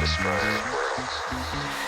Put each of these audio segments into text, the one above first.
destroy worlds.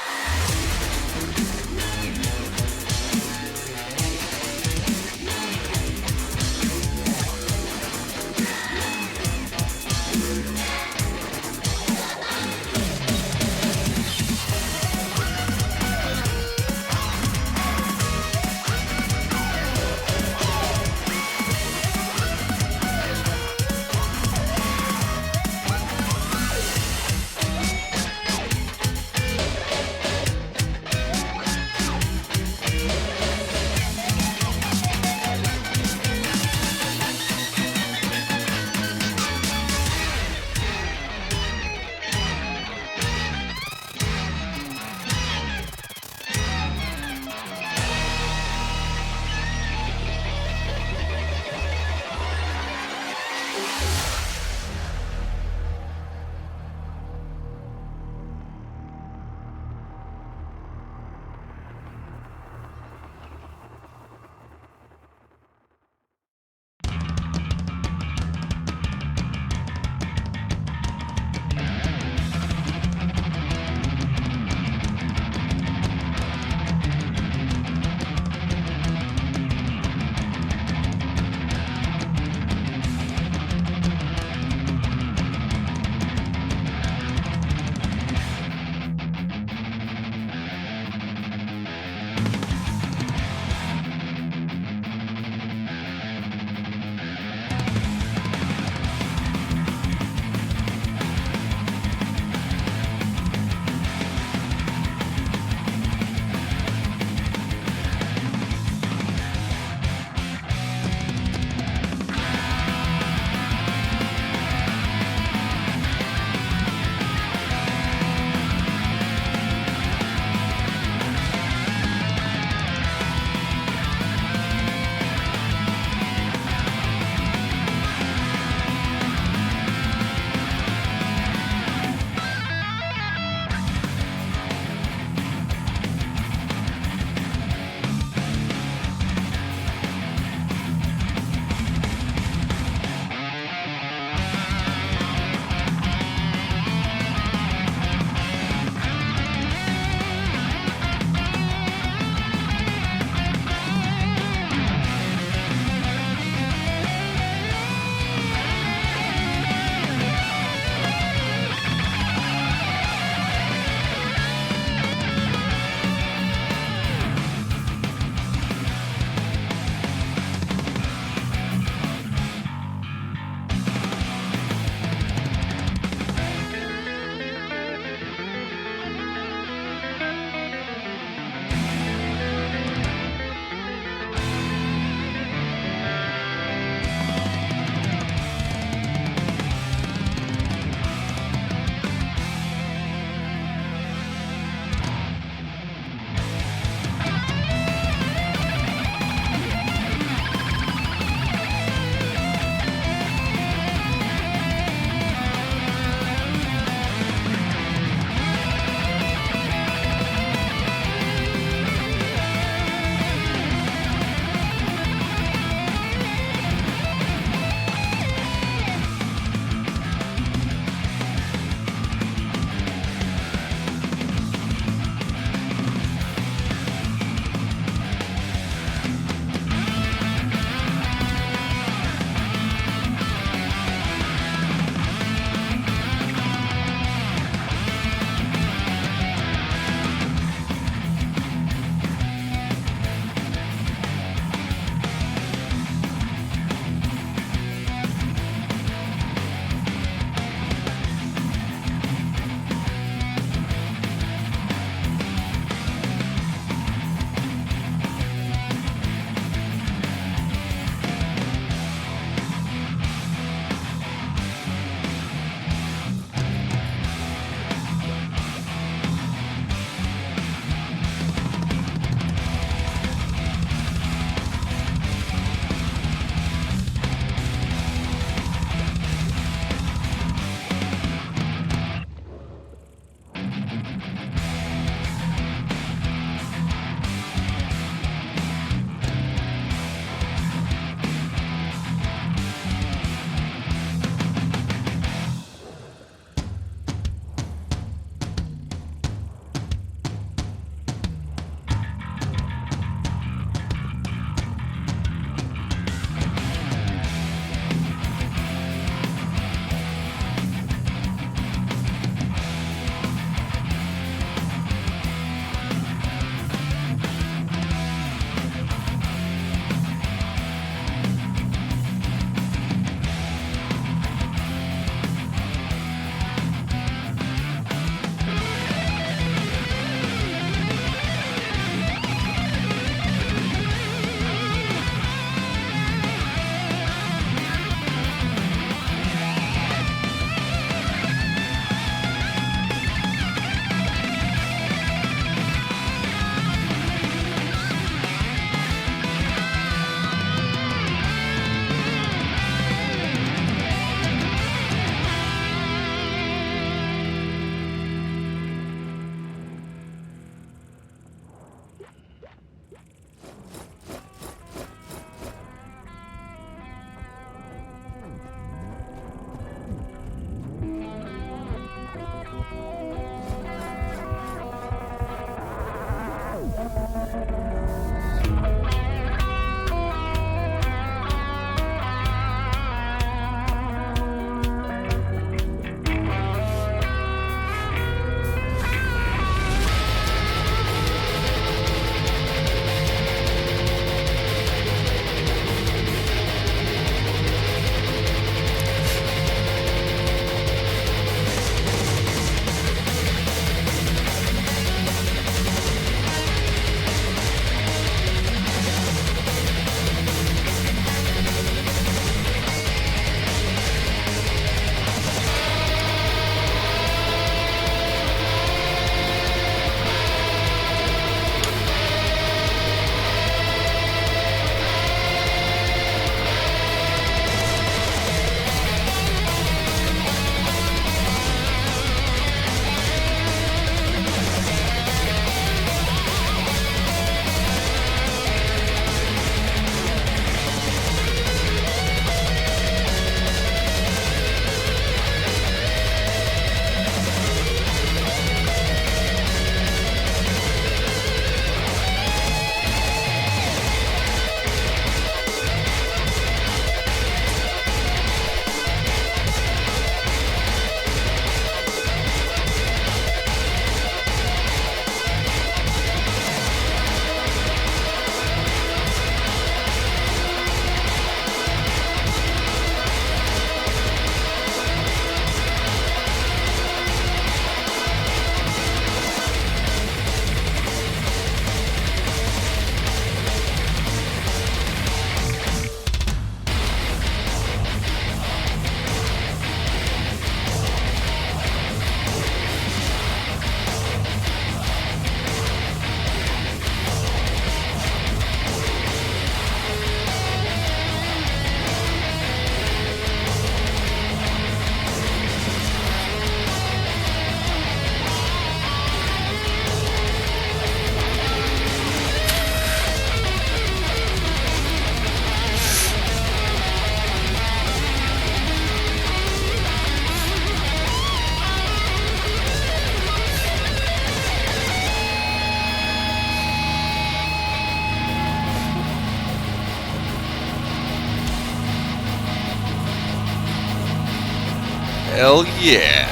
Hell yeah.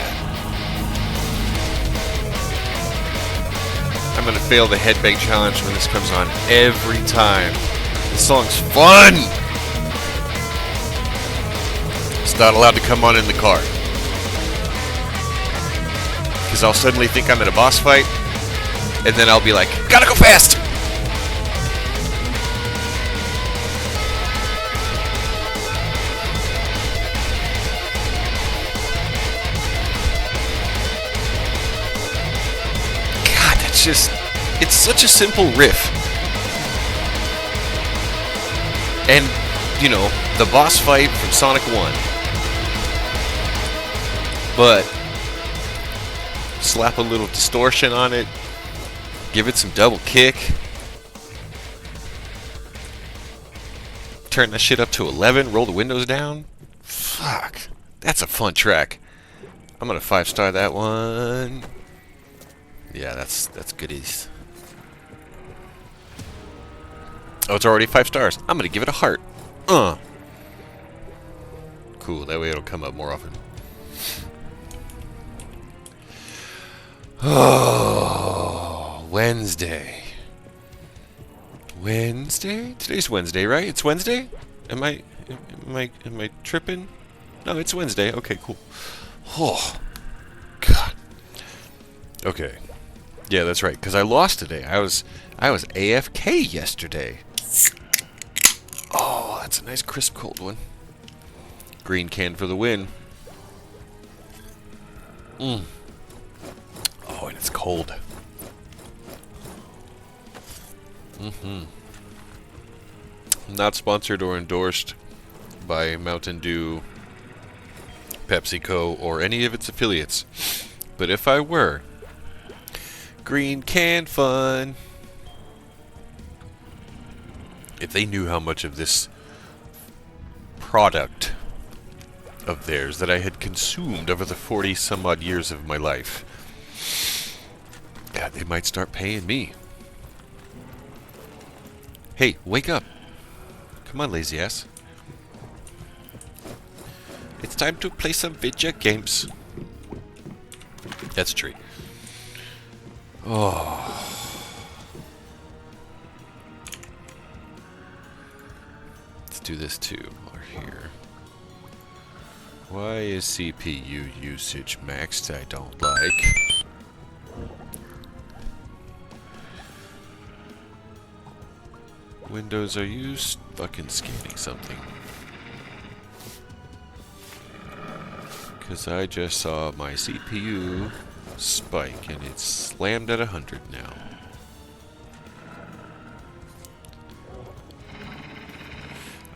I'm gonna fail the headbang challenge when this comes on every time. This song's fun! It's not allowed to come on in the car. Because I'll suddenly think I'm in a boss fight, and then I'll be like, gotta go fast! It's such a simple riff. And, you know, the boss fight from Sonic 1. But, slap a little distortion on it, give it some double kick, turn that shit up to 11, roll the windows down. Fuck, that's a fun track. I'm gonna 5-star that one. Yeah, that's goodies. Oh, it's already 5 stars. I'm gonna give it a heart. Cool, that way it'll come up more often. Oh, Wednesday. Wednesday? Today's Wednesday, right? It's Wednesday? Am I tripping? No, it's Wednesday. Okay, cool. Oh, God. Okay. Yeah, that's right. Because I lost today. I was AFK yesterday. Oh, that's a nice crisp cold one. Green can for the win. Oh, and it's cold. Not sponsored or endorsed by Mountain Dew, PepsiCo, or any of its affiliates. But if I were, green can fun. If they knew how much of this product of theirs that I had consumed over the 40 some odd years of my life, God, they might start paying me. Hey, wake up. Come on, lazy ass. It's time to play some video games. That's a tree. Oh. Let's do this too. We're here. Why is CPU usage maxed? I don't like. Windows, are you fucking scanning something? Because I just saw my CPU spike and it's slammed at 100 now.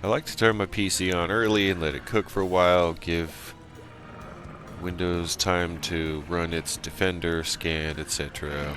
I like to turn my PC on early and let it cook for a while, give Windows time to run its Defender, scan, etc.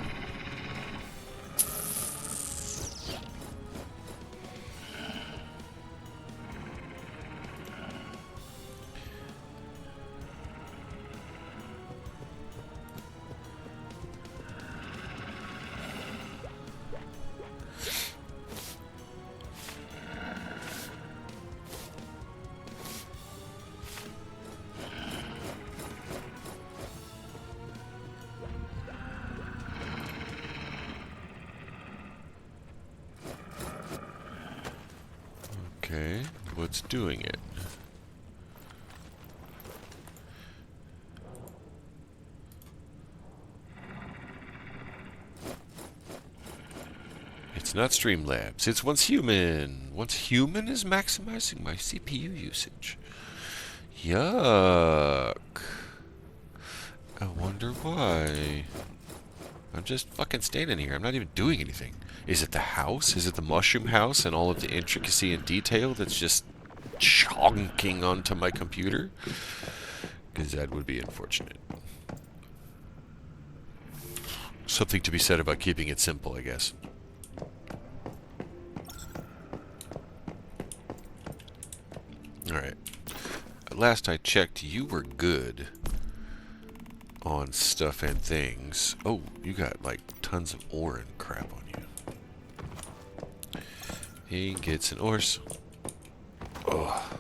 Okay, what's doing it? It's not Streamlabs, it's Once Human. Once Human is maximizing my CPU usage. Yuck. I wonder why. I'm just fucking standing here. I'm not even doing anything. Is it the house? Is it the mushroom house and all of the intricacy and detail that's just chonking onto my computer? Because that would be unfortunate. Something to be said about keeping it simple, I guess. Alright. Last I checked, you were good on stuff and things. Oh, you got like tons of ore and crap on you. Ingots and ores. Oh.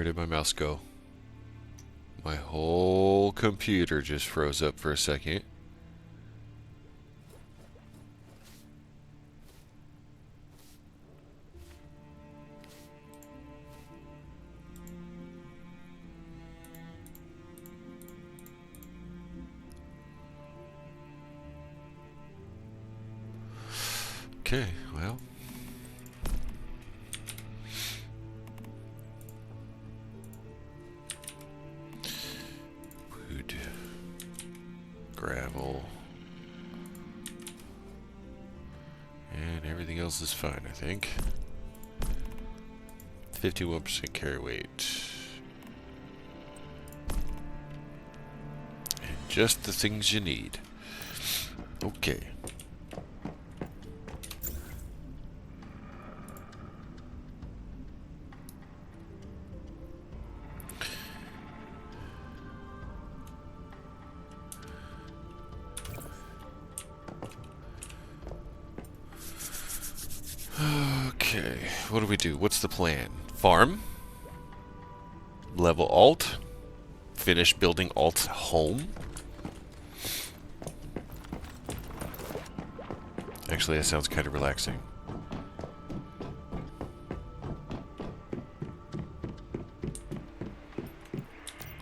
Where did my mouse go? My whole computer just froze up for a second. Okay, well. Wood. Gravel. And everything else is fine, I think. 51% carry weight. And just the things you need. Okay. Okay, what do we do? What's the plan? Farm? Level alt? Finish building alt's home? Actually, that sounds kind of relaxing.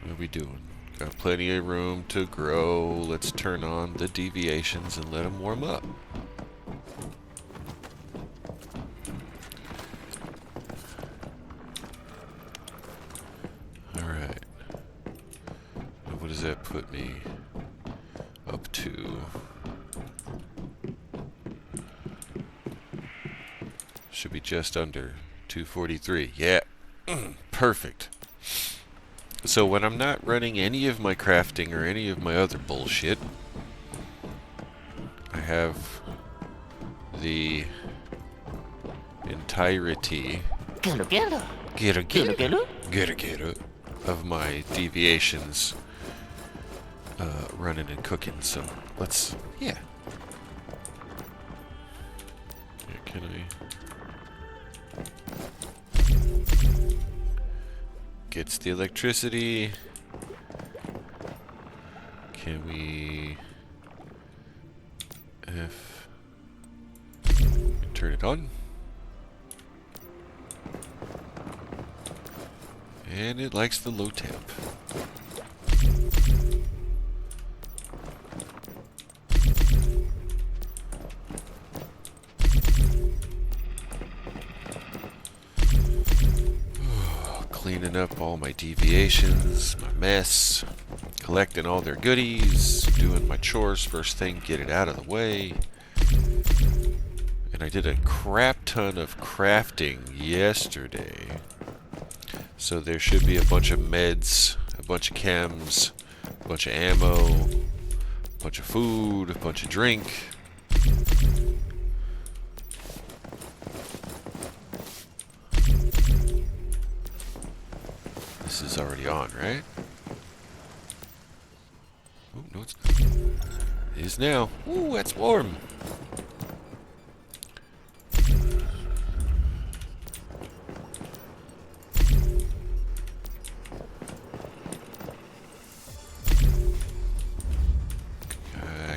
What are we doing? Got plenty of room to grow. Let's turn on the deviations and let them warm up. Alright. What does that put me up to? Should be just under 243. Yeah. Perfect. So when I'm not running any of my crafting or any of my other bullshit, I have the entirety of my deviations running and cooking. So let's, yeah. Can I gets the electricity? Can we turn it on? And it likes the low temp. Cleaning up all my deviations, my mess, collecting all their goodies, doing my chores first thing, get it out of the way. And I did a crap ton of crafting yesterday. So there should be a bunch of meds, a bunch of chems, a bunch of ammo, a bunch of food, a bunch of drink. This is already on, right? Oh, no it's not. It is now. Ooh, that's warm.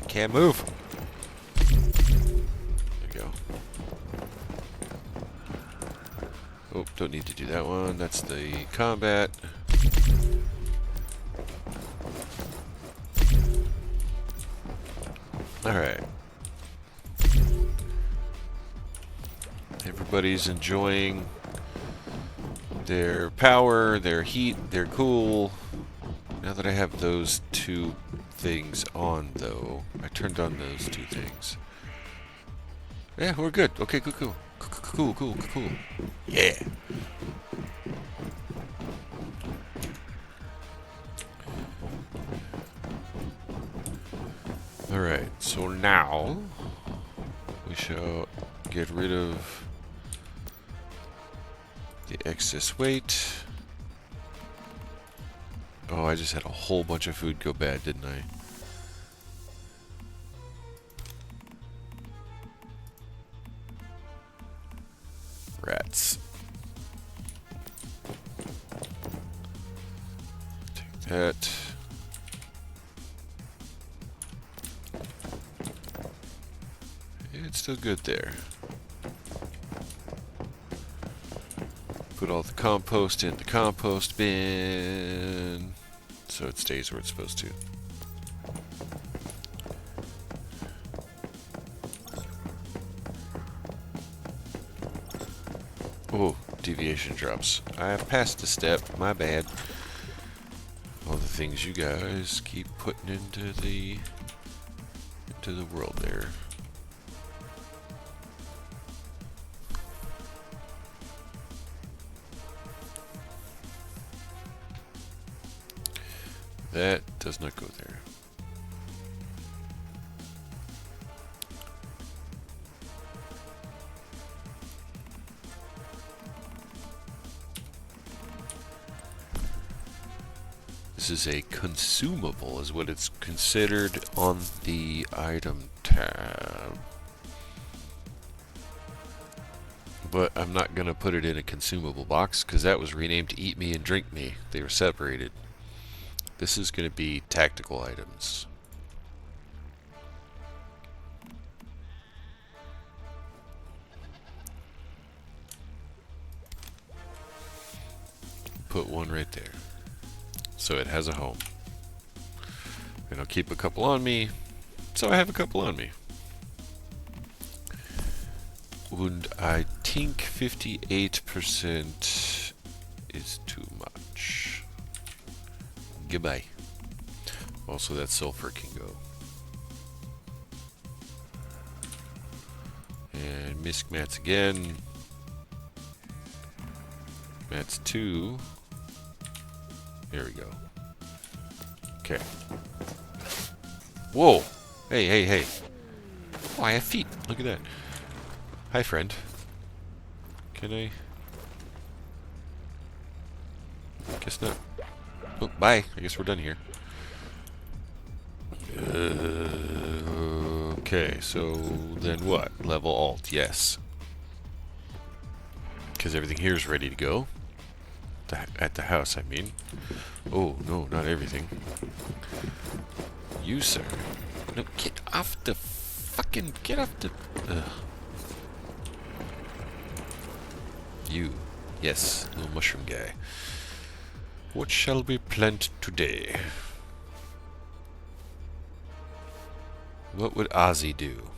Can't move. There you go. Oh, don't need to do that one. That's the combat. Alright. Everybody's enjoying their power, their heat, their cool. Now that I have those two things on, though, I turned on those two things. Yeah, we're good. Okay, cool. Cool. Yeah. Alright, so now we shall get rid of the excess weight. Oh, I just had a whole bunch of food go bad, didn't I? Rats. That. It's still good there. Put all the compost in the compost bin so it stays where it's supposed to. Oh, deviation drops. I have passed a step, my bad. All the things you guys keep putting into the world there. That does not go there. This is a consumable, is what it's considered on the item tab. But I'm not going to put it in a consumable box because that was renamed to Eat Me and Drink Me. They were separated. This is going to be tactical items. Put one right there. So it has a home. And I'll keep a couple on me. So I have a couple on me. And I think 58% is too much. Goodbye. Also, that sulfur can go. And misc mats again. Mats 2. There we go. Okay. Whoa! Hey, hey, hey. Oh, I have feet. Look at that. Hi, friend. Can I? Guess not. Oh, bye. I guess we're done here. Okay, so then what? Level Alt, yes. Because everything here is ready to go. At the house, I mean. Oh, no, not everything. You, sir. No, get off the fucking... Get off the... Ugh. You. Yes, little mushroom guy. What shall we plant today? What would Ozzy do?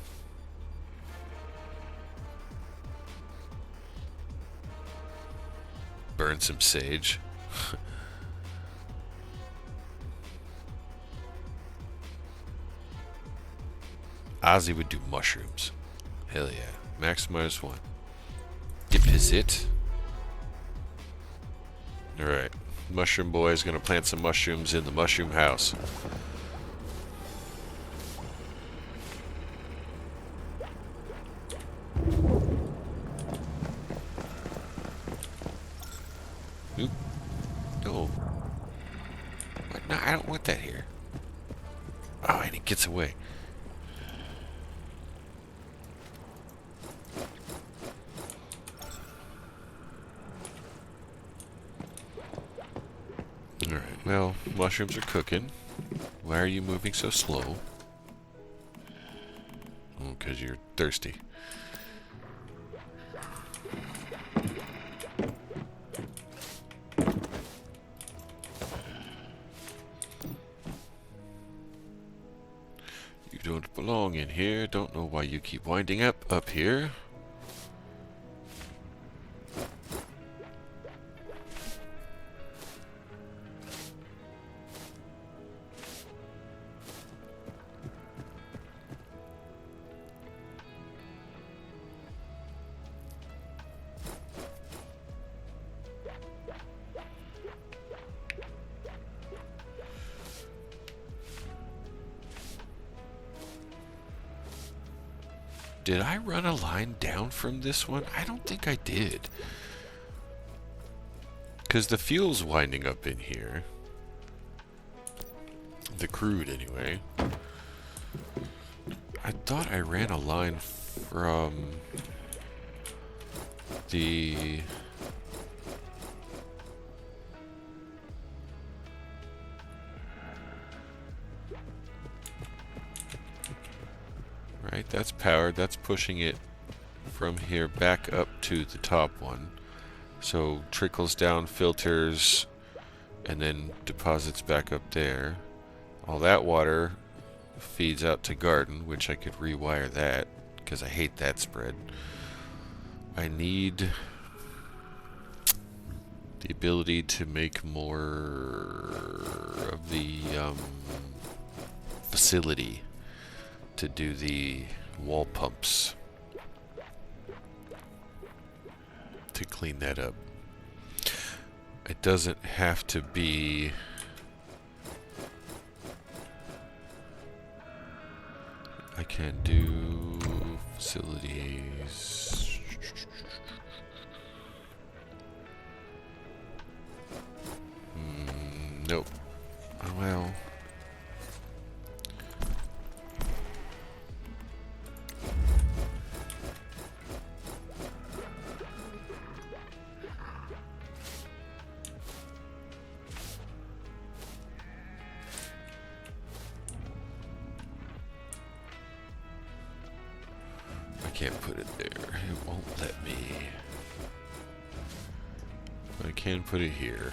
Burn some sage. Ozzy would do mushrooms. Hell yeah. Maximize one. Deposit. Alright. Mushroom boy is gonna plant some mushrooms in the mushroom house. Oop. No. What? No, I don't want that here. Oh, and it gets away. Alright, well, mushrooms are cooking. Why are you moving so slow? Oh, 'cause you're thirsty. You don't belong in here. Don't know why you keep winding up here. Did I run a line down from this one? I don't think I did. Because the fuel's winding up in here. The crude, anyway. I thought I ran a line from the... Right, that's powered. That's pushing it from here back up to the top one. So trickles down, filters, and then deposits back up there. All that water feeds out to garden, which I could rewire that, because I hate that spread. I need the ability to make more of the facility to do the wall pumps to clean that up. It doesn't have to be I can do facilities. Nope. Oh, well. I can't put it there. It won't let me. But I can put it here.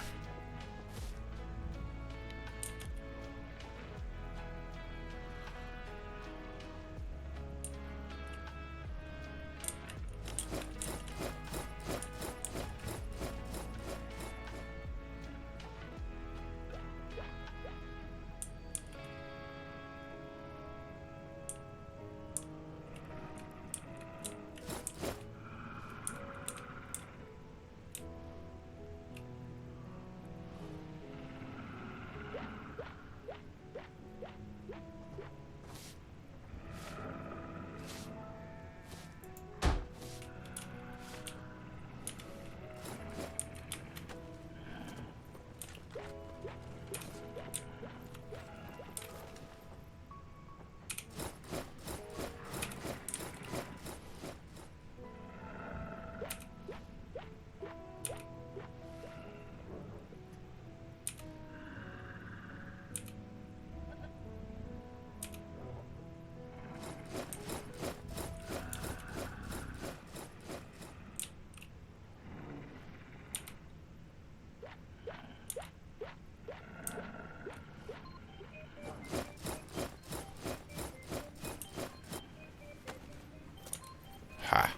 Ha.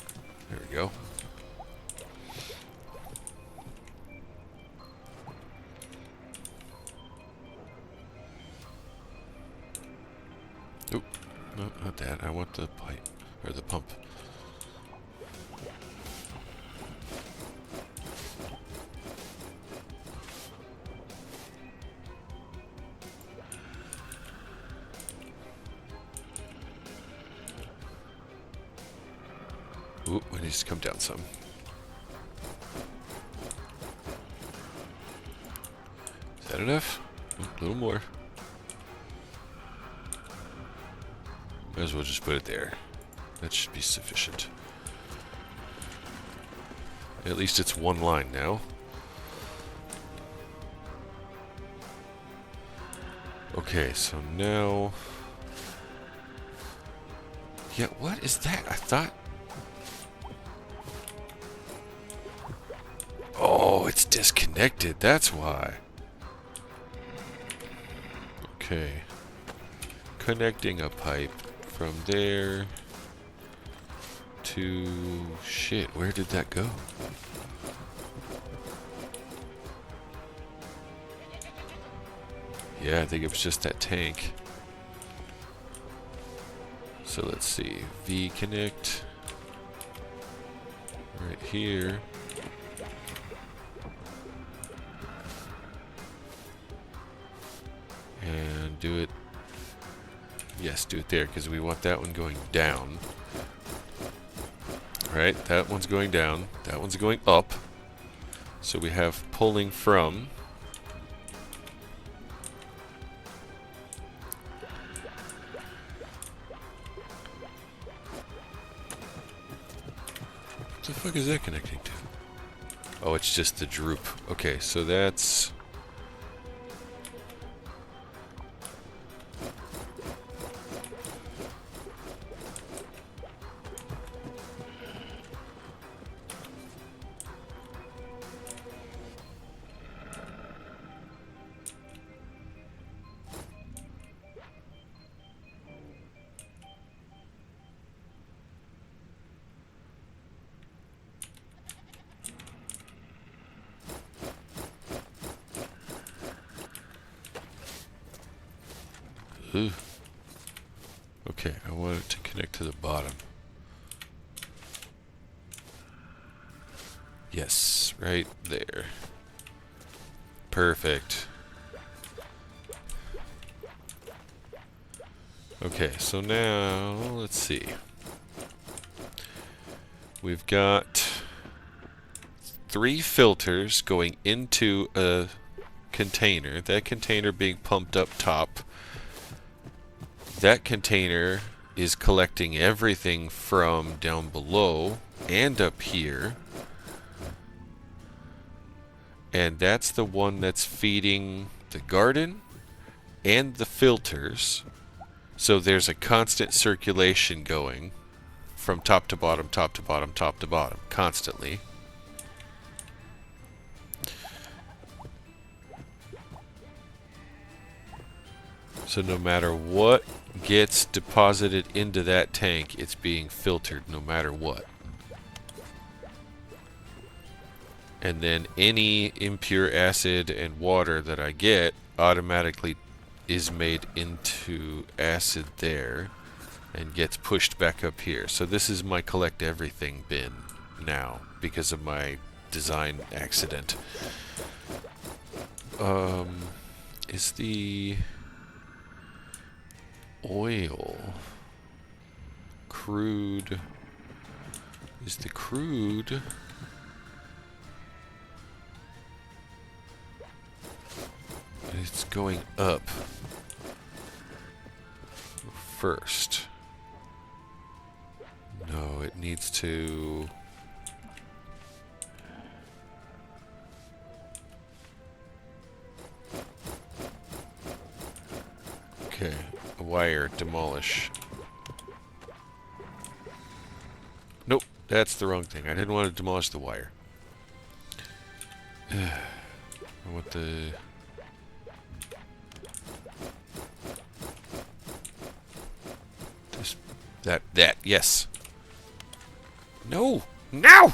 There we go. Oop. No, not that. I want the pipe. Or the pump. Ooh, it needs to come down some. Is that enough? A little more. Might as well just put it there. That should be sufficient. At least it's one line now. Okay, so now... Yeah, what is that? I thought... Oh, it's disconnected. That's why. Okay. Connecting a pipe from there to... Shit, where did that go? Yeah, I think it was just that tank. So let's see. V connect. Right here. And do it. Yes, do it there, because we want that one going down. Alright, that one's going down. That one's going up. So we have pulling from. What the fuck is that connecting to? Oh, it's just the droop. Okay, so that's... Ugh. Okay, I want it to connect to the bottom. Yes, right there. Perfect. Okay, so now, let's see. We've got 3 filters going into a container. That container being pumped up top. That container is collecting everything from down below and up here. And that's the one that's feeding the garden and the filters. So there's a constant circulation going from top to bottom, top to bottom, top to bottom, constantly. So no matter what gets deposited into that tank, it's being filtered no matter what. And then any impure acid and water that I get automatically is made into acid there and gets pushed back up here. So this is my collect everything bin now because of my design accident. Is the oil crude? Is the crude? It's going up first. No, it needs to... Okay, a wire, demolish. Nope, that's the wrong thing. I didn't want to demolish the wire. I want the... That, yes. No! No!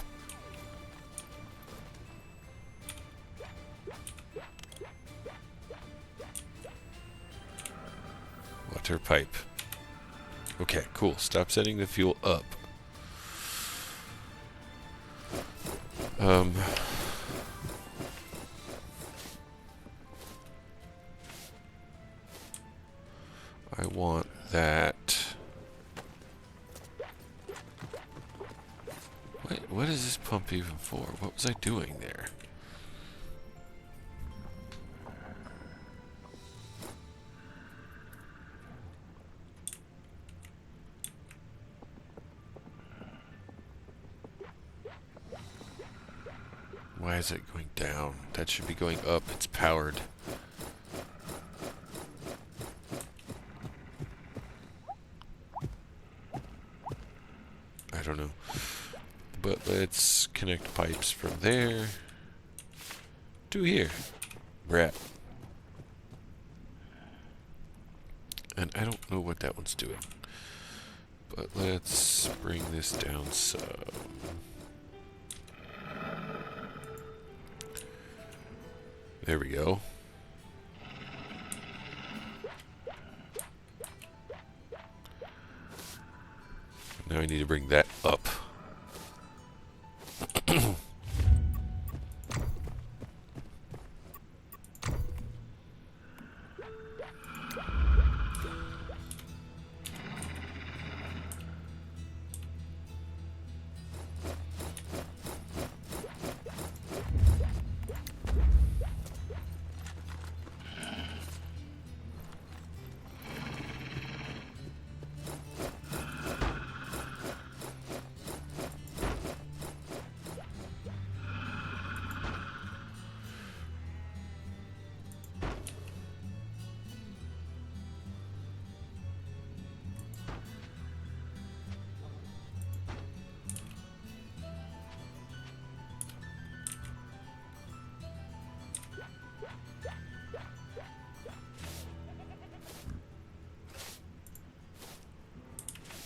Water pipe. Okay, cool. Stop sending the fuel up. I want that. What is this pump even for? What was I doing there? Why is it going down? That should be going up. It's powered. I don't know. But let's connect pipes from there to here. Brat. And I don't know what that one's doing. But let's bring this down some. There we go. Now I need to bring that up.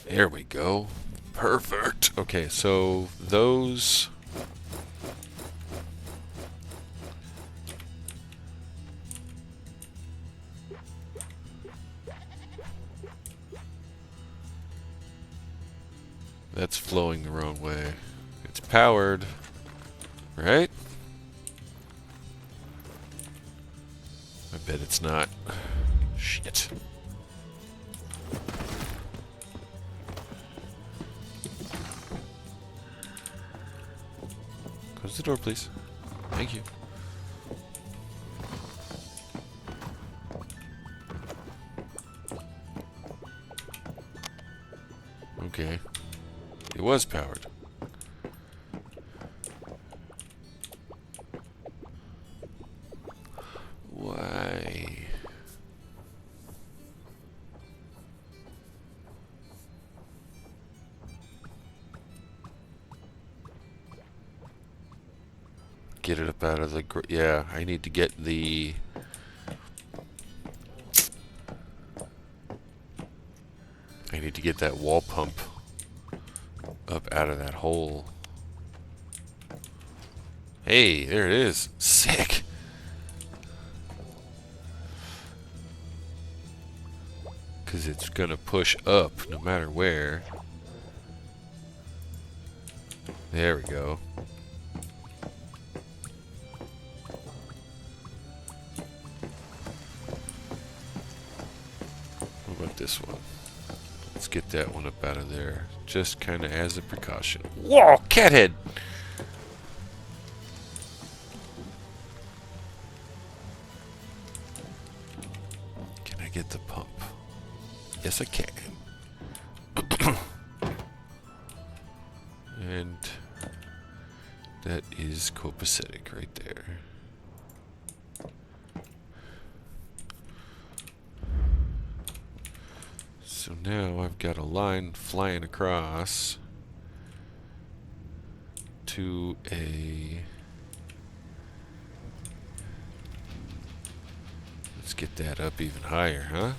There we go. Perfect. Okay, so those... That's flowing the wrong way. It's powered, right? I bet it's not. Shit. Close the door, please. Thank you. Okay. It was powered. Why? Get it up out of the... Yeah, I need to get the... I need to get that wall pump up out of that hole. Hey, there it is. Sick. Because it's going to push up no matter where. There we go. What about this one? Let's get that one up out of there. Just kind of as a precaution. Whoa, cathead! Can I get the pump? Yes, I can. And that is copacetic right there. So now I've got a line flying across to a... Let's get that up even higher, huh?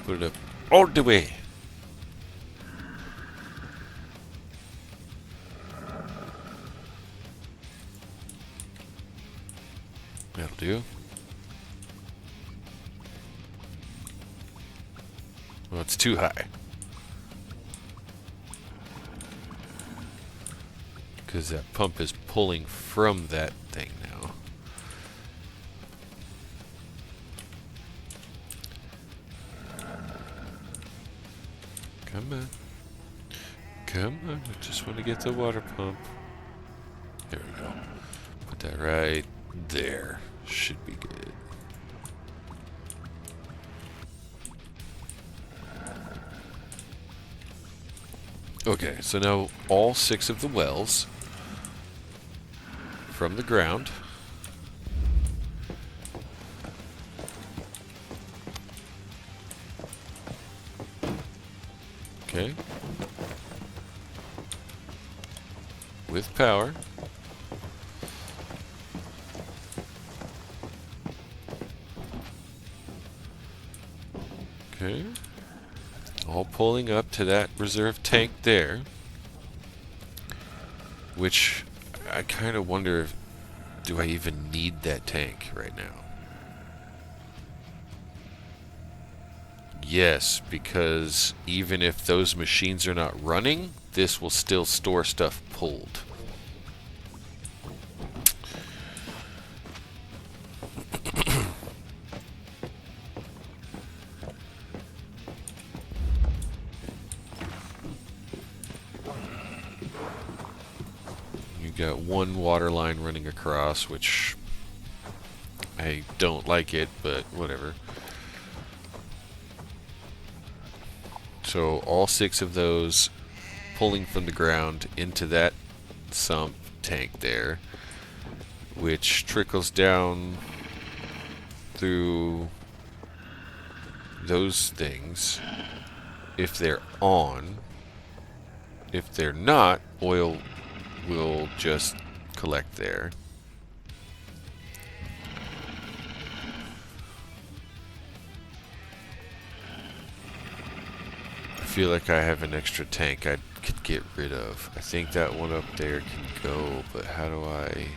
Put it up all the way. That'll do. Well, it's too high. Because that pump is pulling from that thing now. Come on. Come on. I just want to get the water pump. There we go. Put that right there. Should be good. Okay, so now all 6 of the wells from the ground okay, with power. Okay. All pulling up to that reserve tank there. Which I kind of wonder if, do I even need that tank right now? Yes, because even if those machines are not running, this will still store stuff pulled. Got one water line running across, which I don't like it, but whatever. So all 6 of those pulling from the ground into that sump tank there, which trickles down through those things if they're on. If they're not, oil will just collect there. I feel like I have an extra tank I could get rid of. I think that one up there can go, but how do I...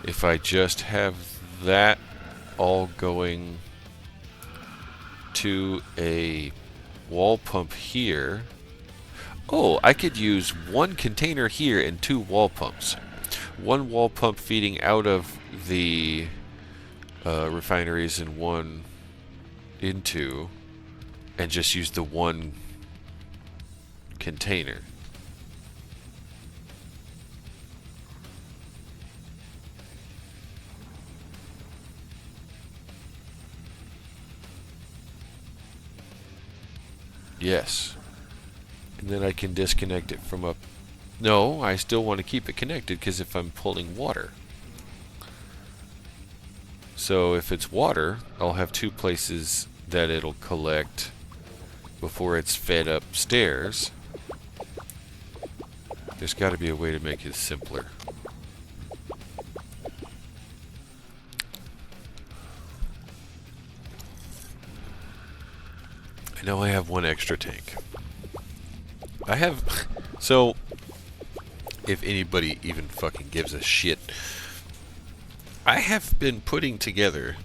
if I just have that all going to a wall pump here. Oh, I could use one container here and two wall pumps. One wall pump feeding out of the refineries and one into, and just use the one container. Yes. And then I can disconnect it from up. No, I still want to keep it connected because if I'm pulling water. So if it's water, I'll have two places that it'll collect before it's fed upstairs. There's got to be a way to make it simpler. I know I have one extra tank. I have... So, if anybody even fucking gives a shit, I have been putting together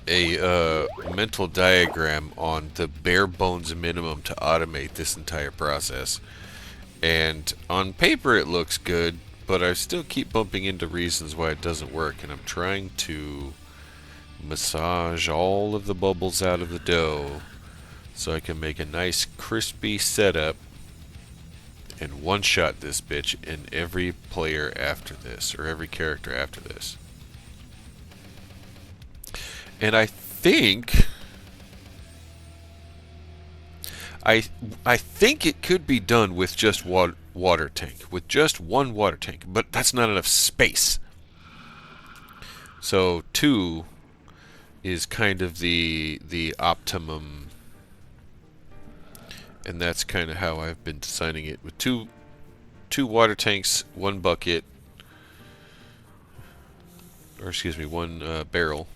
a mental diagram on the bare bones minimum to automate this entire process. And on paper it looks good, but I still keep bumping into reasons why it doesn't work, and I'm trying to massage all of the bubbles out of the dough so I can make a nice crispy setup and one-shot this bitch in every player after this, or every character after this. And I think I think it could be done with just water tank, with just one water tank, but that's not enough space. So 2 is kind of the optimum, and that's kind of how I've been designing it, with two water tanks, one bucket, or excuse me, one barrel.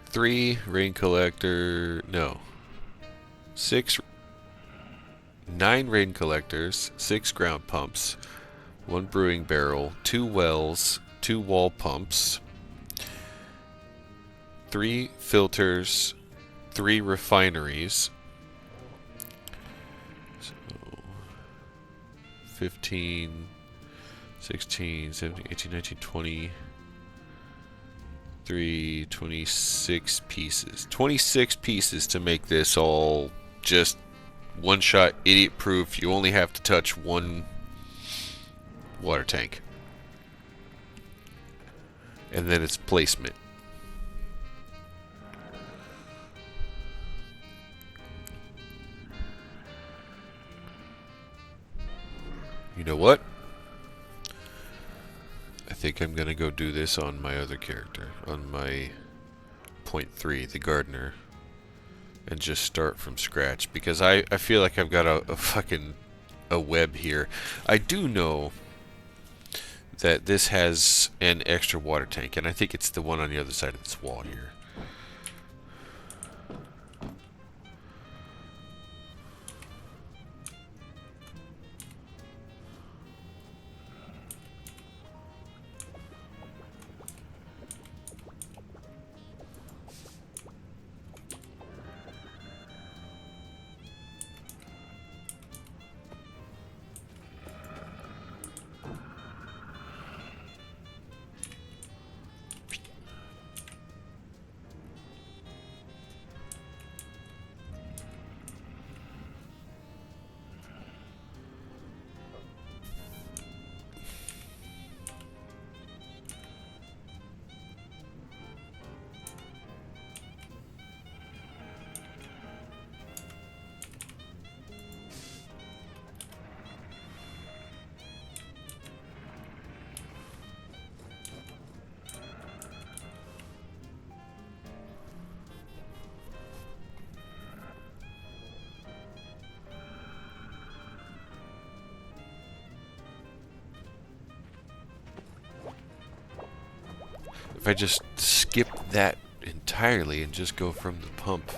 Three rain collector, no, 9 rain collectors, 6 ground pumps, 1 brewing barrel, 2 wells, 2 wall pumps, 3 filters, 3 refineries. So 15, 16, 17, 18, 19, 20, 26 pieces. 26 pieces to make this all just one-shot, idiot-proof. You only have to touch one water tank. And then its placement. You know what? I think I'm gonna go do this on my other character, on my .3, the gardener, and just start from scratch, because I feel like I've got a fucking web here. I do know that this has an extra water tank, and I think it's the one on the other side of this wall here. If I just skip that entirely and just go from the pump.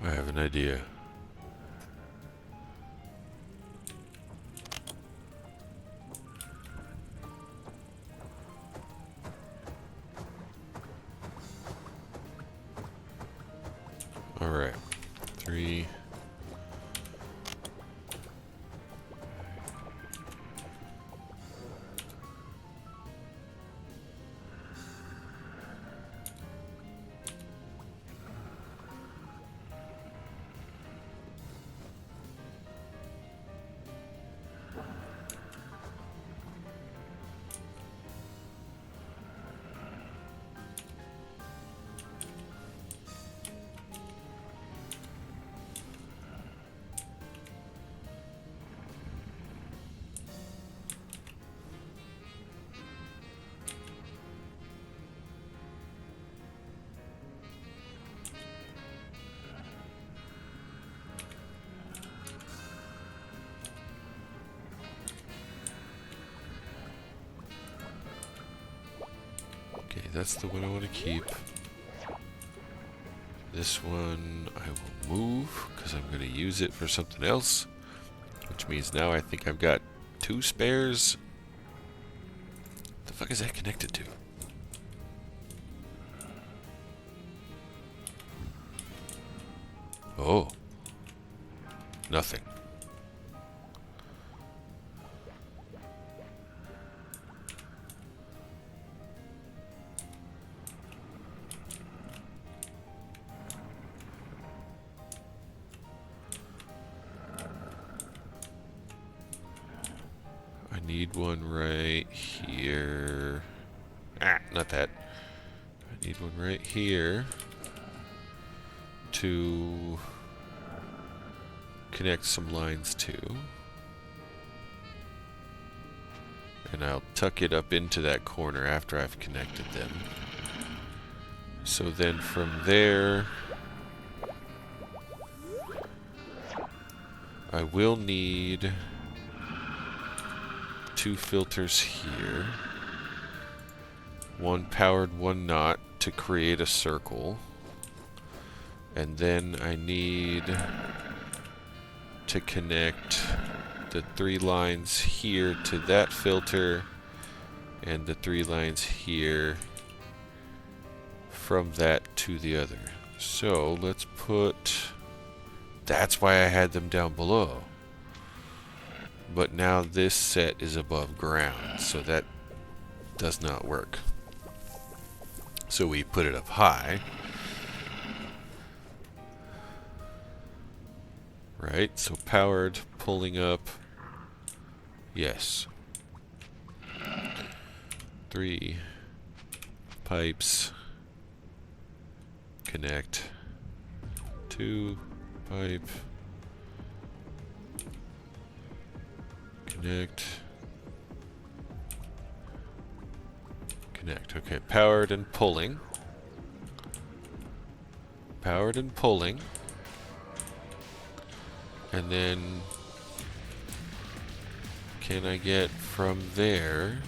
I have an idea. Alright. 3. Okay, that's the one I want to keep. This one I will move because I'm going to use it for something else, which means now I think I've got 2 spares. What the fuck is that connected to? Oh. Nothing. I need one right here. Ah, not that. I need one right here to connect some lines to. And I'll tuck it up into that corner after I've connected them. So then from there, I will need 2 filters here. One powered, one not, to create a circle. And then I need to connect the 3 lines here to that filter and the 3 lines here from that to the other. So let's put... That's why I had them down below. But now this set is above ground, so that does not work. So we put it up high. Right, so powered, pulling up. Yes. 3 pipes. Connect. 2 pipe. Connect. Connect. Okay, powered and pulling. Powered and pulling. And then, can I get from there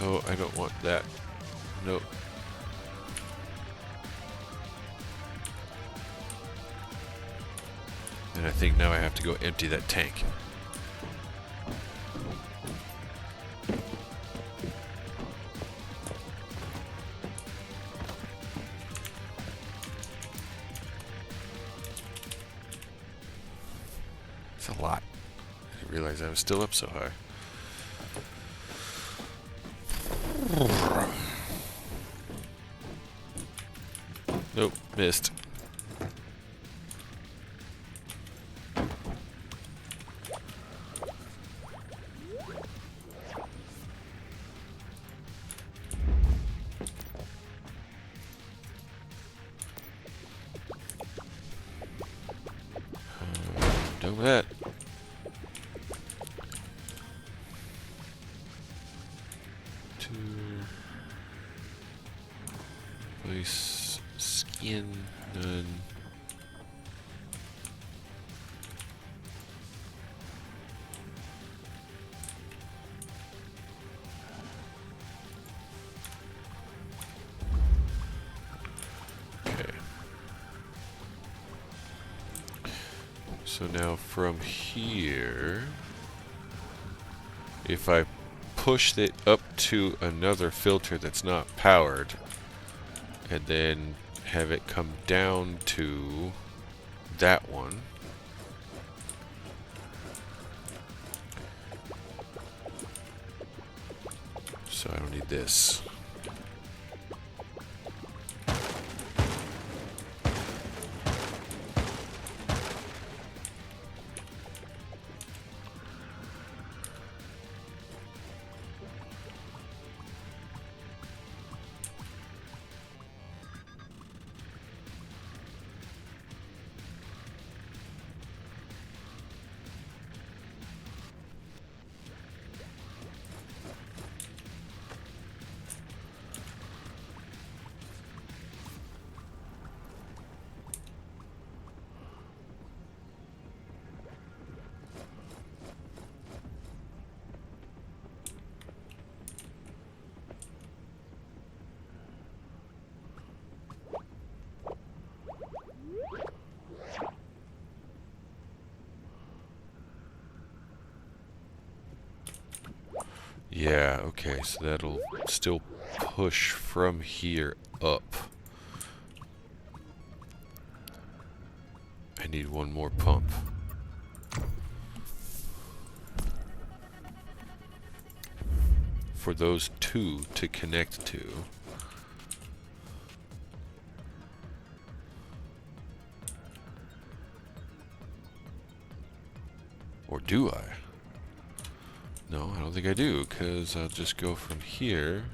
Oh, I don't want that. Nope. And I think now I have to go empty that tank. It's a lot. I didn't realize I was still up so high. Nope, missed. Done with that. Place skin, none. Okay. So now from here, if I push it up to another filter that's not powered, and then have it come down to that one. So I don't need this. Yeah, okay, so that'll still push from here up. I need one more pump. For those two to connect to. Or do I? No, I don't think I do, because I'll just go from here.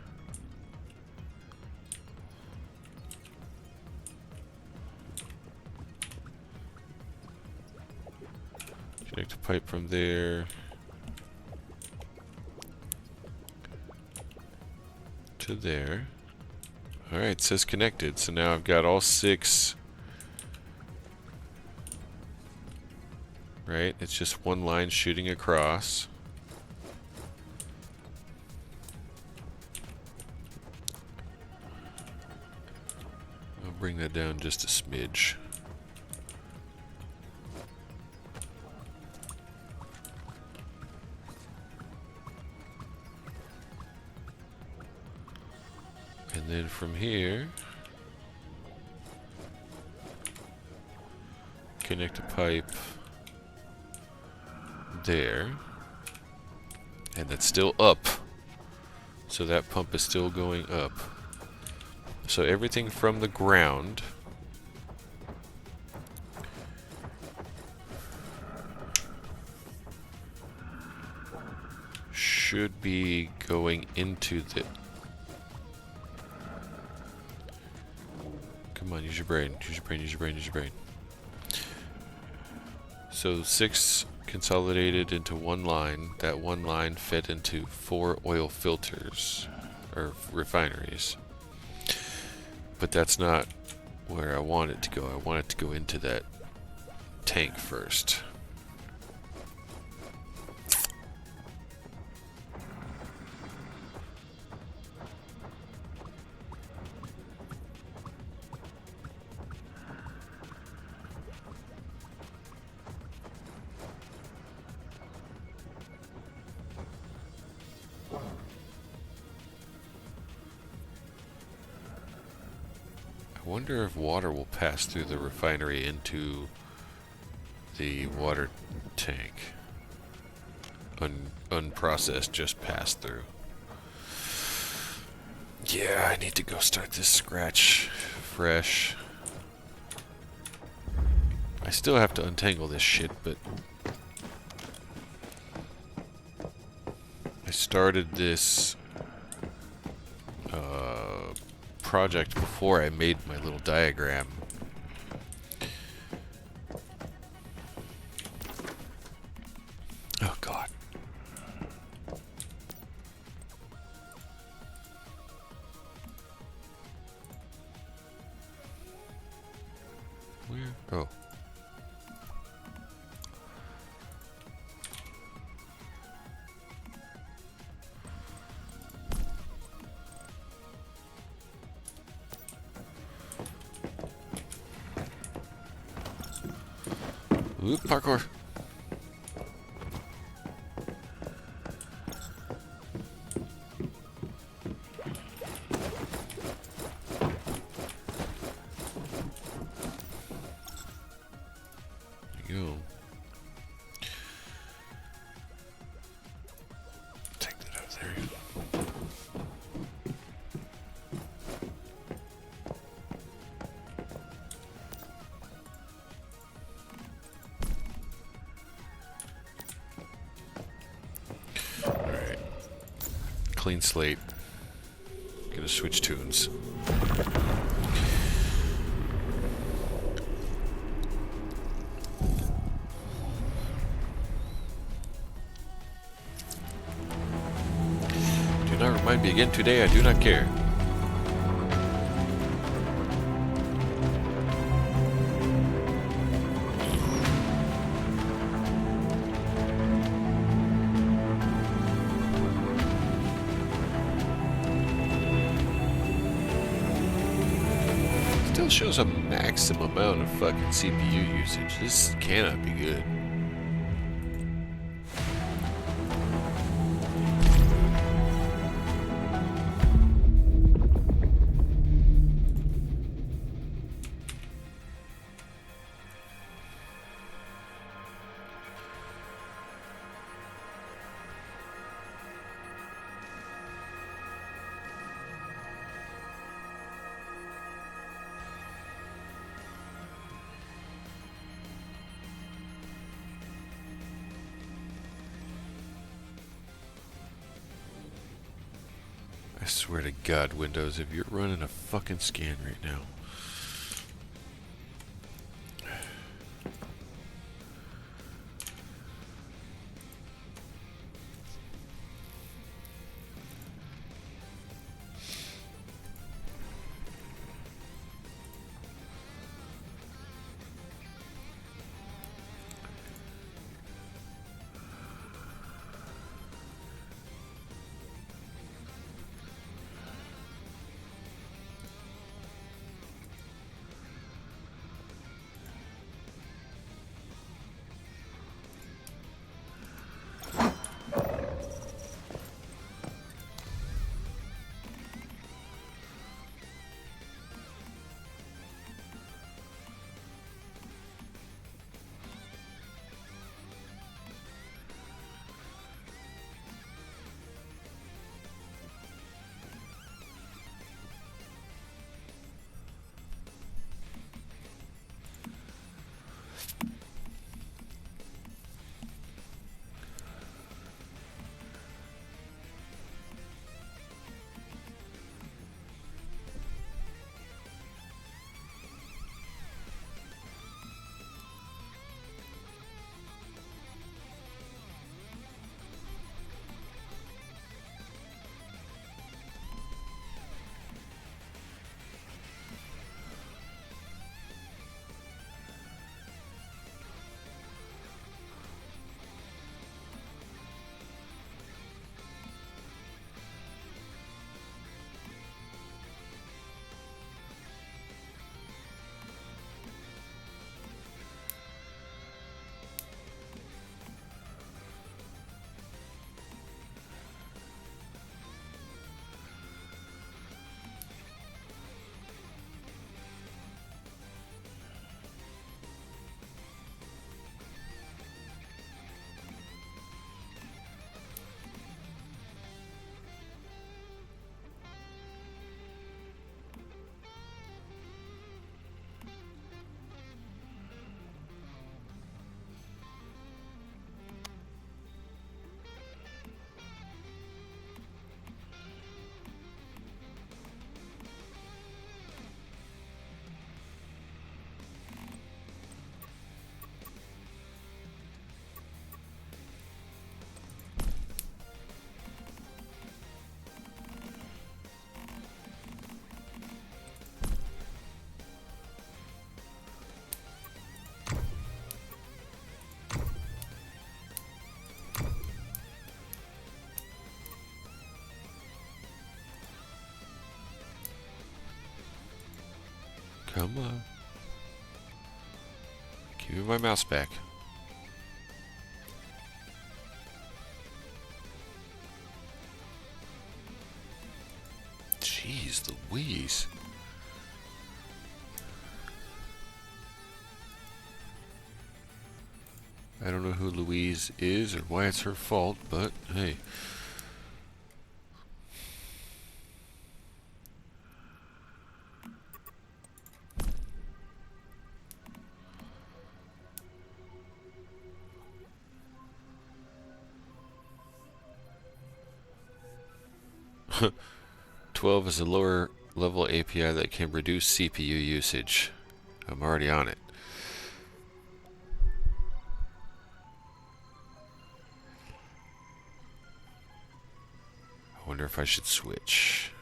Connect a pipe from there. To there. Alright, it says connected, so now I've got all 6. Right, it's just one line shooting across. I'll bring that down just a smidge. And then from here, connect a pipe there. And that's still up. So that pump is still going up. So everything from the ground should be going into the... Come on, use your brain. Use your brain, use your brain, use your brain. So 6 consolidated into one line. That one line fed into 4 oil filters, or refineries. But that's not where I want it to go. I want it to go into that tank first. wonder if water will pass through the refinery into the water tank. Unprocessed, just passed through. Yeah, I need to go start this scratch fresh. I still have to untangle this shit, but I started this project before I made my little diagram. Oh god. Where? Oh. Oop, parkour. There you go. Take that out there. Alright. Clean slate. Gonna switch tunes. Do not remind me again today, I do not care. Still shows a maximum amount of fucking CPU usage. This cannot be good. I swear to God, Windows, if you're running a fucking scan right now. Come on. Give me my mouse back. Jeez Louise. I don't know who Louise is or why it's her fault, but hey. 12 is a lower level API that can reduce CPU usage. I'm already on it. I wonder if I should switch.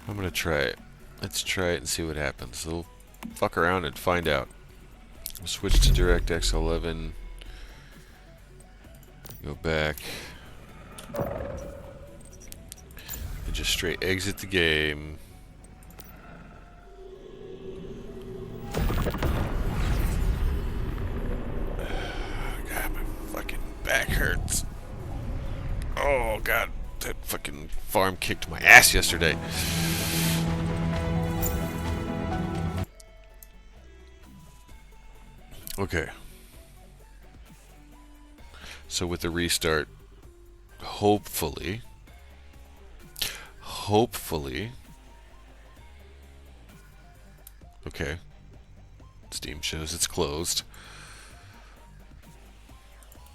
I'm gonna try it. Let's try it and see what happens. We'll fuck around and find out. We'll switch to DirectX 11. Go back. And just straight exit the game. God, my fucking back hurts. Oh, God. That fucking farm kicked my ass yesterday. Okay. So with the restart, hopefully, okay, Steam shows it's closed.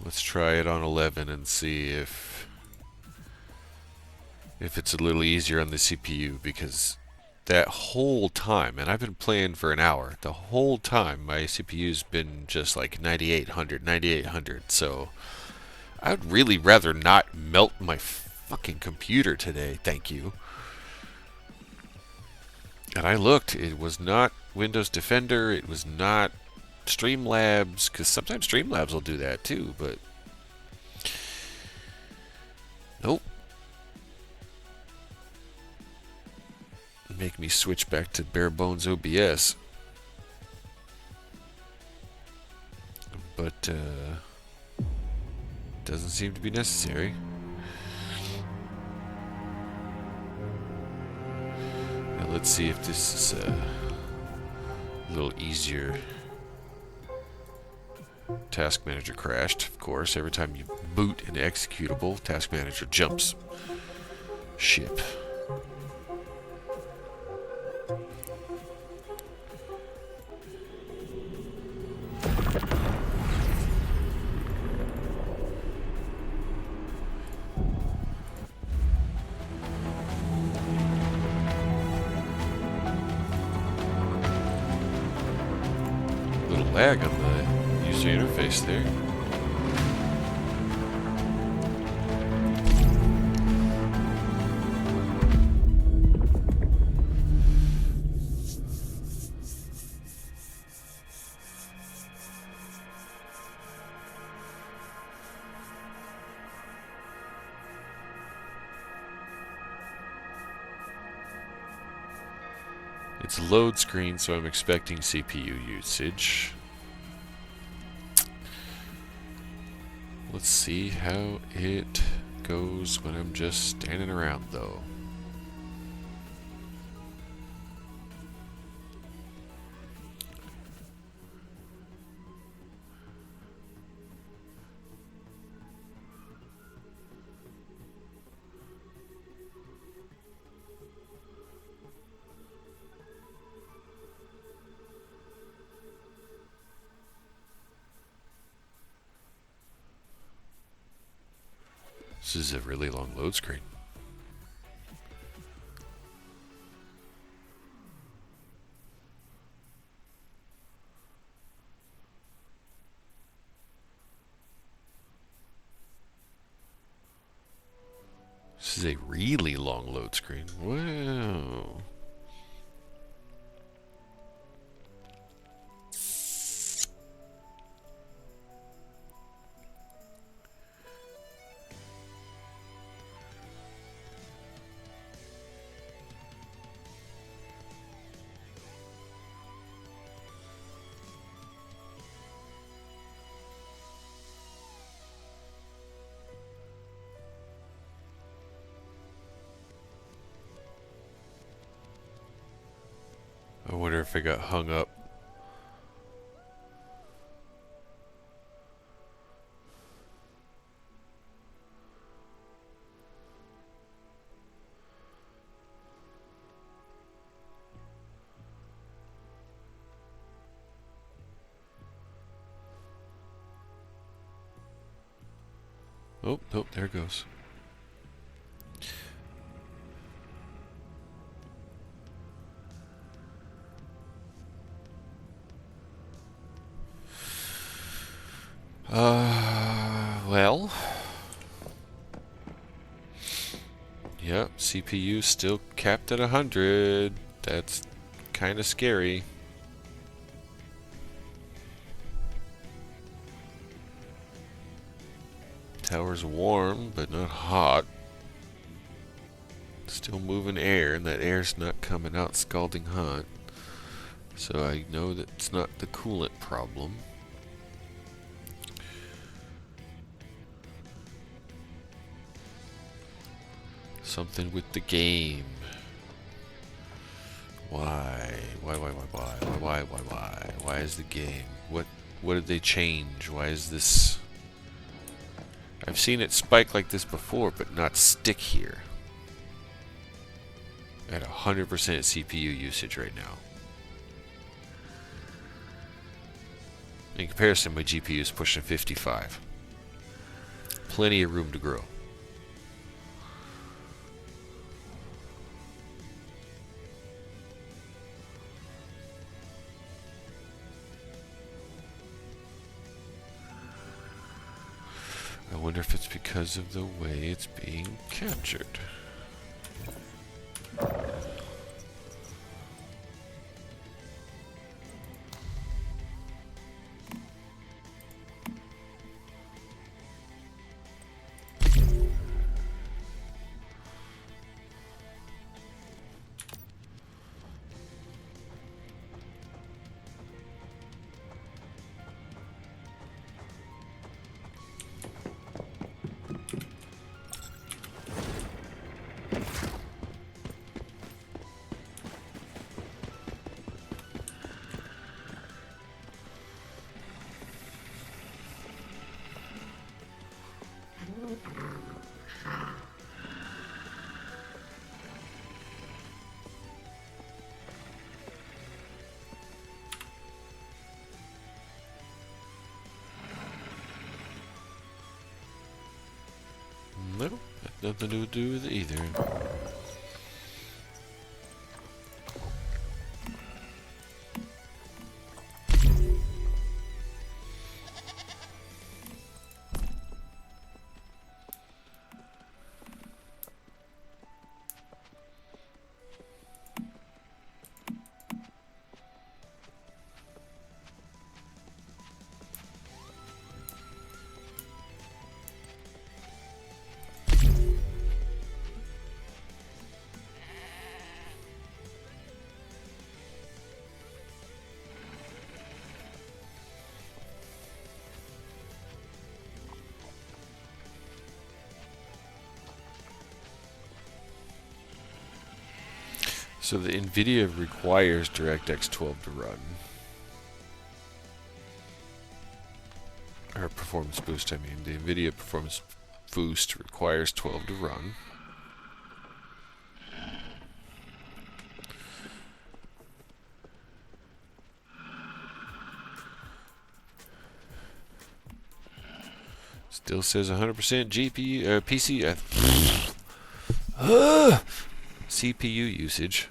Let's try it on 11 and see if it's a little easier on the CPU, because that whole time, and I've been playing for an hour, the whole time my CPU's been just like 9800, so I'd really rather not melt my fucking computer today, thank you. And I looked, it was not Windows Defender, it was not Streamlabs, because sometimes Streamlabs will do that too, but nope. Make me switch back to bare bones OBS. But doesn't seem to be necessary. Now let's see if this is a little easier. Task Manager crashed, of course. Every time you boot an executable, Task Manager jumps ship. Little lag on the user interface there. It's a load screen, so I'm expecting CPU usage. Let's see how it goes when I'm just standing around, though. This is a really long load screen. This is a really long load screen. Wow. I wonder if I got hung up. Oh, nope, there it goes. Well. Yep, CPU still capped at 100. That's kind of scary. Tower's warm, but not hot. Still moving air, and that air's not coming out scalding hot. So I know that it's not the coolant problem. Something with the game. Why? Why is the game? What did they change? Why is this? I've seen it spike like this before, but not stick here. At 100% CPU usage right now. In comparison, my GPU is pushing 55. Plenty of room to grow. I wonder if it's because of the way it's being captured. No, nothing to do with it either. So the NVIDIA requires DirectX 12 to run. Or performance boost, I mean. The NVIDIA performance boost requires 12 to run. Still says 100% GPU, PC, CPU usage.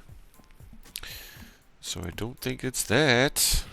So I don't think it's that.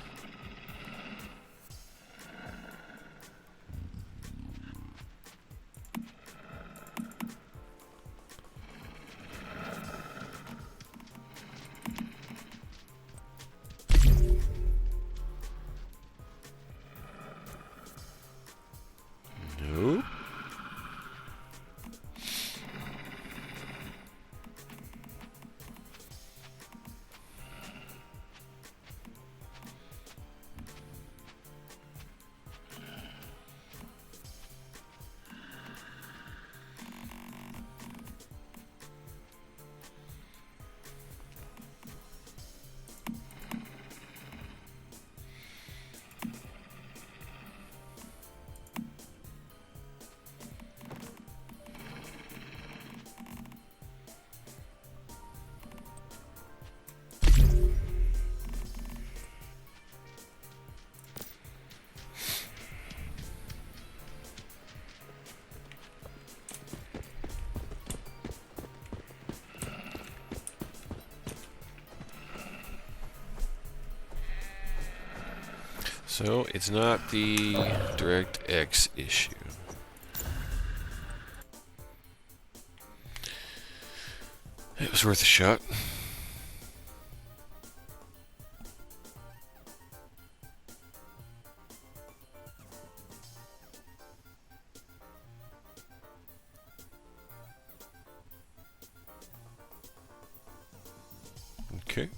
So, it's not the DirectX issue. It was worth a shot. Okay.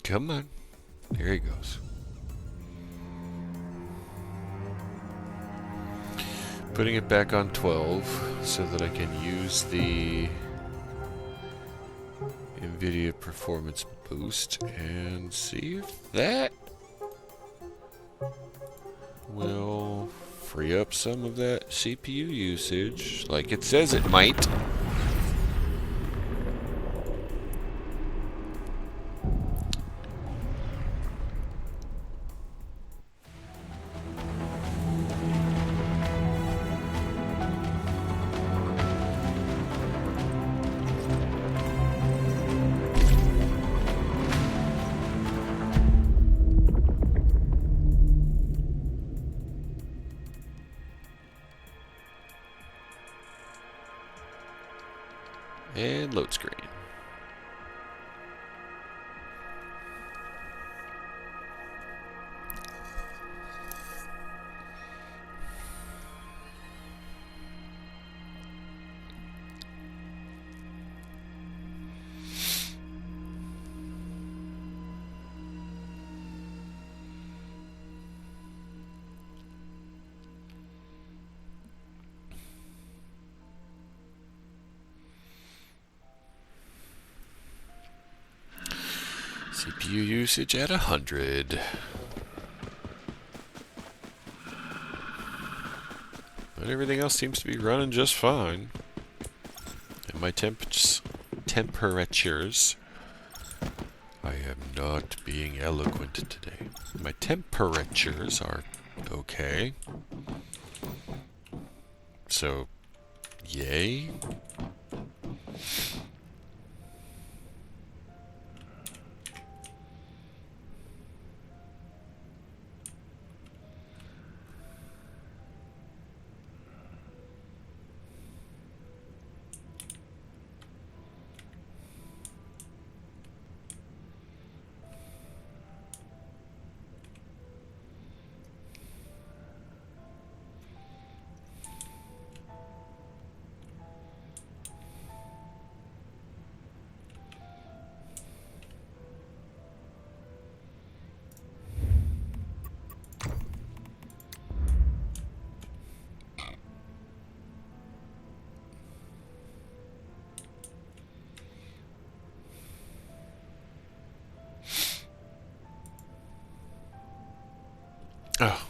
Come on. There he goes. Putting it back on 12 so that I can use the NVIDIA Performance Boost and see if that will free up some of that CPU usage like it says it might. And load screen. CPU usage at 100. But everything else seems to be running just fine. And my temperatures, I am not being eloquent today. My temperatures are okay. So, yay. Oh.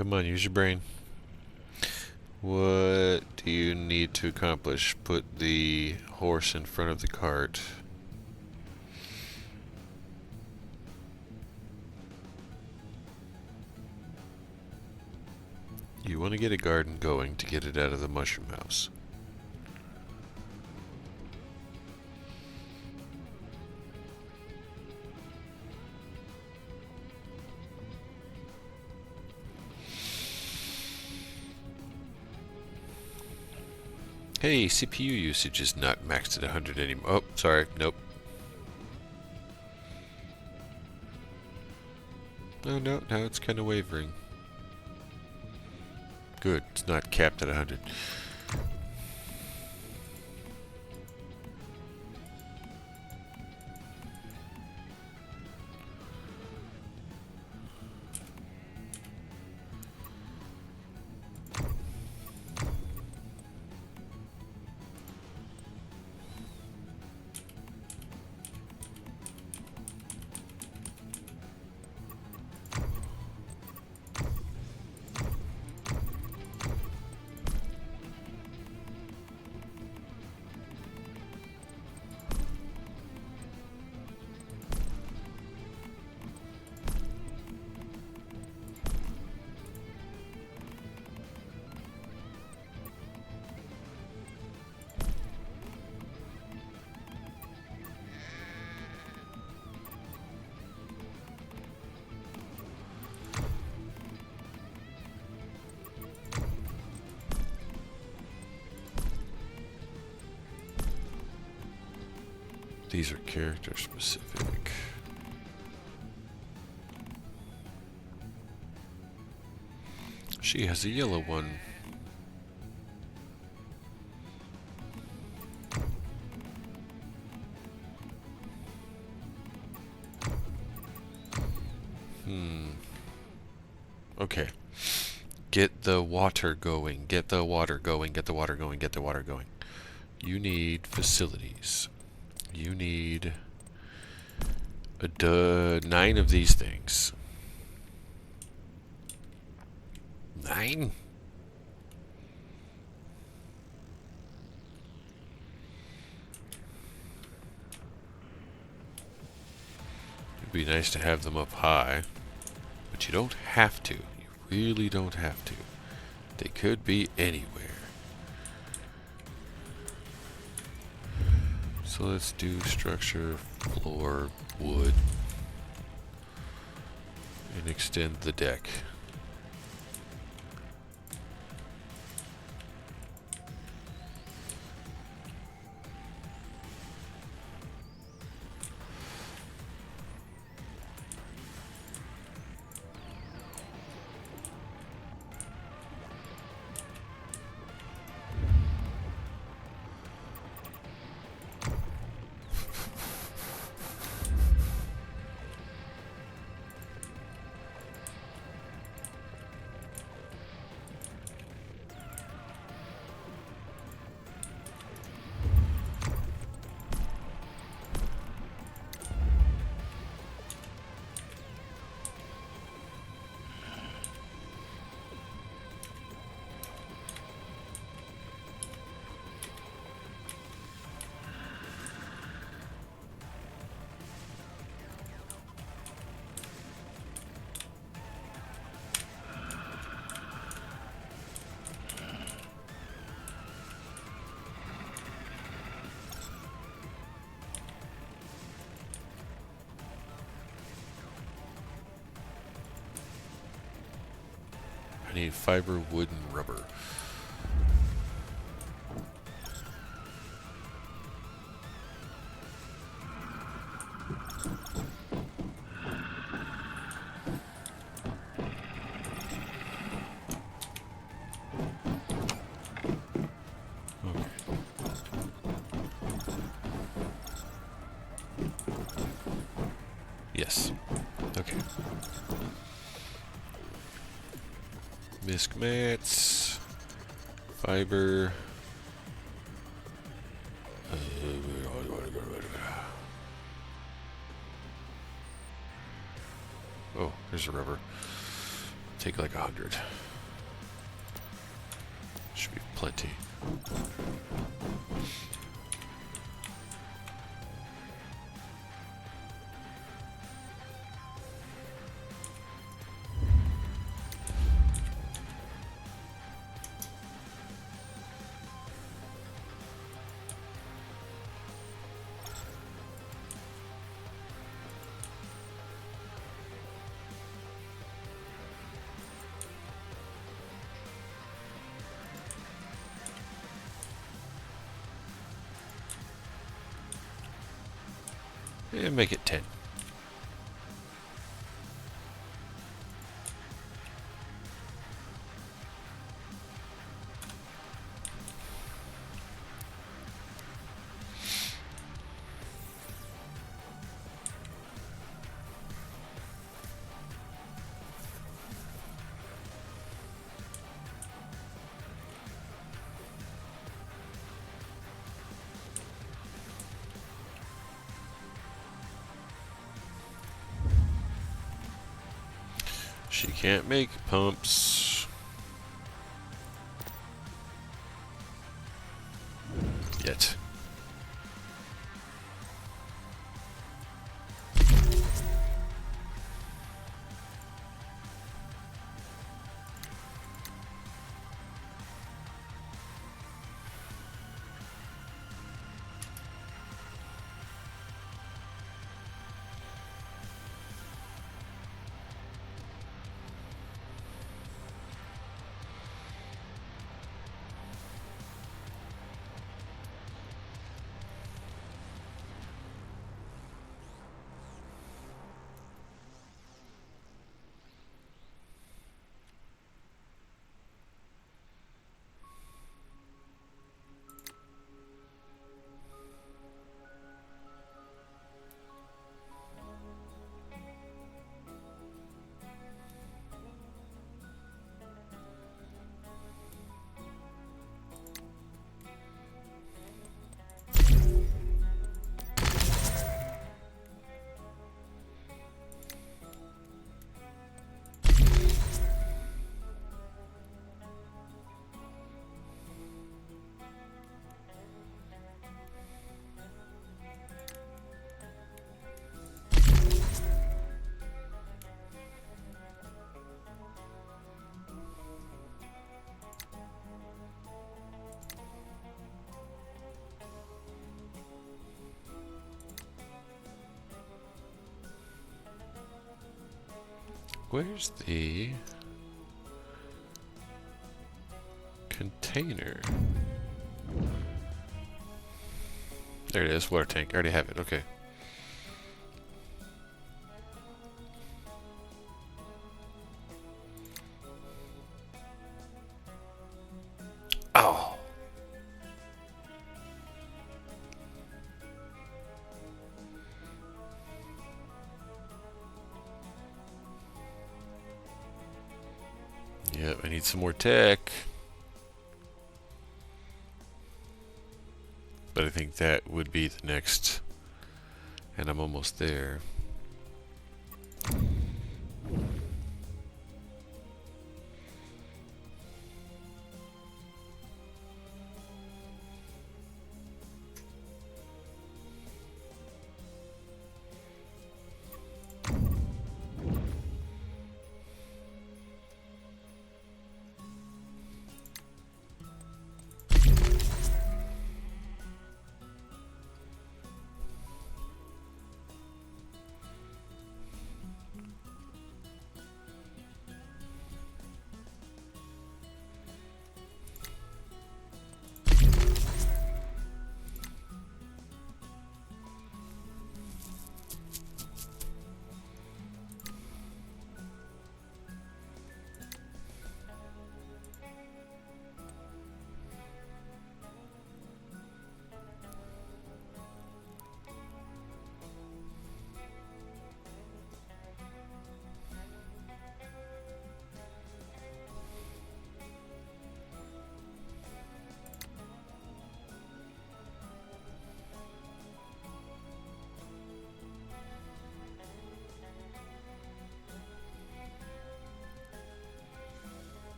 Come on, use your brain. What do you need to accomplish? Put the horse in front of the cart. You want to get a garden going to get it out of the mushroom house. Hey, CPU usage is not maxed at 100 anymore. Oh, sorry. Nope. Oh, no. Now it's kind of wavering. Good. It's not capped at 100. These are character specific. She has a yellow one. Okay. Get the water going. Get the water going. Get the water going. Get the water going. You need facilities. You need 9 of these things. 9? It'd be nice to have them up high, but you don't have to. You really don't have to. They could be anywhere. So let's do structure, floor, wood, and extend the deck. I need fiber, wood, and rubber. Yes. Okay. Misc mats, fiber. Oh, there's a rubber. take like 100. Should be plenty. And make it 10. She can't make pumps. Yet. Where's the container? There it is, water tank. I already have it, okay. Oh! Yep, I need some more tech. But I think that would be the next, and I'm almost there.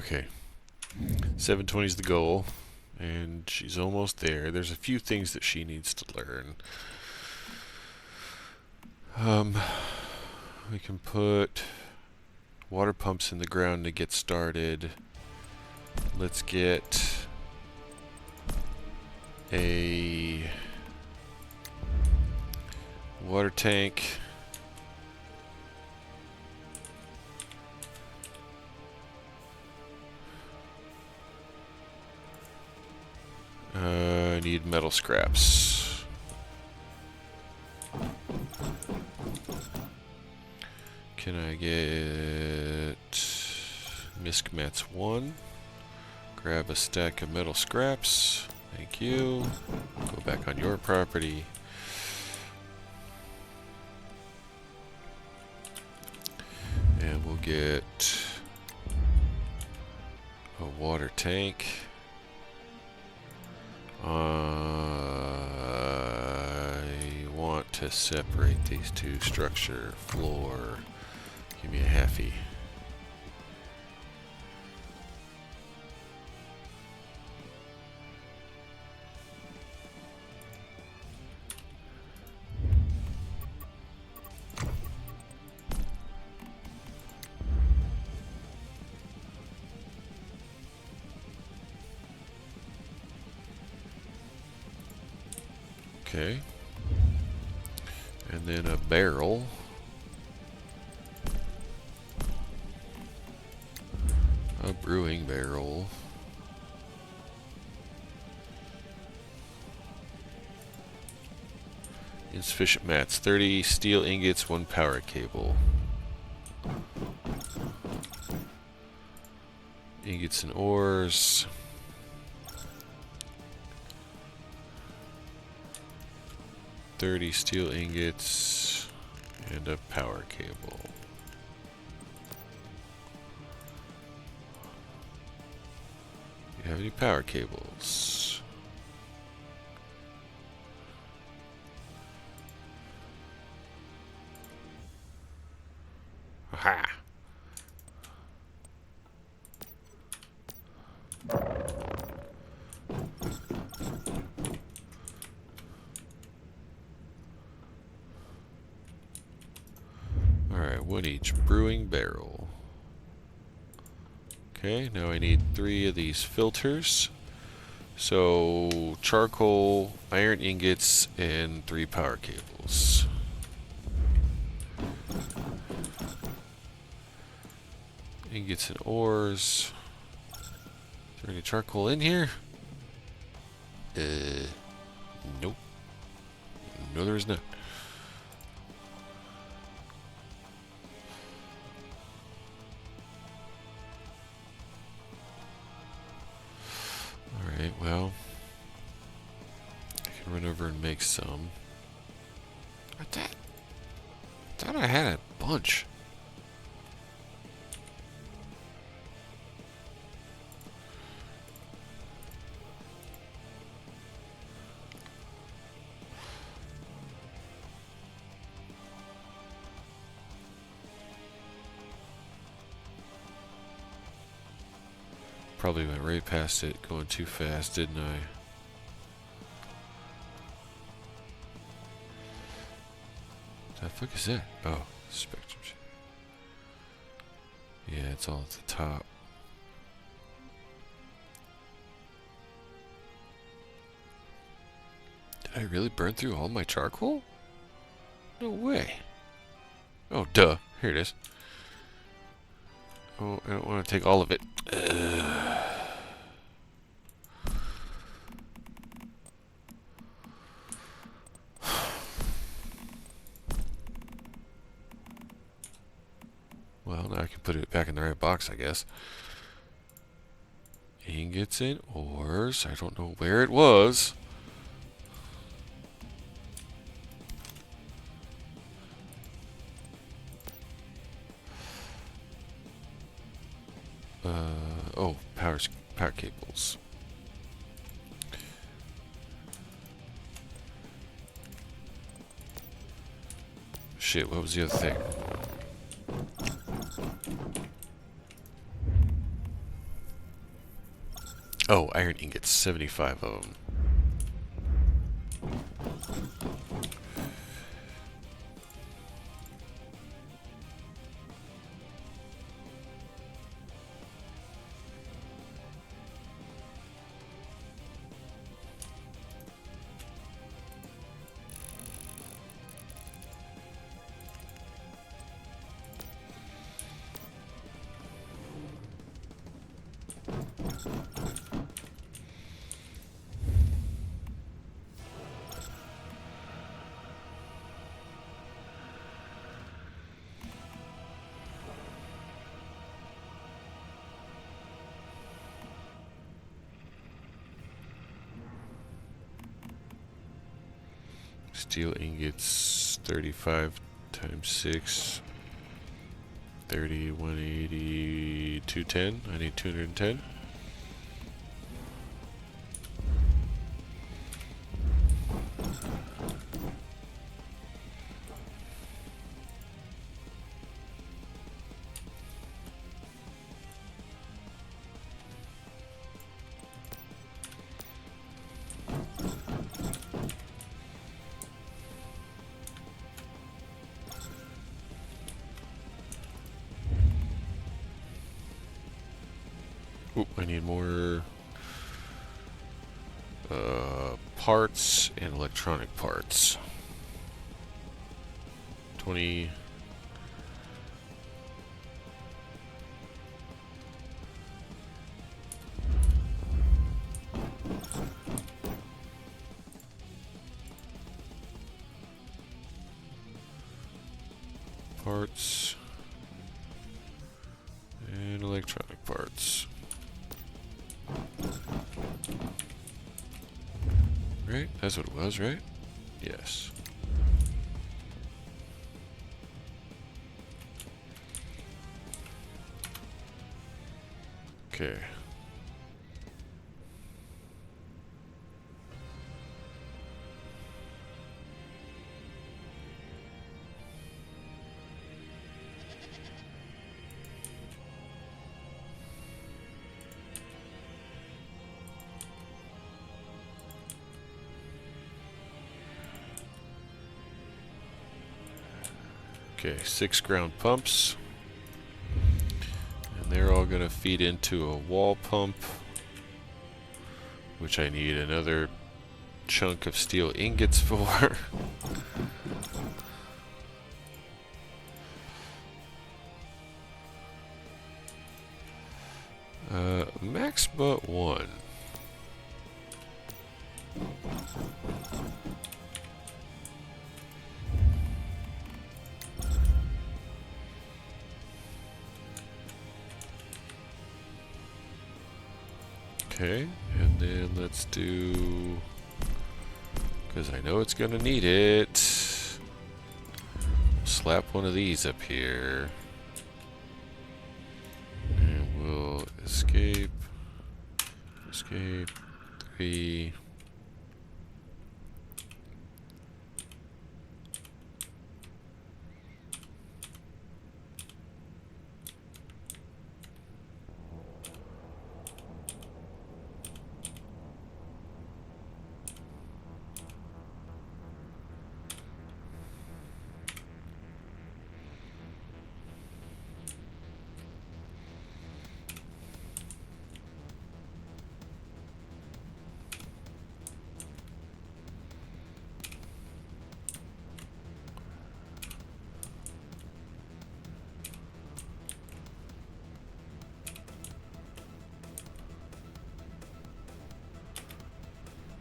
Okay. 720 is the goal. And she's almost there. There's a few things that she needs to learn. We can put water pumps in the ground to get started. Let's get a water tank. I need metal scraps. Can I get misc mats 1? Grab a stack of metal scraps. Thank you. Go back on your property. And we'll get a water tank. I want to separate these two. Structure, floor. Give me a halfie. Okay. And then a barrel. A brewing barrel. Insufficient mats. 30 steel ingots, 1 power cable. Ingots and ores. $30 steel ingots and a power cable. Do you have any power cables? Aha! Alright, 1 each brewing barrel. Okay, now I need 3 of these filters. So, charcoal, iron ingots, and 3 power cables. Ingots and ores. Is there any charcoal in here? Nope. No, there is not. Alright, well, I can run over and make some. I thought I had a bunch. Probably went right past it, going too fast, didn't I? What the fuck is that? Oh, spectrum. Yeah, it's all at the top. Did I really burn through all my charcoal? No way. Oh, duh. Here it is. Oh, I don't want to take all of it. Well, now I can put it back in the right box, I guess. Ingots and ores. I don't know where it was. Oh, power cables. Shit, what was the other thing? Oh, iron ingots, 75 of them. Steel ingots, 35 times 6, 30, 180, 210. I need 210. Oop, I need more parts and electronic parts. 20. Parts and electronic parts. Right? That's what it was, right? Yes. Okay. Okay, 6 ground pumps. And they're all going to feed into a wall pump, which I need another chunk of steel ingots for. Max but one. Okay, and then let's do, because I know it's gonna need it, slap one of these up here, and we'll escape, 3.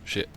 Shit.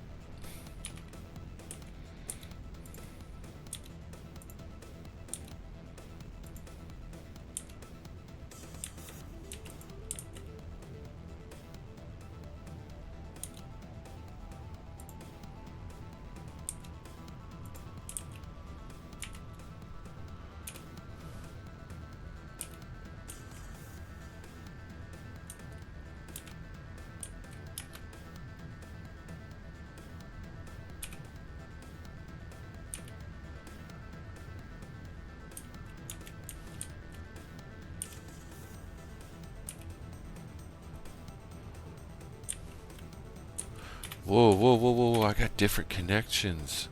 Whoa, whoa, whoa, whoa, whoa, I got different connections.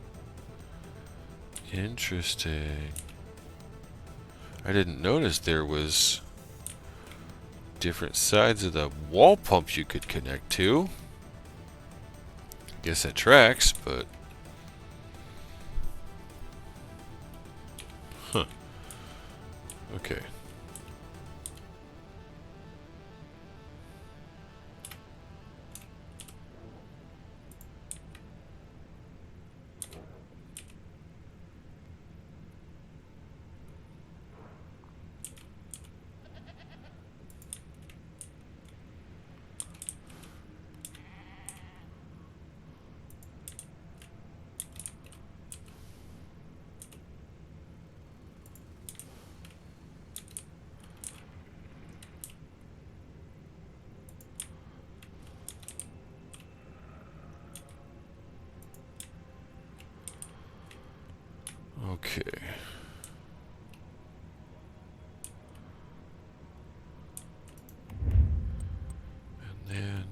Interesting. I didn't notice there was different sides of the wall pump you could connect to. Guess that tracks, but... Huh. Okay. Okay. And then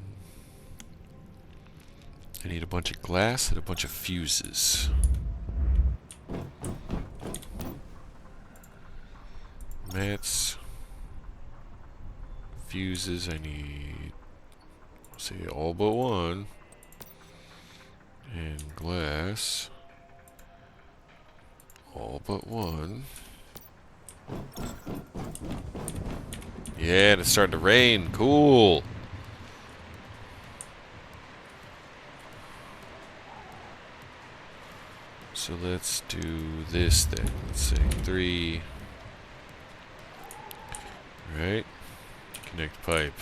I need a bunch of glass and a bunch of fuses. Mats. Fuses, I need, say, all but one. And glass. All but one. Yeah, and it's starting to rain. Cool. So let's do this then. Let's say 3. Right? Connect pipe.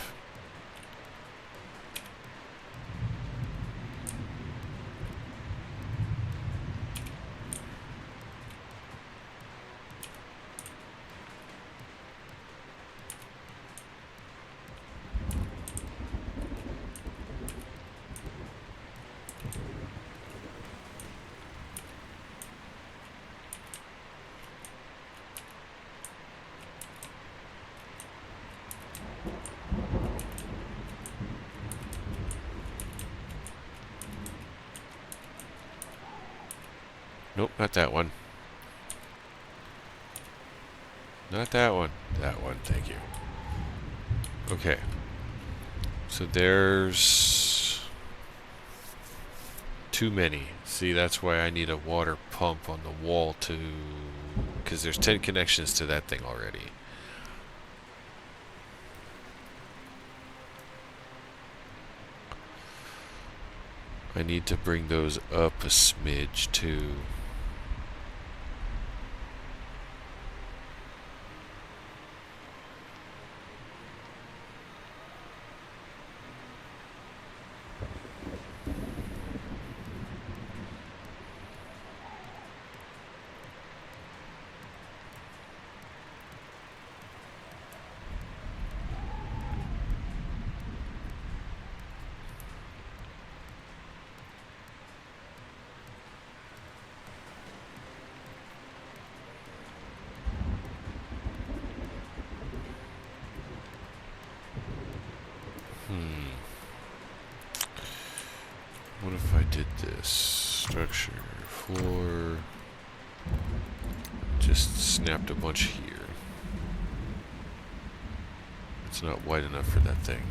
Nope, not that one. Not that one. That one, thank you. Okay. So there's too many. See, that's why I need a water pump on the wall to... Because there's 10 connections to that thing already. I need to bring those up a smidge too. What if I did this? Structure, floor, just snapped a bunch here. It's not wide enough for that thing.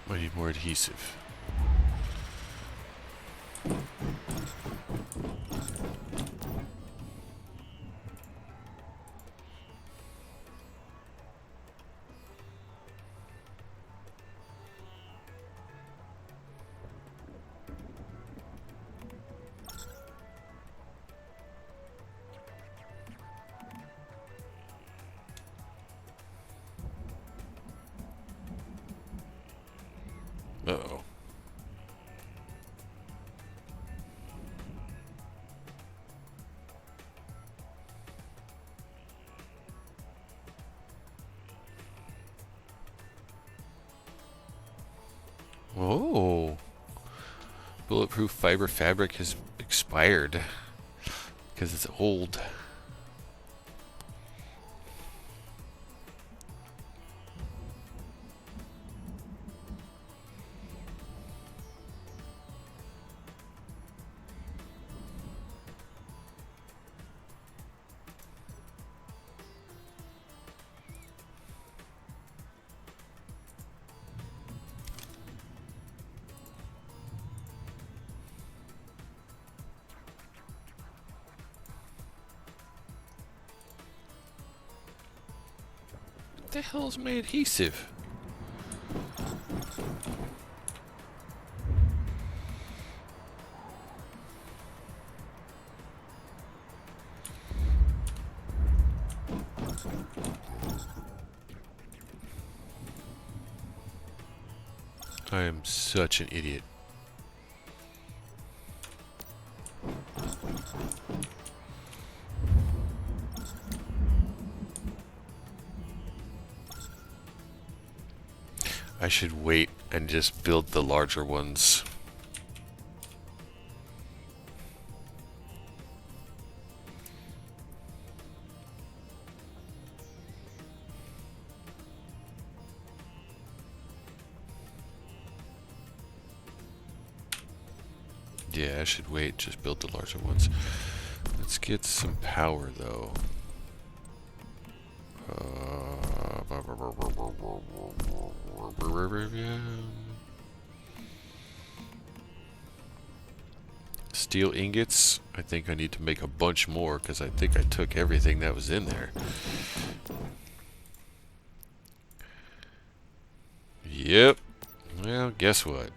I need more adhesive. Uh-oh. Oh. Bulletproof fiber fabric has expired because it's old. What the hell's my adhesive? I am such an idiot. I should wait and just build the larger ones. Yeah, I should wait, just build the larger ones. Let's get some power though. Steel ingots. I think I need to make a bunch more because I think I took everything that was in there. Yep. Well, guess what?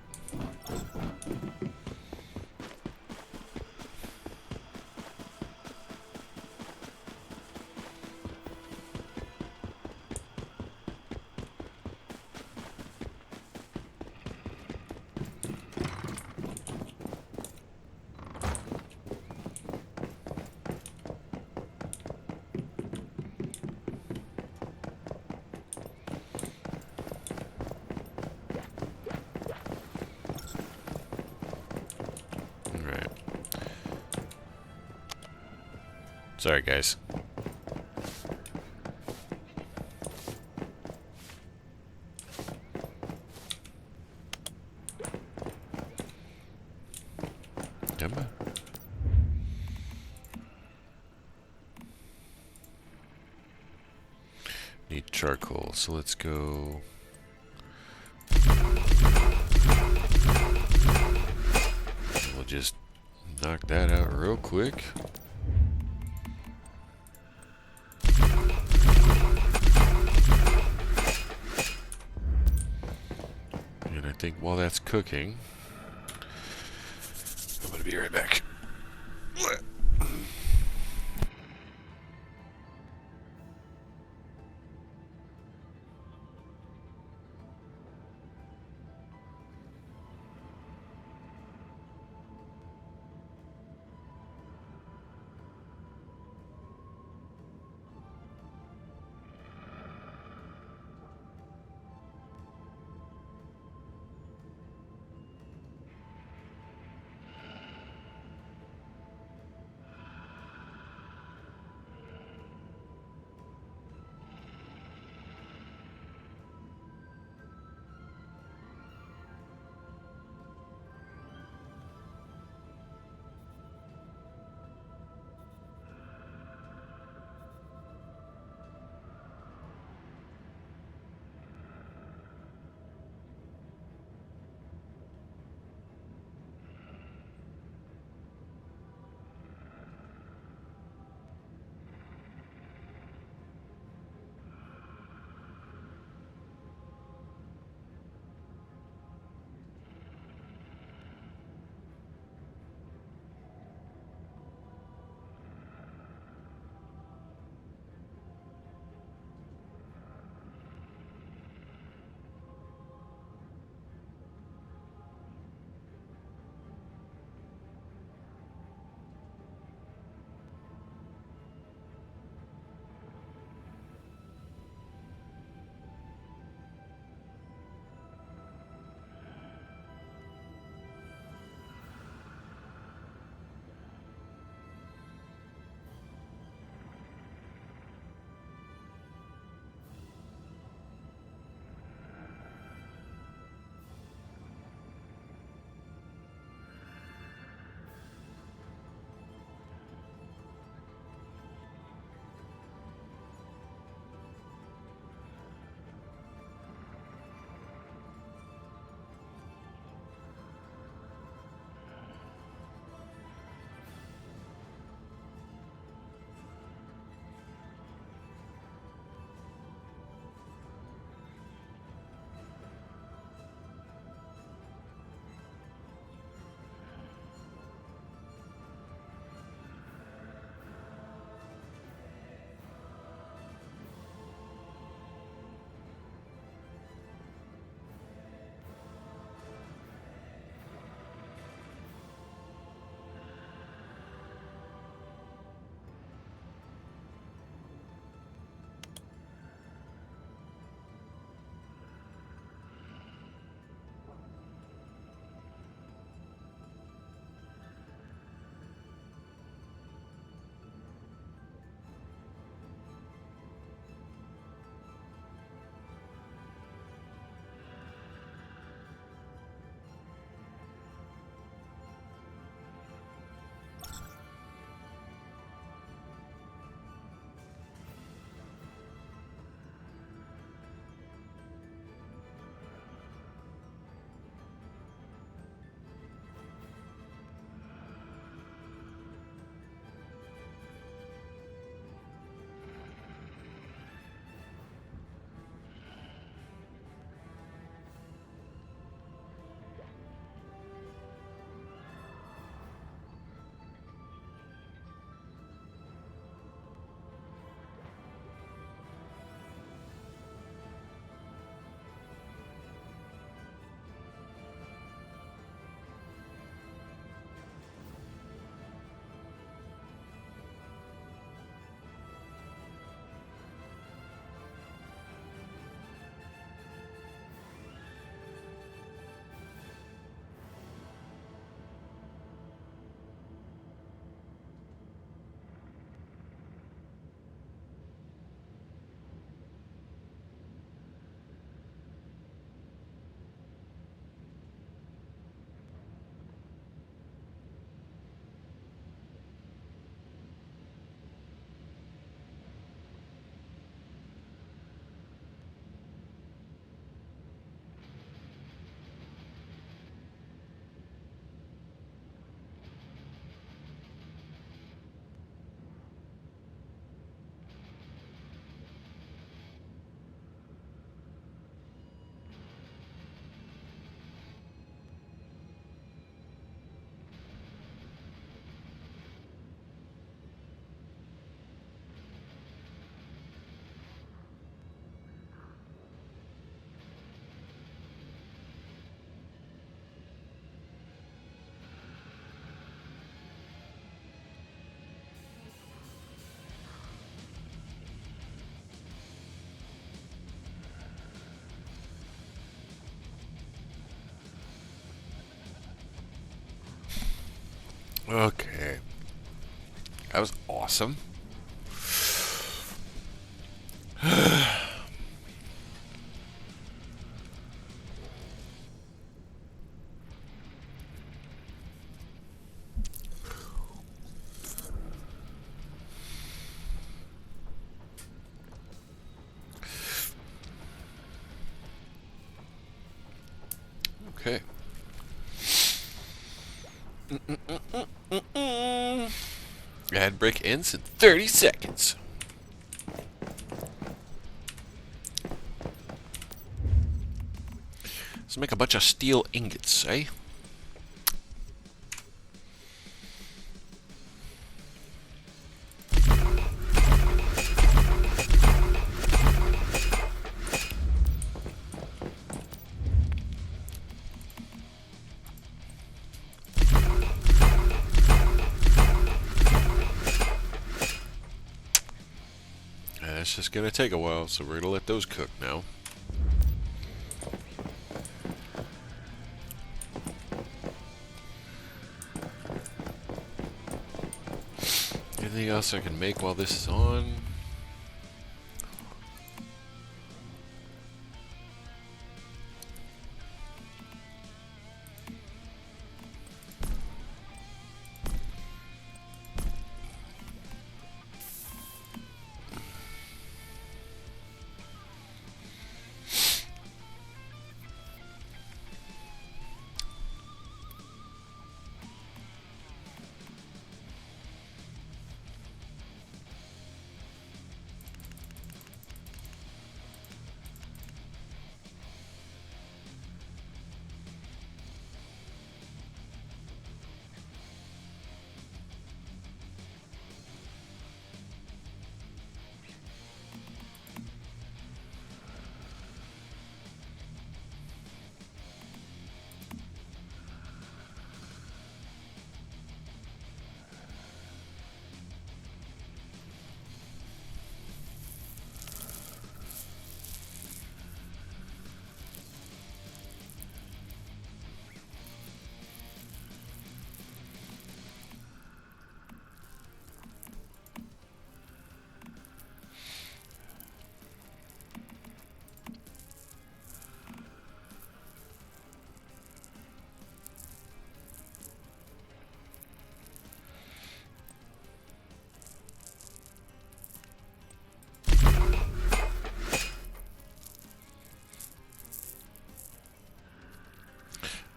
Sorry, guys. Come on. Need charcoal, so let's go. We'll just knock that out real quick. I think while that's cooking, I'm gonna be right back. Okay. That was awesome. Okay. Ad break ends in 30 seconds. Let's make a bunch of steel ingots, eh? It's just gonna take a while, so we're gonna let those cook now. Anything else I can make while this is on?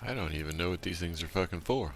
I don't even know what these things are fucking for.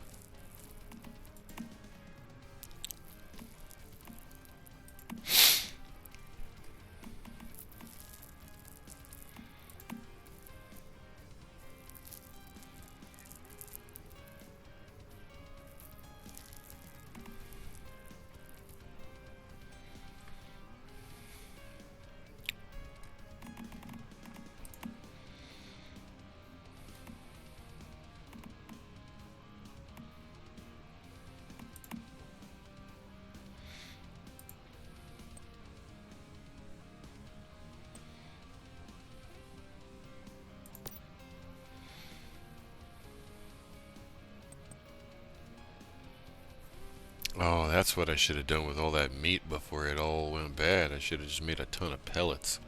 Oh, that's what I should have done with all that meat before it all went bad. I should have just made a ton of pellets.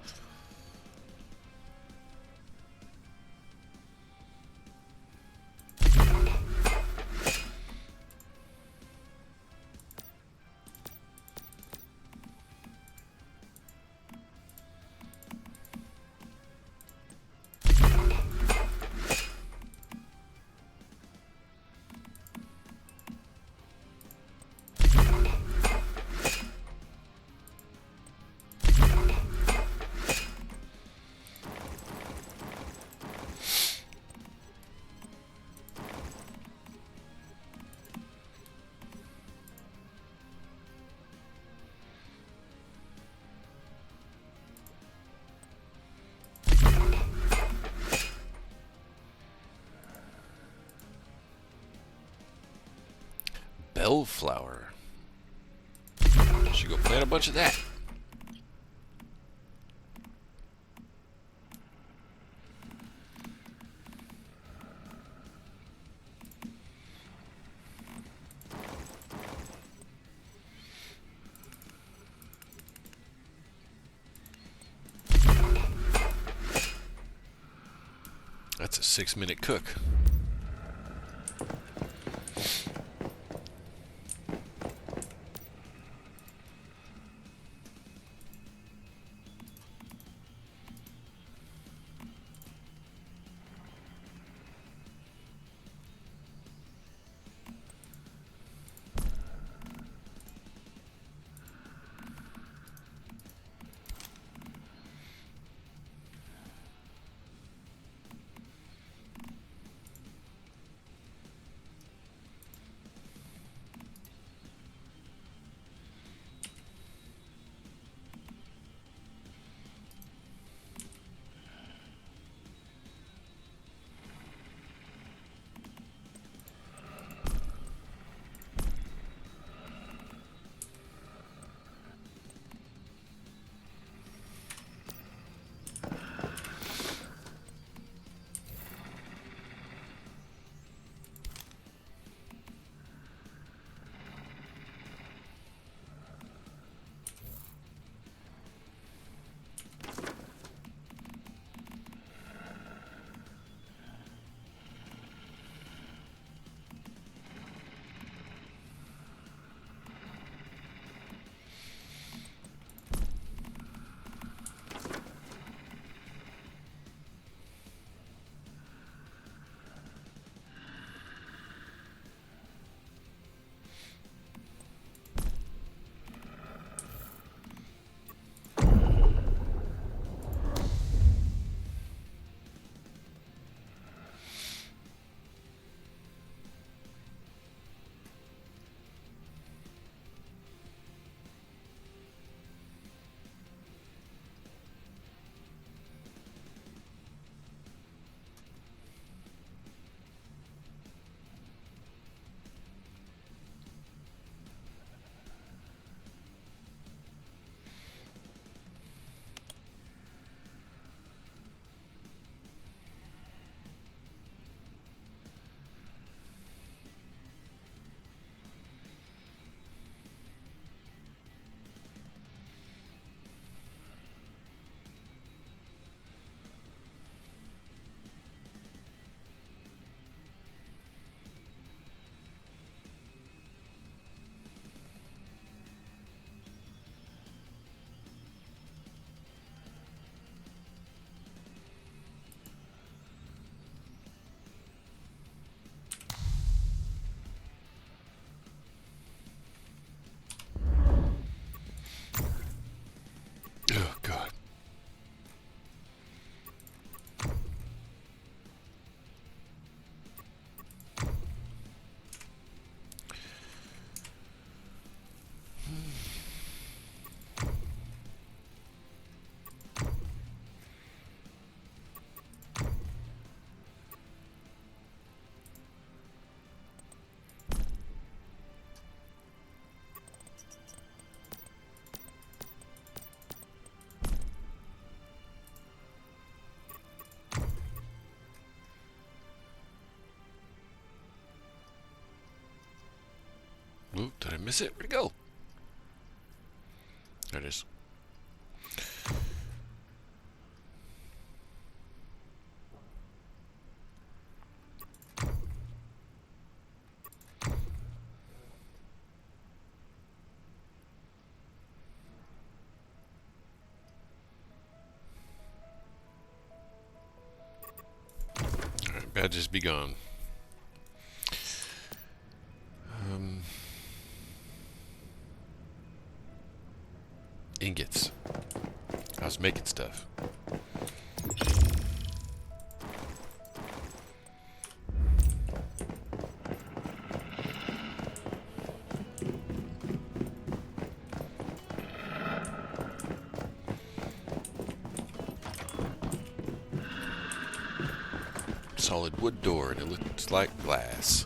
Bellflower. Should go plant a bunch of that. 6-minute cook. Oh, God. Ooh, did I miss it? Where'd it go? There it is. Alright, badges be gone. Ingots. I was making stuff. Solid wood door, and it looks like glass.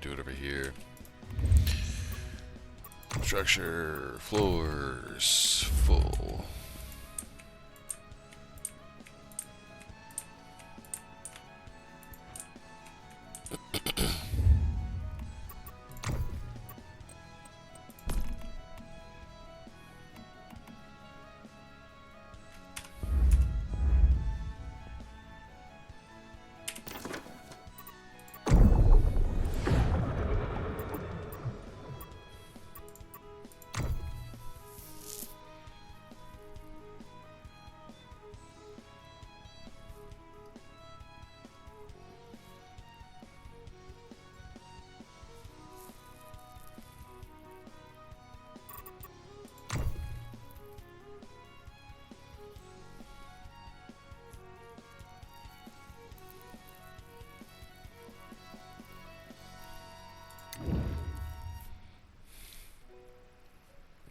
do it over here. Structure, floors, full.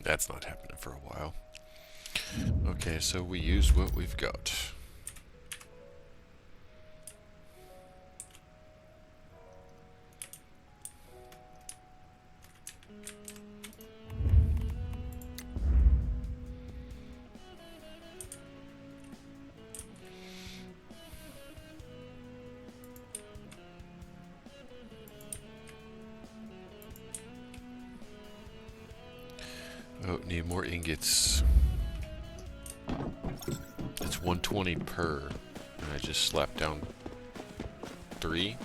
That's not happening for a while. Okay, so we use what we've got. Oh, need more ingots. It's 120 per. And I just slapped down 3.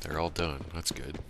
They're all done. That's good.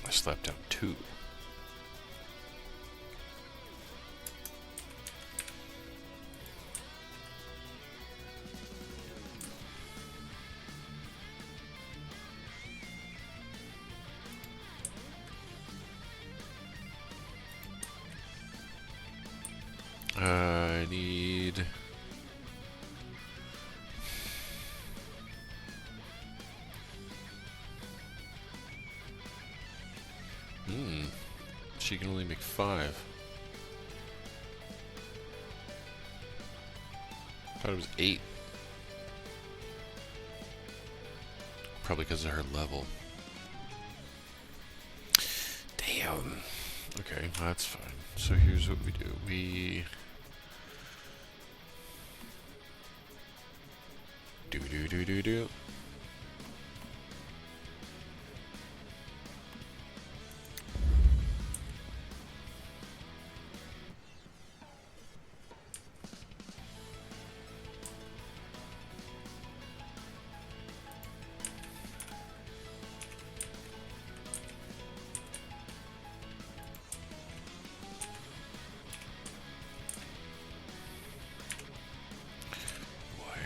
I slapped down 2. I need... She can only make 5. Thought it was 8. Probably because of her level. Damn. Okay, that's fine. So here's what we do. We do.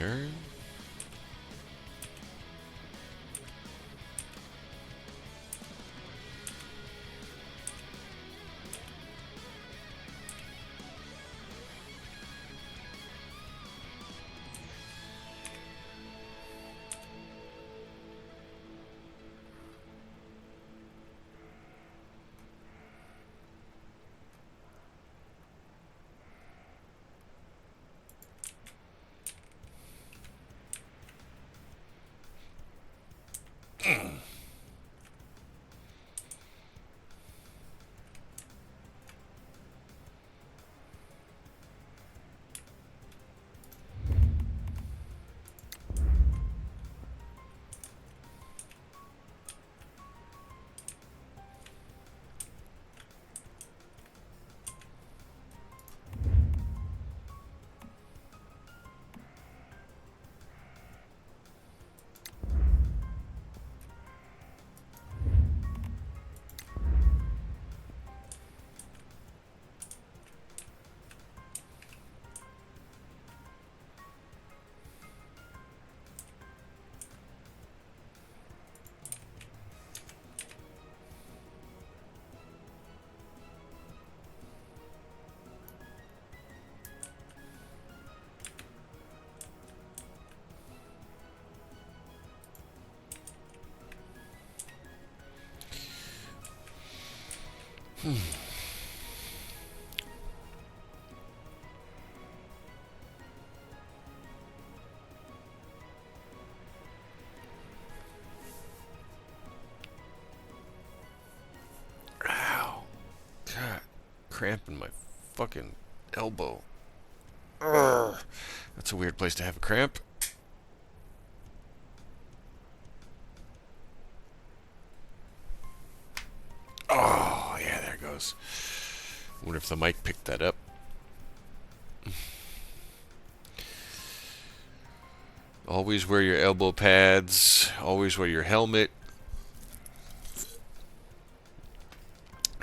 Wire. Ow. God. Cramping my fucking elbow. Ugh. That's a weird place to have a cramp. Oh, yeah, there it goes. Wonder if the mic picked that up. Always wear your elbow pads. Always wear your helmet.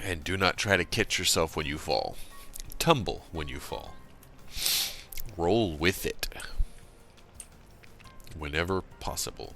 And do not try to catch yourself when you fall. Tumble when you fall. Roll with it. Whenever possible.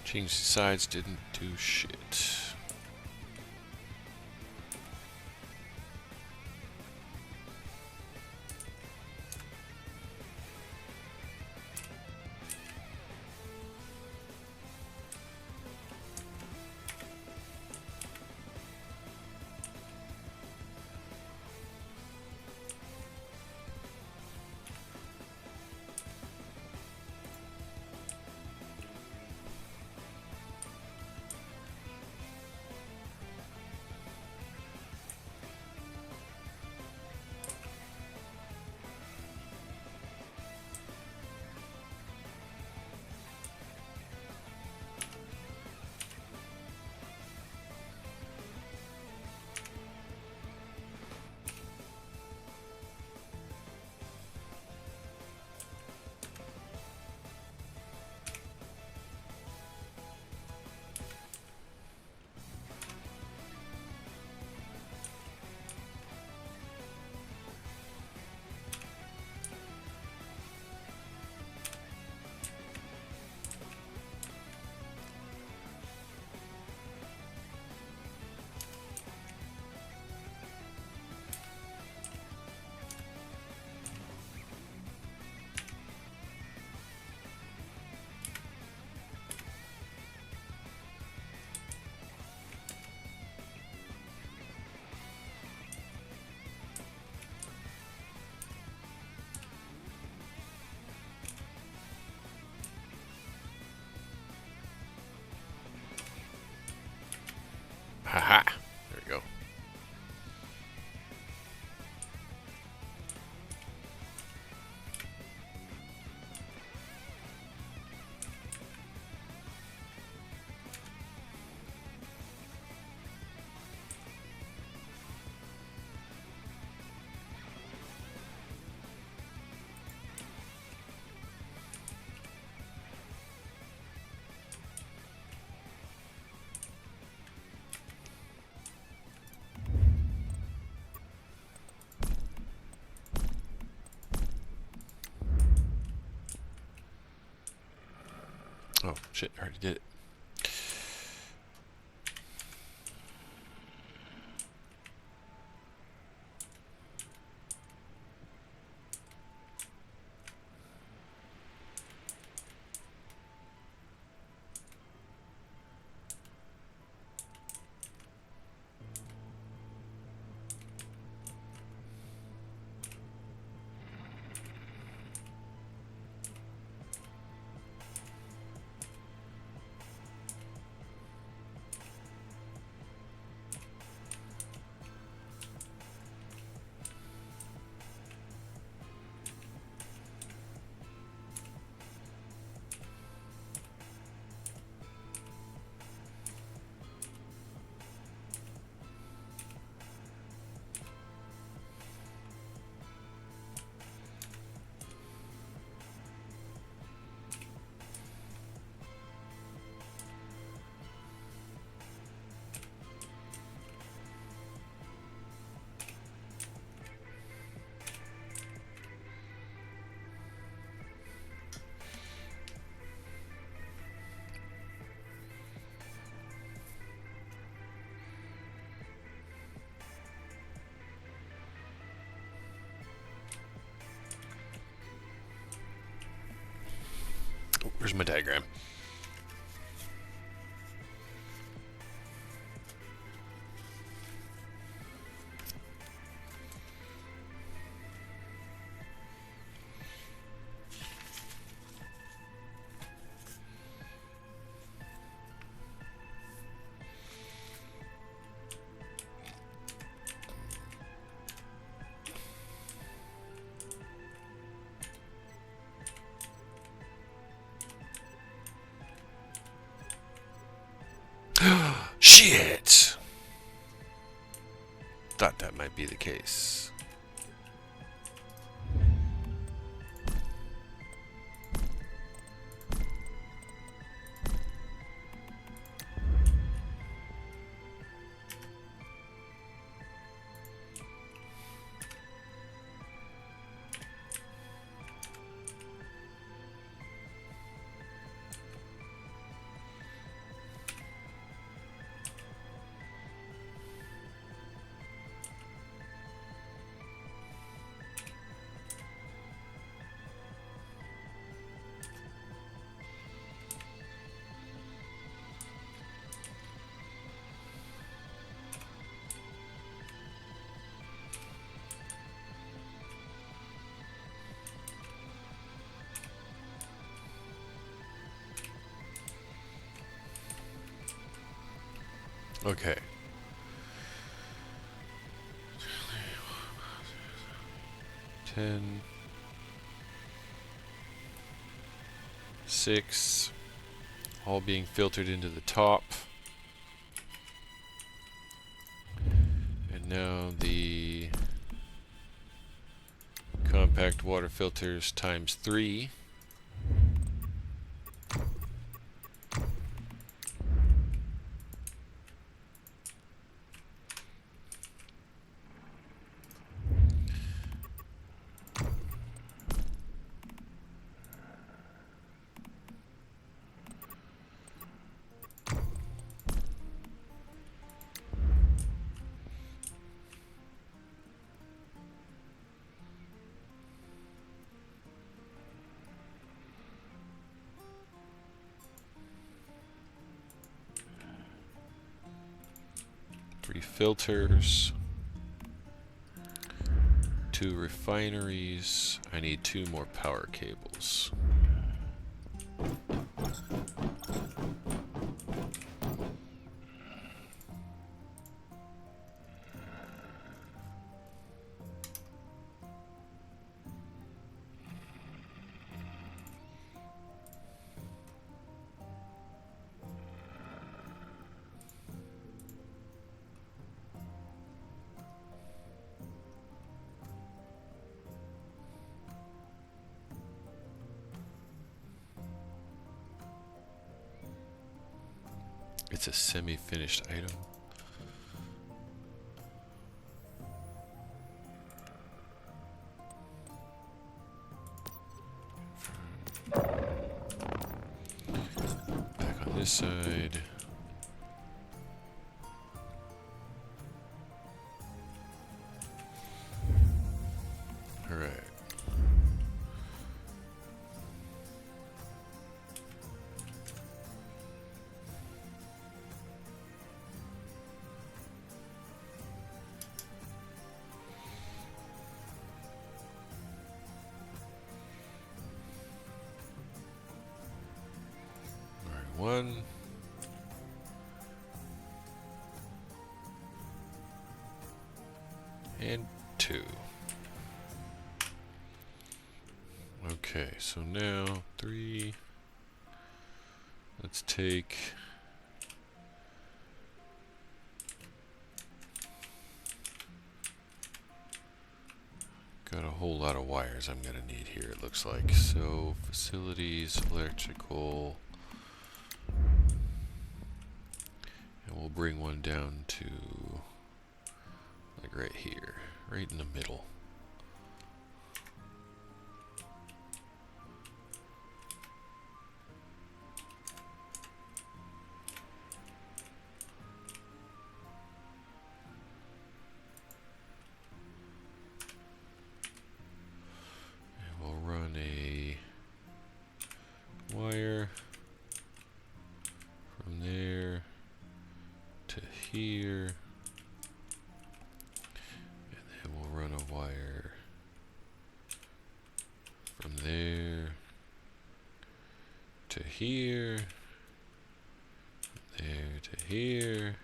Change the sides, didn't do shit. Haha. There we go. Oh, shit, I already did it. Oh, where's my diagram? Shit! Thought that might be the case. Okay. Ten. 6. All being filtered into the top. And now the compact water filters times 3. Three filters. 2 refineries. I need 2 more power cables. It's a semi-finished item. Back on this side. All right. One. And 2. Okay, so now 3. Let's take got a whole lot of wires I'm gonna need here, it looks like. So facilities, electrical. And we'll bring one down to like right here, right in the middle. And we'll run a wire from there to here, and then we'll run a wire from there to here, from there to here,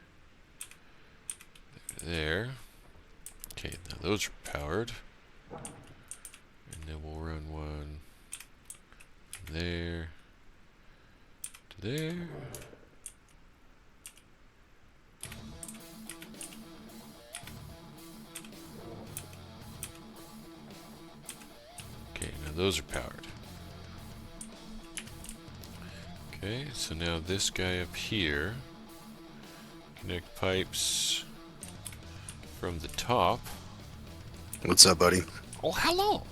there. Okay, now those are powered, and then we'll run one from there to there. Okay, now those are powered. Okay, so now this guy up here, connect pipes from the top. What's up, buddy? Oh, hello!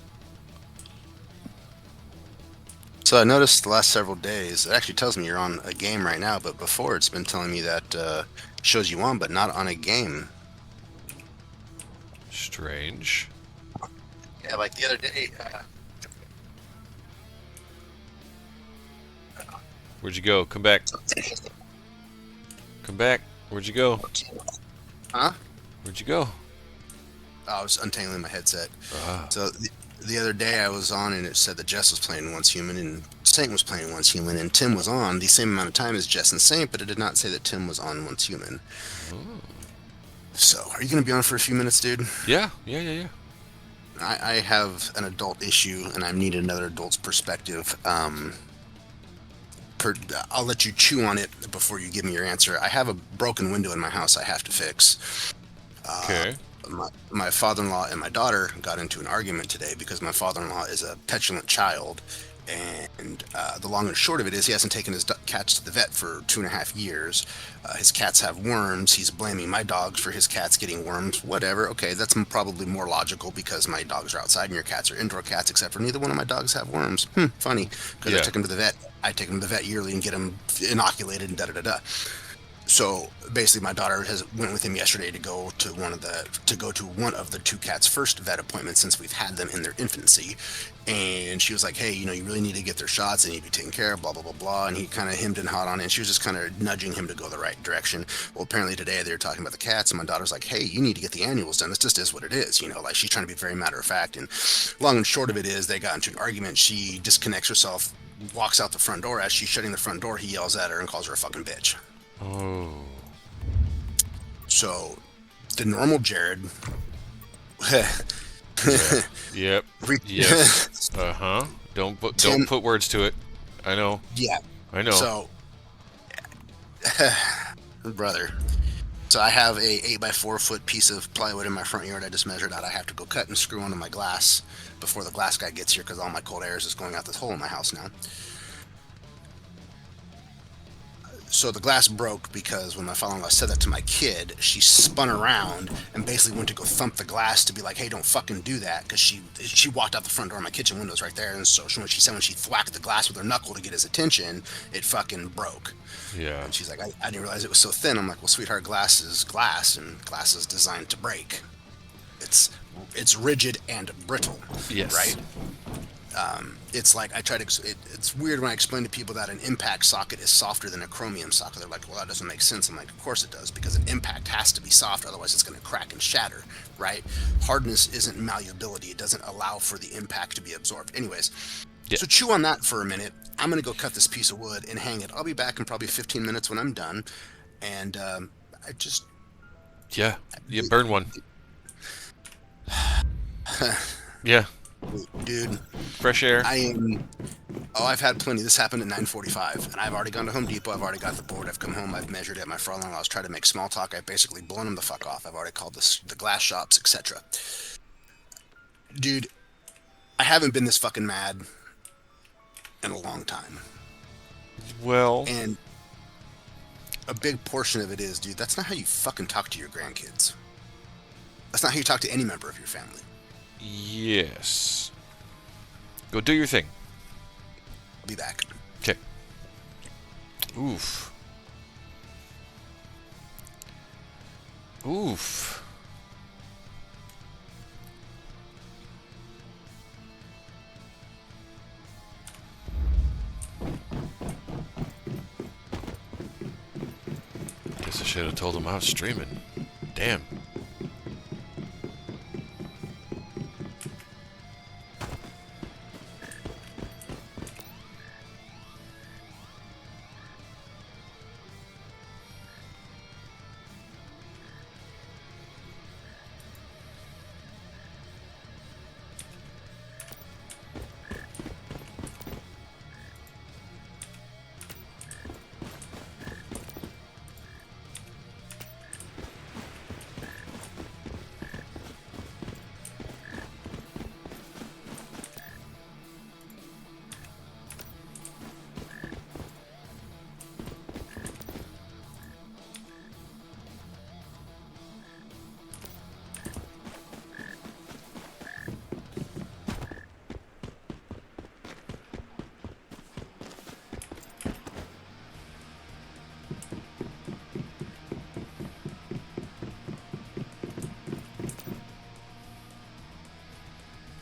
So I noticed the last several days, it actually tells me you're on a game right now, but before it's been telling me that shows you on, but not on a game. Strange. Yeah, like the other day. Where'd you go? Come back. Come back. Where'd you go? Huh? Where'd you go? I was untangling my headset. Ah. So the other day I was on and it said that Jess was playing Once Human, and Saint was playing Once Human, and Tim was on the same amount of time as Jess and Saint, but it did not say that Tim was on Once Human. Oh. So, are you going to be on for a few minutes, dude? Yeah, yeah, yeah, yeah. I have an adult issue, and I need another adult's perspective. I'll let you chew on it before you give me your answer. I have a broken window in my house I have to fix. Okay. My father-in-law and my daughter got into an argument today because my father-in-law is a petulant child, and the long and short of it is he hasn't taken his cats to the vet for 2.5 years. His cats have worms. He's blaming my dogs for his cats getting worms. Whatever. Okay, that's probably more logical because my dogs are outside and your cats are indoor cats, except for neither one of my dogs have worms. Funny, because I Yeah. took him to the vet. I take him to the vet yearly and get him inoculated and da-da-da-da. So basically, my daughter went with him yesterday to go to one of the two cats' first vet appointments since we've had them in their infancy, and she was like, "Hey, you really need to get their shots. They need to be taken care of." Blah blah blah blah. And he kind of hemmed and hawed on it. And she was just kind of nudging him to go the right direction. Well, apparently today they were talking about the cats, and my daughter's like, "Hey, you need to get the annuals done. This just is what it is." Like she's trying to be very matter of fact. And long and short of it is, they got into an argument. She disconnects herself, walks out the front door. As she's shutting the front door, he yells at her and calls her a fucking bitch. Oh. So, the normal Jarrod. Yep. Re- Yep. Uh-huh. Don't Tim- put words to it. I know. Yeah. I know. So, brother. So I have a 8x4 foot piece of plywood in my front yard. I just measured out. I have to go cut and screw onto my glass before the glass guy gets here because all my cold air is just going out this hole in my house now. So the glass broke because when my father-in-law said that to my kid, she spun around and basically went to go thump the glass to be like, "Hey, don't fucking do that," because she walked out the front door. My kitchen window's right there, and so she said when she thwacked the glass with her knuckle to get his attention, it fucking broke. Yeah. And she's like, I didn't realize it was so thin. I'm like, "Well, sweetheart, glass is glass, and glass is designed to break. It's rigid and brittle." Yes. Right. It's like I try to. It's weird when I explain to people that an impact socket is softer than a chromium socket. They're like, "Well, that doesn't make sense." I'm like, "Of course it does, because an impact has to be soft, otherwise it's going to crack and shatter." Right? Hardness isn't malleability. It doesn't allow for the impact to be absorbed. Anyways, Yeah. So chew on that for a minute. I'm going to go cut this piece of wood and hang it. I'll be back in probably 15 minutes when I'm done. And I just. Yeah. You burn one. Yeah. Dude, Fresh air. I've had plenty. This happened at 9:45, and I've already gone to Home Depot. I've already got the board. I've come home. I've measured it. My father-in-law's tried to make small talk. I've basically blown him the fuck off. I've already called the glass shops, etc. Dude, I haven't been this fucking mad in a long time. Well. And a big portion of it is, dude, that's not how you fucking talk to your grandkids. That's not how you talk to any member of your family. Yes. Go do your thing. I'll be back. Okay. Oof. Oof. Guess I should have told him I was streaming. Damn.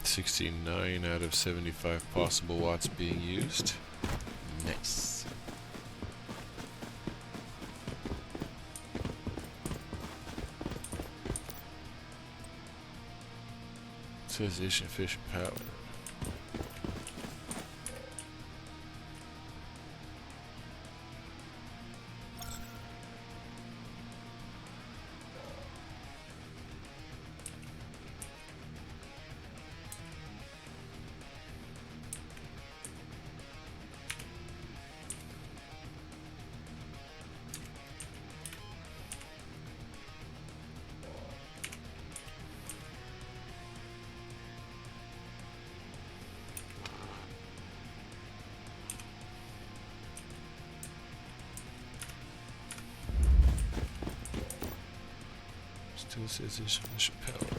"69 out of 75 possible watts being used." Nice. It says efficient power. This is sufficient power.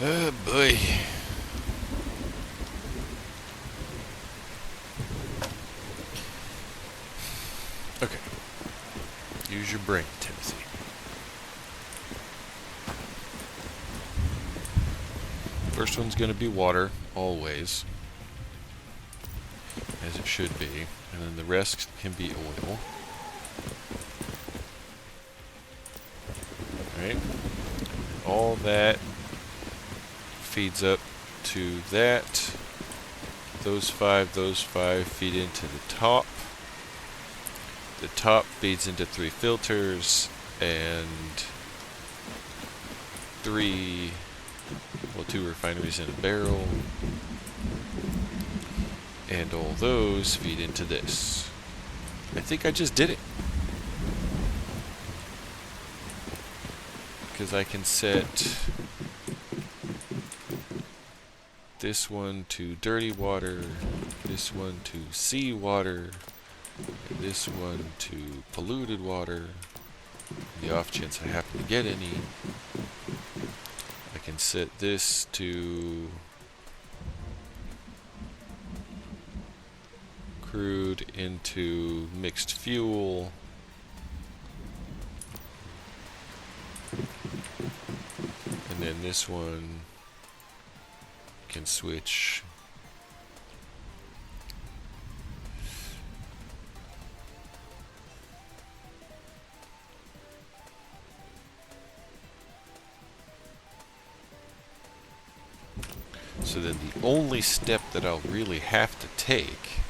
Oh boy. brain, Timothy. First one's going to be water, always. As it should be. And then the rest can be oil. Alright. All that feeds up to that. Those five feed into the top. The top feeds into 3 filters and 2 refineries in a barrel. And all those feed into this. I think I just did it. Because I can set this one to dirty water, this one to sea water, and this one to polluted water. The off chance I happen to get any, I can set this to crude into mixed fuel. And then this one can switch so then the only step that I'll really have to take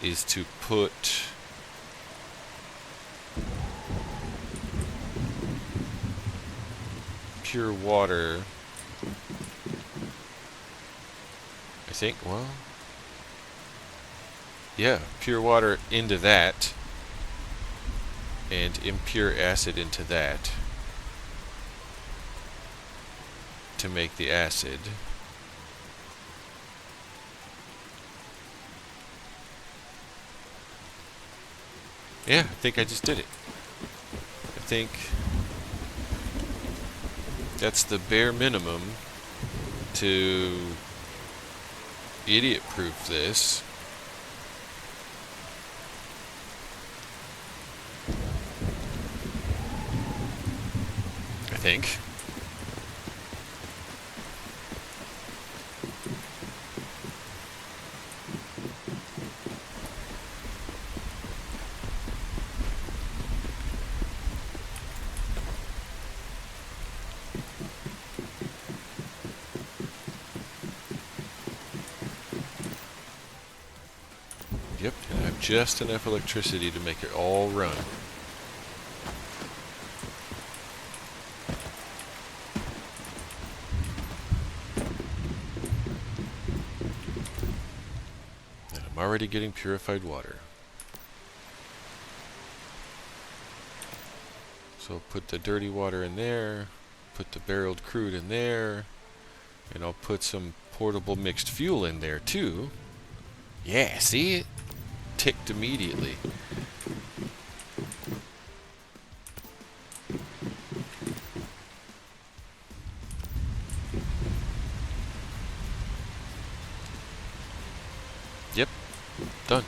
is to put pure water, I think, well, yeah, pure water into that, and impure acid into that to make the acid. Yeah, I think I just did it. I think that's the bare minimum to idiot-proof this. I think. Yep, and I have just enough electricity to make it all run. And I'm already getting purified water. So I'll put the dirty water in there, put the barreled crude in there, and I'll put some portable mixed fuel in there too. Yeah, see it? Ticked immediately. Yep, done.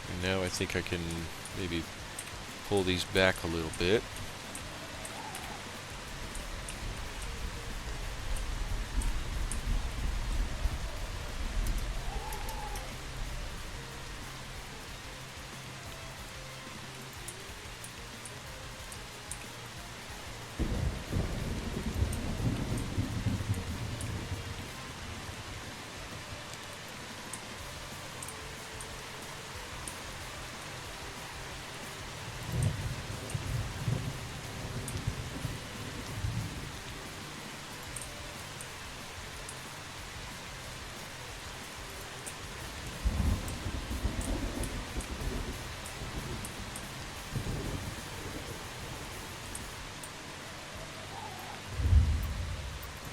And now I think I can maybe pull these back a little bit.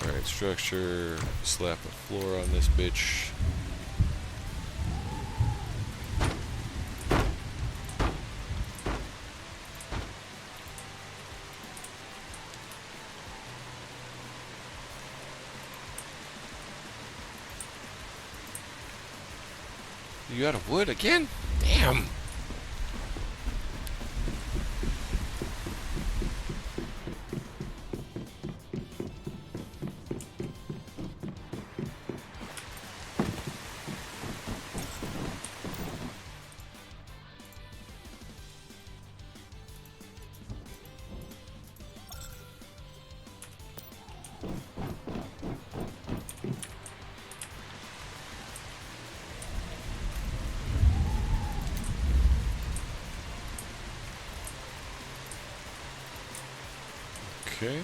Alright, structure, slap a floor on this bitch. You out of wood again? Damn. Okay.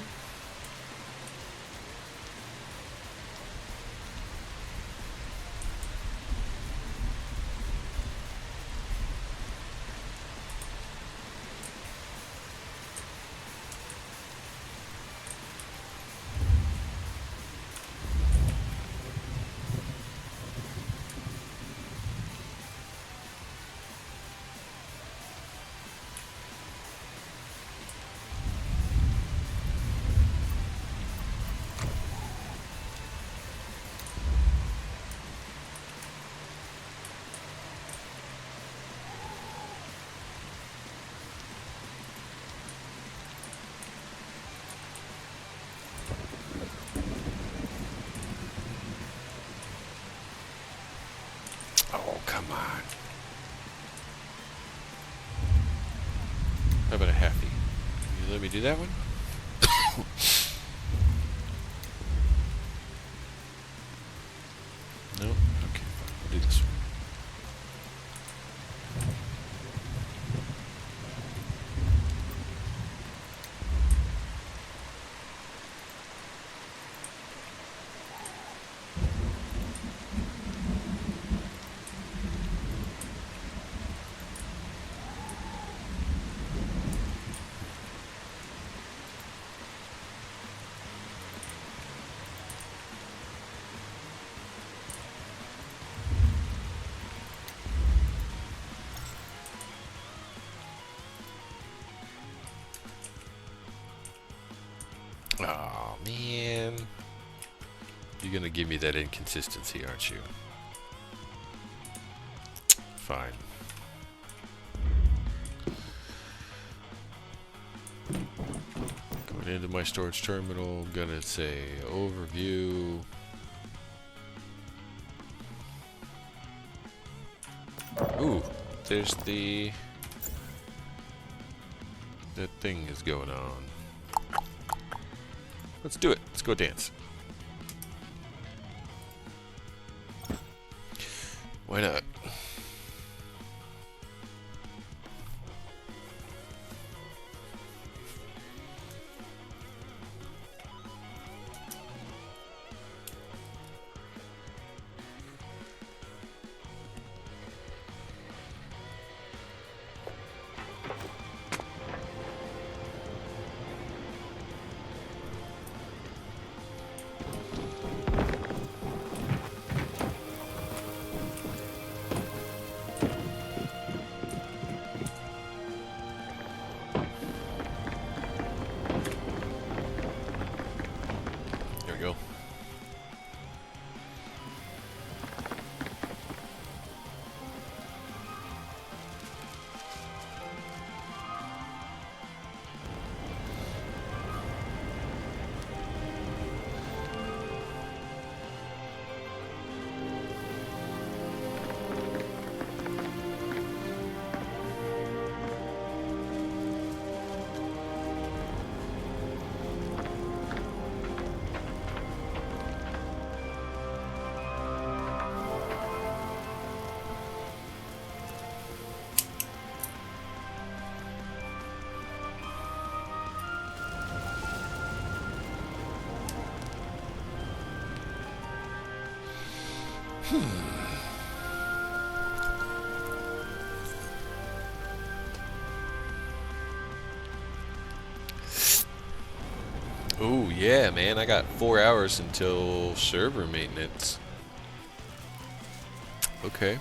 Oh, come on. How about a halfie? Can you let me do that one? No? Okay, fine. We'll do this one. Oh, man. You're gonna give me that inconsistency, aren't you? Fine. Going into my storage terminal, I'm gonna say overview. Ooh, there's the... That thing is going on. Let's do it. Let's go dance. Why not? There we go. Oh yeah, man, I got 4 hours until server maintenance. Okay.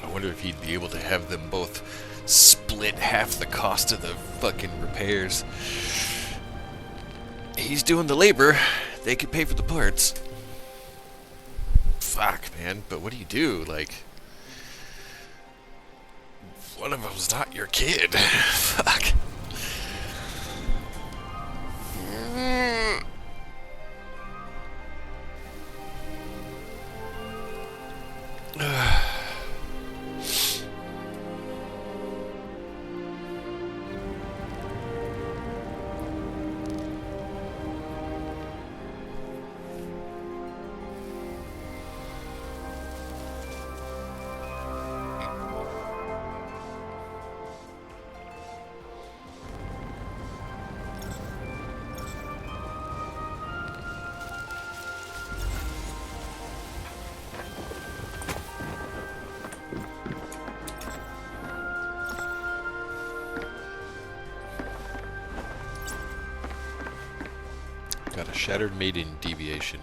I wonder if he'd be able to have them both split half the cost of the fucking repairs. He's doing the labor. They could pay for the parts. Fuck, man. But what do you do? Like, one of them's not your kid. Fuck. Got a shattered maiden deviation.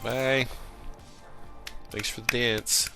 Bye. Thanks for the dance.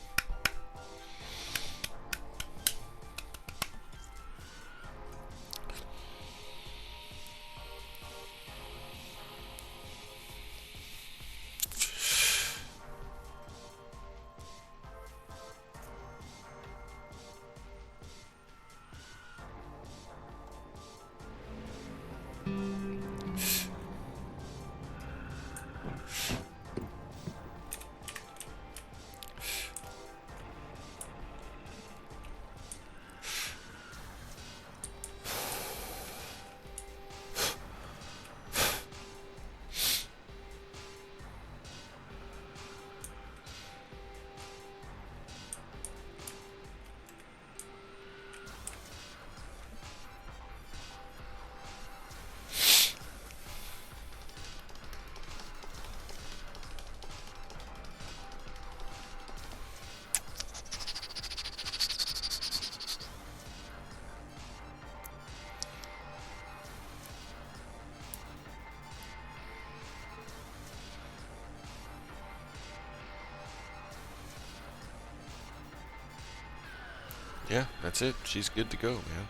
Yeah, that's it. She's good to go, man.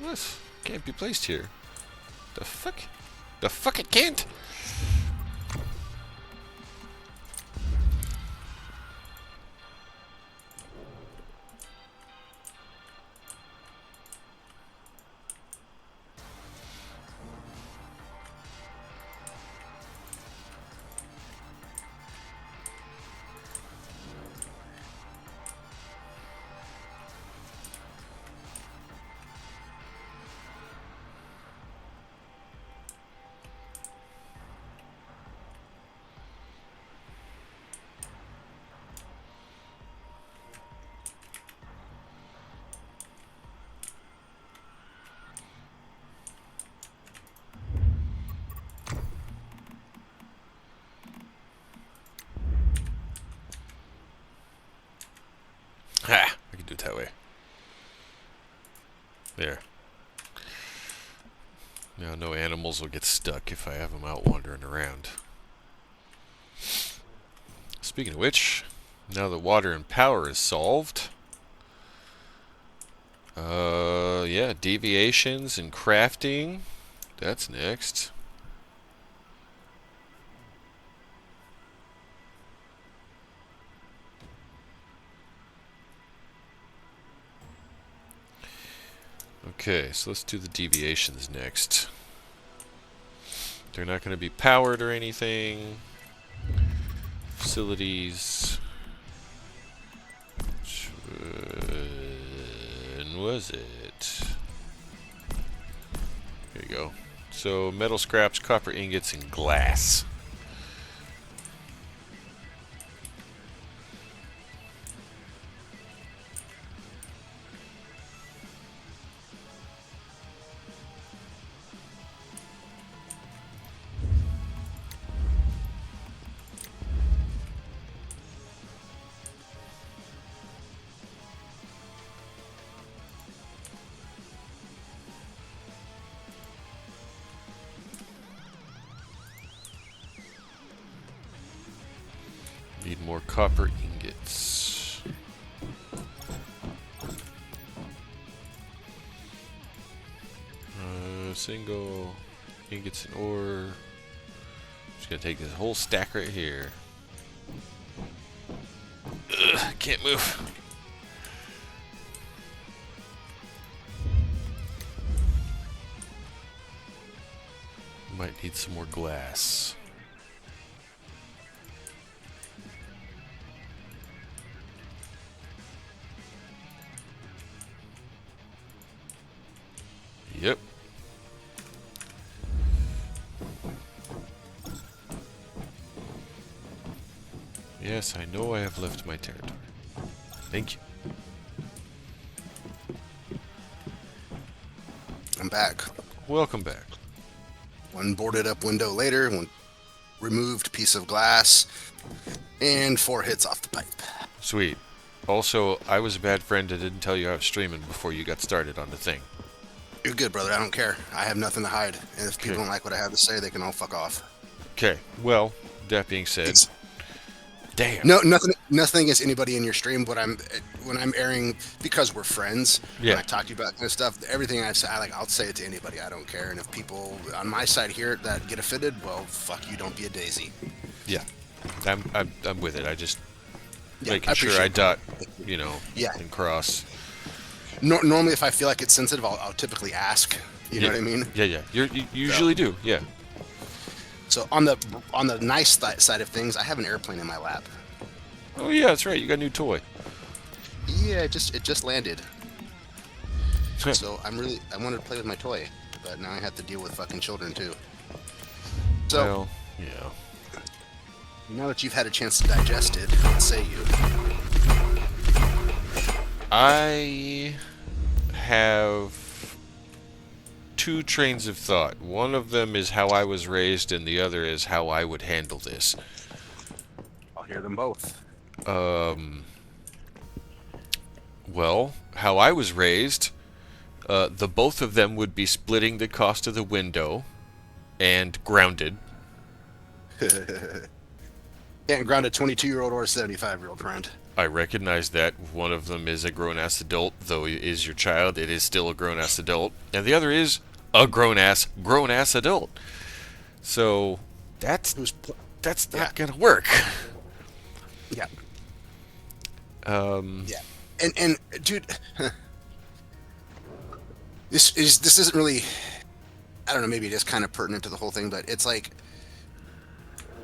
What? Can't be placed here. The fuck? The fuck it can't? Ha! I can do it that way. There. Now no animals will get stuck if I have them out wandering around. Speaking of which, now that water and power is solved, yeah, deviations and crafting, that's next. Okay, so let's do the deviations next. They're not going to be powered or anything. Facilities. Which one was it? Here you go. So, metal scraps, copper ingots, and glass. Need more copper ingots. Single ingots and ore. Just gonna take this whole stack right here. Ugh, can't move. Might need some more glass. Yep. Yes, I know I have left my territory. Thank you. I'm back. Welcome back. One boarded up window later, one removed piece of glass, and 4 hits off the pipe. Sweet. Also, I was a bad friend and didn't tell you I was streaming before you got started on the thing. You're good, brother. I don't care. I have nothing to hide. And if people Okay. don't like what I have to say, they can all fuck off. Okay, well, that being said, damn. No, nothing against anybody in your stream. When I'm airing, because we're friends, Yeah. when I talk to you about that kind of stuff, everything I say, I'll say it to anybody. I don't care. And if people on my side hear it that get offended, well, fuck you. Don't be a daisy. Yeah, I'm with it. I just Yeah, making I sure appreciate I that. dot, Yeah. and cross. Normally, if I feel like it's sensitive, I'll typically ask. You know what I mean? Yeah, yeah. You usually do. Yeah. So on the nice side of things, I have an airplane in my lap. Oh yeah, that's right. You got a new toy. Yeah, it just landed. So I wanted to play with my toy, but now I have to deal with fucking children too. So Well, yeah. now that you've had a chance to digest it, what say you? I have 2 trains of thought. One of them is how I was raised, and the other is how I would handle this. I'll hear them both. Well, how I was raised, the both of them would be splitting the cost of the window and grounded. Can't ground a 22-year-old or a 75-year-old friend. I recognize that one of them is a grown-ass adult, though he is your child, it is still a grown-ass adult, and the other is a grown-ass adult. So that's not gonna work. Yeah. Yeah. And dude, this isn't really. I don't know. Maybe it is kind of pertinent to the whole thing, but it's like.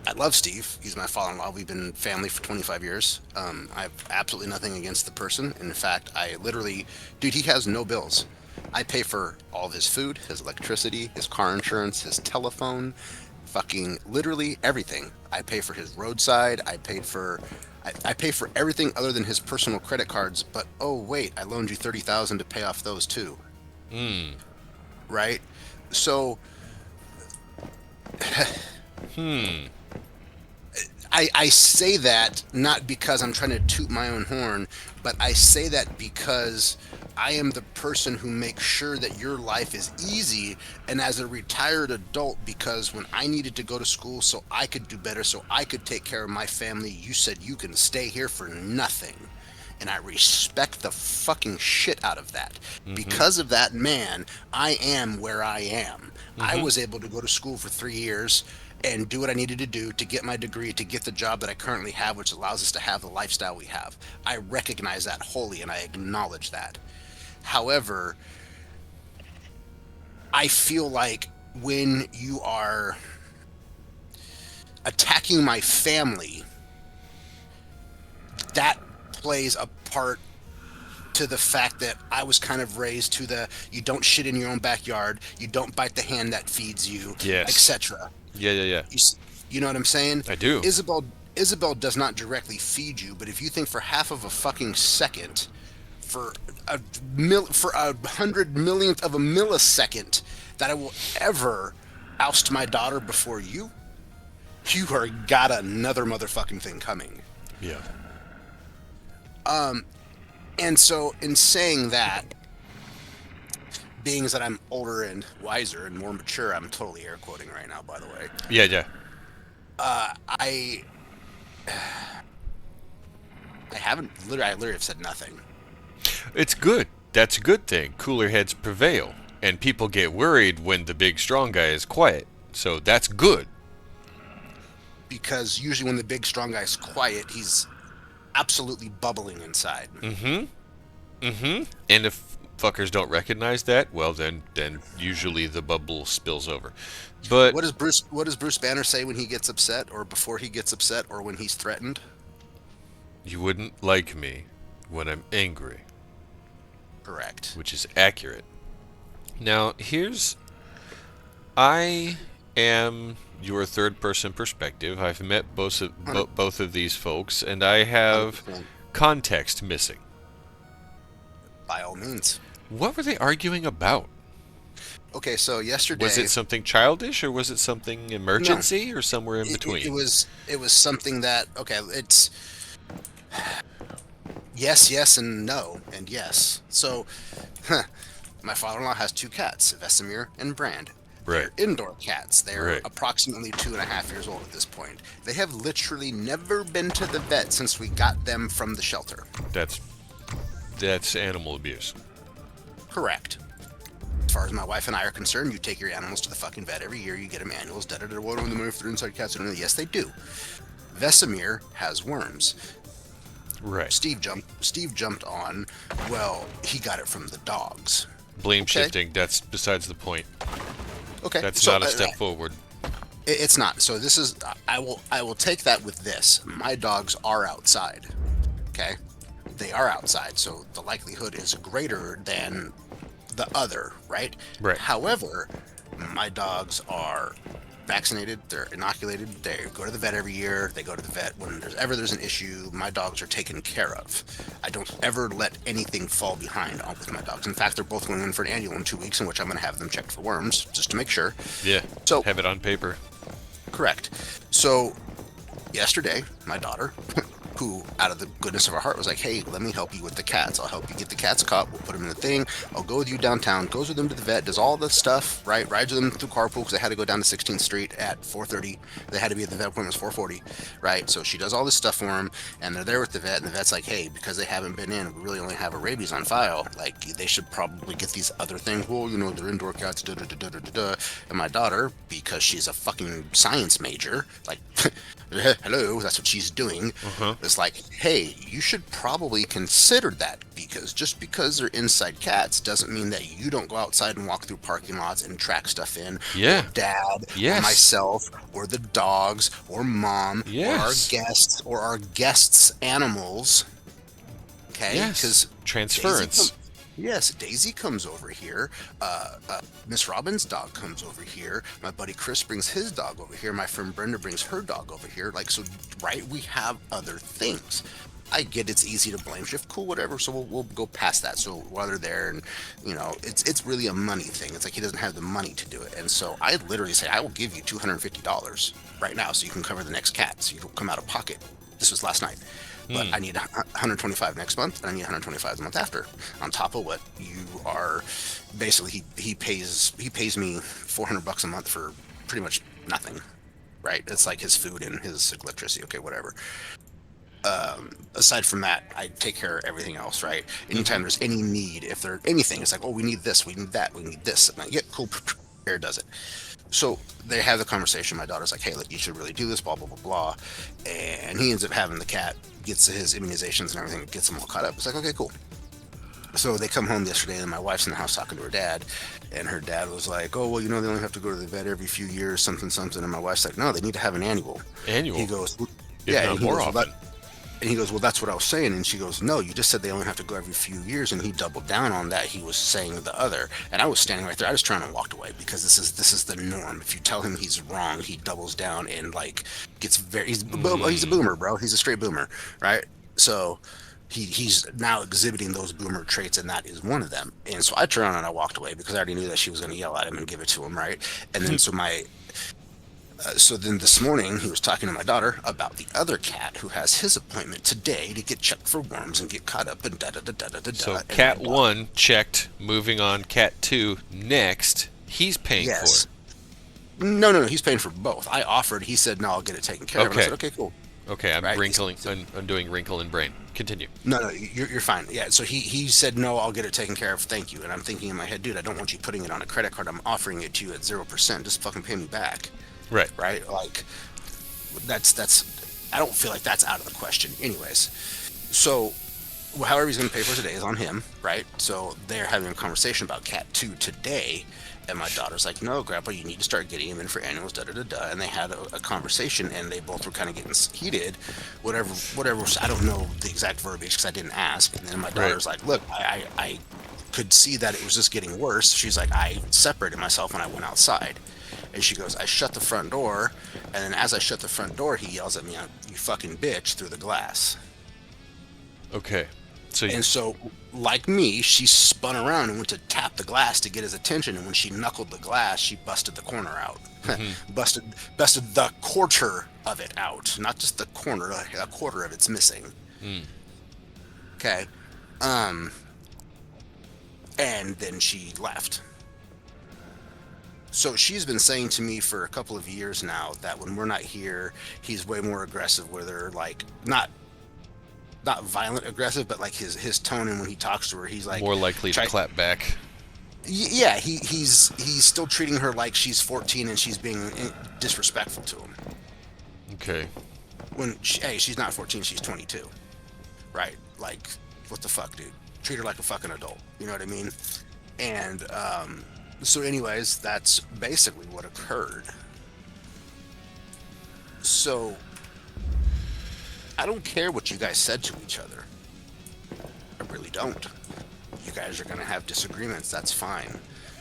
I love Steve. He's my father-in-law. We've been family for 25 years. I have absolutely nothing against the person. In fact, dude, he has no bills. I pay for all of his food, his electricity, his car insurance, his telephone, fucking literally everything. I pay for his roadside. I pay for everything other than his personal credit cards. But oh wait, I loaned you $30,000 to pay off those too. Right? So. I say that not because I'm trying to toot my own horn, but I say that because I am the person who makes sure that your life is easy. And as a retired adult, because when I needed to go to school so I could do better, so I could take care of my family, you said you can stay here for nothing. And I respect the fucking shit out of that. Because of that man, I am where I am. I was able to go to school for 3 years and do what I needed to do to get my degree, to get the job that I currently have, which allows us to have the lifestyle we have. I recognize that wholly and I acknowledge that. However, I feel like when you are attacking my family, that plays a part to the fact that I was kind of raised to the you don't shit in your own backyard, you don't bite the hand that feeds you, Yes. etc. Yeah, yeah, yeah. You, you know what I'm saying? I do. Isabel does not directly feed you, but if you think for half of a fucking second, for for 100 millionth of a millisecond, that I will ever oust my daughter before you, you are got another motherfucking thing coming. Yeah. And so, in saying that, being that I'm older and wiser and more mature, I'm totally air quoting right now, by the way. Yeah, yeah. I I literally have said nothing. It's good. That's a good thing. Cooler heads prevail. And people get worried when the big strong guy is quiet. So that's good. Because usually when the big strong guy's quiet, he's absolutely bubbling inside. And if fuckers don't recognize that, well then usually the bubble spills over. But What does Bruce Banner say when he gets upset, or before he gets upset, or when he's threatened? you wouldn't like me when I'm angry, Correct. which is accurate. Now, I am your third person perspective. I've met both of these folks, and I have 100%. context missing. By all means. What were they arguing about? Okay, so yesterday Was it something childish, or was it something emergency, or somewhere in between? it was something that it's yes, yes, and no, and yes. So, my father-in-law has two cats, Vesemir and Brand. Right. They're indoor cats. They're Right. approximately 2.5 years old at this point. They have literally never been to the vet since we got them from the shelter. That's animal abuse. Correct. As far as my wife and I are concerned, you take your animals to the fucking vet every year. You get them annuals. Da da da. What do they if they're inside cats? Yes, they do. Vesemir has worms. Right. Steve jumped on. Well, he got it from the dogs. Blame Okay. shifting. That's besides the point. Okay, That's so, not a step forward. It's not. So this is. I will take that with this. My dogs are outside. Okay, they are outside. So the likelihood is greater than the other, right? Right. However, my dogs are vaccinated, they're inoculated, they go to the vet every year, they go to the vet when there's an issue. My dogs are taken care of. I don't ever let anything fall behind with my dogs. In fact, they're both going in for an annual in 2 weeks, in which I'm going to have them checked for worms, just to make sure. Yeah. So, have it on paper. correct. So, yesterday, my daughter, who, out of the goodness of her heart, was like, hey, let me help you with the cats. I'll help you get the cats caught. We'll put them in the thing. I'll go with you downtown. Goes with them to the vet. Does all the stuff, right? Rides with them through carpool because they had to go down to 16th Street at 4:30. They had to be at the vet appointment at 4:40, right? So she does all this stuff for them, and they're there with the vet, and the vet's like, hey, because they haven't been in, we really only have a rabies on file. Like, they should probably get these other things. Well, they're indoor cats, da da da da da da. And my daughter, because she's a fucking science major, like, hello, that's what she's doing. It's like, hey, you should probably consider that, because just because they're inside cats doesn't mean that you don't go outside and walk through parking lots and track stuff in. Yeah. Or dad, Yes. or myself, or the dogs, or mom, Yes. or our guests' animals. Okay? Yes. Because Transference. yes, Daisy comes over here. Miss Robin's dog comes over here. My buddy Chris brings his dog over here. My friend Brenda brings her dog over here. Like, so, right? We have other things. I get it's easy to blame shift, cool, whatever. So we'll go past that. So while they're there, and it's really a money thing. It's like he doesn't have the money to do it, and so I literally say I will give you $250 right now, so you can cover the next cat, so you don't come out of pocket. This was last night. But I need 125 next month, and I need 125 the month after, on top of what you are. Basically, he pays me $400 a month for pretty much nothing, right? It's like his food and his electricity, okay, whatever. Aside from that, I take care of everything else, right? Anytime there's any need, if there's anything, it's like, oh, we need this, we need that, we need this. And I get cool, Air does it. So they have the conversation. My daughter's like, hey, look, you should really do this, blah, blah, blah, blah. And he ends up having the cat, gets his immunizations and everything, gets him all caught up. It's like, okay, cool. So they come home yesterday, and my wife's in the house talking to her dad, and her dad was like, "Oh, well, they only have to go to the vet every few years, something, something." And my wife's like, "No, they need to have an annual." Annual. He goes, If "Yeah," not and he more goes, often. and he goes, "Well, that's what I was saying." And she goes, "No, you just said they only have to go every few years." And he doubled down on that. He was saying the other, and I was standing right there. I just turned and walked away because this is the norm. If you tell him he's wrong, he doubles down and like gets very. He's a boomer, bro. He's a straight boomer, right? So he's now exhibiting those boomer traits, and that is one of them. And so I turned around and I walked away because I already knew that she was going to yell at him and give it to him, right? And then so then this morning he was talking to my daughter about the other cat who has his appointment today to get checked for worms and get caught up and da da da da da da. So And cat my daughter- 1 checked. Moving on, cat 2 next. He's paying yes. for it. No, he's paying for both. I offered. He said, "No, I'll get it taken care of." And I Okay. said, "Okay, cool." Okay, I'm Right. wrinkling. I'm doing wrinkle in brain. Continue. No, you're fine. Yeah. So he said, "No, I'll get it taken care of. Thank you." And I'm thinking in my head, dude, I don't want you putting it on a credit card. I'm offering it to you at 0%. Just fucking pay me back. Right. Right? Like that's I don't feel like that's out of the question. Anyways, so however he's going to pay for it today is on him, right? So they're having a conversation about cat 2 today, and my daughter's like, "No, Grandpa, you need to start getting him in for annuals, da da da da." And they had a conversation, and they both were kind of getting heated, whatever. I don't know the exact verbiage because I didn't ask. And then my daughter's like, "Look, I could see that it was just getting worse." She's like, "I separated myself and I went outside." And she goes, "I shut the front door, and then as I shut the front door, he yells at me, 'You fucking bitch,' through the glass." Okay. So And so, like me, she spun around and went to tap the glass to get his attention. And when she knuckled the glass, she busted the corner out. busted the quarter of it out, not just the corner. A quarter of it's missing. Okay. And then she left. So she's been saying to me for a couple of years now that when we're not here, he's way more aggressive. Where they're like not violent aggressive, but like his tone, and when he talks to her, he's like more likely to clap back. Yeah, he's still treating her like she's 14 and she's being disrespectful to him. Okay. When she's not 14, she's 22, right? Like, what the fuck, dude? Treat her like a fucking adult. You know what I mean? And so, anyways, that's basically what occurred. So, I don't care what you guys said to each other. I really don't. You guys are going to have disagreements. That's fine.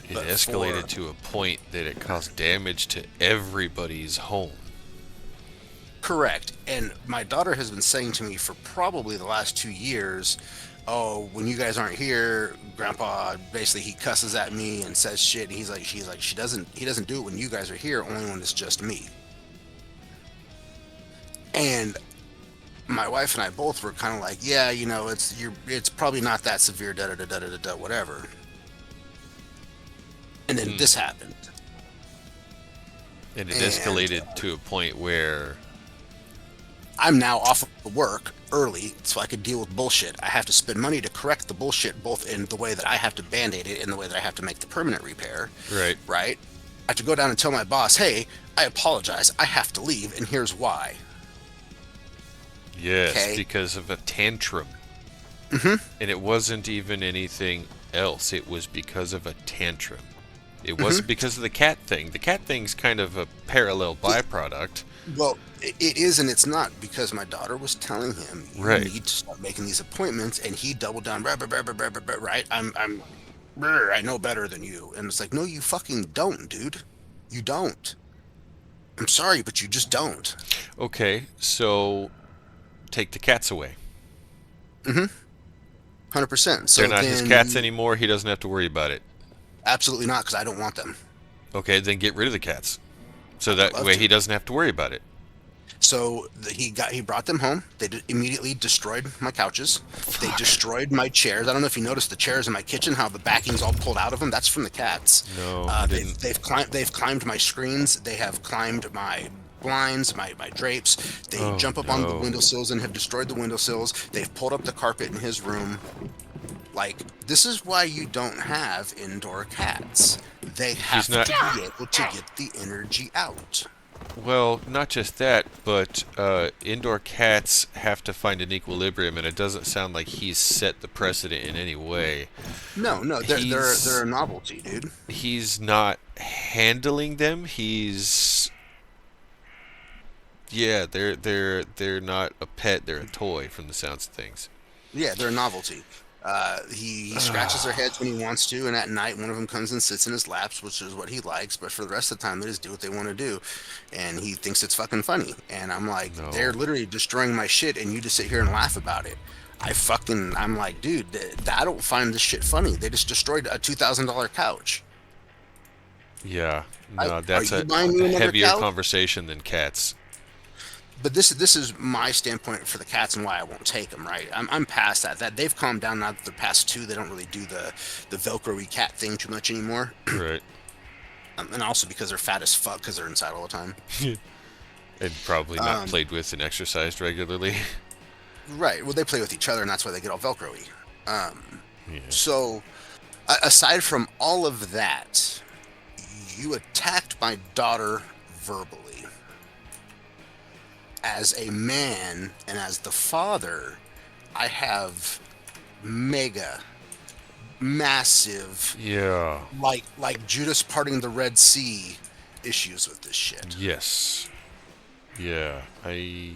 It But escalated to a point that it caused damage to everybody's home. Correct. And my daughter has been saying to me for probably the last 2 years, "Oh, when you guys aren't here, Grandpa basically he cusses at me and says shit." And he doesn't do it when you guys are here, only when it's just me. And my wife and I both were kind of like, "Yeah, it's probably not that severe, da da da da da da, whatever." And then this happened. And it And- escalated to a point where I'm now off of work early so I could deal with bullshit. I have to spend money to correct the bullshit, both in the way that I have to band-aid it and the way that I have to make the permanent repair. Right. Right? I have to go down and tell my boss, "Hey, I apologize. I have to leave, and here's why." Yes, Okay. because of a tantrum. And it wasn't even anything else. It was because of a tantrum. It wasn't because of the cat thing. The cat thing's kind of a parallel byproduct. Well, it is and it's not, because my daughter was telling him, "You Right. need to start making these appointments," and he doubled down, right? I know better than you. And it's like, "No, you fucking don't, dude. You don't. I'm sorry, but you just don't." Okay, so take the cats away. 100%. So They're not his then cats anymore. He doesn't have to worry about it. Absolutely not, because I don't want them. Okay, then get rid of the cats. So that love way to. he doesn't have to worry about it. So he brought them home. They immediately destroyed my couches. They destroyed my chairs. I don't know if you noticed the chairs in my kitchen, how the backing's all pulled out of them. That's from the cats. No, I didn't. They've climbed my screens. They have climbed my blinds, my drapes. They Oh, jump up on the no. windowsills and have destroyed the windowsills. They've pulled up the carpet in his room. Like, this is why you don't have indoor cats. They have not- to be able to get the energy out. Well, not just that, but indoor cats have to find an equilibrium, and it doesn't sound like he's set the precedent in any way. No, no, they're He's a novelty, dude. he's not handling them. Yeah, they're not a pet. They're a toy from the sounds of things. Yeah, they're a novelty. He scratches their heads when he wants to, and at night one of them comes and sits in his laps, which is what he likes. But for the rest of the time, they just do what they want to do, and he thinks it's fucking funny. And I'm like, they're No. literally destroying my shit, and you just sit here and laugh about it. I'm like, dude, I don't find this shit funny. They just destroyed a $2,000 couch. Yeah, I, no, are that's you a buying me another heavier couch? conversation than cats. But this is my standpoint for the cats and why I won't take them. Right, I'm past that. That they've calmed down now that they're past two. They don't really do the Velcro-y cat thing too much anymore. Right. And also because they're fat as fuck because they're inside all the time. And probably not played with and exercised regularly. Right. Well, they play with each other, and that's why they get all Velcro-y. Yeah. So, aside from all of that, you attacked my daughter verbally. As a man and as the father, I have mega, massive, Yeah. like Judas parting the Red Sea issues with this shit. Yes. Yeah. I.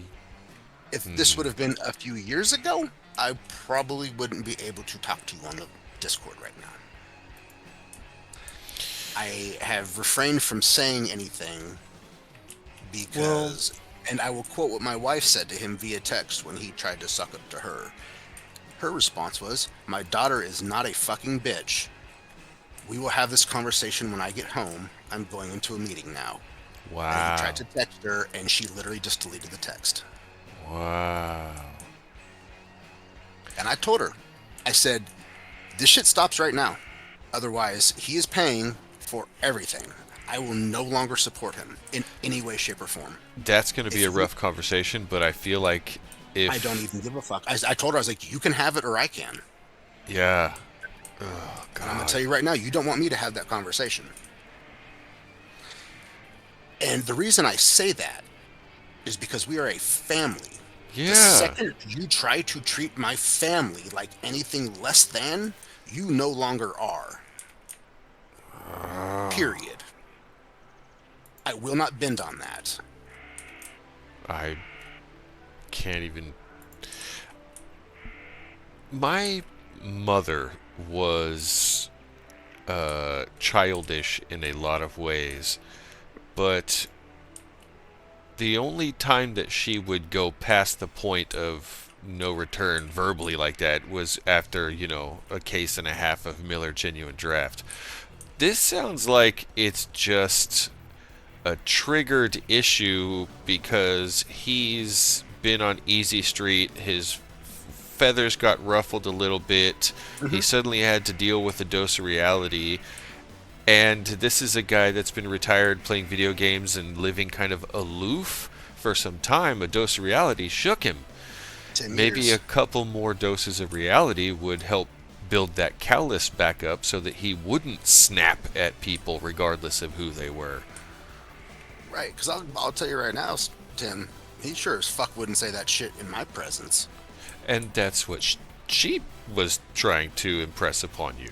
If this would have been a few years ago, I probably wouldn't be able to talk to you on the Discord right now. I have refrained from saying anything because, and I will quote what my wife said to him via text when he tried to suck up to her. Her response was, "My daughter is not a fucking bitch. We will have this conversation when I get home. I'm going into a meeting now." And he Wow. tried to text her, and she literally just deleted the text. Wow. And I told her, I said, this shit stops right now. Otherwise, he is paying for everything. I will no longer support him in any way, shape, or form. That's going to be If a you- rough conversation, but I feel like if. I don't even give a fuck. I told her, I was like, you can have it or I can. Yeah. Oh, And I'm God. going to tell you right now, you don't want me to have that conversation. And the reason I say that is because we are a family. The Yeah. second you try to treat my family like anything less than, you no longer are. Period. I will not bend on that. I can't even. My mother was childish in a lot of ways, but the only time that she would go past the point of no return verbally like that was after, a case and a half of Miller Genuine Draft. This sounds like it's just a triggered issue because he's been on Easy Street, his feathers got ruffled a little bit, he suddenly had to deal with a dose of reality, and this is a guy that's been retired playing video games and living kind of aloof for some time. A dose of reality shook him. 10 Maybe years. a couple more doses of reality would help build that callus back up so that he wouldn't snap at people regardless of who they were. Right, because I'll tell you right now, Tim, he sure as fuck wouldn't say that shit in my presence. And that's what she was trying to impress upon you.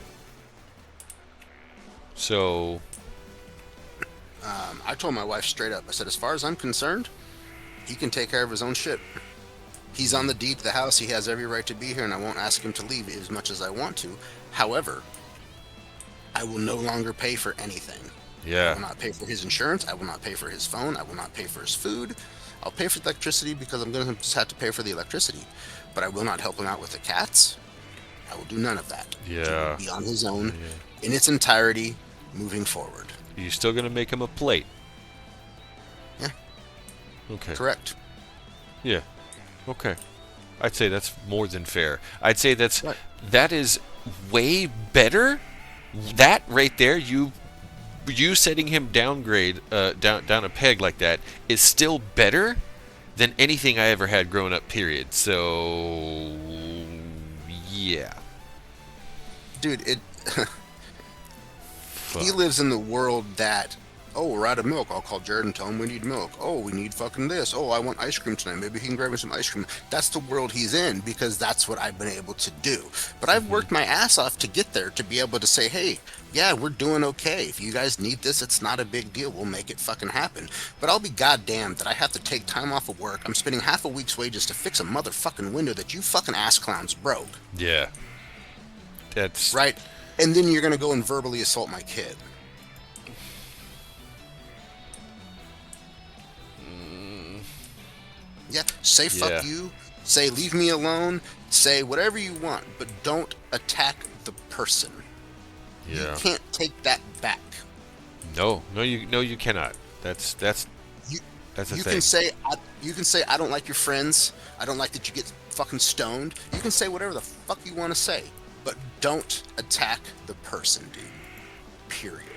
So, I told my wife straight up, I said, as far as I'm concerned, he can take care of his own shit. He's on the deed to the house. He has every right to be here, and I won't ask him to leave as much as I want to. However, I will no longer pay for anything. I yeah. will not pay for his insurance. I will not pay for his phone. I will not pay for his food. I'll pay for the electricity because I'm going to just have to pay for the electricity. But I will not help him out with the cats. I will do none of that. He Yeah. will be on his own in its entirety moving forward. You still gonna make him a plate? Yeah. Okay. Correct. Yeah. Okay. I'd say that's more than fair. I'd say Right. that is way better. That right there, you setting him down a peg like that is still better than anything I ever had growing up. Period. So yeah. Dude, he Fuck. lives in the world that Oh, we're out of milk. I'll call Jarrod and tell him we need milk. Oh, we need fucking this. Oh, I want ice cream tonight. Maybe he can grab me some ice cream. That's the world he's in because that's what I've been able to do. But I've worked my ass off to get there to be able to say, hey, yeah, we're doing okay. If you guys need this, it's not a big deal. We'll make it fucking happen. But I'll be goddamned that I have to take time off of work. I'm spending half a week's wages to fix a motherfucking window that you fucking ass clowns broke. Yeah. That's... Right? And then you're going to go and verbally assault my kid. Yeah, say fuck you, say leave me alone, say whatever you want, but don't attack the person. Yeah. You can't take that back. No, you cannot. That's the thing. You can say I don't like your friends. I don't like that you get fucking stoned. You can say whatever the fuck you want to say, but don't attack the person, dude. Period.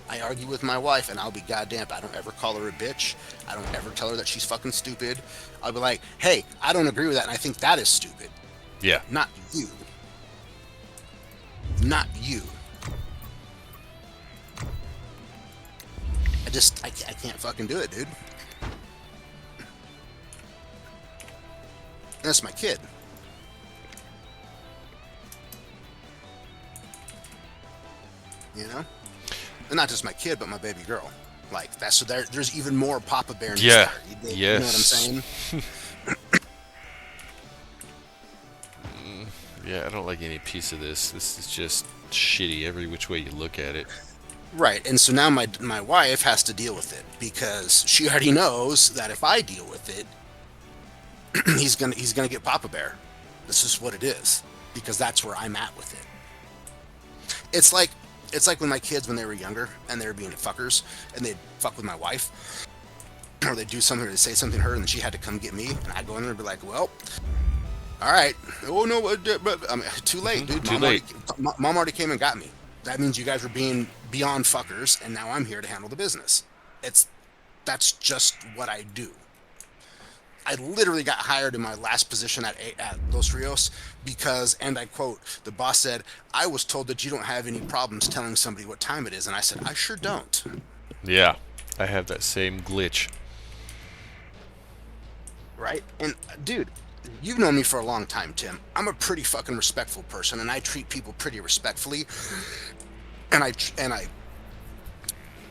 I argue with my wife, and I'll be goddamn. I don't ever call her a bitch. I don't ever tell her that she's fucking stupid. I'll be like, hey, I don't agree with that, and I think that is stupid. Yeah. Not you. Not you. I can't fucking do it, dude. That's my kid. You know? And not just my kid, but my baby girl. Like, that's so there's even more Papa Bear in yeah. there. Yes. You know what I'm saying? Yeah, I don't like any piece of this. This is just shitty every which way you look at it. Right, and so now my wife has to deal with it because she already knows that if I deal with it, he's gonna get Papa Bear. This is what it is because that's where I'm at with it. It's like when my kids, when they were younger and they were being fuckers and they'd fuck with my wife, or they'd do something or they'd say something to her and then she had to come get me, and I'd go in there and be like, well, all right, oh no, but I mean, too late, dude. Mom already came and got me. That means you guys were being beyond fuckers, and now I'm here to handle the business. That's just what I do. I literally got hired in my last position at Los Rios because, and I quote, the boss said, I was told that you don't have any problems telling somebody what time it is. And I said, I sure don't. Yeah, I have that same glitch. Right? And, dude, you've known me for a long time, Tim. I'm a pretty fucking respectful person, and I treat people pretty respectfully. And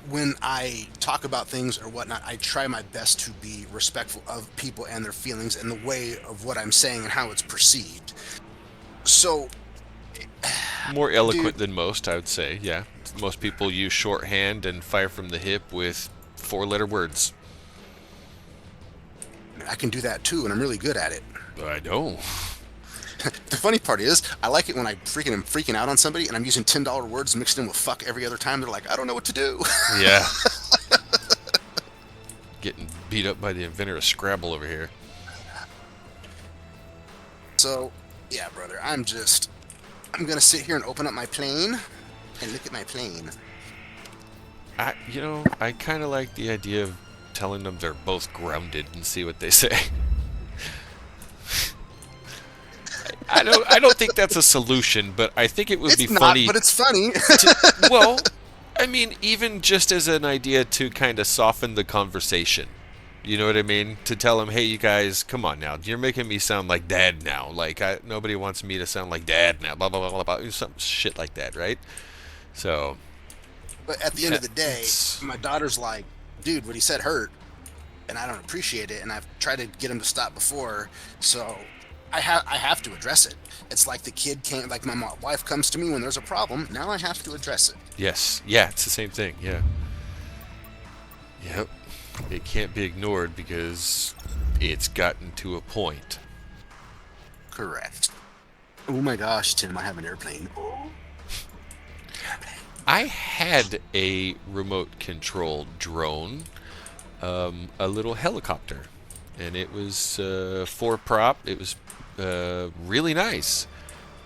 when I talk about things or whatnot, I try my best to be respectful of people and their feelings and the way of what I'm saying and how it's perceived. So, more eloquent than most, I would say. Yeah, most people use shorthand and fire from the hip with 4-letter words. I can do that too, and I'm really good at it. I know. The funny part is, I like it when I'm freaking out on somebody and I'm using $10 words mixed in with fuck every other time. They're like, I don't know what to do. Yeah. Getting beat up by the inventor of Scrabble over here. So, yeah, brother, I'm gonna sit here and open up my plane and look at my plane. I kind of like the idea of telling them they're both grounded and see what they say. I don't think that's a solution, but I think it would be funny. But it's funny. Well, I mean, even just as an idea to kind of soften the conversation. You know what I mean? To tell them, hey, you guys, come on now. You're making me sound like dad now. Like, nobody wants me to sound like dad now. Blah, blah, blah, blah, blah. Some shit like that, right? So. But at the end of the day, my daughter's like, dude, what he said hurt. And I don't appreciate it. And I've tried to get him to stop before. So I have to address it. It's like the kid can't, like my wife comes to me when there's a problem. Now I have to address it. Yes. Yeah, it's the same thing. Yeah. Yep. It can't be ignored because it's gotten to a point. Correct. Oh my gosh, Tim, I have an airplane. I had a remote control drone, a little helicopter, and it was 4-prop. It was really nice.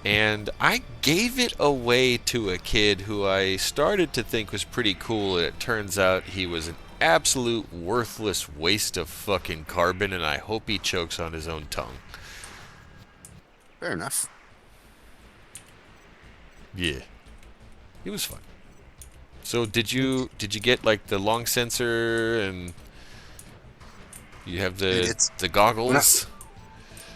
And I gave it away to a kid who I started to think was pretty cool, and it turns out he was an absolute worthless waste of fucking carbon, and I hope he chokes on his own tongue. Fair enough. Yeah. It was fun. So did you get like the long sensor and you have Dude, the when I, goggles?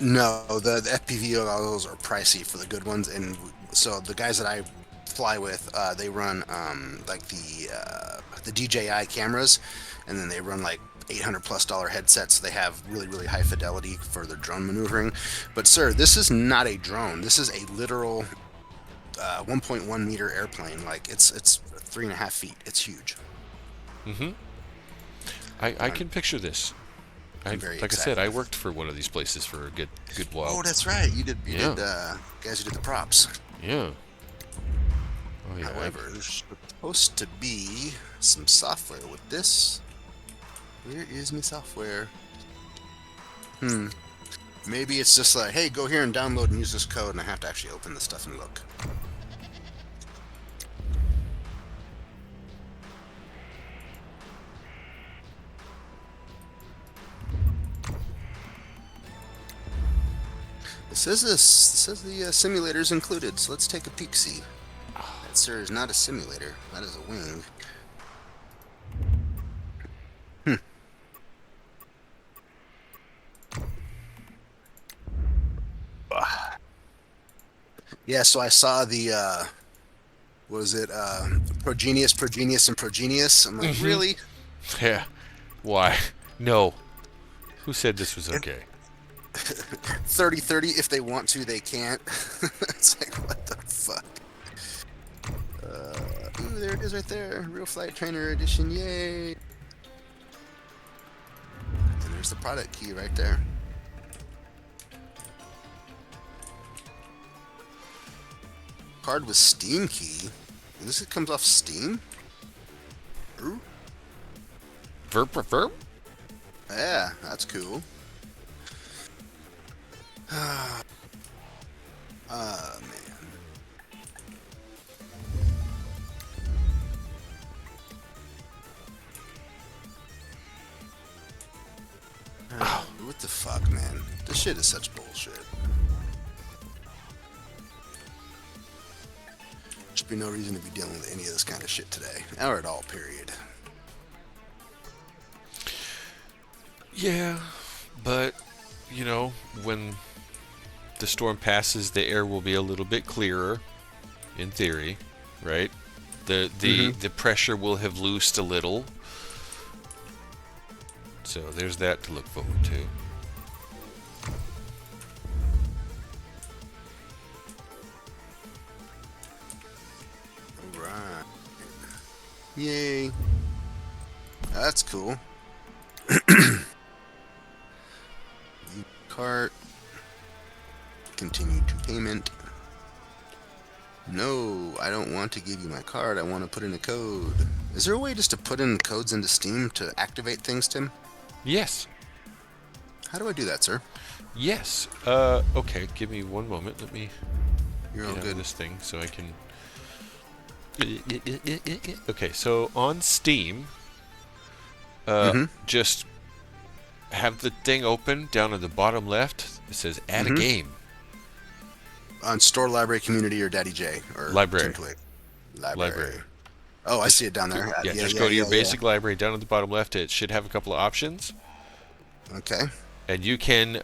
no, the FPV goggles are pricey for the good ones, and so the guys that I fly with, they run like the DJI cameras, and then they run like $800+ headsets. So they have really high fidelity for their drone maneuvering. But sir, this is not a drone. This is a literal 1.1 meter airplane. Like it's 3.5 feet. It's huge. Mm-hmm. I I'm, can picture this. I'm very Like I said, excited. I worked for one of these places for a good while. Oh, that's right. You did Yeah. guys who did the props. Yeah. Oh yeah. However, there's supposed to be some software with this. Where is my software? Hmm. Maybe it's just like, hey, go here and download and use this code, and I have to actually open the stuff and look. It says the simulator's included, so let's take a peek. See, that sir is not a simulator. That is a wing. Hmm. Ah. Yeah. So I saw the what was it Progenius, and Progenius. I'm like, Mm-hmm. really? Yeah. Why? No. Who said this was And okay? 30/30. If they want to, they can't. It's like, what the fuck? Ooh, there it is right there. Real Flight Trainer Edition. Yay! And there's the product key right there. Card with Steam key. This comes off Steam? Ooh. Verp verp. Yeah, that's cool. Man. What the fuck, man? This shit is such bullshit. Should be no reason to be dealing with any of this kind of shit today, or at all, period. Yeah, but you know, when the storm passes, the air will be a little bit clearer, in theory, right? The pressure will have loosed a little, so there's that to look forward to. Alright. Yay. That's cool. Cart. Continue to payment. No, I don't want to give you my card. I want to put in a code. Is there a way just to put in codes into Steam to activate things, Tim? Yes, How do I do that, sir? yes. Okay, give me one moment. Let me You're get all out good. of this thing so I can. Okay, so on Steam, Mm-hmm. just have the thing open down at the bottom left. It says "Add a Mm-hmm. game." On Store Library Community or Daddy J or Tim Library. Twig. Library. Library. Oh, I see Just it down there. yeah, Yeah, just yeah, go to your yeah, yeah. basic library down at the bottom left. It should have a couple of options, Okay. and you can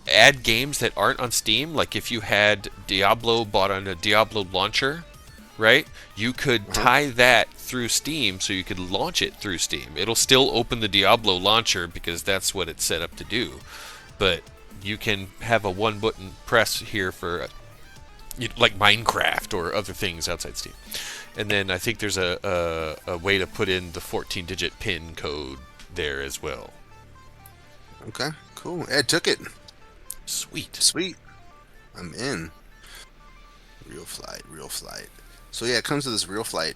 add games that aren't on Steam. Like if you had Diablo bought on a Diablo launcher, right? You could Uh-huh. tie that through Steam, so you could launch it through Steam. It'll still open the Diablo launcher because that's what it's set up to do, but you can have a one button press here for like Minecraft or other things outside Steam. And then I think there's a way to put in the 14-digit PIN code there as well. Okay. Cool. Ed took it. Sweet. Sweet. I'm in. Real Flight. Real Flight. So yeah, it comes with this Real Flight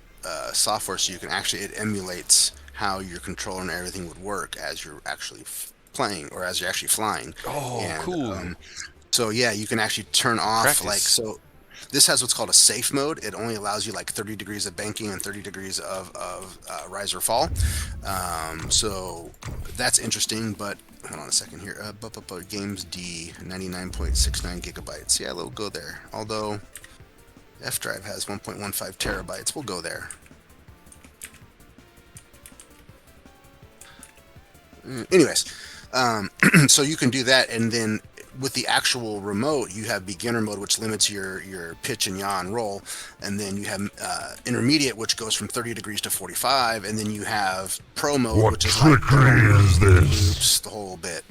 software, so you can actually it emulates how your controller and everything would work as you're actually playing or as you're actually flying. Oh, And cool. so yeah, you can actually turn off like Practice. so. This has what's called a safe mode. It only allows you like 30 degrees of banking and 30 degrees of rise or fall. So that's interesting. But hold on a second here. Games D 99.69 gigabytes. Yeah, we'll go there. Although F drive has 1.15 terabytes. We'll go there. Anyways, so you can do that, and then with the actual remote, you have beginner mode, which limits your pitch and yaw and roll, and then you have intermediate, which goes from 30 degrees to 45, and then you have pro mode, What which is like trickery is this? loops, the whole bit.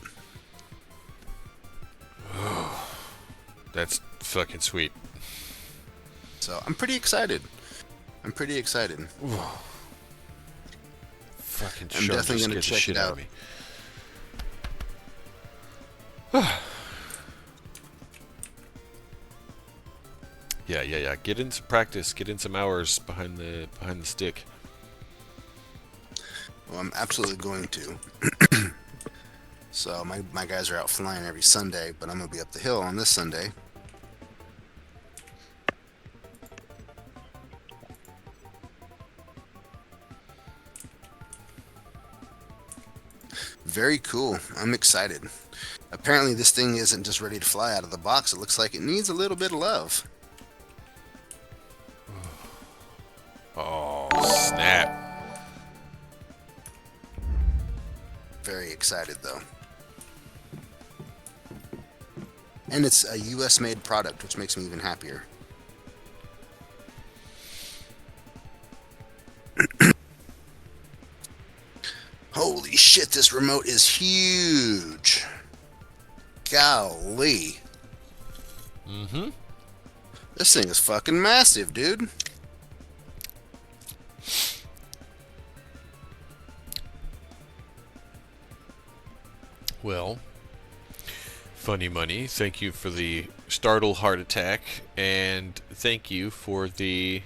That's fucking sweet. So I'm pretty excited. I'm pretty excited. Fucking I'm sure definitely just gonna scared the check shit it out of out. me. Yeah. Get in some practice. Get in some hours behind the stick. Well, I'm absolutely going to. So my guys are out flying every Sunday, but I'm gonna be up the hill on this Sunday. Very cool. I'm excited. Apparently this thing isn't just ready to fly out of the box. It looks like it needs a little bit of love. Oh, snap. Very excited though. And it's a US made product, which makes me even happier. Holy shit, this remote is huge. Golly. Mm-hmm. This thing is fucking massive, dude. Well, Funny Money, thank you for the startle heart attack, and thank you for the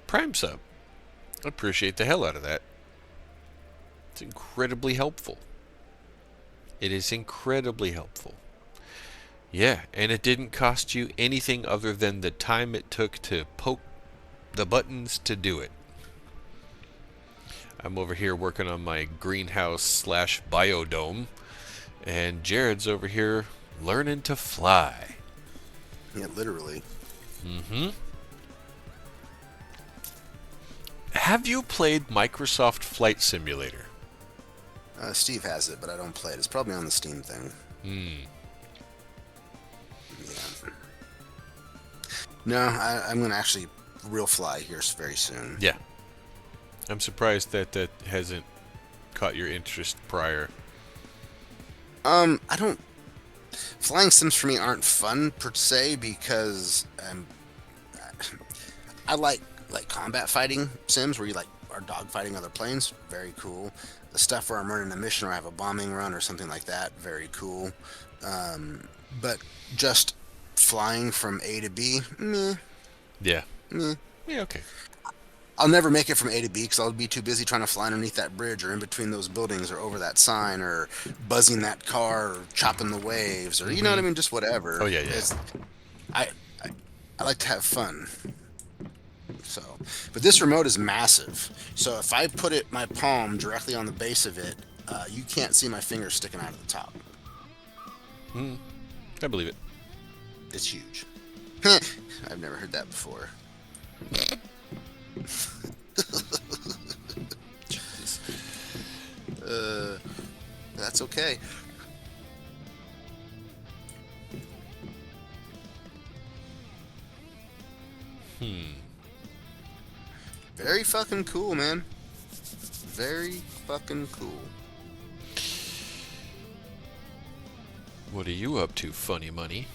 Prime sub. I appreciate the hell out of that. It's incredibly helpful. It is incredibly helpful. Yeah, and it didn't cost you anything other than the time it took to poke the buttons to do it. I'm over here working on my greenhouse slash biodome, and Jarrod's over here learning to fly. Yeah, literally. Mm-hmm. Have you played Microsoft Flight Simulator? Steve has it, but I don't play it. It's probably on the Steam thing. Hmm. Yeah. No, I'm going to actually real fly here very soon. Yeah. I'm surprised that hasn't caught your interest prior. I don't... Flying sims for me aren't fun, per se, because I like combat fighting sims where you, like, are dogfighting other planes. Very cool. The stuff where I'm running a mission or I have a bombing run or something like that. Very cool. But just flying from A to B, meh. Yeah. Meh. Yeah, okay. I'll never make it from A to B because I'll be too busy trying to fly underneath that bridge or in between those buildings or over that sign or buzzing that car or chopping the waves or, you know what I mean? Just whatever. Oh, yeah. I like to have fun. So, but this remote is massive. So if I put my palm directly on the base of it, you can't see my finger sticking out of the top. I believe it. It's huge. I've never heard that before. That's okay. Very fucking cool, man. Very fucking cool. What are you up to, Funny Money?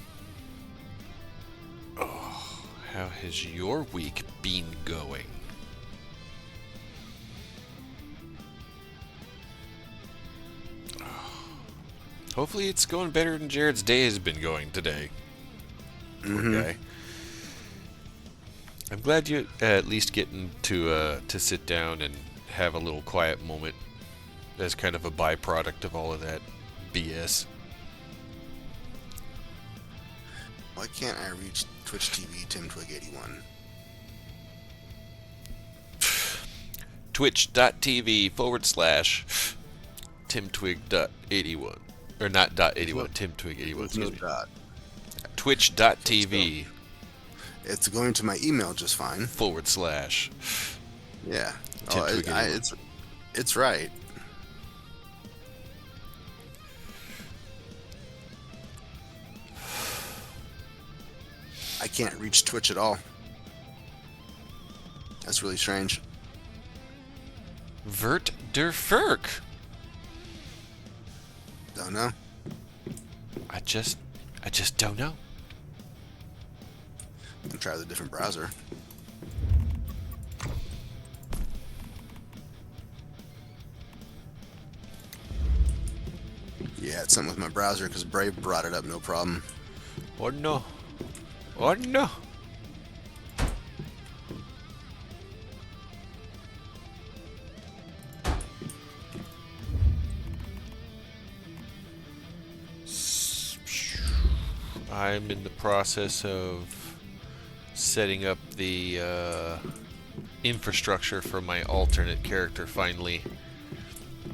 Oh, how has your week been going? Hopefully it's going better than Jarrod's day has been going today. Poor guy. I'm glad you at least getting to sit down and have a little quiet moment as kind of a byproduct of all of that BS. Why can't I reach Twitch TV Tim Twig 81? twitch.tv/TimTwig.81. Or not .81, TimTwig81, excuse me. No dot. Twitch.tv. It's going to my email just fine. /. Yeah. Tim Oh, Twiggity. it's right. I can't reach Twitch at all. That's really strange. Vert der Ferk. Don't know. I just don't know. I'll try the different browser. Yeah, it's something with my browser because Brave brought it up, no problem. Oh no. Oh no. I'm in the process of setting up the infrastructure for my alternate character finally.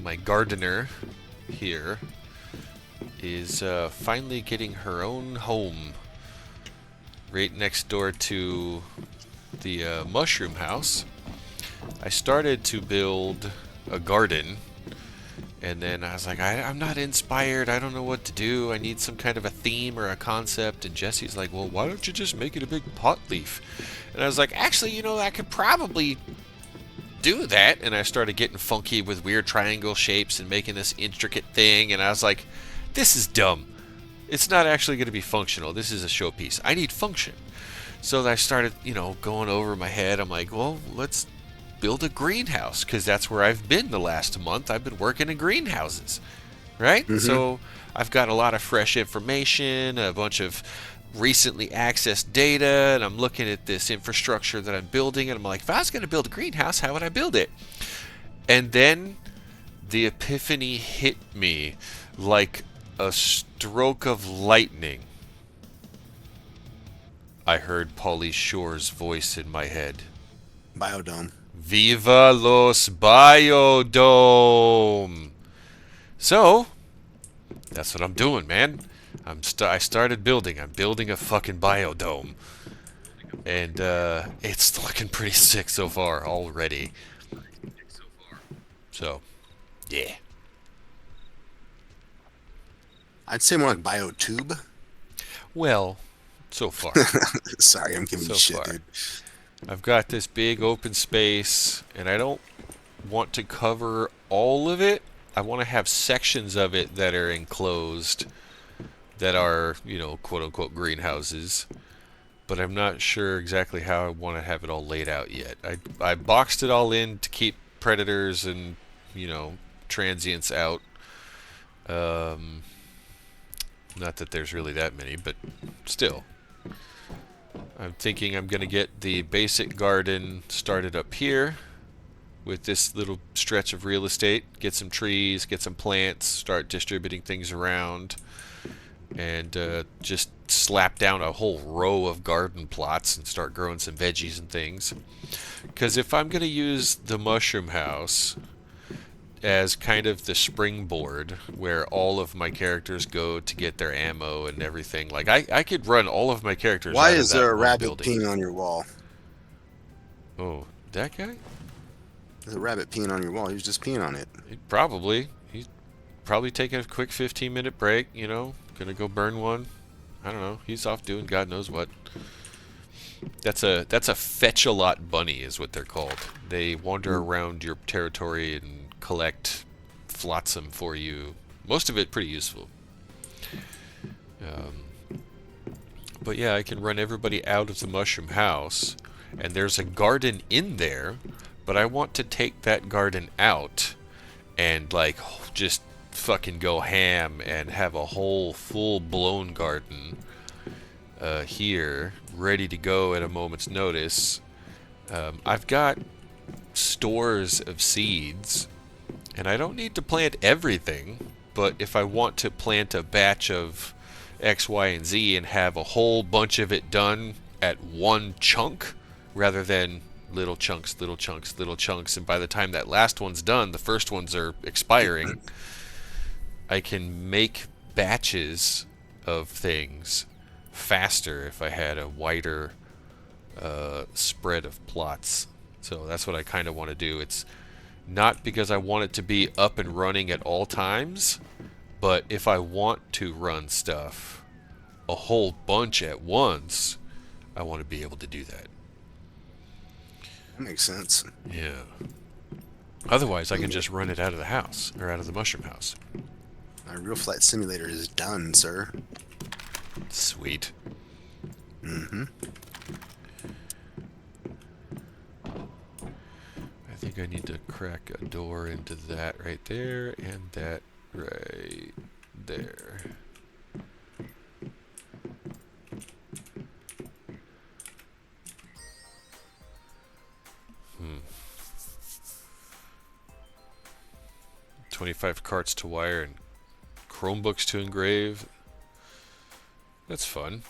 My gardener here is finally getting her own home right next door to the mushroom house. I started to build a garden, and then I was like, I'm not inspired. I don't know what to do. I need some kind of a theme or a concept. And Jesse's like, well, why don't you just make it a big pot leaf? And I was like, actually, you know, I could probably do that. And I started getting funky with weird triangle shapes and making this intricate thing. And I was like, this is dumb. It's not actually going to be functional. This is a showpiece. I need function. So I started, you know, going over my head. I'm like, well, let's build a greenhouse, because that's where I've been the last month. I've been working in greenhouses, right? Mm-hmm. So I've got a lot of fresh information, a bunch of recently accessed data, and I'm looking at this infrastructure that I'm building, and I'm like, if I was going to build a greenhouse, how would I build it? And then the epiphany hit me like a stroke of lightning. I heard Pauly Shore's voice in my head. Biodome. Viva los Biodome! So, that's what I'm doing, man. I started building. I'm building a fucking biodome. And it's looking pretty sick so far already. So, yeah. I'd say more like biotube. Well, so far. Sorry, I'm giving you shit, far. dude. I've got this big open space, and I don't want to cover all of it. I want to have sections of it that are enclosed, that are, you know, quote-unquote greenhouses. But I'm not sure exactly how I want to have it all laid out yet. I boxed it all in to keep predators and, you know, transients out. Not that there's really that many, but still. I'm thinking I'm going to get the basic garden started up here with this little stretch of real estate. Get some trees, get some plants, start distributing things around, and just slap down a whole row of garden plots and start growing some veggies and things. Because if I'm going to use the mushroom house as kind of the springboard where all of my characters go to get their ammo and everything, like I could run all of my characters Why out of is that there a one rabbit building. peeing on your wall? Oh, that guy? There's a rabbit peeing on your wall. He was just peeing on it. He's probably taking a quick 15-minute break, you know, gonna go burn one. I don't know. He's off doing God knows what. That's a fetch-a-lot bunny is what they're called. They wander around your territory and collect flotsam for you. Most of it pretty useful. But yeah, I can run everybody out of the mushroom house, and there's a garden in there, but I want to take that garden out and like just fucking go ham and have a whole full-blown garden here ready to go at a moment's notice. I've got stores of seeds, and I don't need to plant everything, but if I want to plant a batch of X, Y, and Z and have a whole bunch of it done at one chunk rather than little chunks, little chunks, little chunks, and by the time that last one's done, the first ones are expiring, I can make batches of things faster if I had a wider spread of plots. So that's what I kind of want to do. It's not because I want it to be up and running at all times, but if I want to run stuff a whole bunch at once, I want to be able to do that. That makes sense. Yeah. Otherwise, I can just run it out of the house, or out of the mushroom house. My real flight simulator is done, sir. Sweet. Mm-hmm. I think I need to crack a door into that right there, and that right there. Hmm. 25 carts to wire and Chromebooks to engrave. That's fun.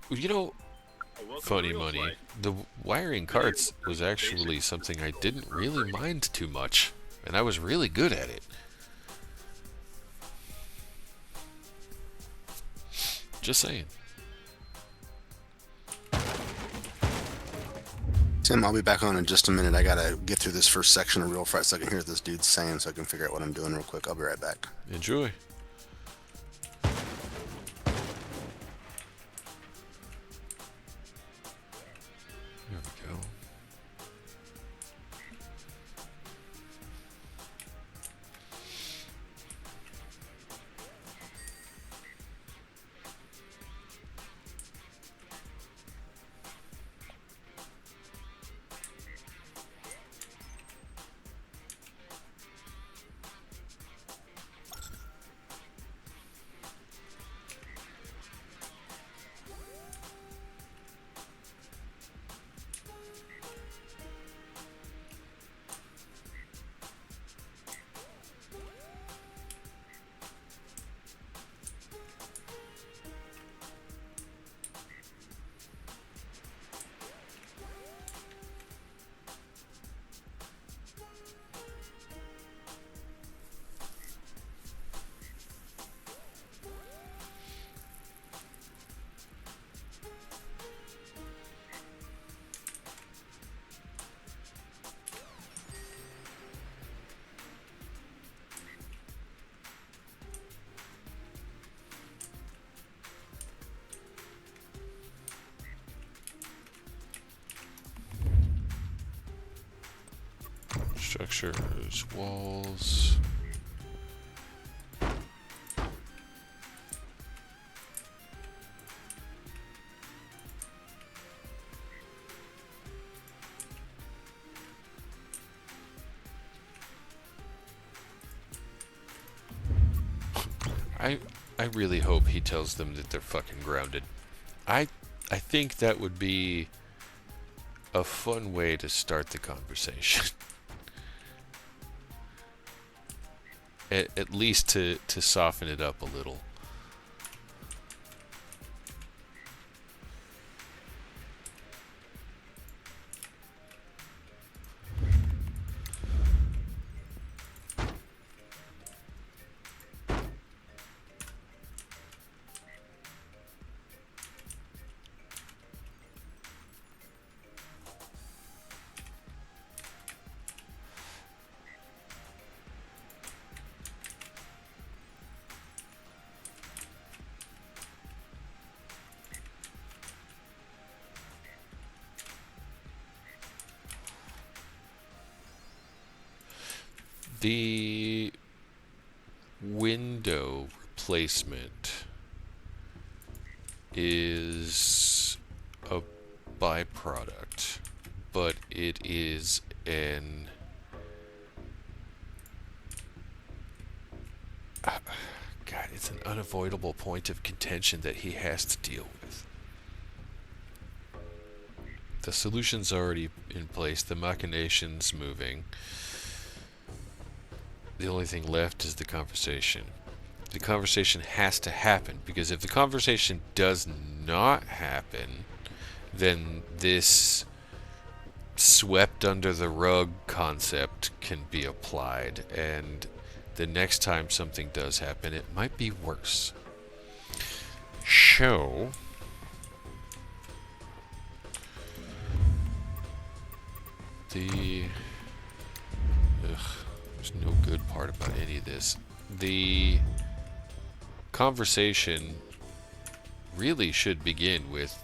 You know, funny money. The wiring carts was actually something I didn't really mind too much, and I was really good at it. Just saying. Tim, I'll be back on in just a minute. I gotta get through this first section of Real Fright so I can hear what this dude's saying so I can figure out what I'm doing real quick. I'll be right back. Enjoy. There we go. Structures, walls. I really hope he tells them that they're fucking grounded. I think that would be a fun way to start the conversation. At least to soften it up a little. The window replacement is a byproduct, but it is an God, it's an unavoidable point of contention that he has to deal with. The solution's already in place, the machination's moving. The only thing left is the conversation. The conversation has to happen, because if the conversation does not happen, then this swept under the rug concept can be applied, and the next time something does happen, it might be worse. So, There's no good part about any of this. The conversation really should begin with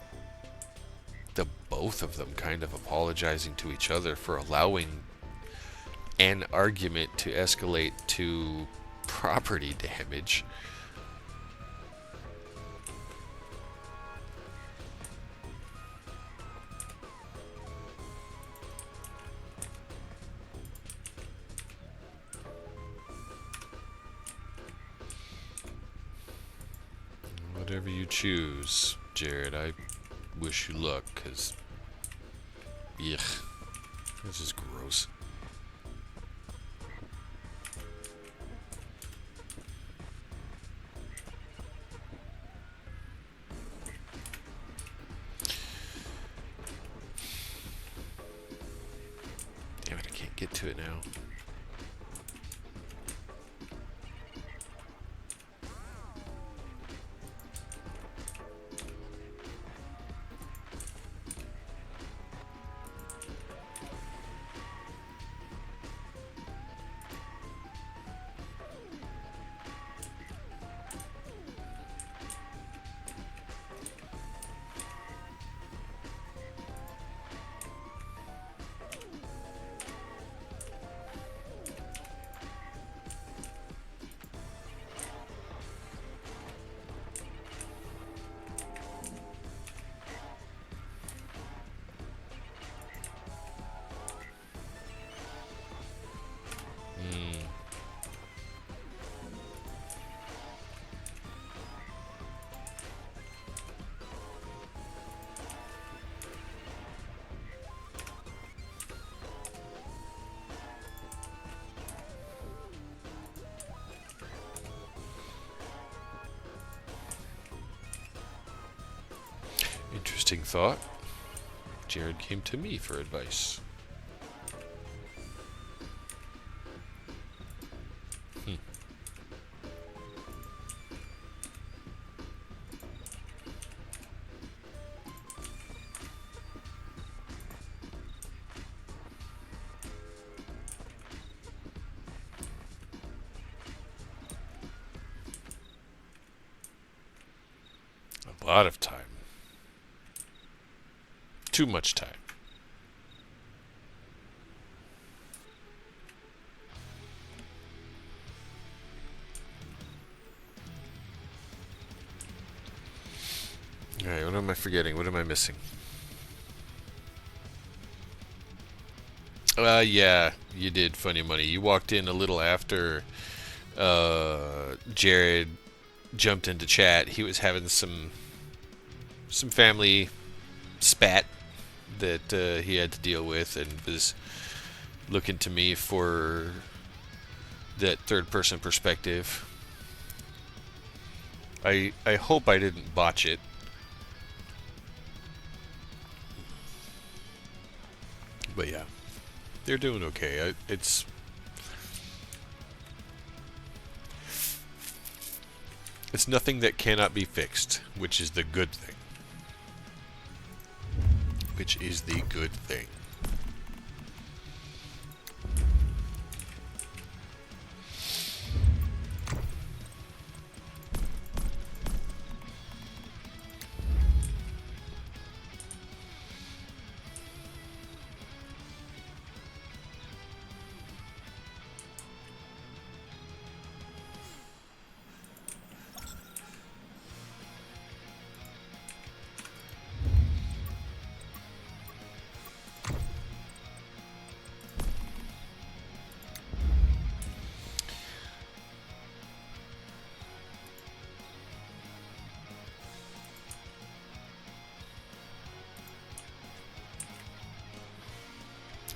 the both of them kind of apologizing to each other for allowing an argument to escalate to property damage. Whatever you choose, Jarrod, I wish you luck, because... Yuck. This is gross. Damn it, I can't get to it now. Interesting thought. Jarrod came to me for advice. A lot of time. Too much time. Alright, what am I forgetting? What am I missing? Yeah, you did, Funny Money. You walked in a little after Jarrod jumped into chat. He was having some family spat that he had to deal with, and was looking to me for that third-person perspective. I hope I didn't botch it. But yeah, they're doing okay. It's nothing that cannot be fixed, which is the good thing. Which is the good thing.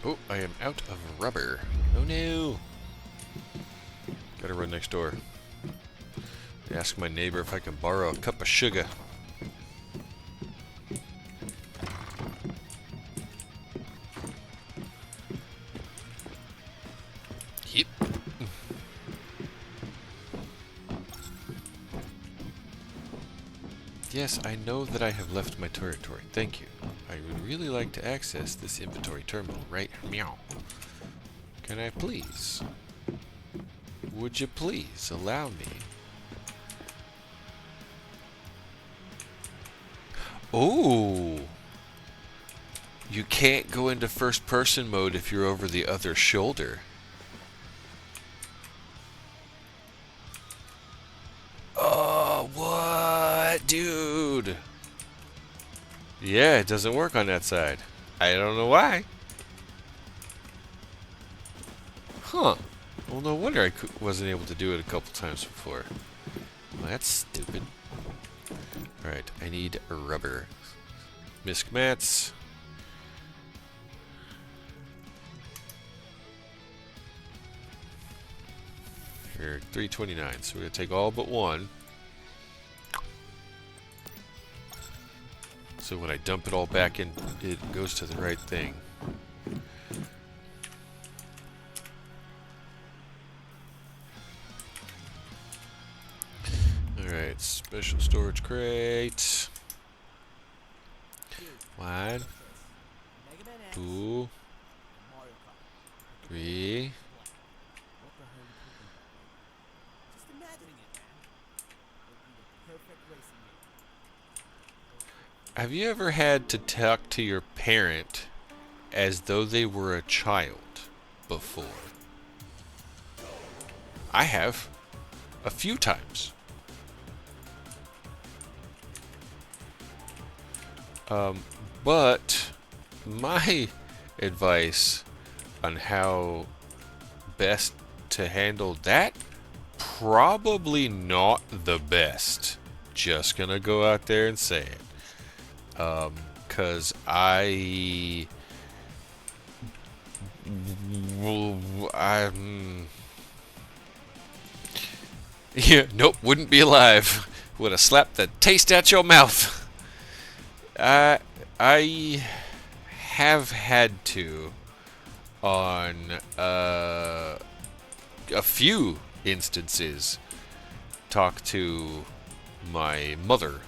Oh, I am out of rubber. Oh no! Gotta run next door. Ask my neighbor if I can borrow a cup of sugar. Yep. Yes, I know that I have left my territory. Thank you. I would really like to access this inventory terminal right meow. Can I please? Would you please allow me? Oh! You can't go into first person mode if you're over the other shoulder. Oh, what? Dude! Yeah, it doesn't work on that side. I don't know why. Huh. Well, no wonder I wasn't able to do it a couple times before. Well, that's stupid. Alright, I need rubber. Misc mats. Here, 329. So we're going to take all but one. So when I dump it all back in, it goes to the right thing. Alright, special storage crate. 1, 2, 3. Have you ever had to talk to your parent as though they were a child before? I have. A few times. But my advice on how best to handle that, probably not the best. Just gonna go out there and say it. 'Cause yeah, nope, wouldn't be alive. Would have slapped the taste out your mouth. I have had to on a few instances talk to my mother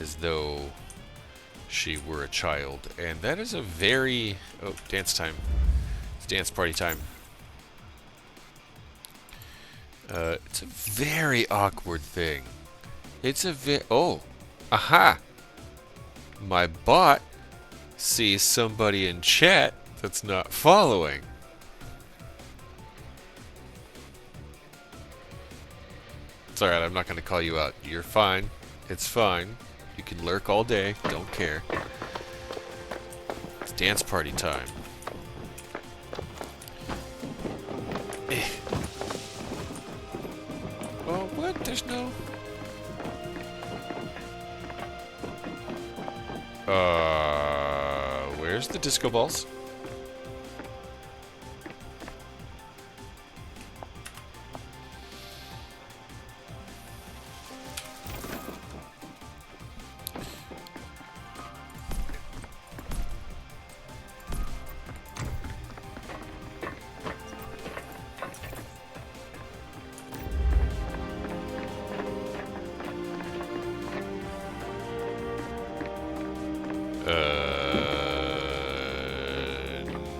as though she were a child, and that is a very... Oh, dance time. It's dance party time. It's a very awkward thing. It's a oh! Aha! My bot sees somebody in chat that's not following. It's alright, I'm not going to call you out. You're fine. It's fine. You can lurk all day. Don't care. It's dance party time. Oh, what? There's no... Where's the disco balls?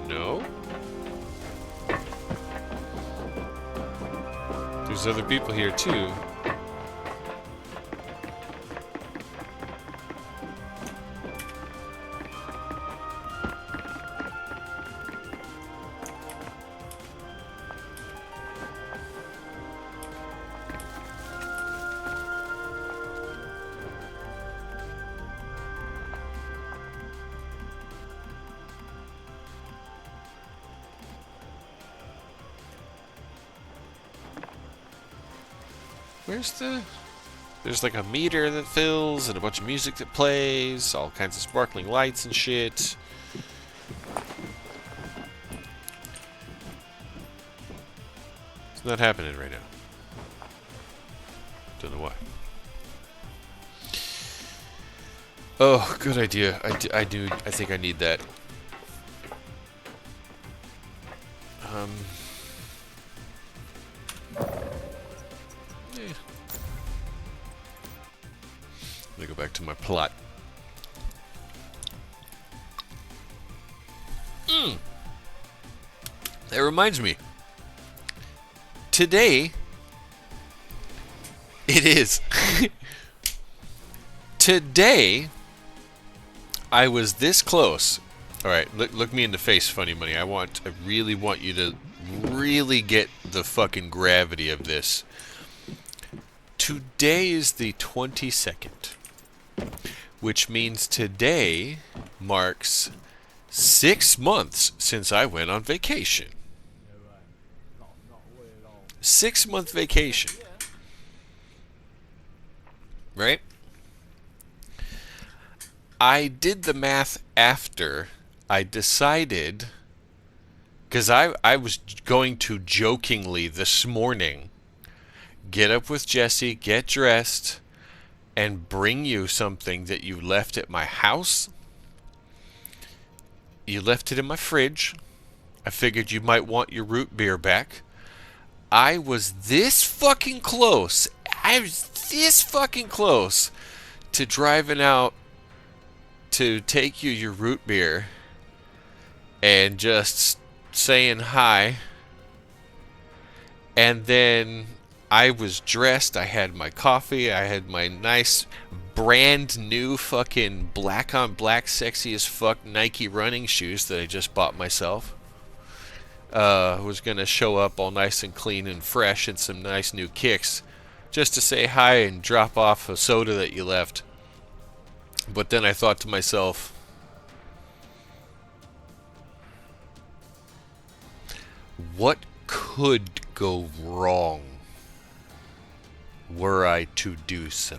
No. There's other people here too. Where's the... There's like a meter that fills and a bunch of music that plays, all kinds of sparkling lights and shit. It's not happening right now. Don't know why. Oh, good idea. I think I need that. Let me go back to my plot. That reminds me. Today, it is. Today, I was this close. All right, look me in the face, Funny Money. I really want you to really get the fucking gravity of this. Today is the 22nd, which means today marks 6 months since I went on vacation. 6-month vacation. Right? I did the math after I decided, because I was going to jokingly this morning get up with Jesse, get dressed, and bring you something that you left at my house. You left it in my fridge. I figured you might want your root beer back. I was this fucking close. I was this fucking close to driving out to take you your root beer and just saying hi. And then I was dressed. I had my coffee. I had my nice brand new fucking black on black sexy as fuck Nike running shoes that I just bought myself. Was gonna show up all nice and clean and fresh in some nice new kicks just to say hi and drop off a soda that you left. But then I thought to myself, what could go wrong were I to do so?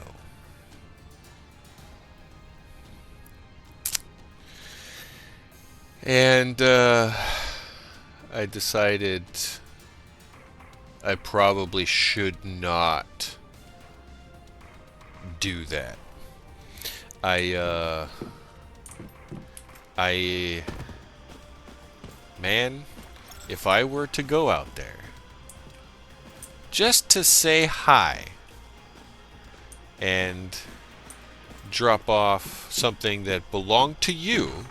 And I decided I probably should not do that. Man, if I were to go out there just to say hi and drop off something that belonged to you,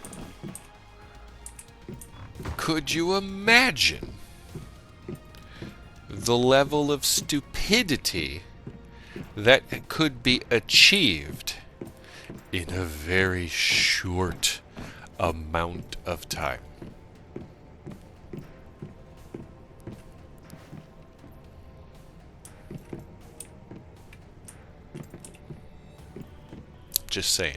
could you imagine the level of stupidity that could be achieved in a very short amount of time? Just saying.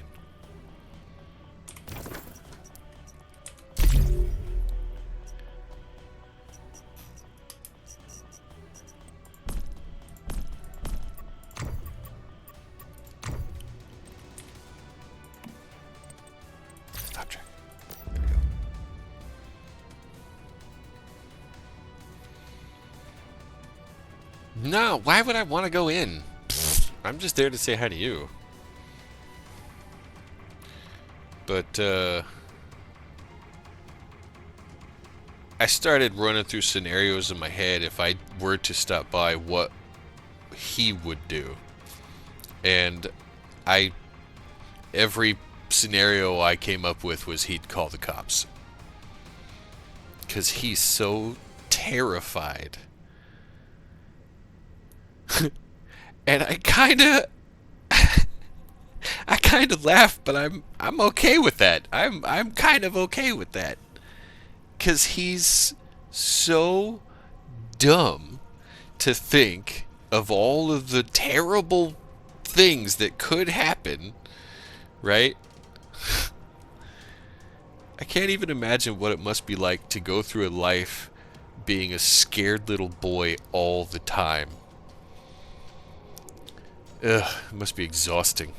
Stop track. There we go. No, why would I want to go in? I'm just there to say hi to you. But, I started running through scenarios in my head if I were to stop by, what he would do. And every scenario I came up with was he'd call the cops. 'Cause he's so terrified. And I kinda laugh, but I'm okay with that. I'm kind of okay with that. 'Cause he's so dumb to think of all of the terrible things that could happen, right? I can't even imagine what it must be like to go through a life being a scared little boy all the time. Ugh, it must be exhausting.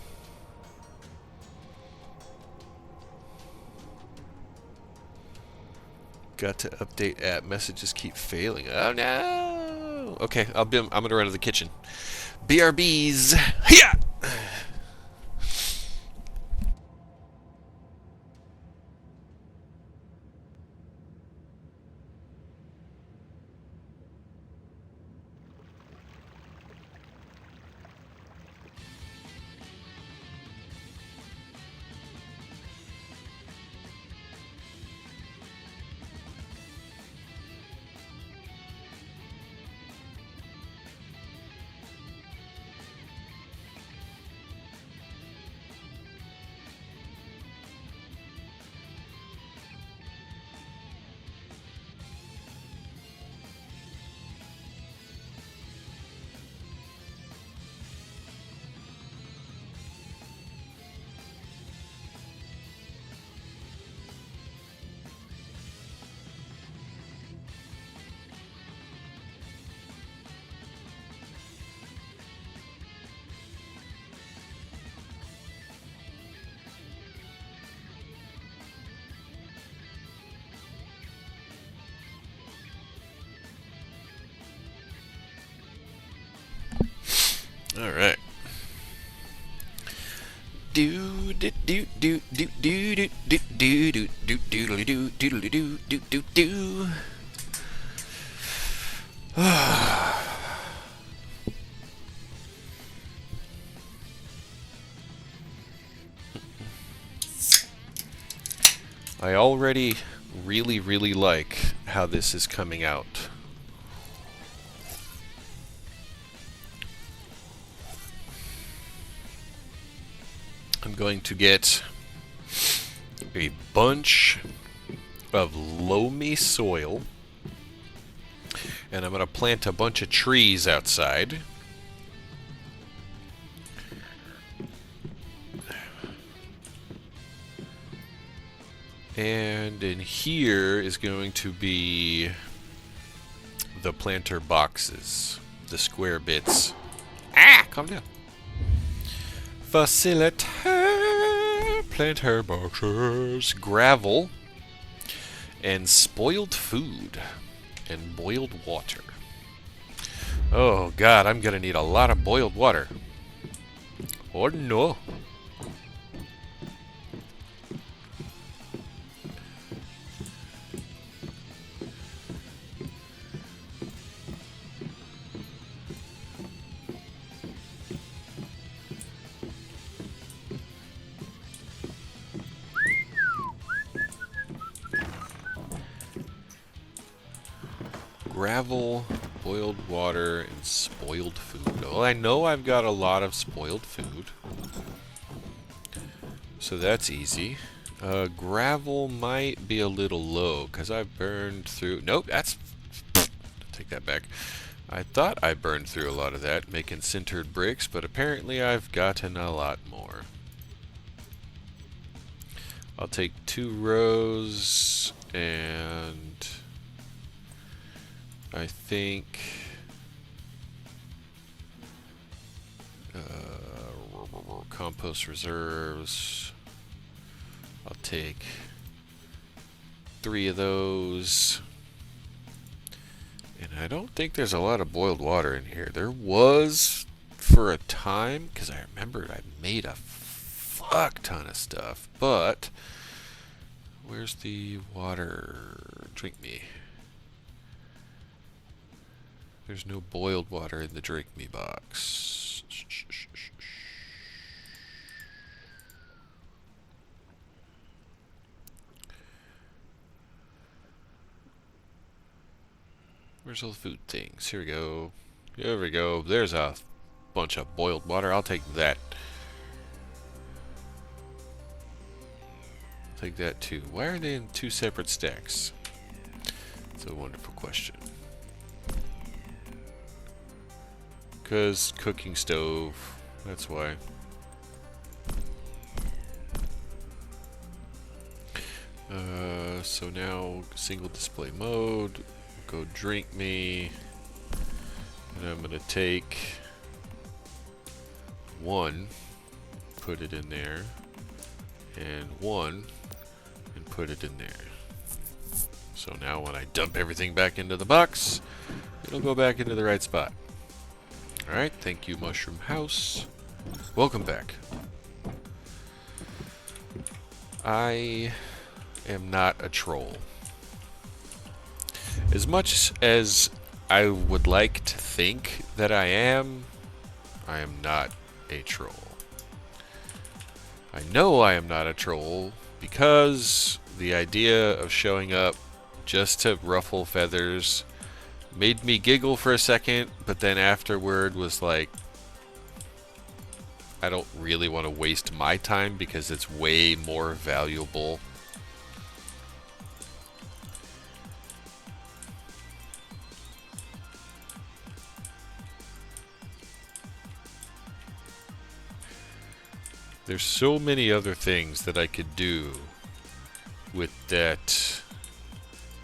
Got to update app. Messages keep failing. Oh no! Okay, I'm gonna run to the kitchen. BRBs. Yeah. All right. Do do do do do do do do do do do do do do do do do. I already really like how this is coming out. I'm going to get a bunch of loamy soil, and I'm going to plant a bunch of trees outside. And in here is going to be the planter boxes, the square bits. Ah, calm down. Facilitator planter boxes, gravel, and spoiled food, and boiled water. Oh god, I'm gonna need a lot of boiled water. Oh no. Gravel, boiled water, and spoiled food. Well, I know I've got a lot of spoiled food, so that's easy. Gravel might be a little low, because I burned through... Nope, that's... Take that back. I thought I burned through a lot of that, making sintered bricks, but apparently I've gotten a lot more. I'll take 2 rows, and... I think compost reserves. I'll take 3 of those. And I don't think there's a lot of boiled water in here. There was for a time, because I remembered I made a fuck ton of stuff. But where's the water? Drink me. There's no boiled water in the drink me box. Where's all the food things? Here we go. Here we go. There's a bunch of boiled water. I'll take that. Take that too. Why are they in 2 separate stacks? It's a wonderful question. Because cooking stove, that's why. So now single display mode, go drink me, and I'm gonna take 1, put it in there, and 1, and put it in there. So now when I dump everything back into the box, it'll go back into the right spot. Alright, thank you, Mushroom House. Welcome back. I am not a troll. As much as I would like to think that I am not a troll. I know I am not a troll because the idea of showing up just to ruffle feathers made me giggle for a second, but then afterward was like, I don't really want to waste my time because it's way more valuable. There's so many other things that I could do with that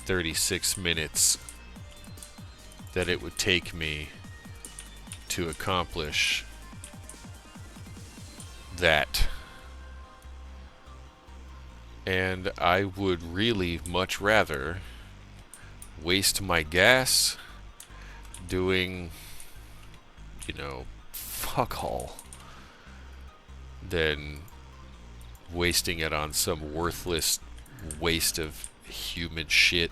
36 minutes that it would take me to accomplish that. And I would really much rather waste my gas doing, you know, fuck all than wasting it on some worthless waste of human shit.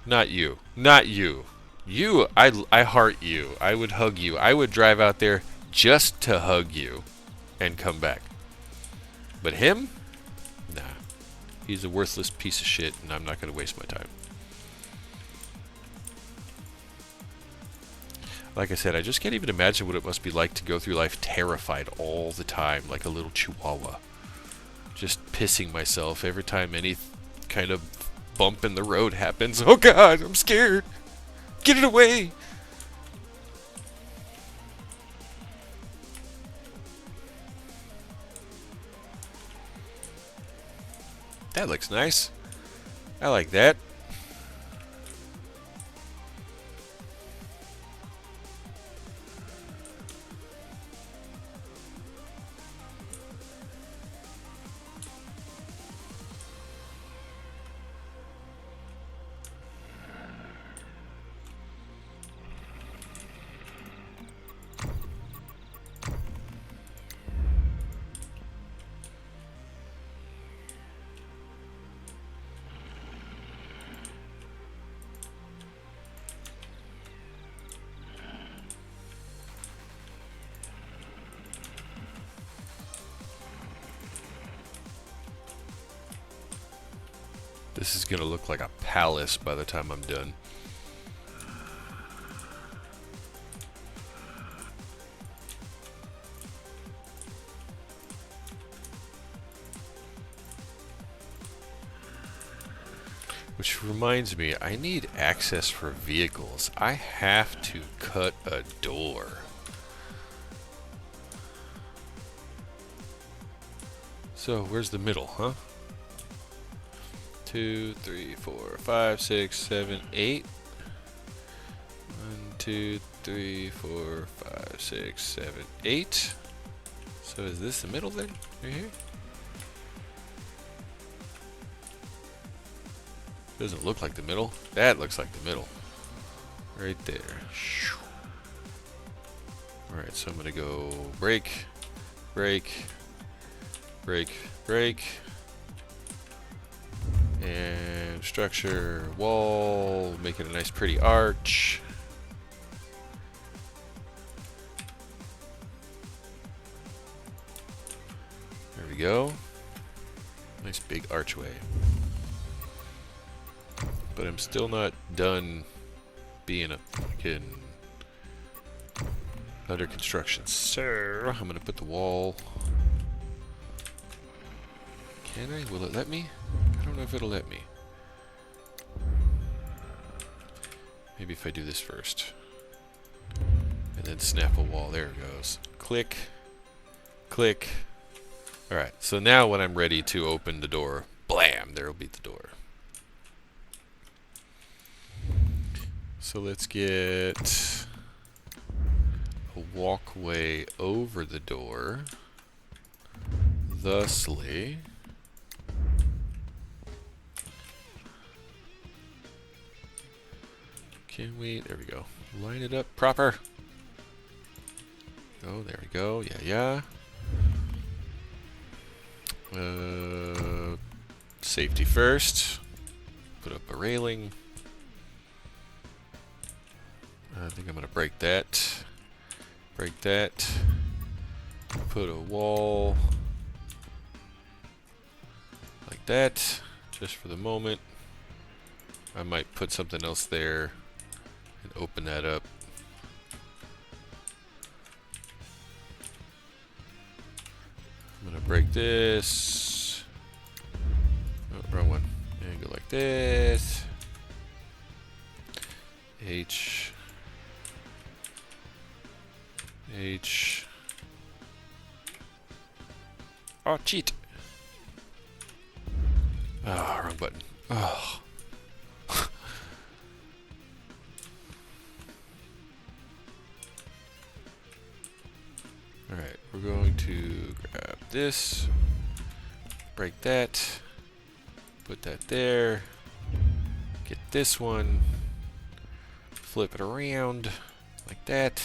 Not you. Not you. You, I heart you. I would hug you. I would drive out there just to hug you and come back. But him? Nah. He's a worthless piece of shit, and I'm not going to waste my time. Like I said, I just can't even imagine what it must be like to go through life terrified all the time, like a little chihuahua. Just pissing myself every time any kind of bump in the road happens. Oh God, I'm scared. Get it away. That looks nice. I like that. This is going to look like a palace by the time I'm done. Which reminds me, I need access for vehicles. I have to cut a door. So, where's the middle, huh? 2, 3, 4, 5, 6, 7, 8. 1, 2, 3, 4, 5, 6, 7, 8. So is this the middle then? Right here? Doesn't look like the middle. That looks like the middle. Right there. Alright, so I'm gonna go break, break, break, break. And structure, wall, make it a nice pretty arch. There we go. Nice big archway. But I'm still not done being a fucking under construction. So I'm gonna put the wall. Can I? Will it let me? I don't know if it'll let me. Maybe if I do this first. And then snap a wall. There it goes. Click. Click. Alright, so now when I'm ready to open the door, blam, there'll be the door. So let's get a walkway over the door. Thusly. Can we? There we go. Line it up proper. Oh, there we go. Yeah, yeah. Safety first. Put up a railing. I think I'm gonna break that. Break that. Put a wall. Like that. Just for the moment. I might put something else there and open that up. I'm gonna break this. Oh, wrong one. And go like this. H. H. Oh, cheat. Ah, wrong button. Oh. Alright, we're going to grab this, break that, put that there, get this one, flip it around like that,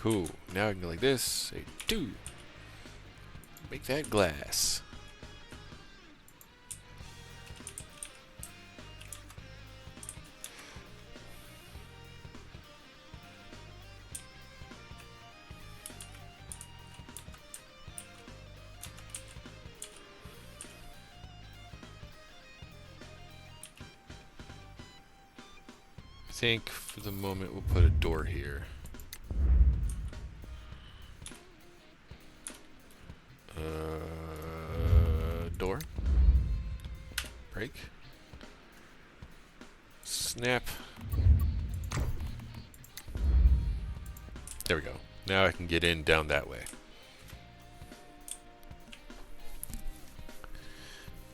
Cool. Now I can go like this. Say 2. Make that glass. I think for the moment we'll put a door here. Door. Break. Snap. There we go. Now I can get in down that way.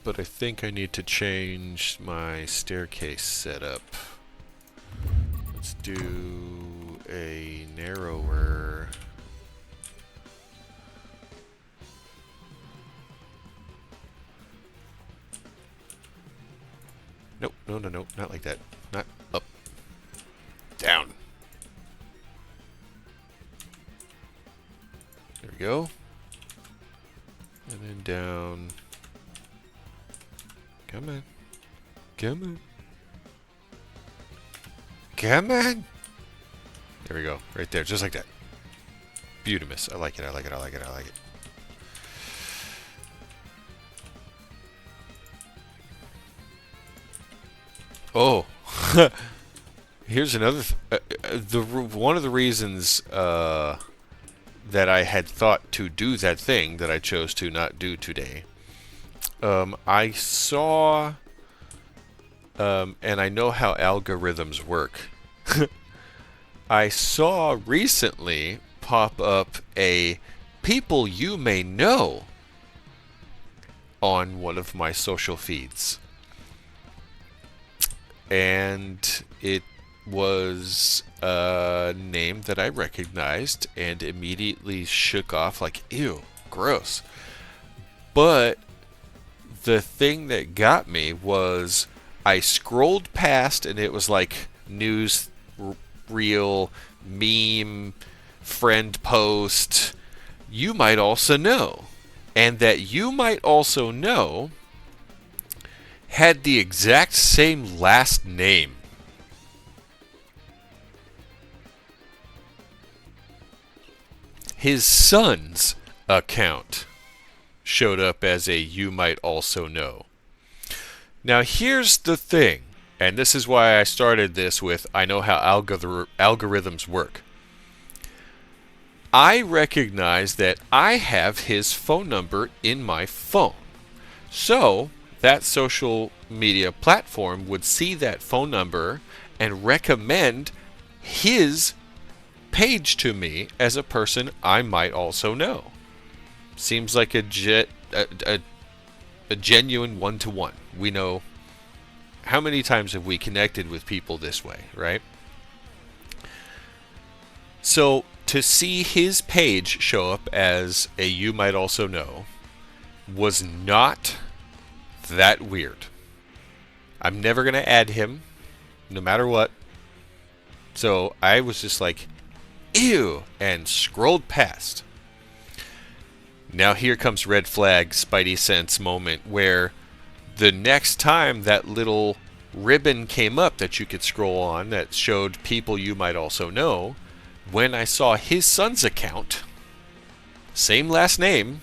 But I think I need to change my staircase setup. Let's do a narrower. Nope, no, not like that. Not up. Down. There we go. And then down. Come on. Come on. Come on! There we go. Right there, just like that. Beautimous. I like it, I like it, I like it, I like it. Oh, here's another. One of the reasons that I had thought to do that thing that I chose to not do today. I saw, and I know how algorithms work. I saw recently pop up a people you may know on one of my social feeds. And it was a name that I recognized and immediately shook off like, ew, gross. But the thing that got me was I scrolled past and it was like news reel, meme, friend post, you might also know. And that you might also know had the exact same last name. His son's account showed up as a you might also know. Now here's the thing, and this is why I started this with I know how algorithms work. I recognize that I have his phone number in my phone. So that social media platform would see that phone number and recommend his page to me as a person I might also know. Seems like a genuine one-to-one. We know how many times have we connected with people this way, right? So to see his page show up as a you might also know was not that weird. I'm never going to add him, no matter what. So I was just like, ew, and scrolled past. Now here comes red flag Spidey sense moment where the next time that little ribbon came up that you could scroll on that showed people you might also know, when I saw his son's account, same last name,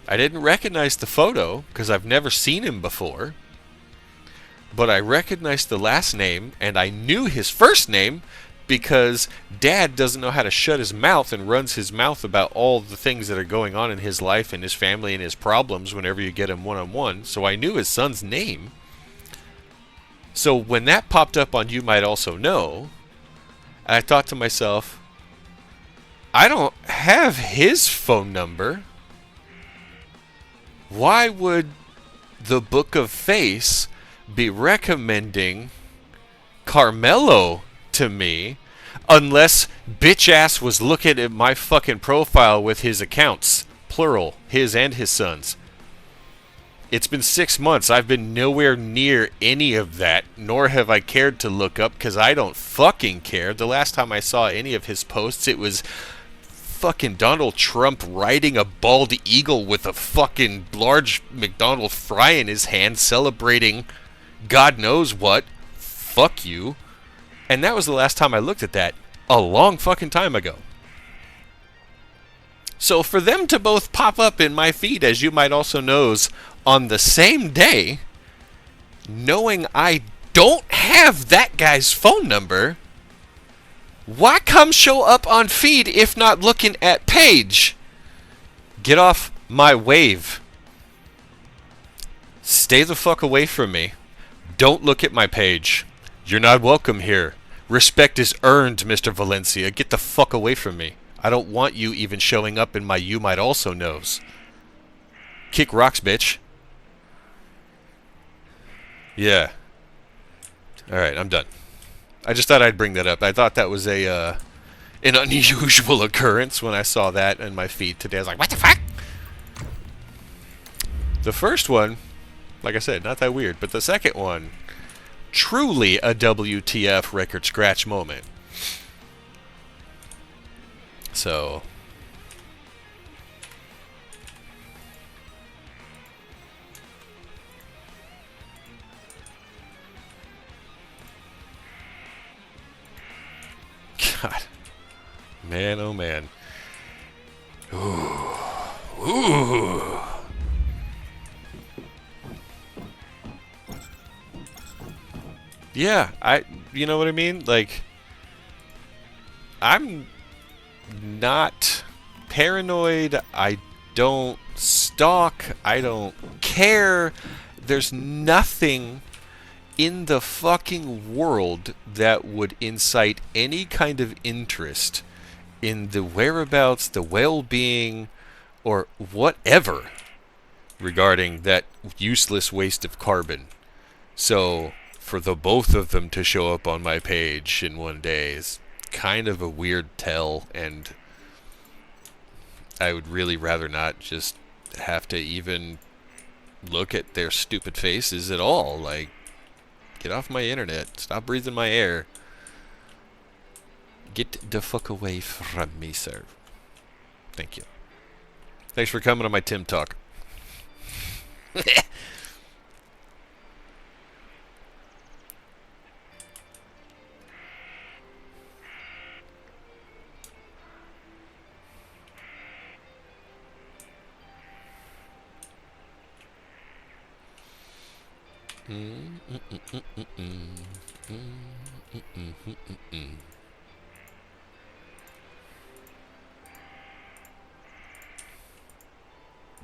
I didn't recognize the photo because I've never seen him before, but I recognized the last name and I knew his first name because Dad doesn't know how to shut his mouth and runs his mouth about all the things that are going on in his life and his family and his problems whenever you get him one-on-one. So I knew his son's name. So when that popped up on You Might Also Know, I thought to myself, I don't have his phone number. Why would the Book of Face be recommending Carmelo to me unless bitch ass was looking at my fucking profile with his accounts, plural, his and his son's? It's been 6 months. I've been nowhere near any of that, nor have I cared to look up because I don't fucking care. The last time I saw any of his posts, it was fucking Donald Trump riding a bald eagle with a fucking large McDonald's fry in his hand, celebrating God knows what. Fuck you. And that was the last time I looked at that, a long fucking time ago. So for them to both pop up in my feed, as you might also knows, on the same day, knowing I don't have that guy's phone number, why come show up on feed if not looking at page? Get off my wave. Stay the fuck away from me. Don't look at my page. You're not welcome here. Respect is earned, Mr. Valencia. Get the fuck away from me. I don't want you even showing up in my You Might Also Knows. Kick rocks, bitch. Yeah. Alright, I'm done. I just thought I'd bring that up. I thought that was an unusual occurrence when I saw that in my feed today. I was like, what the fuck? The first one, like I said, not that weird. But the second one, truly a WTF record scratch moment. So... God. Man, oh man. Ooh. Ooh. Yeah, you know what I mean? Like, I'm not paranoid. I don't stalk. I don't care. There's nothing in the fucking world that would incite any kind of interest in the whereabouts, the well-being, or whatever regarding that useless waste of carbon. So, for the both of them to show up on my page in one day is kind of a weird tell, and I would really rather not just have to even look at their stupid faces at all. Like, get off my internet. Stop breathing my air. Get the fuck away from me, sir. Thank you. Thanks for coming on my Tim Talk.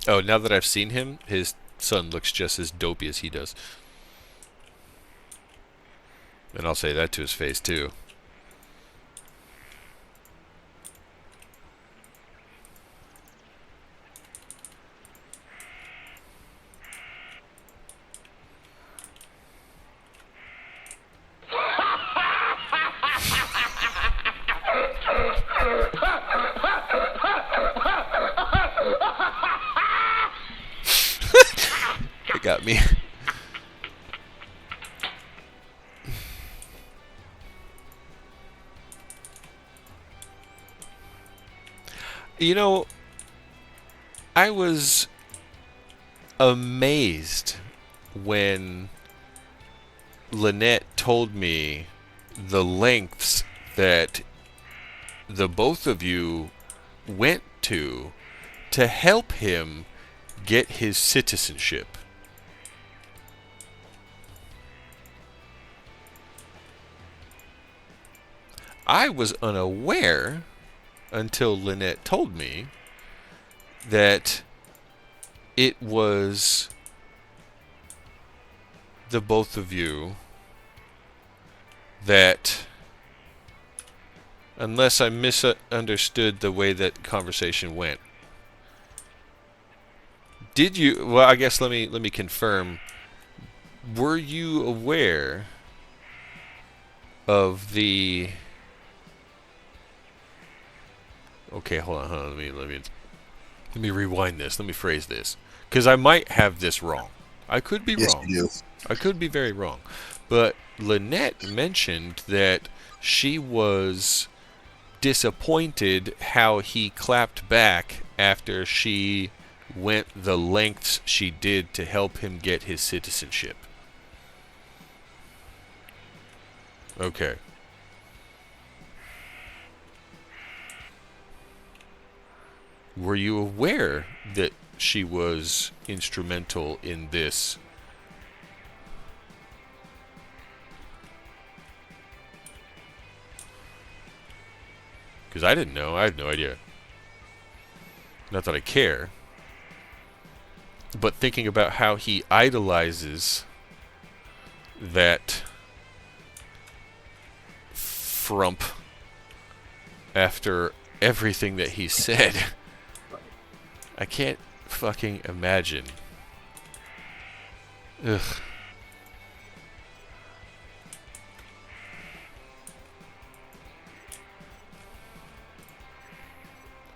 Oh, now that I've seen him, his son looks just as dopey as he does. And I'll say that to his face, too. It got me. You know, I was amazed when Lynette told me the lengths that the both of you went to help him get his citizenship. I was unaware until Lynette told me that it was the both of you that, unless I misunderstood the way that conversation went. Did you, well, I guess let me confirm. Were you aware of the, okay, hold on, let me rewind this. Let me phrase this, because I might have this wrong. I could be Yes, wrong. you do. I could be very wrong. But Lynette mentioned that she was disappointed how he clapped back after she went the lengths she did to help him get his citizenship. Okay. Were you aware that she was instrumental in this? Because I didn't know. I had no idea. Not that I care. But thinking about how he idolizes that frump after everything that he said, I can't fucking imagine. Ugh.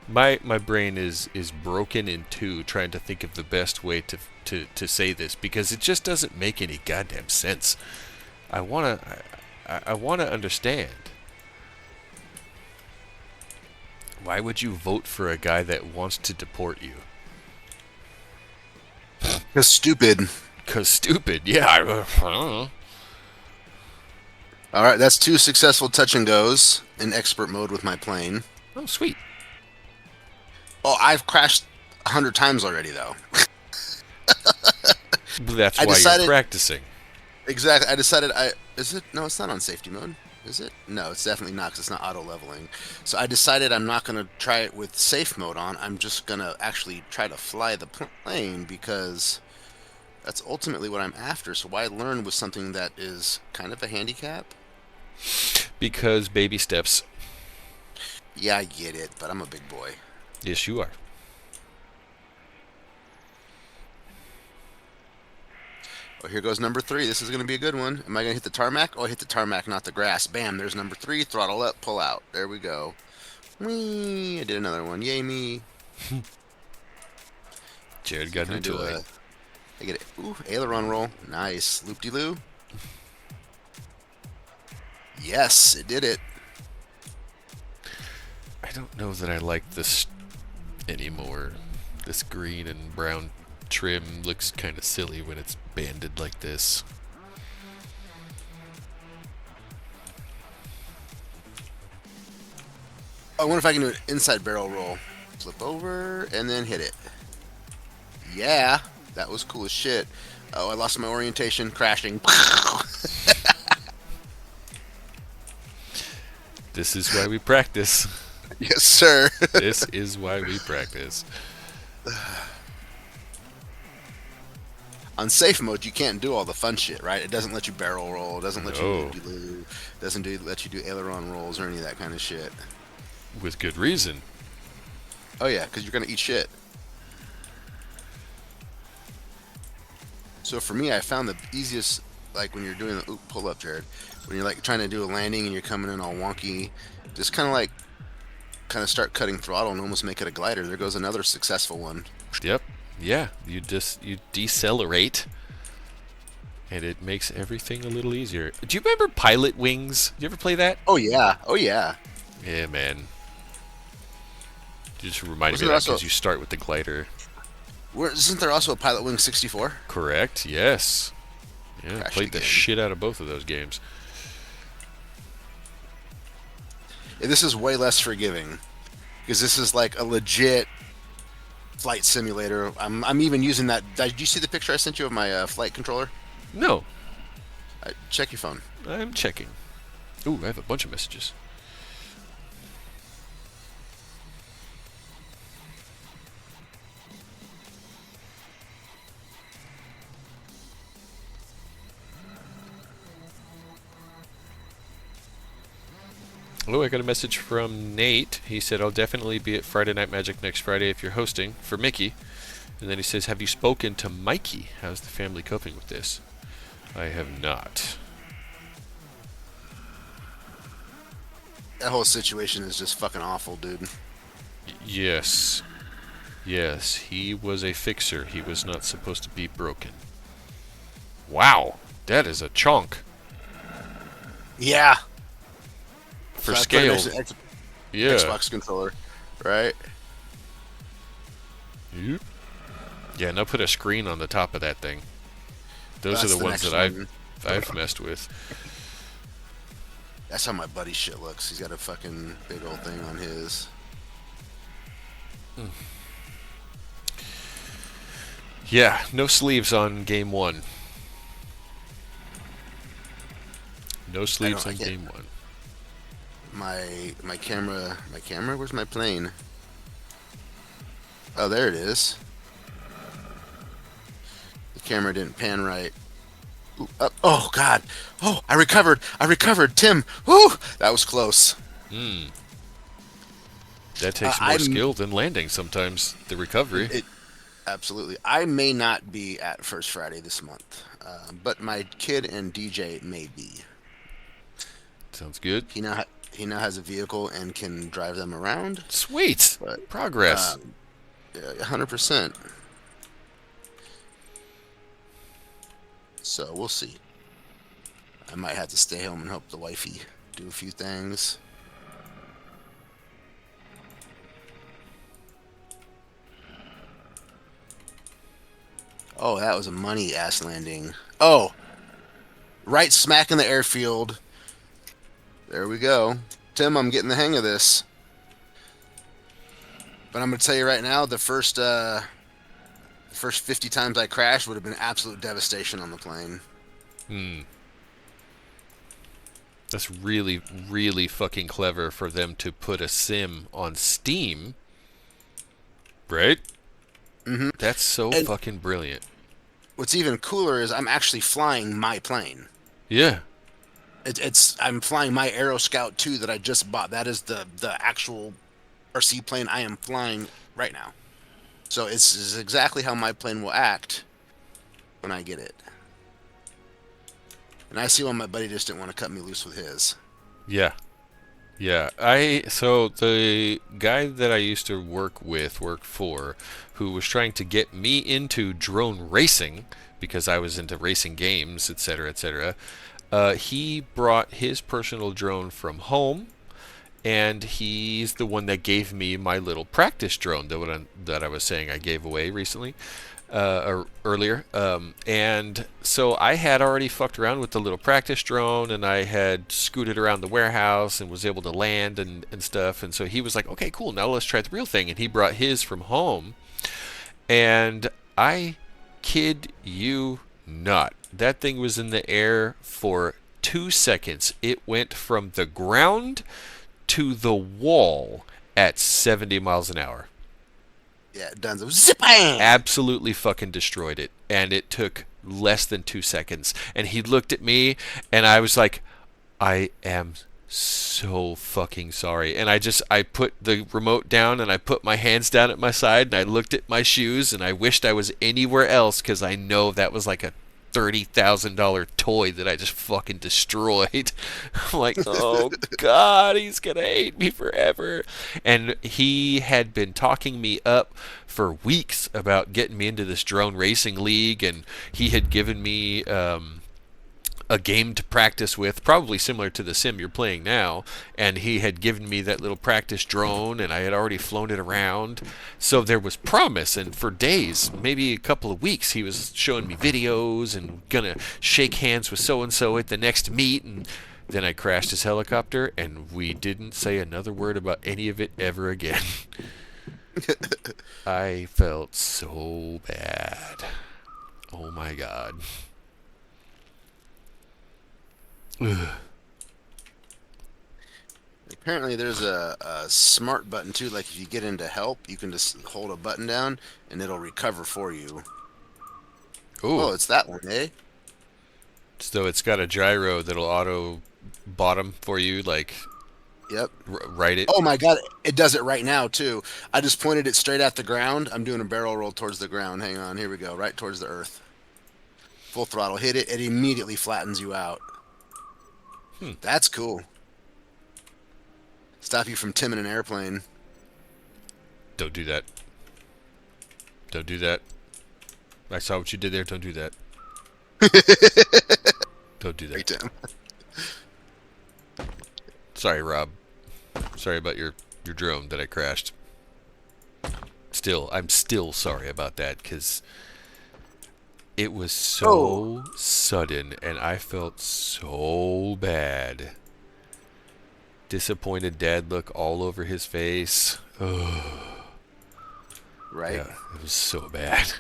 My brain is broken in two trying to think of the best way to say this because it just doesn't make any goddamn sense. I wanna understand. Why would you vote for a guy that wants to deport you? Because stupid. 'Cause stupid, yeah. I don't know. All right, that's 2 successful touch and goes in expert mode with my plane. Oh, sweet. Oh, I've crashed 100 times already, though. That's I why decided- you're practicing. Exactly. I decided is it? No, it's not on safety mode. Is it? No, it's definitely not because it's not auto leveling. So I decided I'm not going to try it with safe mode on. I'm just going to actually try to fly the plane because that's ultimately what I'm after. So why learn with something that is kind of a handicap? Because baby steps. Yeah, I get it, but I'm a big boy. Yes, you are. Oh, here goes number 3. This is going to be a good one. Am I going to hit the tarmac? Oh, I hit the tarmac, not the grass. Bam, there's number 3. Throttle up, pull out. There we go. Whee! I did another one. Yay me. Jared got Can I into do it. I get it. Ooh, aileron roll. Nice. Loop-de-loo. Yes, it did it. I don't know that I like this anymore. This green and brown trim looks kind of silly when it's banded like this. I wonder if I can do an inside barrel roll. Flip over and then hit it. Yeah, that was cool as shit. Oh, I lost my orientation, crashing. This is why we practice. Yes, sir. This is why we practice. On safe mode, you can't do all the fun shit, right? It doesn't let you barrel roll. It doesn't let No. you loop-de-loo. Doesn't let you do aileron rolls or any of that kind of shit. With good reason. Oh yeah, because you're gonna eat shit. So for me, I found the easiest, like when you're doing the pull up, Jared, when you're like trying to do a landing and you're coming in all wonky, just kind of start cutting throttle and almost make it a glider. There goes another successful one. Yep. Yeah. You decelerate, and it makes everything a little easier. Do you remember Pilot Wings? Did you ever play that? Oh yeah, oh yeah. Yeah, man. You just reminded Wasn't me there of that because also- you start with the glider. Isn't there also a Pilot Wing 64? Correct. Yes. Yeah. Crashed Played the again. shit out of both of those games. Yeah, this is way less forgiving because this is like a legit flight simulator. I'm even using that. Did you see the picture I sent you of my flight controller? No, Check your phone. I'm checking. Ooh, I have a bunch of messages. Oh, I got a message from Nate. He said, I'll definitely be at Friday Night Magic next Friday if you're hosting for Mickey. And then he says, have you spoken to Mikey? How's the family coping with this? I have not. That whole situation is just fucking awful, dude. Yes. Yes, he was a fixer. He was not supposed to be broken. Wow, that is a chunk Yeah. for So I put it scale. next to Yeah. Xbox controller, right? Yep. Yeah, now put a screen on the top of that thing. Those are That's the the ones next that one. I've messed with. That's how my buddy's shit looks. He's got a fucking big old thing on his. Yeah, no sleeves on game one. No I sleeves don't. I on can't. game one. My camera. My camera. Where's my plane? Oh, there it is. The camera didn't pan right. Ooh, oh God. Oh, I recovered. I recovered. Tim. Whoo! That was close. Hmm. That takes more I'm. skill than landing sometimes. The recovery. It absolutely. I may not be at First Friday this month, but my kid and DJ may be. Sounds good. He now has a vehicle and can drive them around. Sweet. But Progress. um, yeah, 100%. So we'll see. I might have to stay home and help the wifey do a few things. Oh, that was a money ass landing. Oh, right smack in the airfield. There we go. Tim, I'm getting the hang of this. But I'm gonna tell you right now, the first 50 times I crashed would have been absolute devastation on the plane. Hmm. That's really, really fucking clever for them to put a sim on Steam. Right? Hmm. That's so And fucking brilliant. what's even cooler is I'm actually flying my plane. Yeah. It's I'm flying my Aero Scout 2 that I just bought. That is the actual RC plane I am flying right now. So it's exactly how my plane will act when I get it. And I see why my buddy just didn't want to cut me loose with his. Yeah. Yeah. So the guy that I used to work for, who was trying to get me into drone racing because I was into racing games, etc., etc. He brought his personal drone from home, and he's the one that gave me my little practice drone, that I was saying I gave away recently, or earlier. And so I had already fucked around with the little practice drone, and I had scooted around the warehouse and was able to land and stuff. And so he was like, okay, cool, now let's try the real thing. And he brought his from home, and I kid you not, that thing was in the air for 2 seconds. It went from the ground to the wall at 70 miles an hour. Yeah, Dunzo. Zip-bam! Absolutely fucking destroyed it. And it took less than 2 seconds. And he looked at me, and I was like, I am so fucking sorry. And I put the remote down, and I put my hands down at my side, and I looked at my shoes, and I wished I was anywhere else, because I know that was like a $30,000 toy that I just fucking destroyed. I'm like, oh God, he's gonna hate me forever. And he had been talking me up for weeks about getting me into this drone racing league, and he had given me a game to practice with, probably similar to the sim you're playing now, and he had given me that little practice drone, and I had already flown it around, so there was promise. And for days, maybe a couple of weeks, he was showing me videos and gonna shake hands with so and so at the next meet. And then I crashed his helicopter, and we didn't say another word about any of it ever again. I felt so bad. Oh my God. Apparently, there's a smart button too. Like if you get into help, you can just hold a button down and it'll recover for you. Ooh. Oh, it's that one, eh? So it's got a gyro that'll auto bottom for you, like Yep. right it. Oh my God, it does it right now too. I just pointed it straight at the ground. I'm doing a barrel roll towards the ground. Hang on, here we go. Right towards the earth. Full throttle. Hit it. It immediately flattens you out. That's cool. Stop you from timming an airplane. Don't do that. Don't do that. I saw what you did there. Don't do that. Don't do Right, that. Tim. Sorry, Rob. Sorry about your drone that I crashed. I'm still sorry about that because it was Oh, so sudden and I felt so bad. Disappointed dad look all over his face. Oh, right. yeah, it was so bad.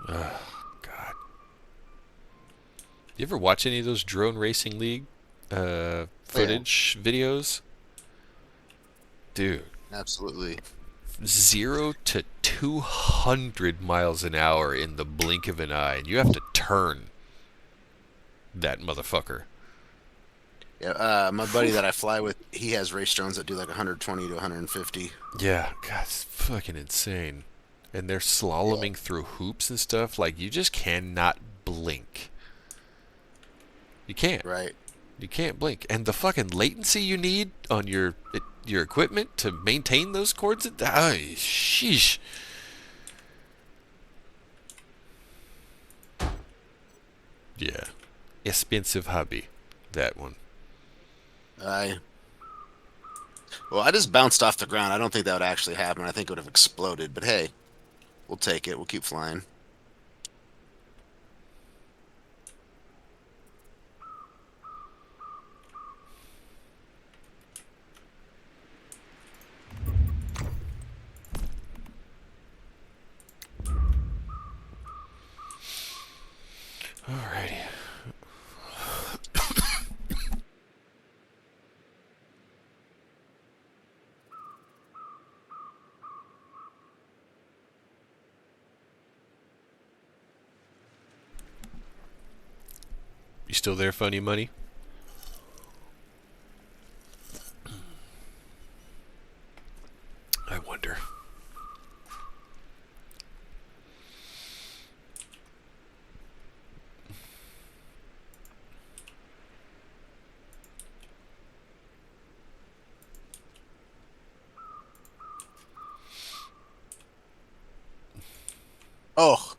God. You ever watch any of those drone racing league Oh, yeah, footage videos? Dude, absolutely. 0 to 200 miles an hour in the blink of an eye, and you have to turn that motherfucker. Yeah, my buddy that I fly with, he has race drones that do like 120 to 150. Yeah, God, it's fucking insane. And they're Yeah, slaloming through hoops and stuff. Like, you just cannot blink. You can't. right. You can't blink. And the fucking latency you need on your equipment to maintain those cords, sheesh. Yeah. Expensive hobby. That one. I Well, I just bounced off the ground. I don't think that would actually happen. I think it would have exploded. But hey, we'll take it. We'll keep flying. Alrighty. You still there, Funny Money? I wonder. Oh,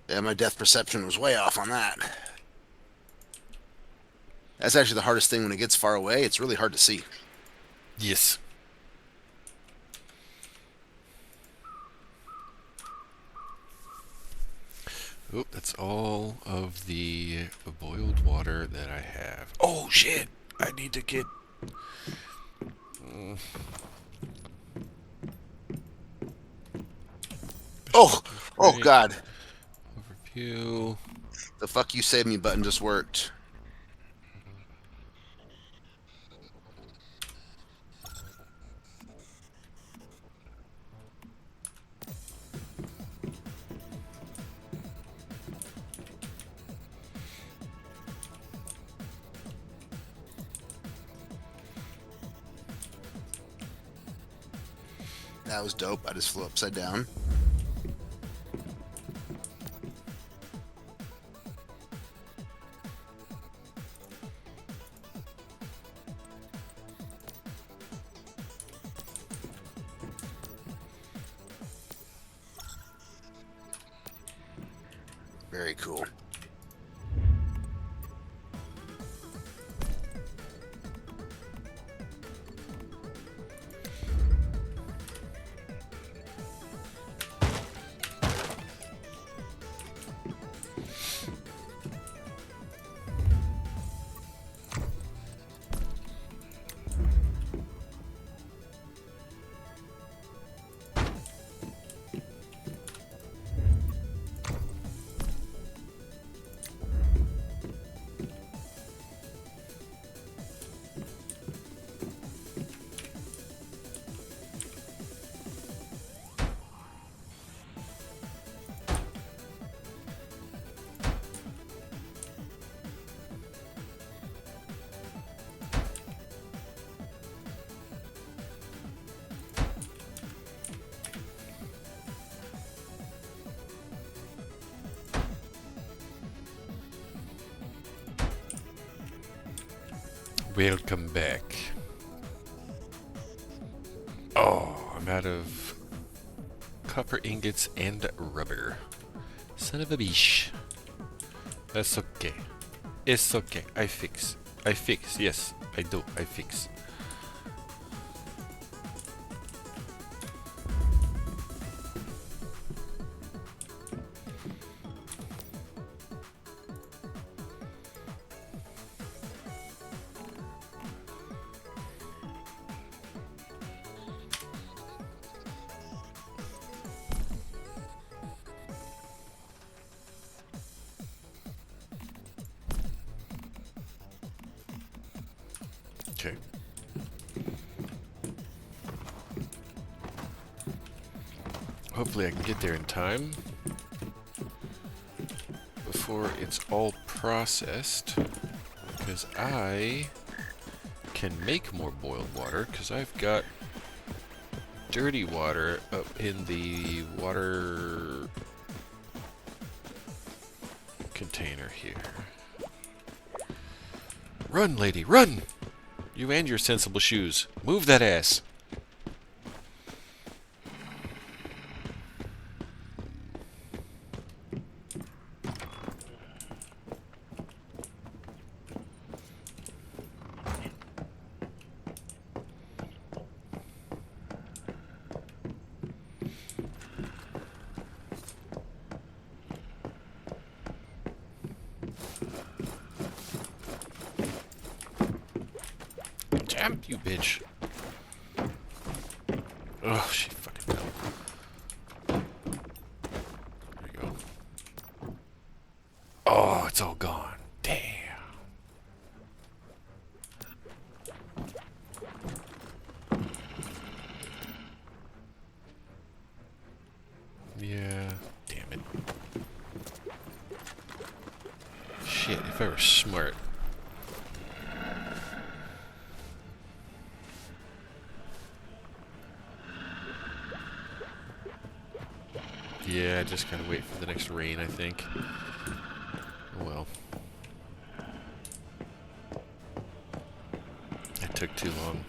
yeah, my depth perception was way off on that. That's actually the hardest thing when it gets far away. It's really hard to see. Yes. Oh, that's all of the boiled water that I have. Oh shit! I need to get. Oh, oh Great. God. Overview. The fuck you save me button just worked. That was dope. I just flew upside down. Very cool. Welcome back. Oh, I'm out of copper ingots and rubber. Son of a bitch. That's okay. It's okay. I fix. Yes, I do. I fix. Okay. Hopefully I can get there in time before it's all processed, because I can make more boiled water, because I've got dirty water up in the water container here. Run, lady, run! You and your sensible shoes. Move that ass. Damn you, bitch. Oh, she fucking fell. There you go. Oh, it's all gone. Damn. Yeah, damn it. Shit, if I were smart. Yeah, just gotta wait for the next rain, I think. Oh well. That took too long.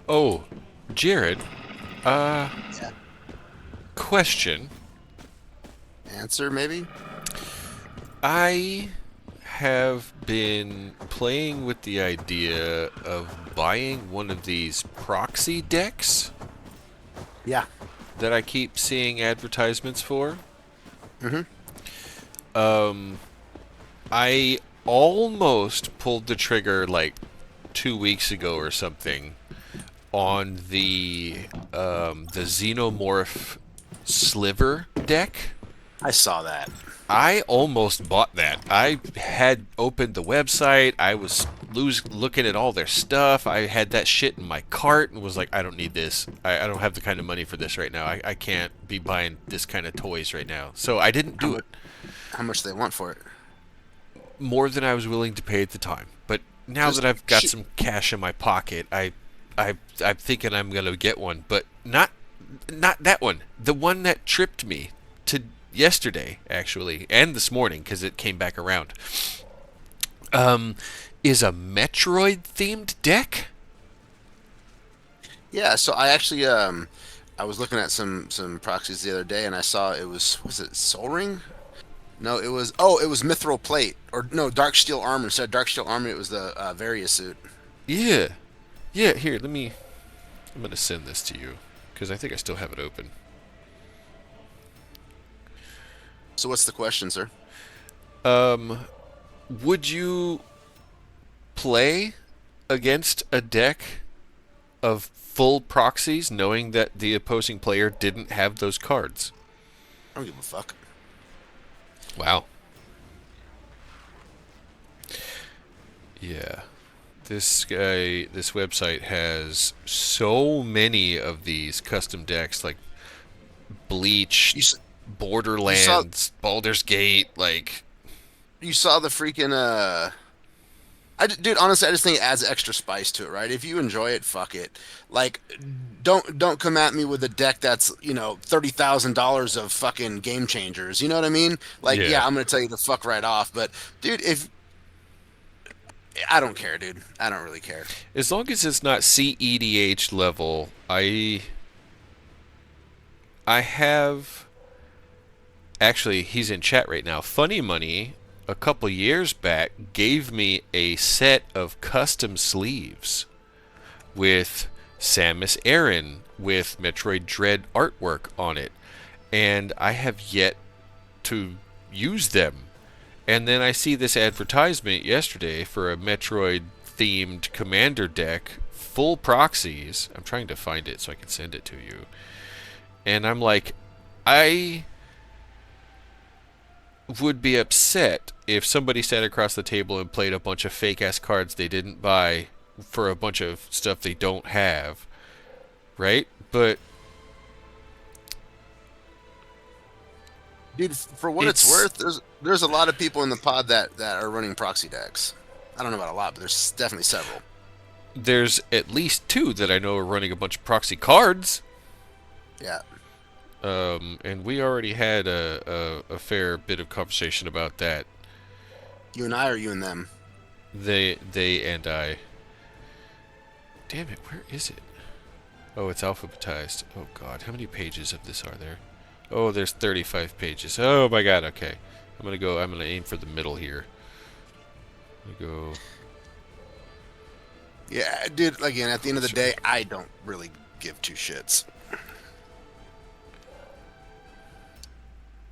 Oh, Jarrod, Yeah. question. Answer, maybe? I have been playing with the idea of buying one of these proxy decks Yeah. that I keep seeing advertisements for. Mm-hmm. I almost pulled the trigger like 2 weeks ago or something on the Xenomorph Sliver deck. I saw that. I almost bought that. I had opened the website. I was looking at all their stuff. I had that shit in my cart and was like, I don't need this. I don't have the kind of money for this right now. I can't be buying this kind of toys right now. So I didn't do it. How much they want for it? More than I was willing to pay at the time. But now that I've got some cash in my pocket, I'm thinking I'm gonna get one. But not that one. The one that tripped me to yesterday, actually, and this morning, because it came back around, is a Metroid-themed deck. Yeah, so I actually I was looking at some proxies the other day, and I saw it was it Soul Ring? No, it was Mithril Plate, or no, Dark Steel Armor. Instead of Dark Steel Armor, it was the Varia suit. Yeah. Yeah, here, I'm going to send this to you, because I think I still have it open. So what's the question, sir? Would you play against a deck of full proxies knowing that the opposing player didn't have those cards? I don't give a fuck. Wow. Yeah. This website has so many of these custom decks, like Bleach, Borderlands, Baldur's Gate, like... You saw the freaking dude, honestly, I just think it adds extra spice to it, right? If you enjoy it, fuck it. Like, don't come at me with a deck that's $30,000 of fucking game changers. You know what I mean? Like, Yeah. yeah, I'm gonna tell you to fuck right off. But dude, if I don't care, dude, I don't really care. As long as it's not CEDH level, I have actually he's in chat right now. Funny Money a couple years back gave me a set of custom sleeves with Samus Aran with Metroid Dread artwork on it, and I have yet to use them. And then I see this advertisement yesterday for a Metroid themed commander deck, full proxies. I'm trying to find it so I can send it to you. And I'm like, I would be upset if somebody sat across the table and played a bunch of fake ass cards they didn't buy for a bunch of stuff they don't have, right? But Dude, for what it's worth, there's a lot of people in the pod that are running proxy decks. I don't know about a lot, but there's definitely several. there's at least two that I know are running a bunch of proxy cards. Yeah. And we already had a fair bit of conversation about that. You and I, or you and them? They and I. Damn it, where is it? Oh, it's alphabetized. Oh god, how many pages of this are there? Oh, there's 35 pages. Oh my god, okay. I'm gonna aim for the middle here. I'm gonna go. Yeah, dude, again, at the end of the day, I don't really give two shits.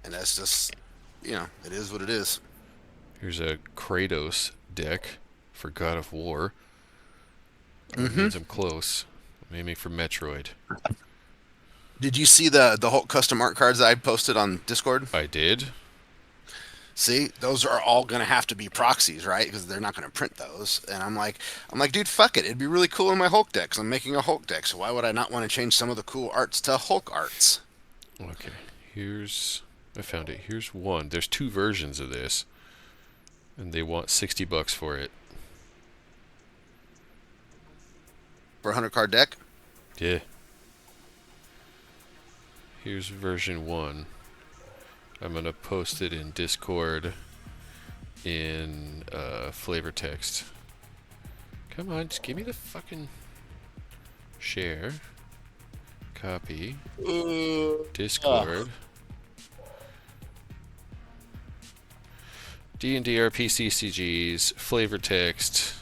And that's just, it is what it is. Here's a Kratos deck for God of War. That means I'm close. I'm aiming for Metroid. Did you see the Hulk custom art cards that I posted on Discord? I did. See, those are all gonna have to be proxies, right? Because they're not gonna print those. And I'm like, dude, fuck it. It'd be really cool in my Hulk deck. 'Cause I'm making a Hulk deck, so why would I not want to change some of the cool arts to Hulk arts? Okay, I found it. Here's one. There's two versions of this, and they want $60 for it. For a 100 card deck? Yeah. Here's version 1. I'm gonna post it in Discord in flavor text. Come on, just give me the fucking share. Copy. Discord. D&D RP CCGs, flavor text.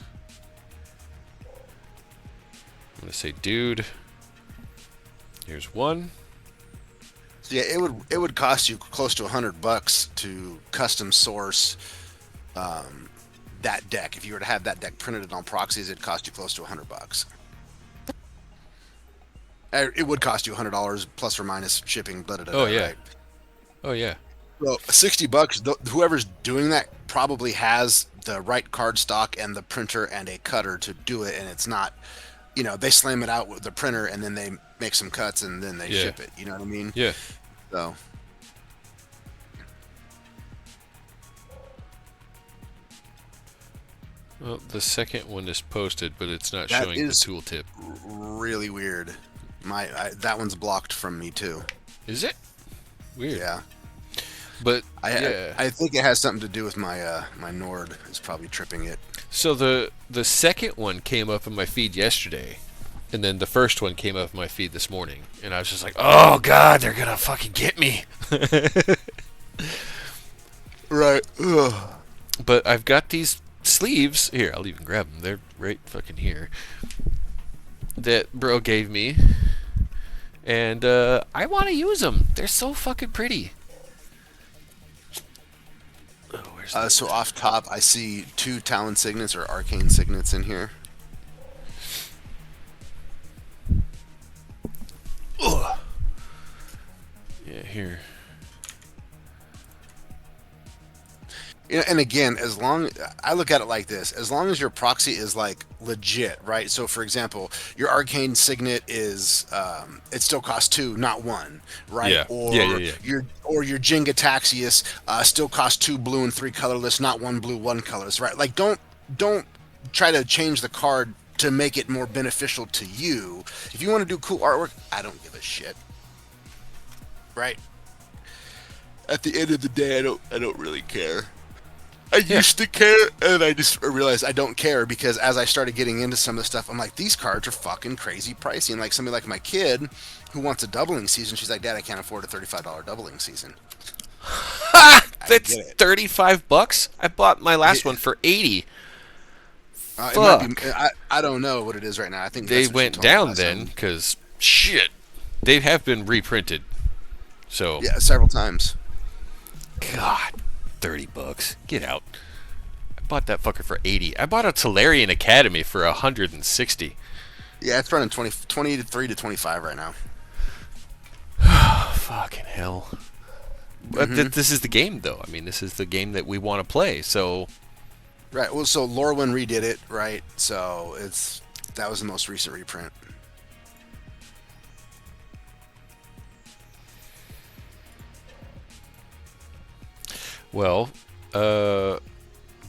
I'm gonna say dude. Here's one. So yeah, it would cost you close to $100 to custom source that deck. If you were to have that deck printed on proxies, it'd cost you close to $100. It would cost you $100 plus or minus shipping. Blah, blah, blah, Oh yeah. Right? Oh yeah. So $60, whoever's doing that probably has the right card stock and the printer and a cutter to do it, and it's not, they slam it out with the printer and then they make some cuts and then they ship it. You know what I mean? Yeah. So. Well, the second one is posted, but it's not That showing the is tooltip. really weird. That one's blocked from me too. Is it? Weird. Yeah. But I think it has something to do with my Nord is probably tripping it. So the second one came up in my feed yesterday, and then the first one came up in my feed this morning, and I was just like, oh god, they're gonna fucking get me. Right. Ugh. But I've got these sleeves here. I'll even grab them. They're right fucking here. That bro gave me, and I want to use them. They're so fucking pretty. Oh, where's that? So off top, I see 2 Talon Signets or Arcane Signets in here. Ugh. Yeah, here. And again, I look at it like this, as long as your proxy is like legit, right? So for example, your Arcane Signet is, it still costs 2, not 1, right? Yeah. Or Yeah. your Jenga Taxius still costs 2 blue and 3 colorless, not 1 blue, 1 colorless, right? Like don't try to change the card to make it more beneficial to you. If you want to do cool artwork, I don't give a shit. Right? At the end of the day, I don't really care. I used to care, and I just realized I don't care because as I started getting into some of the stuff, I'm like, these cards are fucking crazy pricey. And like somebody like my kid who wants a doubling season, she's like, Dad, I can't afford a $35 doubling season. That's $35. I bought my last one for $80. It might be, I don't know what it is right now. I think They that's what she went told me down last then time. because shit, they have been reprinted. So Yeah, several times. God, $30. Get out. I bought that fucker for $80. I bought a Talarian Academy for $160. Yeah, it's running 23 to 25 right now. Fucking hell. But this is the game, though. I mean, this is the game that we want to play. So Right. Well, so Lorwyn redid it, right? So that was the most recent reprint. well,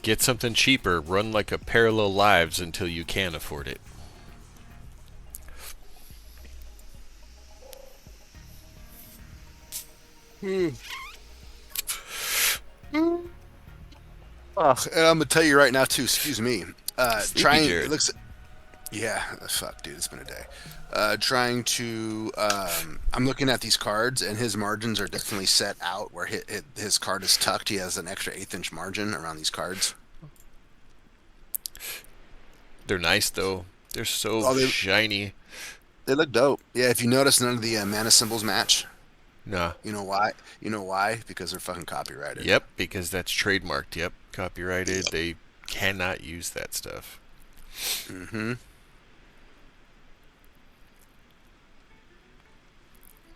get something cheaper. Run like a Parallel Lives until you can afford it. Ugh, and I'm gonna tell you right now too. Excuse me. Sleepy Jarrod. It looks. Yeah, fuck, dude. It's been a day. Trying to. I'm looking at these cards, and his margins are definitely set out where his card is tucked. He has an extra 1/8 inch margin around these cards. They're nice, though. They're so shiny. They look dope. Yeah, if you notice, none of the mana symbols match. Nah. You know why? You know why? Because they're fucking copyrighted. Yep, because that's trademarked. Yep, copyrighted. Yep. They cannot use that stuff. Mm-hmm.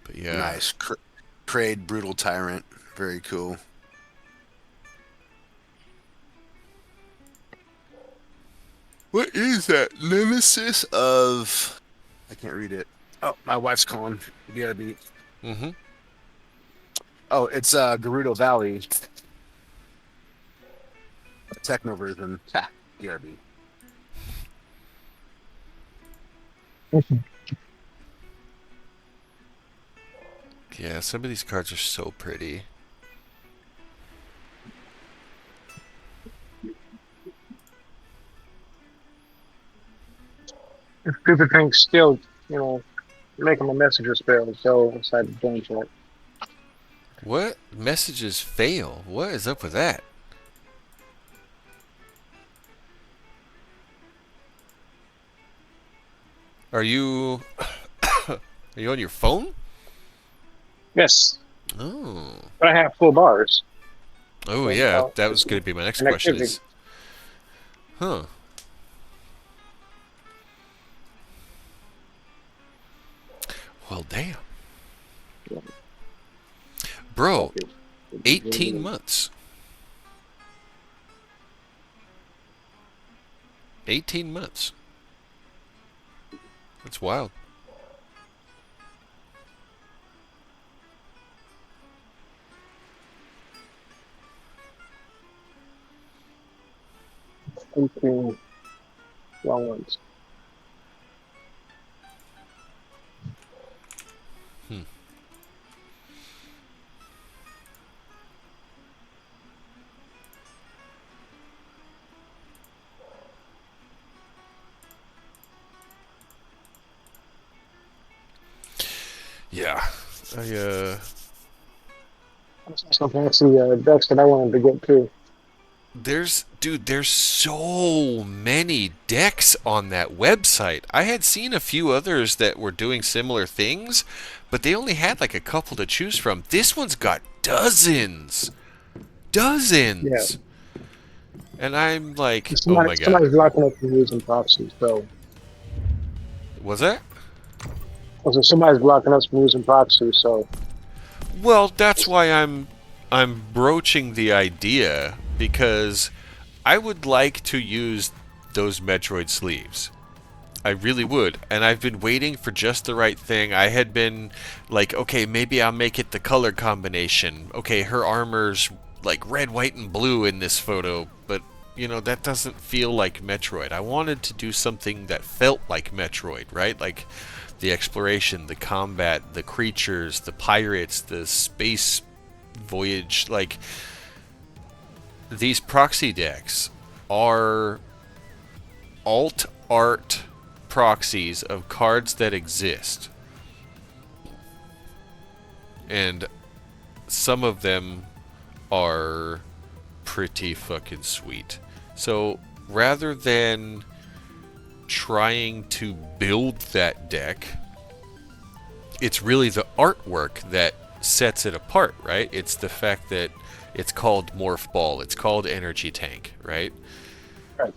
But yeah. Nice. Kraid, Brutal Tyrant. Very cool. What is that? Nemesis of... I can't read it. Oh, my wife's calling. You gotta be... Mm-hmm. Oh, it's Gerudo Valley. Techno version. Ha, BRB. Yeah, some of these cards are so pretty. If stupid things still, making my messenger spell, so I decided to change that. What? Messages fail? What is up with that? Are you... are you on your phone? Yes, Oh. but I have full bars. Oh, yeah. That was going to be my next question is... Huh. Well, damn. Bro, 18 months. 18 months. That's wild. Long ones. Yeah. Something actually decks that I wanted to get too. There's so many decks on that website. I had seen a few others that were doing similar things, but they only had like a couple to choose from. This one's got dozens. Dozens. Yeah. And I'm like, oh my god. Somebody's blocking us from using proxies, so. Was that? So somebody's blocking us from using proxies, so. Well, that's why I'm broaching the idea, because I would like to use those Metroid sleeves. I really would, and I've been waiting for just the right thing. I had been like, okay, maybe I'll make it the color combination. Okay, her armor's like red, white, and blue in this photo, but you know, that doesn't feel like Metroid. I wanted to do something that felt like Metroid, right? Like the exploration, the combat, the creatures, the pirates, the space voyage. Like, these proxy decks are alt art proxies of cards that exist. And some of them are pretty fucking sweet. So rather than trying to build that deck, it's really the artwork that sets it apart, right? It's the fact that it's called Morph Ball, it's called Energy Tank, right? Right.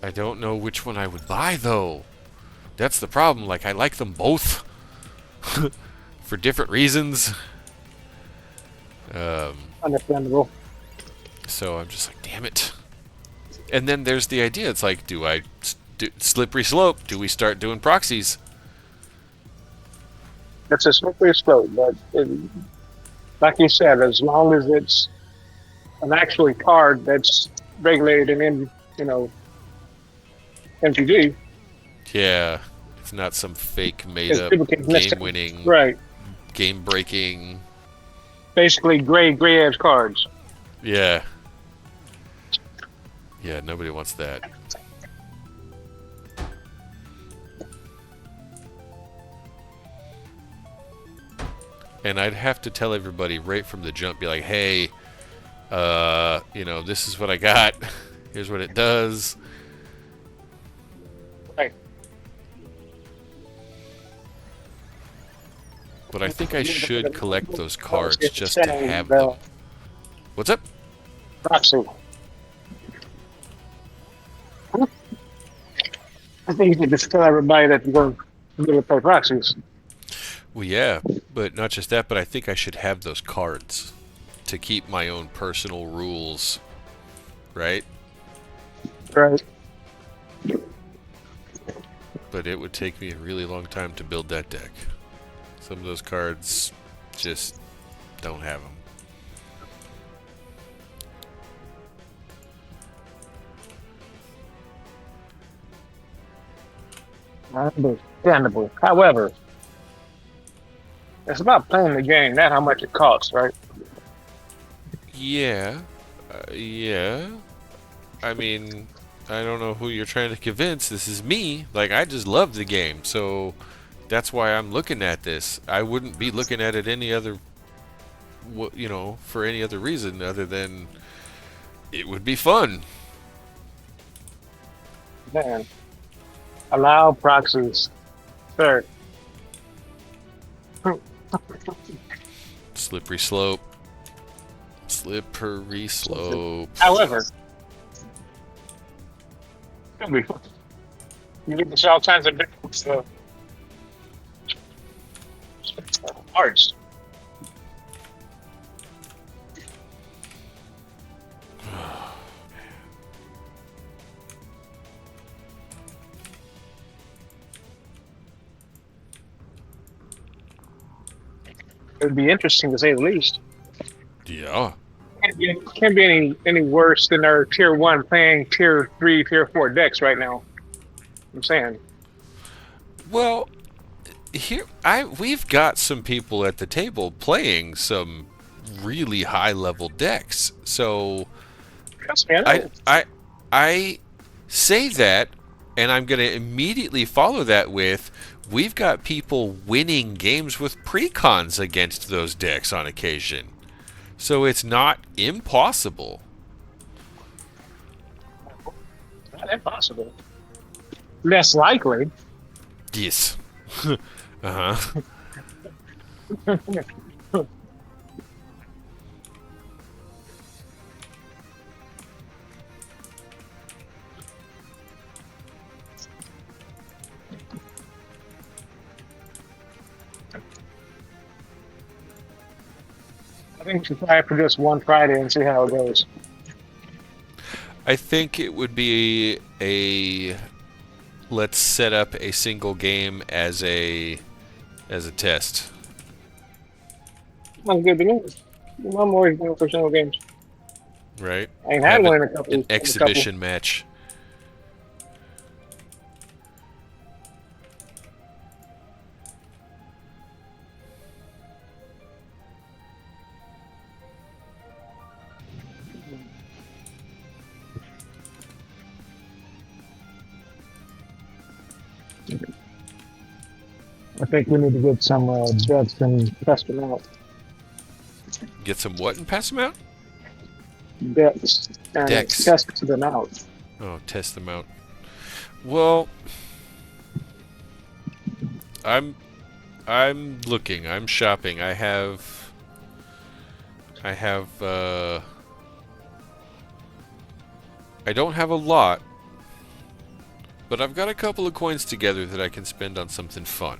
I don't know which one I would buy, though. That's the problem. Like, I like them both for different reasons. Understandable. So I'm just like, damn it. And then there's the idea. It's like, do I slippery slope? Do we start doing proxies? It's a slippery slope, but like you said, as long as it's an actual card that's regulated in, MTG, Yeah, it's not some fake made because up people can miss it. game winning, Right. game breaking. Basically, gray edge cards. Yeah. Yeah, nobody wants that. And I'd have to tell everybody right from the jump, be like, hey, this is what I got. Here's what it does. Right. But I think I should collect those cards just to have them. What's up? Proxy. I think you should just tell everybody that you're going to play proxies. Well, yeah, but not just that, but I think I should have those cards to keep my own personal rules, right? Right. But it would take me a really long time to build that deck. Some of those cards just don't have them. Understandable. However, it's about playing the game, not how much it costs, right? Yeah. Yeah. I mean, I don't know who you're trying to convince. This is me. Like, I just love the game. So that's why I'm looking at this. I wouldn't be looking at it any other, for any other reason other than it would be fun. Man. Allow proxies. Sir. Slippery slope. Slippery slope. However, you get to see all kinds of different arts. It would be interesting to say the least. Yeah. Can't be any worse than our tier 1 playing tier 3, tier 4 decks right now. I'm saying. Well, we've got some people at the table playing some really high level decks. So Trust me, I know. I say that, and I'm going to immediately follow that with, we've got people winning games with precons against those decks on occasion. So it's not impossible. Not impossible. Less likely. Yes. Uh-huh. I think we should try it for just one Friday and see how it goes. I think it would be let's set up a single game as a test. Sounds good to me. I'm always going for single games. Right? I ain't Have had one in a couple. an exhibition match. I think we need to get some decks and test them out. Get some what and pass them out? Decks and Decks. test them out. Oh, test them out. Well, I'm looking. I'm shopping. I have I don't have a lot, but I've got a couple of coins together that I can spend on something fun.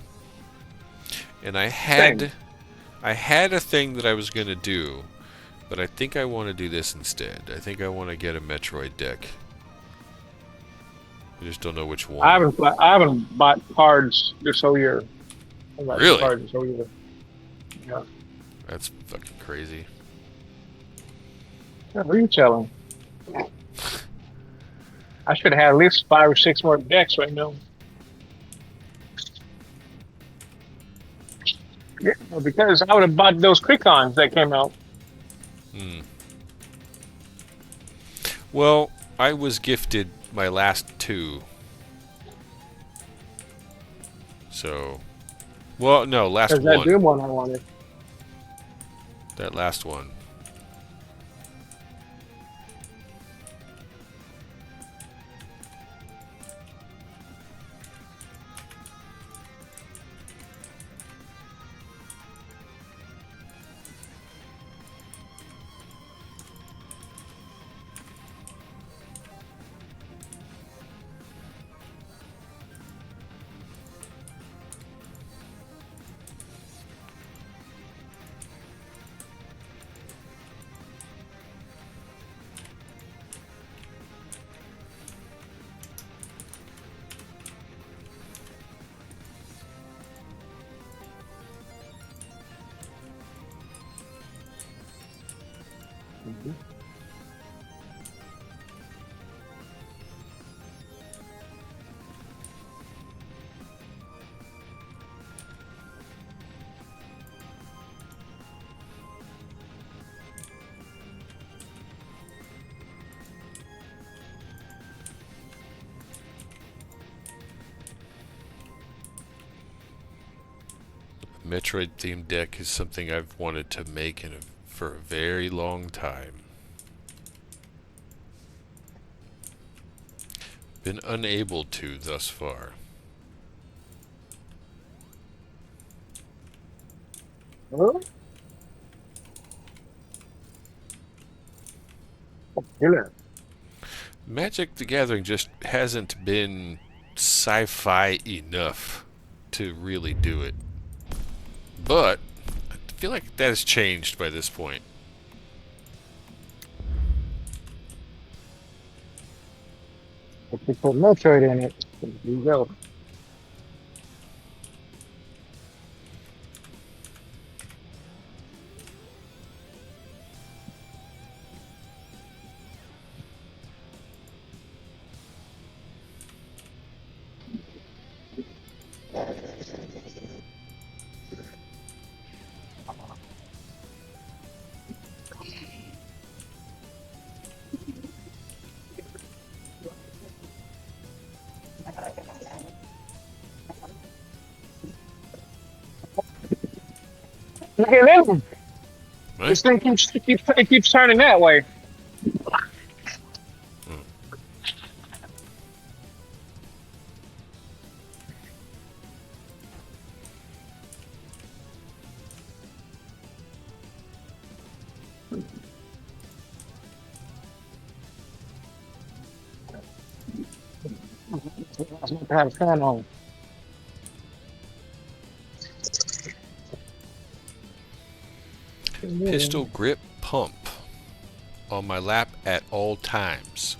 And I had a thing that I was going to do, but I think I want to do this instead. I think I want to get a Metroid deck. I just don't know which one. I haven't bought cards this whole year. I've bought Really? Cards this whole year. Yeah. That's fucking crazy. Yeah, who are you telling? I should have had at least 5 or 6 more decks right now. Yeah, well, because I would have bought those Krikons that came out. Hmm. Well, I was gifted my last 2. So, well, no, last Because that one. Doom one I wanted. That last one. Metroid themed deck is something I've wanted to make for a very long time. Been unable to thus far. Huh? Oh, killer. Magic the Gathering just hasn't been sci-fi enough to really do it. But I feel like that has changed by this point. If you put Metroid in it, there you go. Look at them. Right? This thing keeps turning that way. I was meant to have a fan on. Pistol grip pump on my lap at all times.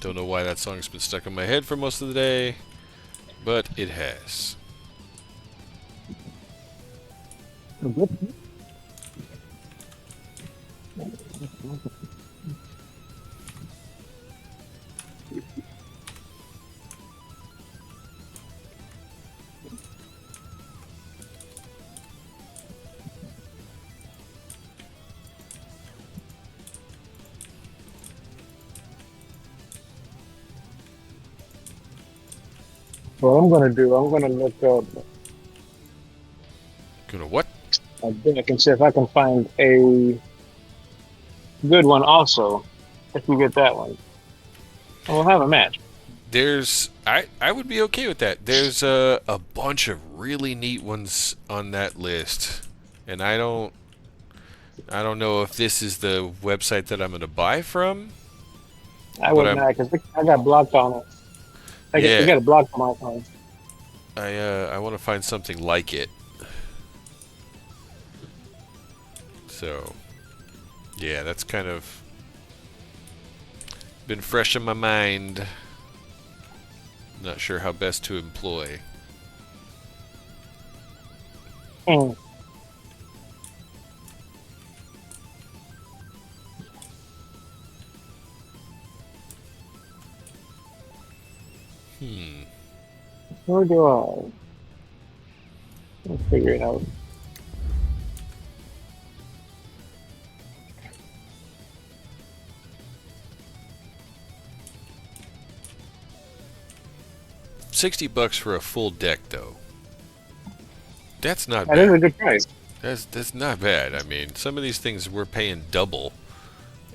Don't know why that song's been stuck in my head for most of the day, but it has. What I'm gonna do, I'm gonna look up Gonna what? a deck and see if I can find a good one also. If we get that one, and we'll have a match. There's I would be okay with that. There's a bunch of really neat ones on that list, and I don't know if this is the website that I'm gonna buy from, I but would I'm not, because I got blocked on it. I yeah got a block on my phone. I want to find something like it. So yeah, that's kind of been fresh in my mind. Not sure how best to employ. Hmm. Where do I? Let's figure it out. $60 for a full deck, though. That's not That is a bad. good price. That's not bad. I mean, some of these things we're paying double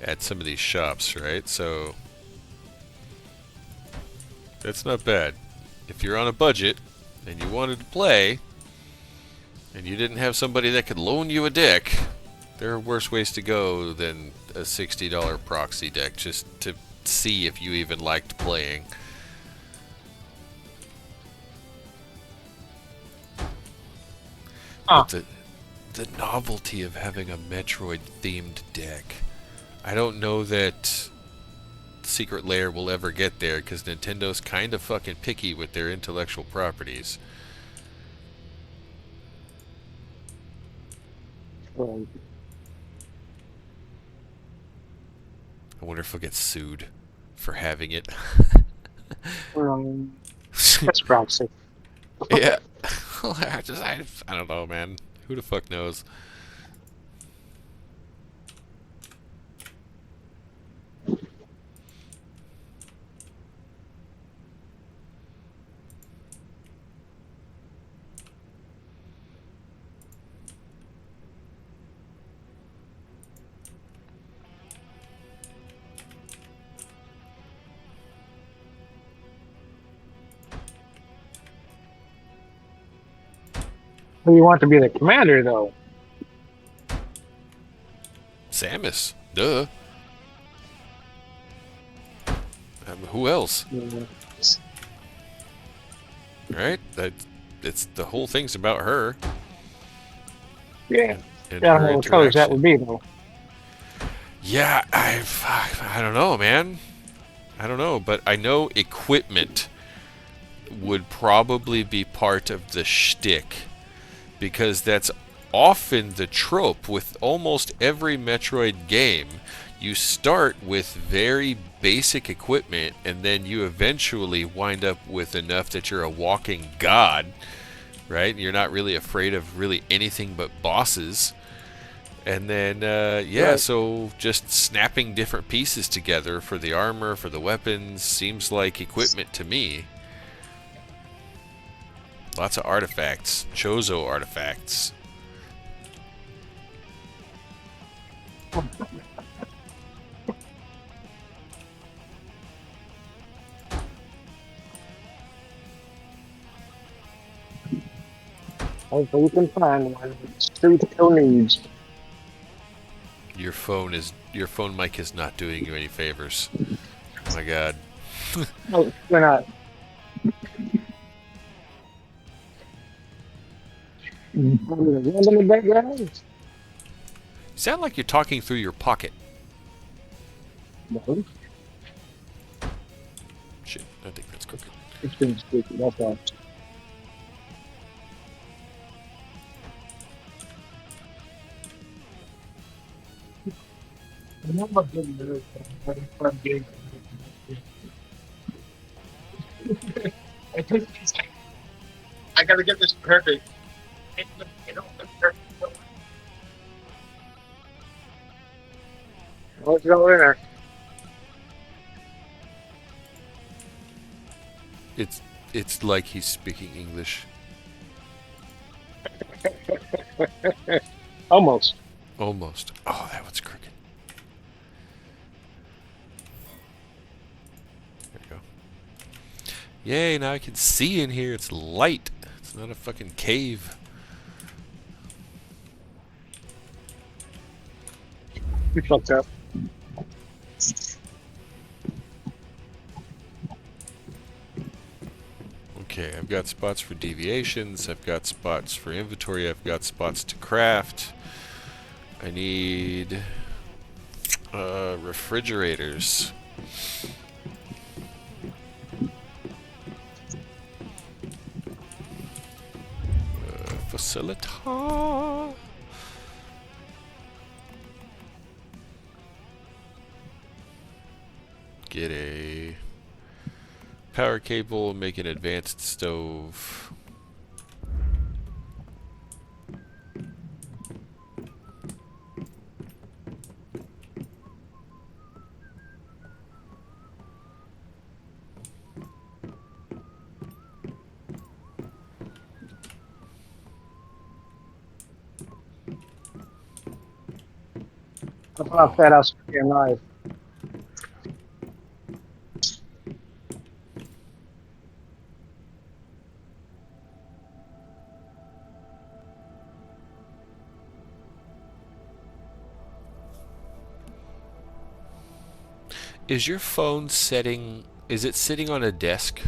at some of these shops, right? So that's not bad. If you're on a budget and you wanted to play and you didn't have somebody that could loan you a deck, there are worse ways to go than a $60 proxy deck just to see if you even liked playing. Huh. But the novelty of having a Metroid themed deck, I don't know that Secret Lair will ever get there because Nintendo's kind of fucking picky with their intellectual properties. Um, I wonder if he'll get sued for having it. that's proxy. Yeah. I don't know, man. Who the fuck knows? Who you want to be the commander, though? Samus. Duh. Who else? Yeah. Right? It's the whole thing's about her Yeah. and Yeah, I don't her know what colors that interaction. would be, though. Yeah, I don't know, man. I don't know, but I know equipment would probably be part of the shtick because that's often the trope with almost every Metroid game. You start with very basic equipment and then you eventually wind up with enough that you're a walking god, right? You're not really afraid of really anything but bosses. And then, Right. so just snapping different pieces together for the armor, for the weapons, seems like equipment to me. Lots of artifacts, Chozo artifacts. Hopefully you can find one. Street still needs. Your phone mic is not doing you any favors. Oh my god. No, we're not. Wind in the background? Sound like you're talking through your pocket. No, Shit, I think that's crooked. it's been sticky. That's all. I know I'm getting nervous, but I'm fun game. I think I gotta get this perfect. What's going there? It's like he's speaking English. Almost. Almost. Oh, that one's crooked. There you go. Yay, now I can see in here. It's light. It's not a fucking cave. We fucked up. Okay, I've got spots for deviations. I've got spots for inventory. I've got spots to craft. I need refrigerators. Facility. Get a power cable, make an advanced stove. I thought that I was staying alive. Is your phone setting... Is it sitting on a desk?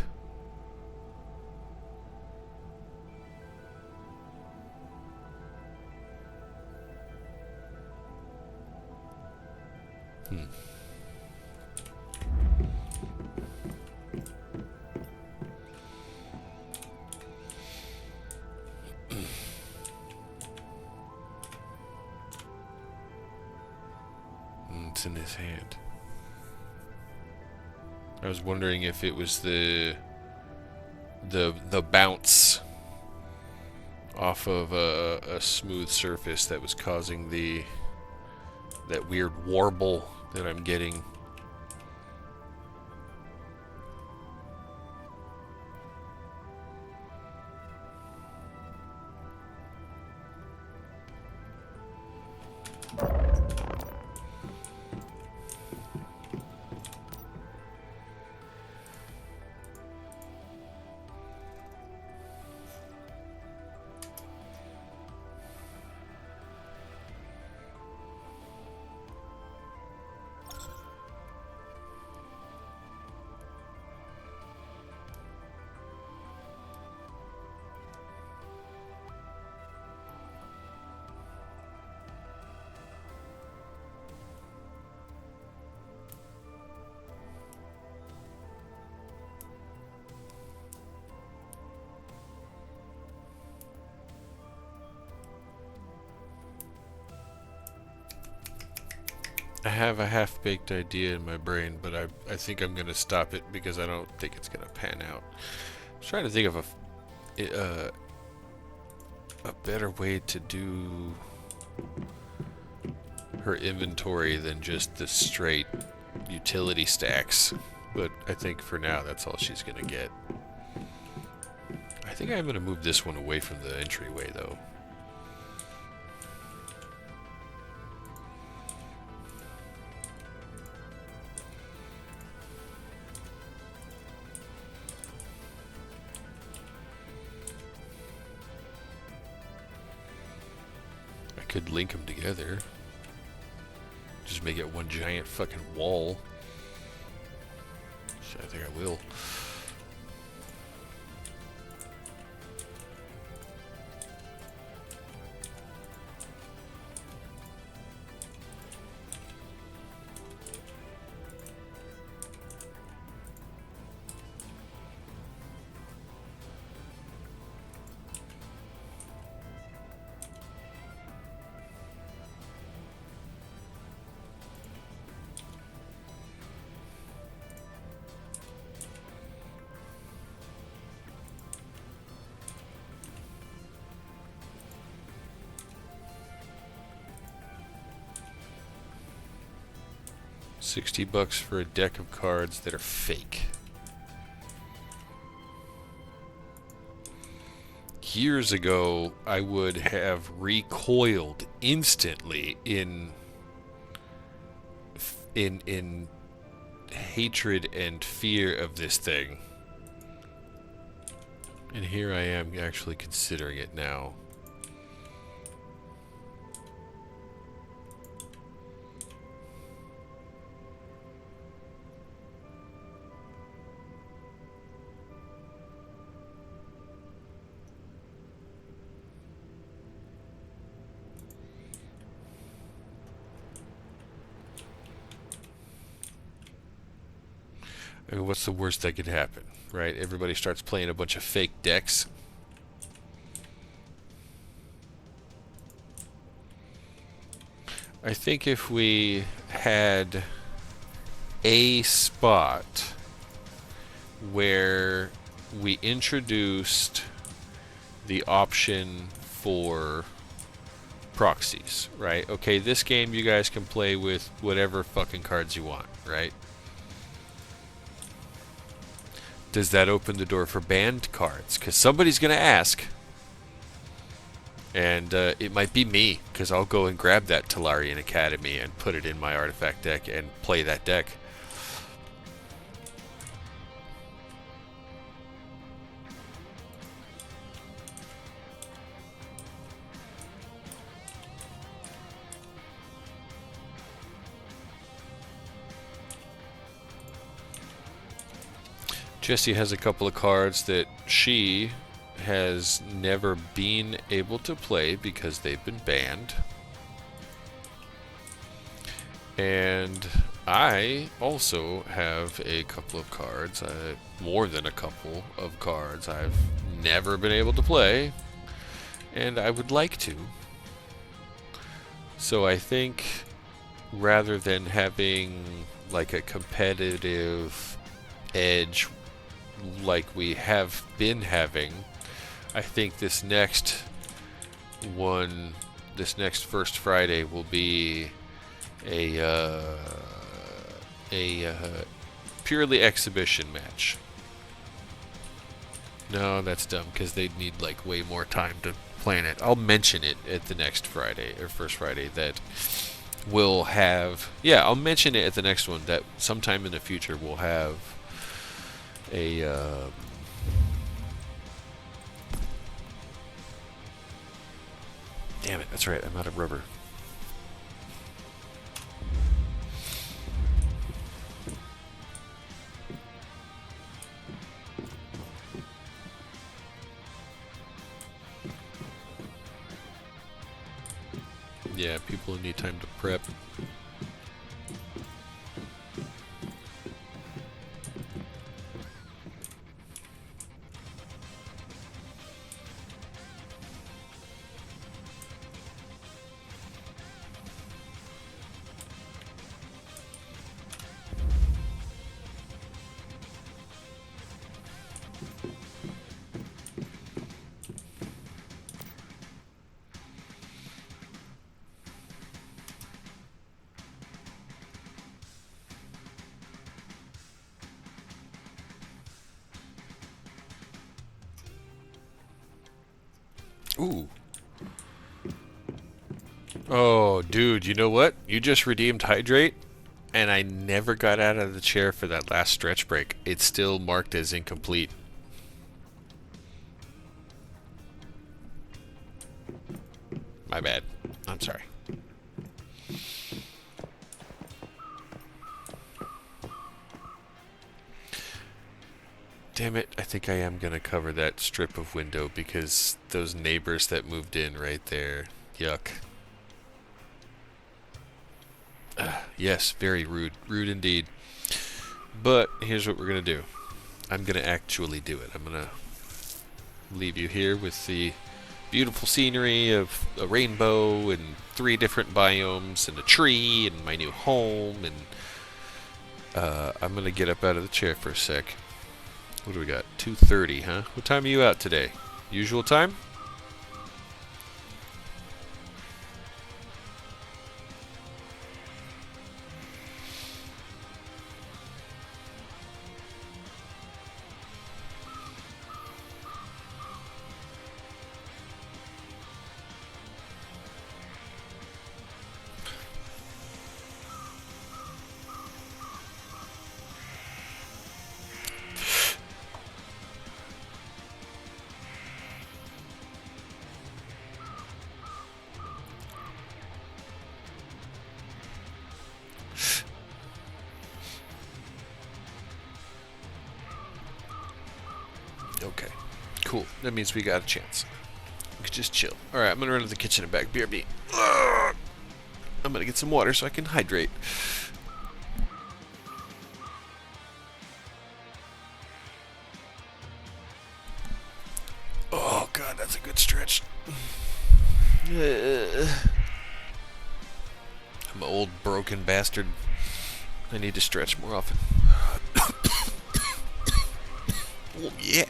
It's in his hand. I was wondering if it was the bounce off of a smooth surface that was causing that weird warble that I'm getting. I have a half-baked idea in my brain, but I think I'm going to stop it because I don't think it's going to pan out. I was trying to think of a better way to do her inventory than just the straight utility stacks, but I think for now that's all she's going to get. I think I'm going to move this one away from the entryway, though. Could link them together. Just make it one giant fucking wall. So I think I will. $60 for a deck of cards that are fake. Years ago, I would have recoiled instantly in hatred and fear of this thing. And here I am actually considering it now. I mean, what's the worst that could happen, right? Everybody starts playing a bunch of fake decks. I think if we had a spot where we introduced the option for proxies, right? Okay, this game you guys can play with whatever fucking cards you want, right? Does that open the door for banned cards? Because somebody's going to ask. And it might be me, because I'll go and grab that Talarian Academy and put it in my artifact deck and play that deck. Jessie has a couple of cards that she has never been able to play because they've been banned. And I also have a couple of cards, more than a couple of cards I've never been able to play, and I would like to. So I think rather than having like a competitive edge like we have been having, I think this next one, this next first Friday will be a purely exhibition match. No, that's dumb because they'd need like way more time to plan it. I'll mention it at the next Friday or first Friday that we'll have. Yeah, I'll mention it at the next one that sometime in the future we'll have a damn it, that's right, I'm out of rubber. Yeah, people need time to prep. Ooh. Oh, dude, you know what? You just redeemed Hydrate, and I never got out of the chair for that last stretch break. It's still marked as incomplete. My bad. I'm sorry. Damn it, I think I am going to cover that strip of window because those neighbors that moved in right there. Yuck. Yes, very rude. Rude indeed. But here's what we're going to do. I'm going to actually do it. I'm going to leave you here with the beautiful scenery of a rainbow and 3 different biomes and a tree and my new home. And I'm going to get up out of the chair for a sec. What do we got? 2:30, huh? What time are you out today? Usual time? Okay. Cool. That means we got a chance. We could just chill. Alright, I'm gonna run to the kitchen and back. BRB. I'm gonna get some water so I can hydrate. Oh god, that's a good stretch. I'm an old broken bastard. I need to stretch more often. Oh yeah.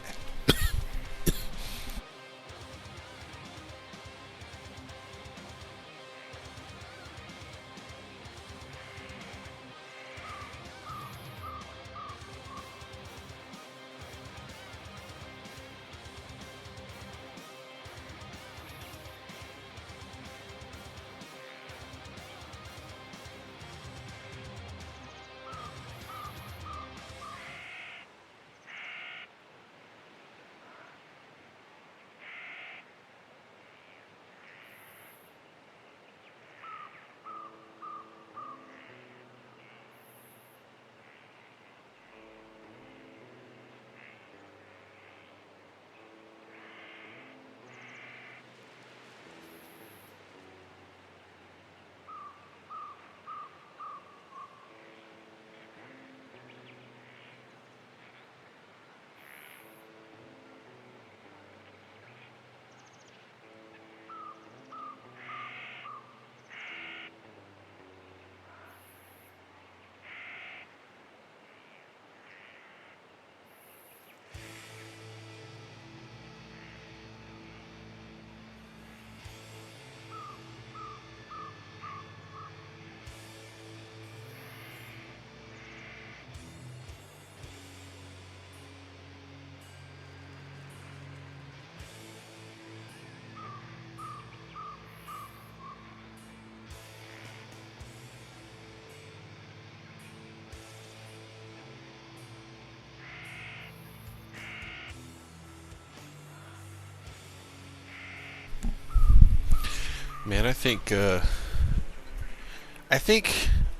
Man, I think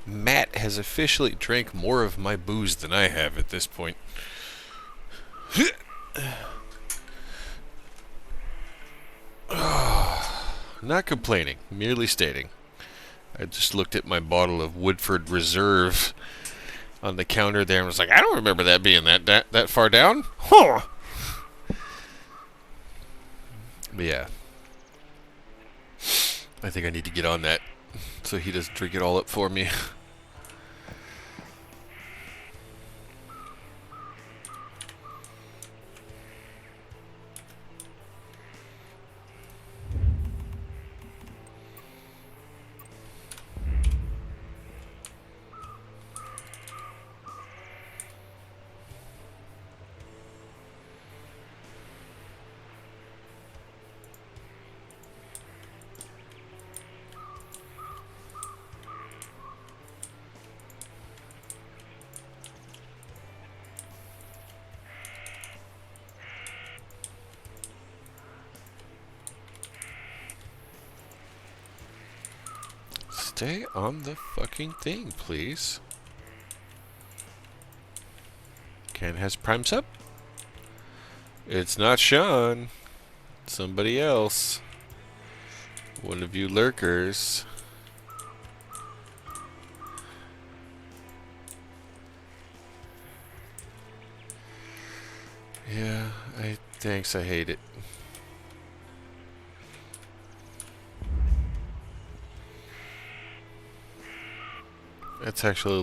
Matt has officially drank more of my booze than I have at this point. Not complaining, merely stating. I just looked at my bottle of Woodford Reserve on the counter there and was like, I don't remember that being that far down. Huh. But yeah. I think I need to get on that so he doesn't drink it all up for me. Stay on the fucking thing, please. Ken has Prime Sub. It's not Sean. Somebody else. One of you lurkers. Yeah, thanks, I hate it. That's actually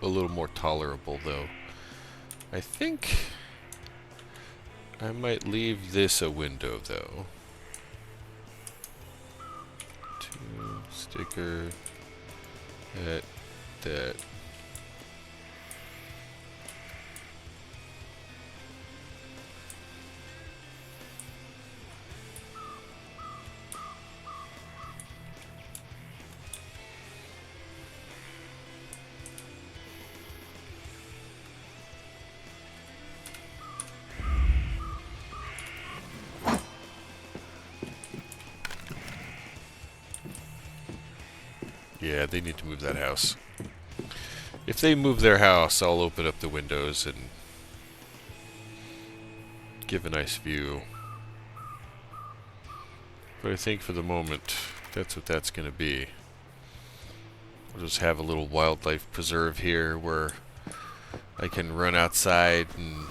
a little more tolerable though. I think I might leave this a window though. Sticker that. Yeah, they need to move that house. If they move their house, I'll open up the windows and give a nice view. But I think for the moment, that's what that's going to be. We'll just have a little wildlife preserve here where I can run outside and,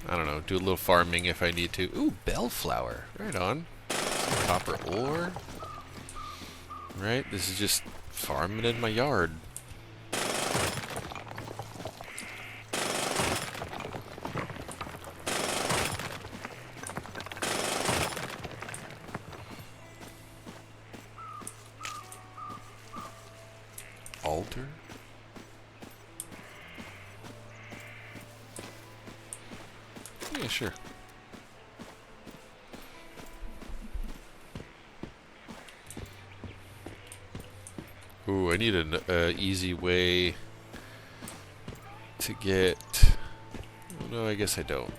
I don't know, do a little farming if I need to. Ooh, bellflower. Right on. Some copper ore. Right, this is just farming in my yard. Altar? Yeah, sure. Ooh, I need an easy way to get... Oh, no, I guess I don't.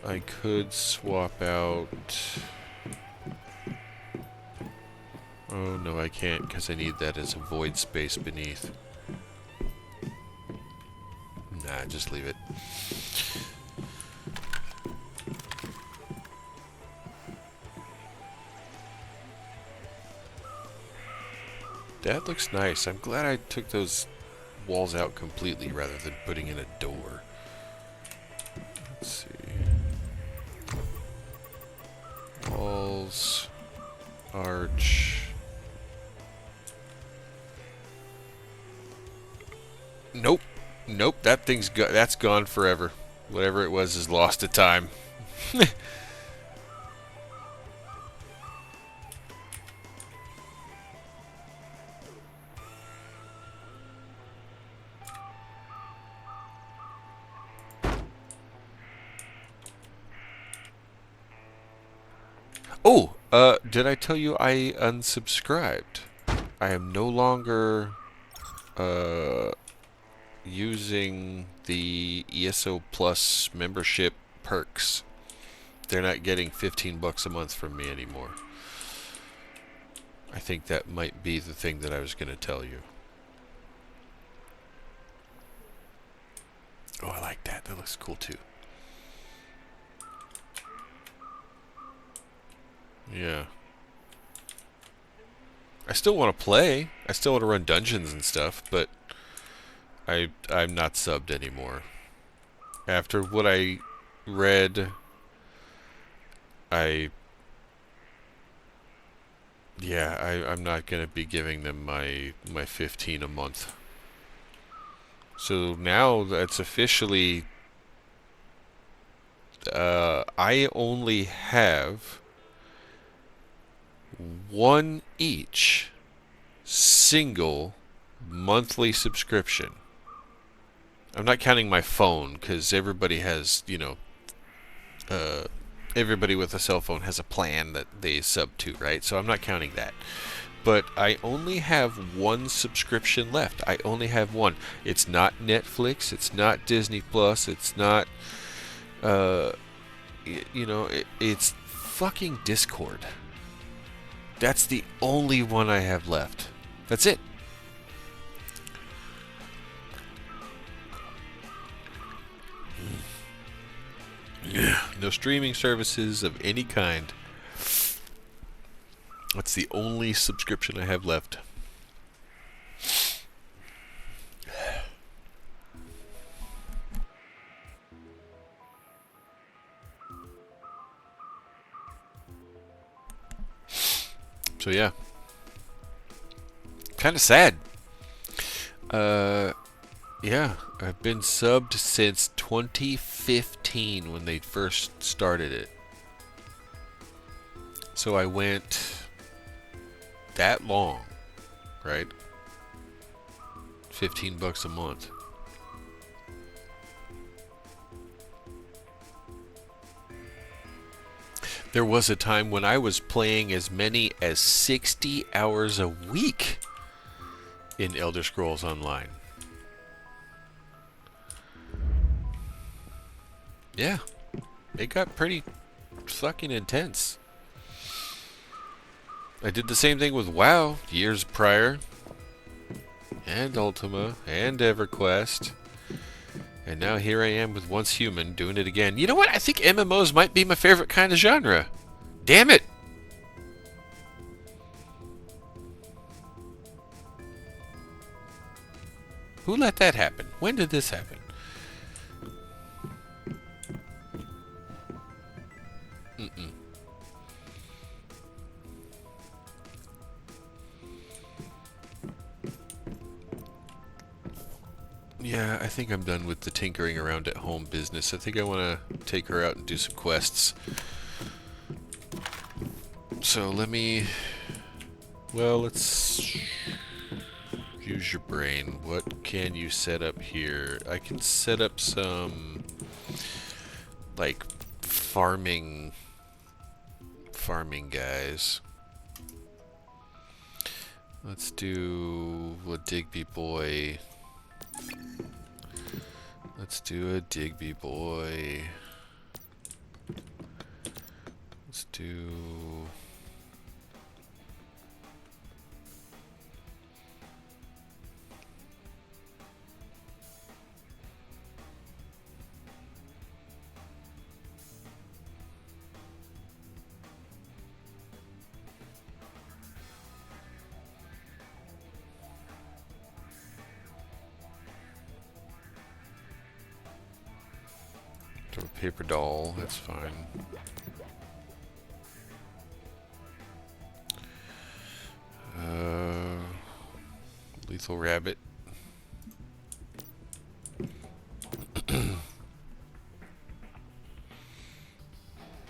I could swap out... Oh, no, I can't, because I need that as a void space beneath. Nah, just leave it. That looks nice. I'm glad I took those walls out completely rather than putting in a door. Let's see. Walls. Arch. Nope. Nope, that thing's that's gone forever. Whatever it was is lost to time. Oh, did I tell you I unsubscribed? I am no longer using the ESO Plus membership perks. They're not getting 15 bucks a month from me anymore. I think that might be the thing that I was going to tell you. Oh, I like that. That looks cool too. Yeah. I still want to play. I still want to run dungeons and stuff, but I'm not subbed anymore. After what I read, I'm not going to be giving them my 15 a month. So now that's officially I only have one each single monthly subscription. I'm not counting my phone because everybody has, you know, everybody with a cell phone has a plan that they sub to, right? So I'm not counting that. But I only have one subscription left. I only have one. It's not Netflix. It's not Disney Plus. It's not, you know, it's fucking Discord. That's the only one I have left. That's it. No streaming services of any kind. That's the only subscription I have left. So yeah. Kind of sad. Yeah, I've been subbed since 2015 when they first started it. So I went that long, right? 15 bucks a month. There was a time when I was playing as many as 60 hours a week in Elder Scrolls Online. Yeah, it got pretty fucking intense. I did the same thing with WoW years prior, and Ultima, and EverQuest, and now here I am with Once Human doing it again. You know what? I think MMOs might be my favorite kind of genre. Damn it! Who let that happen? When did this happen? Mm-mm. Yeah, I think I'm done with the tinkering around at home business. I think I want to take her out and do some quests. So let me... Well, let's use your brain. What can you set up here? I can set up some, like, farming guys. Let's do a Digby boy. Let's do a Digby boy. Let's do... do a paper doll, that's fine. Lethal rabbit.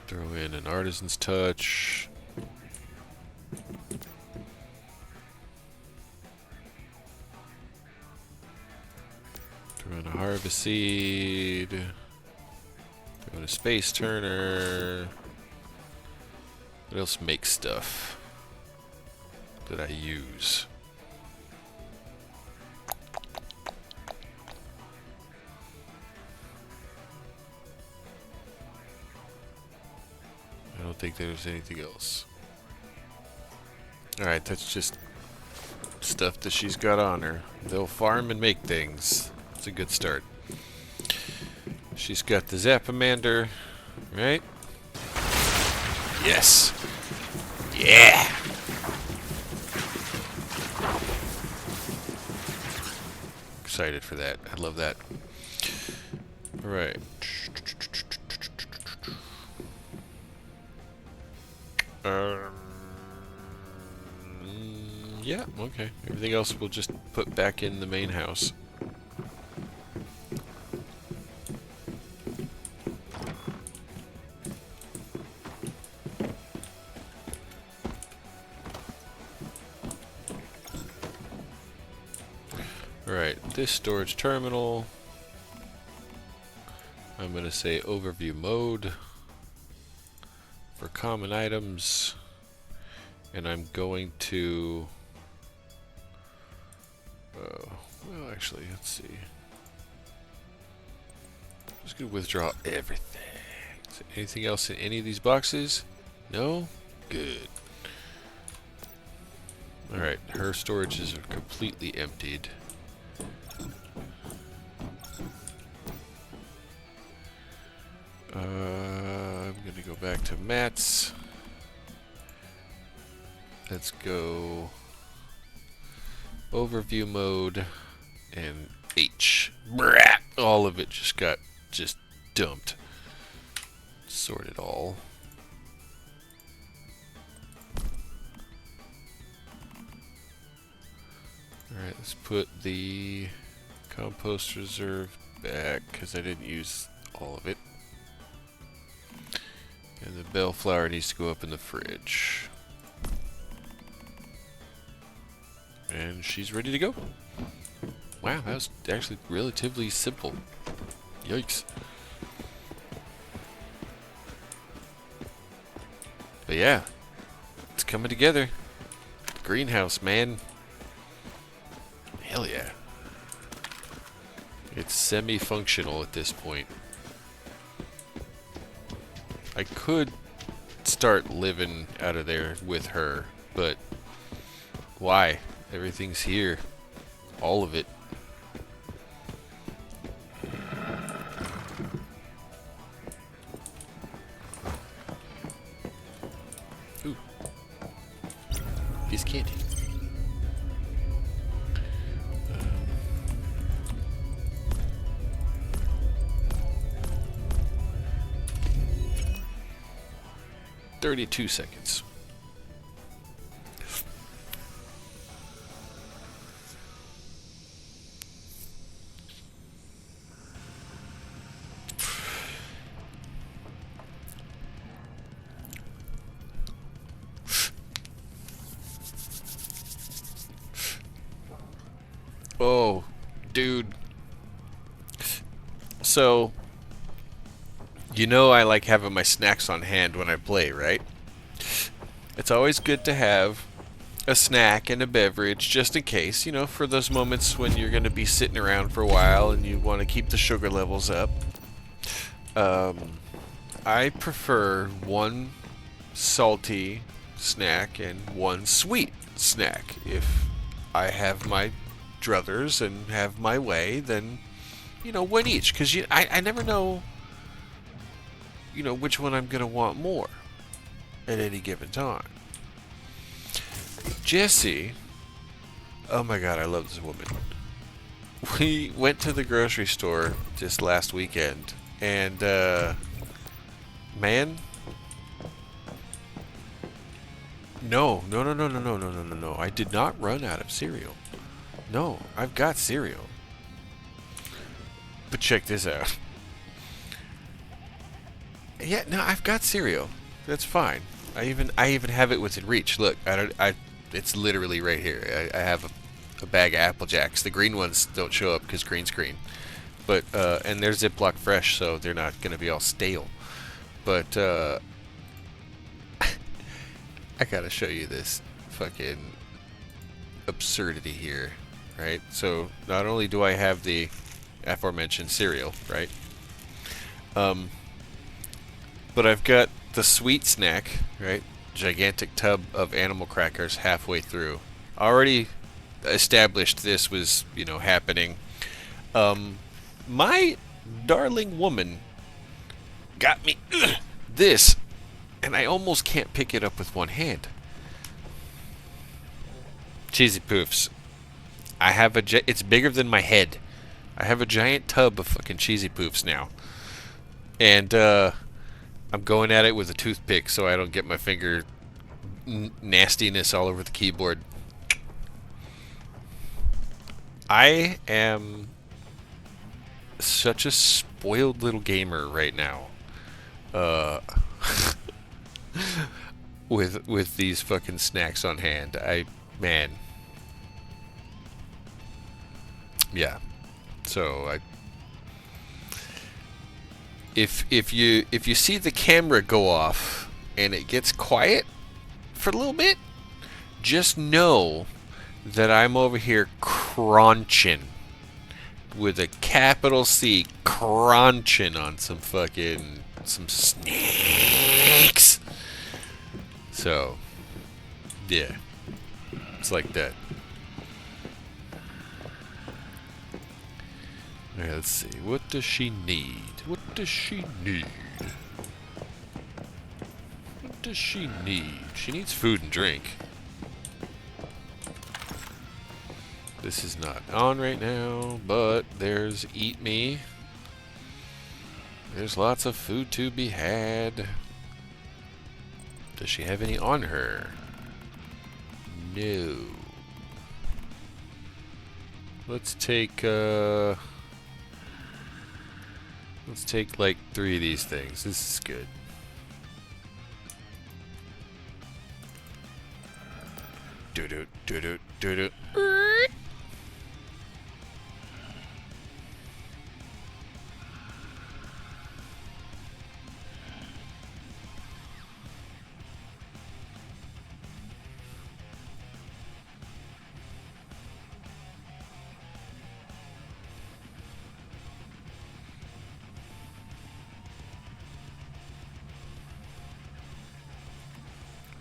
Throw in an artisan's touch. Throw in a harvest seed. Throw in a space turner. What else makes stuff that I use? I don't think there's anything else. Alright, that's just stuff that she's got on her. They'll farm and make things. It's a good start. She's got the Zapamander, right? Yes! Yeah! Excited for that. I love that. Alright. Yeah, okay. Everything else we'll just put back in the main house. Alright, this storage terminal, I'm going to say overview mode for common items, and I'm going to, well actually, let's see, I'm just going to withdraw everything. Is there anything else in any of these boxes? No? Good. Alright, her storages are completely emptied. I'm gonna go back to Matt's. Let's go overview mode and H. Brat! All of it just got dumped. Sort it all. Alright, let's put the compost reserve back because I didn't use all of it. And the bellflower needs to go up in the fridge. And she's ready to go. Wow, that was actually relatively simple. Yikes. But yeah, it's coming together. Greenhouse, man. Hell yeah. It's semi-functional at this point. I could start living out of there with her, but why? Everything's here. All of it. Ooh. Piece of candy. 32 seconds. Oh, dude. So, you know I like having my snacks on hand when I play, right? It's always good to have a snack and a beverage just in case, you know, for those moments when you're going to be sitting around for a while and you want to keep the sugar levels up. I prefer one salty snack and one sweet snack. If I have my druthers and have my way, then, you know, one each. Because I never know, you know, which one I'm going to want more at any given time. Jessie, oh my god, I love this woman. We went to the grocery store just last weekend, and, man, no, I did not run out of cereal. No, I've got cereal. But check this out. Yeah, no, I've got cereal. That's fine. I even have it within reach. Look, it's literally right here. I have a bag of Apple Jacks. The green ones don't show up because green screen. But and they're Ziploc fresh, so they're not gonna be all stale. But I gotta show you this fucking absurdity here, right? So not only do I have the aforementioned cereal, right? But I've got the sweet snack, right? Gigantic tub of animal crackers halfway through. Already established this was, you know, happening. My darling woman got me this, and I almost can't pick it up with one hand. Cheesy Poofs. I have it's bigger than my head. I have a giant tub of fucking Cheesy Poofs now. And, I'm going at it with a toothpick so I don't get my finger nastiness all over the keyboard. I am such a spoiled little gamer right now. With these fucking snacks on hand. Man. Yeah. So if you see the camera go off and it gets quiet for a little bit, just know that I'm over here crunching with a capital C, crunching on some snacks. So, yeah, it's like that. Alright, let's see. What does she need? What does she need? What does she need? She needs food and drink. This is not on right now, but there's Eat Me. There's lots of food to be had. Does she have any on her? No. Let's take like 3 of these things. This is good. Do do.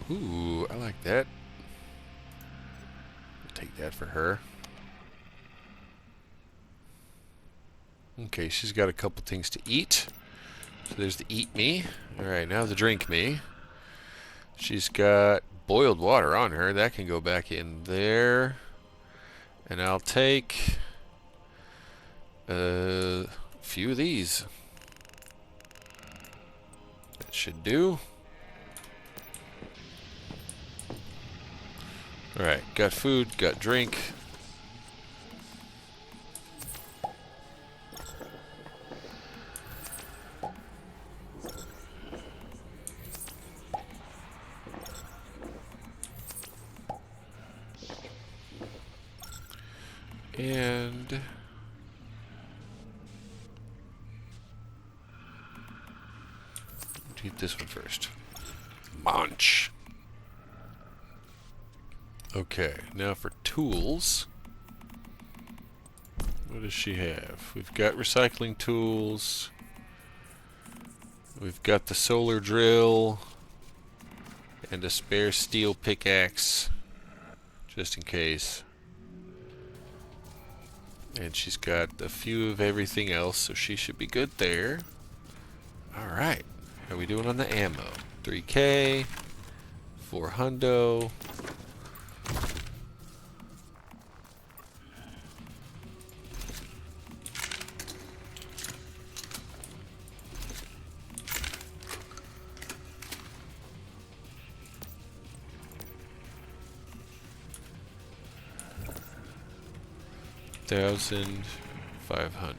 Ooh, I like that. I'll take that for her. Okay, she's got a couple things to eat. So there's the eat me. Alright, now the drink me. She's got boiled water on her. That can go back in there. And I'll take a few of these. That should do. Alright, got food, got drink. And eat this one first. Munch. Okay, now for tools. What does she have? We've got recycling tools. We've got the solar drill. And a spare steel pickaxe. Just in case. And she's got a few of everything else, so she should be good there. Alright. How are we doing on the ammo? 3K. 4 hundo. $1,500.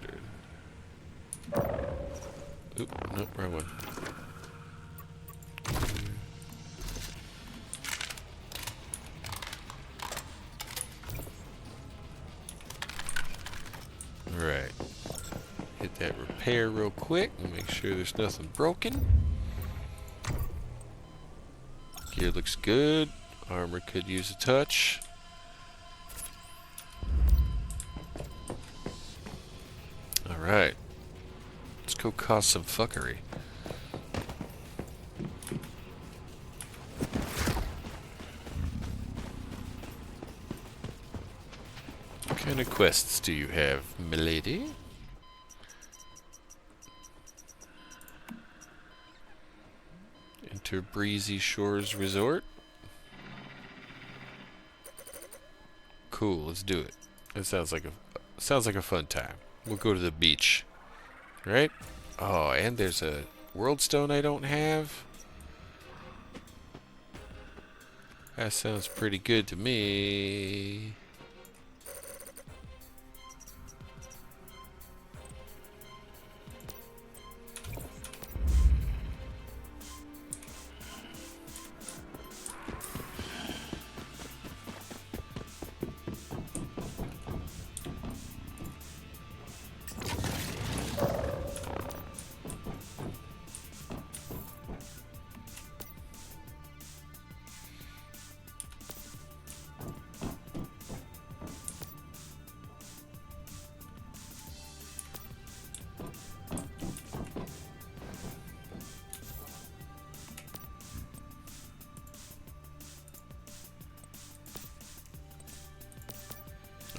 Oop, nope, wrong one. Alright. Hit that repair real quick and make sure there's nothing broken. Gear looks good. Armor could use a touch. Alright. Let's go cause some fuckery. What kind of quests do you have, milady? Enter Breezy Shores Resort. Cool, let's do it. That sounds like a fun time. We'll go to the beach. Right? Oh, and there's a world stone I don't have. That sounds pretty good to me.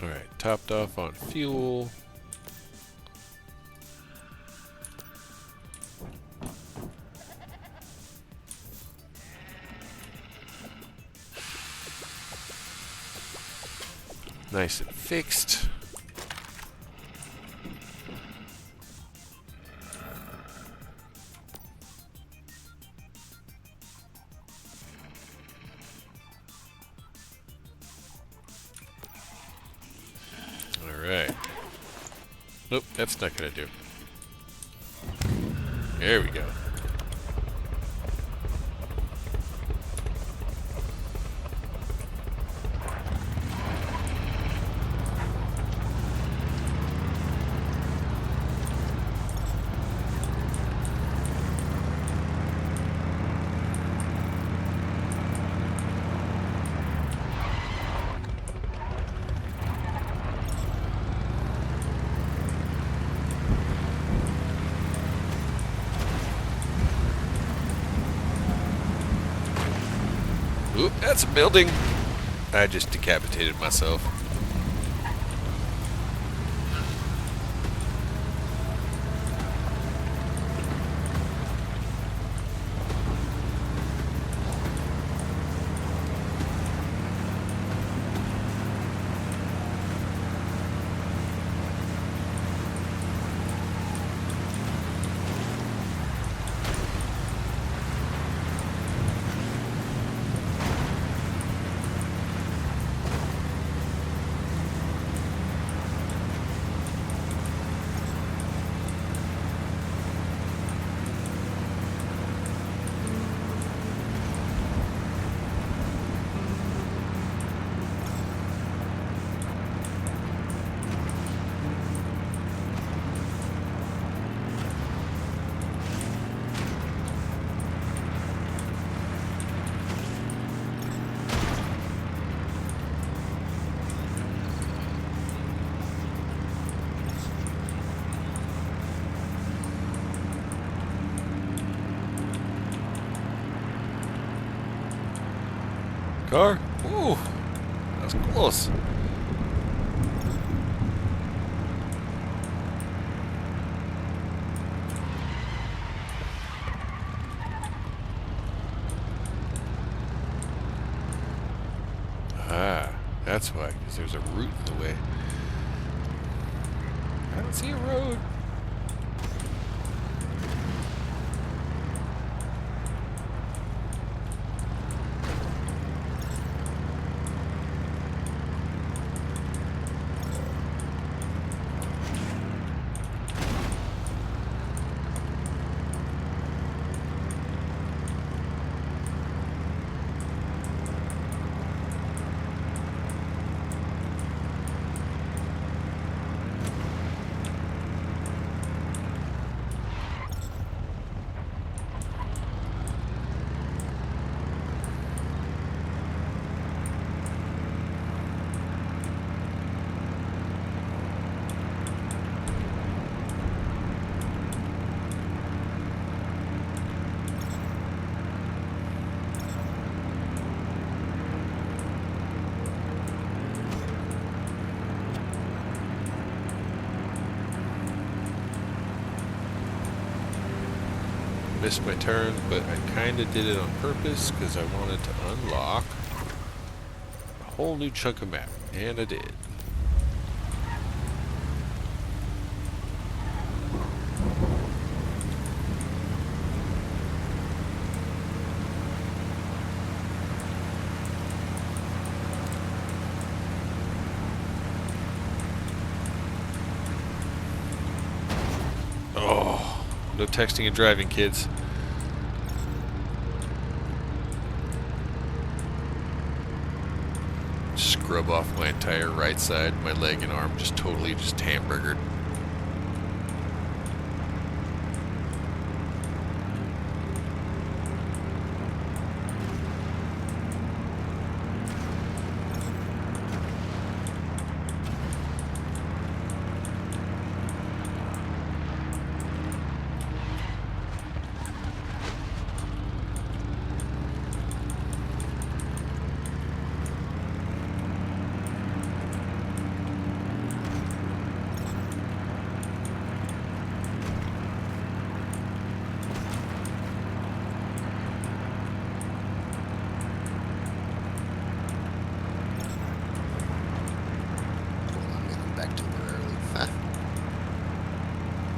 Alright, topped off on fuel. Nice and fixed. Alright. Nope, that's not gonna do. There we go. That's a building. I just decapitated myself. Car? Ooh, that was close. Ah, that's why, because there's a route in the way. I don't see a road. Missed my turn, but I kind of did it on purpose because I wanted to unlock a whole new chunk of map, and I did. Oh, no texting and driving, kids. Scrub off my entire right side, my leg and arm just totally just hamburgered.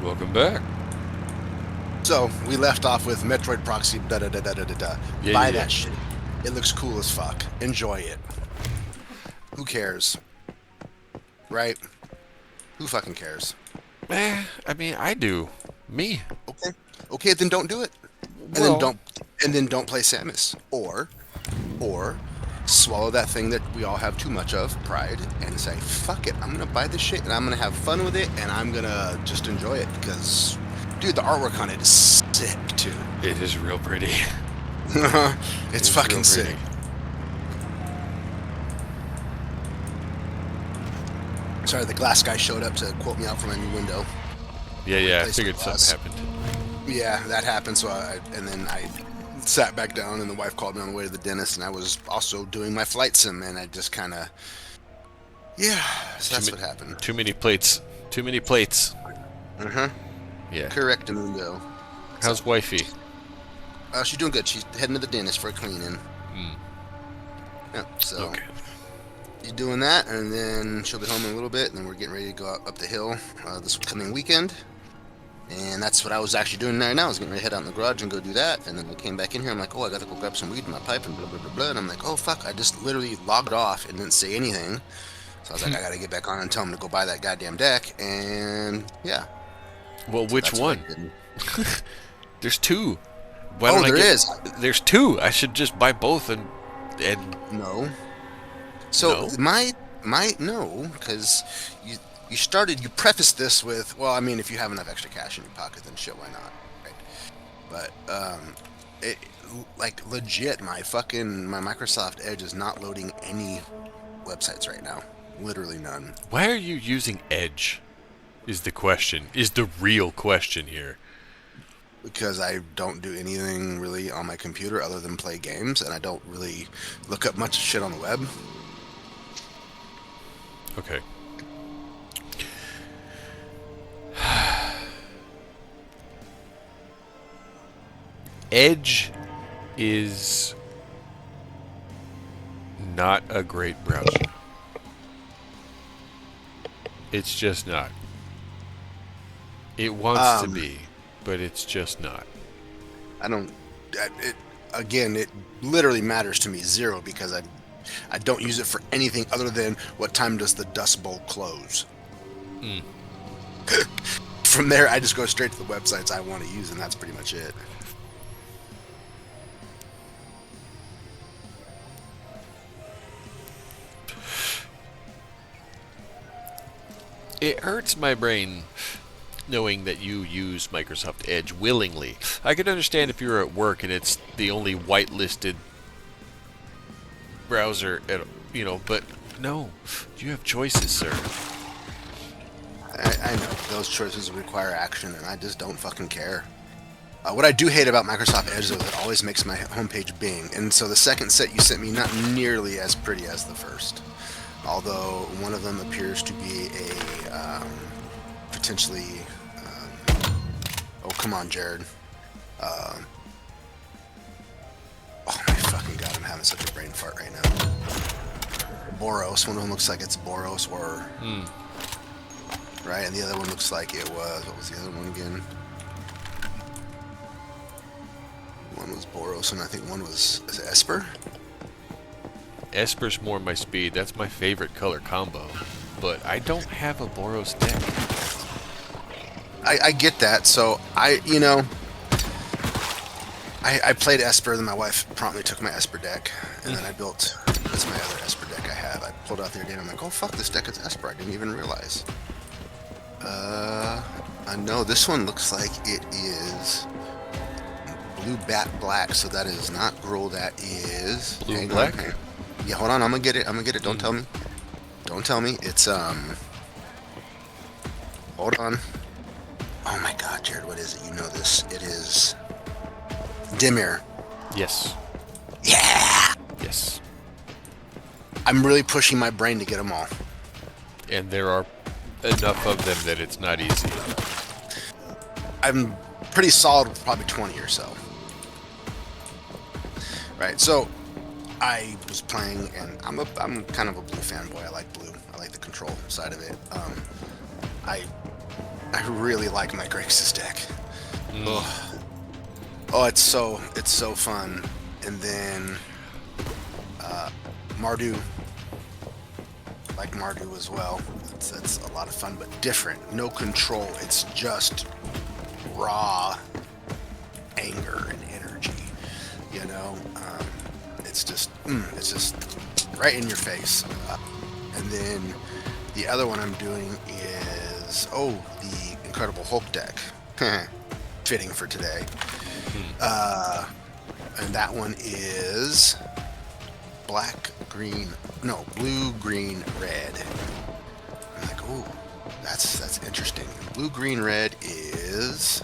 Welcome back. So we left off with Metroid Proxy. Da da da da da da da. Yeah, Buy yeah. that shit. It looks cool as fuck. Enjoy it. Who cares? Right? Who fucking cares? I mean, I do. Me. Okay. Okay, then don't do it. And Well- then don't play Samus. Or swallow that thing that we all have too much of, pride, and say, fuck it, I'm gonna buy this shit and I'm gonna have fun with it and I'm gonna just enjoy it because, dude, the artwork on it is sick too. It is real pretty. It's fucking real sick. pretty. Sorry, the glass guy showed up to quote me out for my new window. Yeah, I Replace figured the something glass. happened. Yeah, that happened. So and then I sat back down, and the wife called me on the way to the dentist, and I was also doing my flight sim, and I just kind of, yeah. So that's what happened. Too many plates. Too many plates. Yeah. Correct, Mundo. How's wifey? She's doing good. She's heading to the dentist for a cleaning. Yeah. So. Okay. She's doing that, and then she'll be home in a little bit, and then we're getting ready to go up the hill this coming weekend. And that's what I was actually doing right now. I was getting ready to head out in the garage and go do that. And then I came back in here. I'm like, oh, I got to go grab some weed in my pipe and blah, blah, blah, blah. And I'm like, oh, fuck. I just literally logged off and didn't say anything. So I was like, I got to get back on and tell him to go buy that goddamn deck. And, yeah. Well, So which that's what one? I did. There's two. Why Oh, don't I there get- is. There's two. I should just buy both and No. So No? no, because you started, you prefaced this with, well, I mean, if you have enough extra cash in your pocket, then shit, why not, right? But it, like, legit, my Microsoft Edge is not loading any websites right now, literally none. why are you using Edge? Is the question. Is the real question here. Because I don't do anything really on my computer other than play games, and I don't really look up much shit on the web. Okay. Edge is not a great browser. It's just not. It wants to be, but it's just not. I don't. Again, it literally matters to me zero because I don't use it for anything other than what time does the Dust Bowl close. From there, I just go straight to the websites I want to use, and that's pretty much it. It hurts my brain knowing that you use Microsoft Edge willingly. I could understand if you're at work and it's the only whitelisted browser, but no, you have choices, sir. I know those choices require action, and I just don't fucking care. What I do hate about Microsoft Edge, though, is it always makes my homepage Bing, and so the second set you sent me, not nearly as pretty as the first. Although one of them appears to be a potentially. Oh, come on, Jarrod. Oh my fucking god, I'm having such a brain fart right now. Boros. One of them looks like it's Boros or. Right, and the other one looks like it was. What was the other one again? One was Boros, and I think one was. Is it Esper? Esper's more my speed. That's my favorite color combo. But I don't have a Boros deck. I get that. So I played Esper, then my wife promptly took my Esper deck, and then I built. That's my other Esper deck I have. I pulled out the other day, and I'm like, oh fuck, this deck is Esper. I didn't even realize. I know this one looks like it is blue bat black, so that is not Gruul. That is Blue black? Yeah, hold on. I'm gonna get it. Don't tell me. Don't tell me. It's Hold on. Oh my god, Jarrod, what is it? You know this. It is Dimir. Yes. Yeah! Yes. I'm really pushing my brain to get them all. And there are enough of them that it's not easy. I'm pretty solid with probably 20 or so. Right, so I was playing, and I'm kind of a blue fanboy. I like blue. I like the control side of it. I really like my Grixis deck. Oh, it's so fun. And then Mardu, like Mardu as well. That's a lot of fun, but different. No control. It's just raw anger and energy. You know, it's just right in your face. And then the other one I'm doing is the Incredible Hulk deck. Fitting for today. And that one is blue, green, red. I'm like, ooh, that's interesting. Blue, green, red is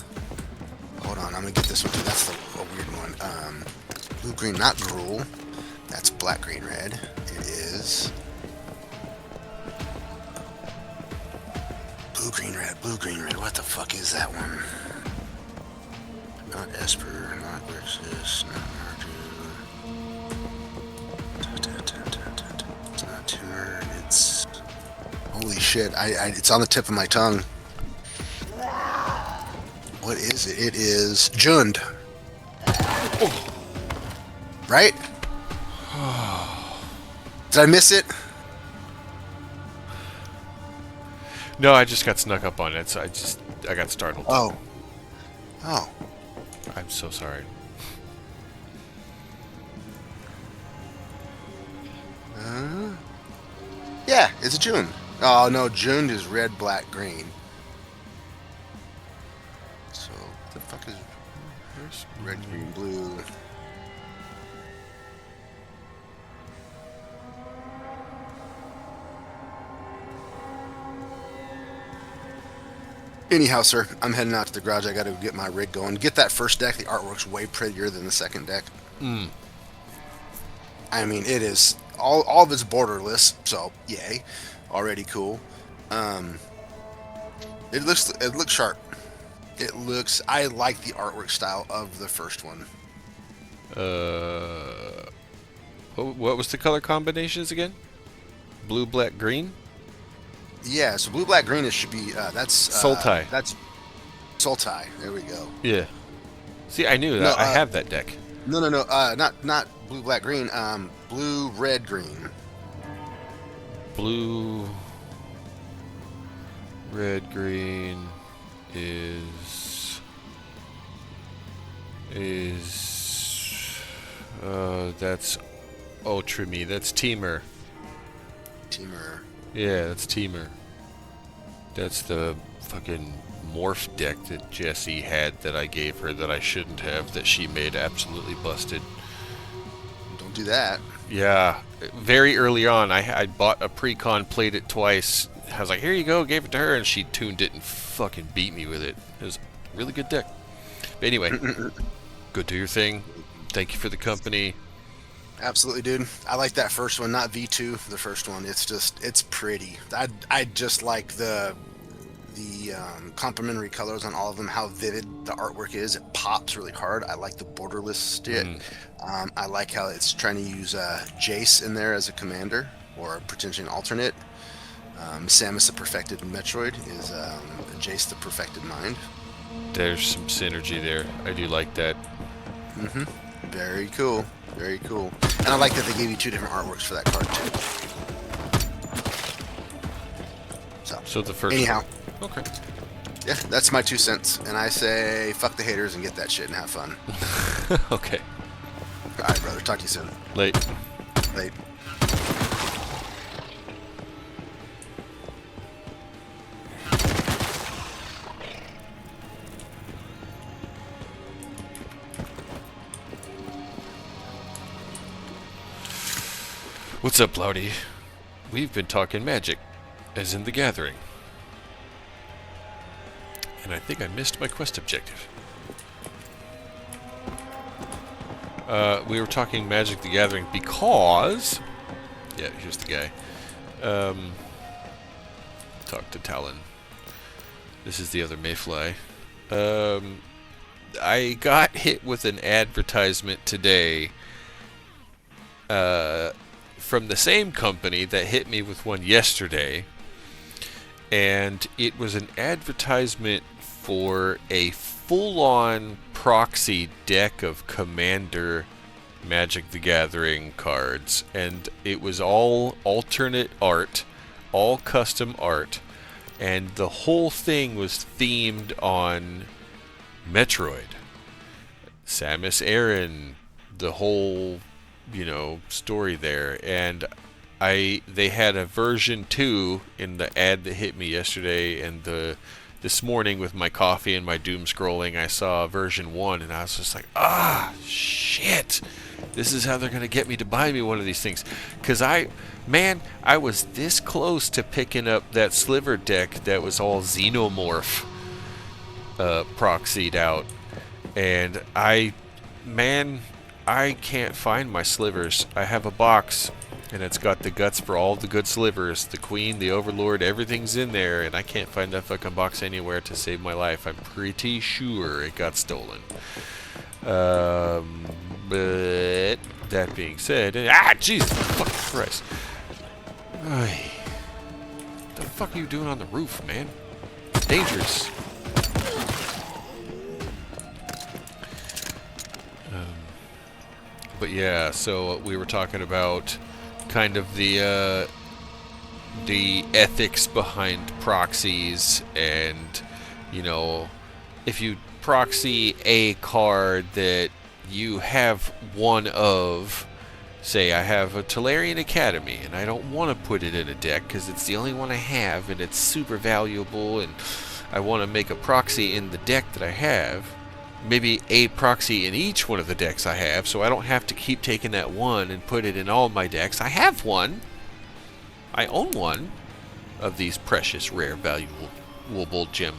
hold on. I'm gonna get this one too. That's a weird one. Blue green, not gruel. That's black green red. It is blue green red. Blue green red. What the fuck is that one? Not Esper. Not Grixis. Not Mardu. It's not Tumor. It's holy shit. It's on the tip of my tongue. What is it? It is Jund. Right? Did I miss it? No, I just got snuck up on it, so I got startled. Oh. I'm so sorry. Yeah, it's a Jund. Oh no, Jund is red, black, green. So what the fuck is red, green, blue? Anyhow, sir, I'm heading out to the garage. I got to get my rig going. Get that first deck. The artwork's way prettier than the second deck. I mean, it is all of it's borderless, so yay, already cool. It looks sharp. It looks. I like the artwork style of the first one. What was the color combinations again? Blue, black, green. Yeah, so blue, black, green. It should be. That's Sultai. That's Sultai. There we go. Yeah. See, I knew that. I have that deck. No. Not blue, black, green. Blue, red, green. Blue, red, green is that's Ultra-Me. That's Teamer. Teamer. Yeah, that's Teamer. That's the fucking morph deck that Jessie had that I gave her that I shouldn't have, that she made absolutely busted. Don't do that. Yeah, very early on, I bought a pre-con, played it twice. I was like, here you go, gave it to her, and she tuned it and fucking beat me with it. It was a really good deck. But anyway, go do your thing. Thank you for the company. Absolutely, dude. I like that first one, not V2, the first one. It's pretty. I just like the complementary colors on all of them, how vivid the artwork is. It pops really hard. I like the borderless shit. I like how it's trying to use Jace in there as a commander, or potentially an alternate. Samus the Perfected Metroid is Jace the Perfected Mind. There's some synergy there. I do like that. Very cool. Very cool. And I like that they gave you two different artworks for that card too. So the first anyhow. one. Okay. Yeah, that's my 2 cents. And I say fuck the haters and get that shit and have fun. Okay. Alright, brother. Talk to you soon. Late. Late. What's up, Loudy? We've been talking magic, as in the gathering. And I think I missed my quest objective. We were talking Magic the Gathering because... Yeah, here's the guy. Talk to Talon. This is the other Mayfly. I got hit with an advertisement today from the same company that hit me with one yesterday, and it was an advertisement for a full-on proxy deck of Commander Magic the Gathering cards, and it was all alternate art, all custom art, and the whole thing was themed on Metroid, Samus Aran, the whole story there. And they had a version 2 in the ad that hit me yesterday, and this morning with my coffee and my doom scrolling, I saw version 1, and I was just like, shit, this is how they're gonna get me to buy me one of these things. Because I was this close to picking up that sliver deck that was all xenomorph proxied out, And man, I can't find my slivers. I have a box, and it's got the guts for all the good slivers. The Queen, the Overlord, everything's in there, and I can't find that fucking box anywhere to save my life. I'm pretty sure it got stolen. But that being said, Jesus fucking Christ. Ay. The fuck are you doing on the roof, man? It's dangerous. But yeah, so we were talking about kind of the ethics behind proxies, and you know, if you proxy a card that you have one of, say I have a Talarian Academy and I don't want to put it in a deck because it's the only one I have and it's super valuable, and I want to make a proxy in the deck that I have, maybe a proxy in each one of the decks I have, so I don't have to keep taking that one and put it in all my decks. I have one. I own one of these precious, rare, valuable gem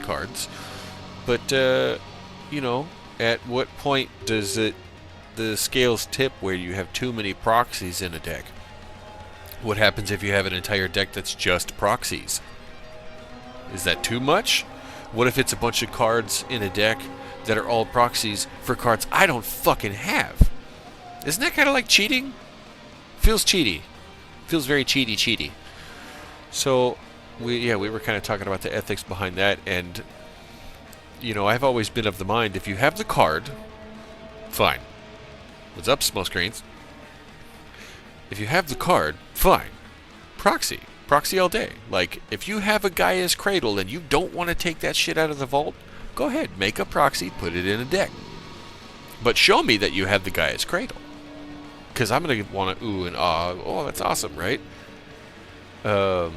cards. But, you know, at what point does the scales tip where you have too many proxies in a deck? What happens if you have an entire deck that's just proxies? Is that too much? What if it's a bunch of cards in a deck that are all proxies for cards I don't fucking have? Isn't that kind of like cheating? Feels cheaty. Feels very cheaty. So, we were kind of talking about the ethics behind that, and, you know, I've always been of the mind, if you have the card, fine. What's up, smoke screens? If you have the card, fine. Proxy. Proxy all day. Like, if you have a Gaia's Cradle and you don't want to take that shit out of the vault, go ahead, make a proxy, put it in a deck. But show me that you have the Gaia's Cradle. Because I'm going to want to ooh and ah. Oh, that's awesome, right? But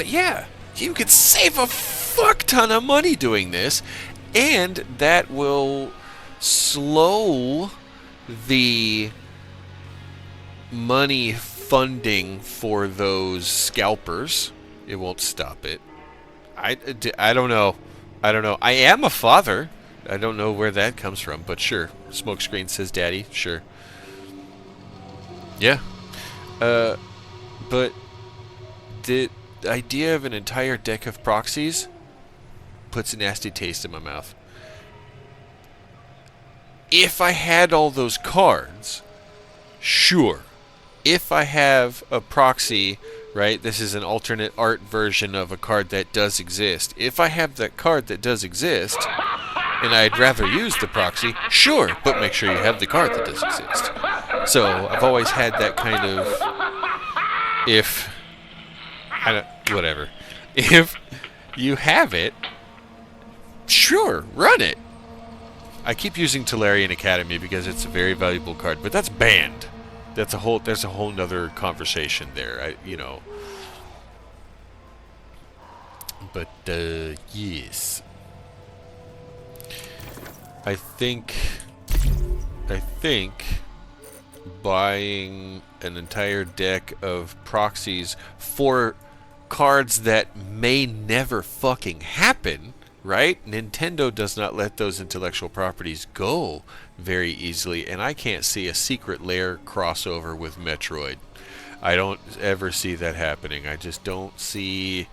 yeah, you could save a fuck ton of money doing this, and that will slow the money funding for those scalpers. It won't stop it. I don't know. I am a father. I don't know where that comes from, but sure. Smokescreen says daddy. Sure. Yeah. But the idea of an entire deck of proxies puts a nasty taste in my mouth. If I had all those cards, sure. If I have a proxy, right, this is an alternate art version of a card that does exist. If I have that card that does exist, and I'd rather use the proxy, sure, but make sure you have the card that does exist. So, I've always had that kind of, whatever. If you have it, sure, run it. I keep using Talarian Academy because it's a very valuable card, but that's banned. There's a whole nother conversation there, you know. But, yes. I think buying an entire deck of proxies for cards that may never fucking happen, right? Nintendo does not let those intellectual properties go very easily, and I can't see a Secret Lair crossover with Metroid. I don't ever see that happening. I just don't see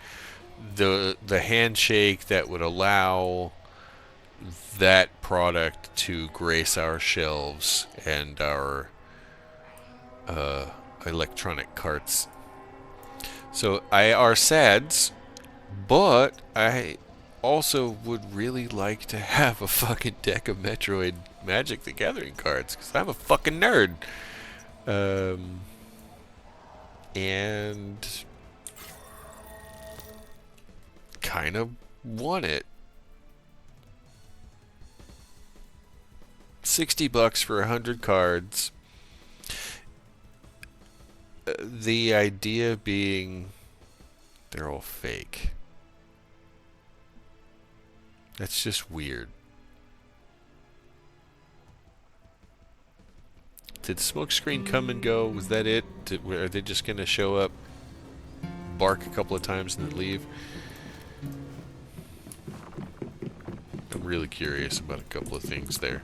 the handshake that would allow that product to grace our shelves and our electronic carts. So I are sads, but I also would really like to have a fucking deck of Metroid Magic the Gathering cards, because I'm a fucking nerd. And kind of want it. $60 for 100 cards. The idea being they're all fake. That's just weird. Did Smokescreen come and go? Was that it? Are they just going to show up, bark a couple of times, and then leave? I'm really curious about a couple of things there.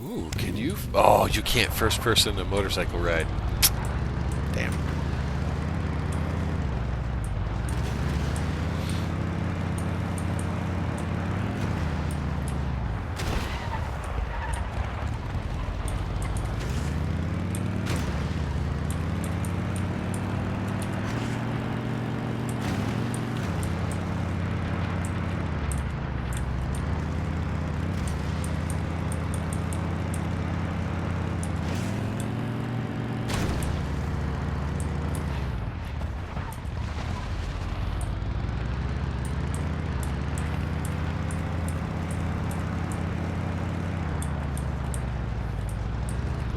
Ooh, can you? Oh, you can't first person a motorcycle ride. Damn.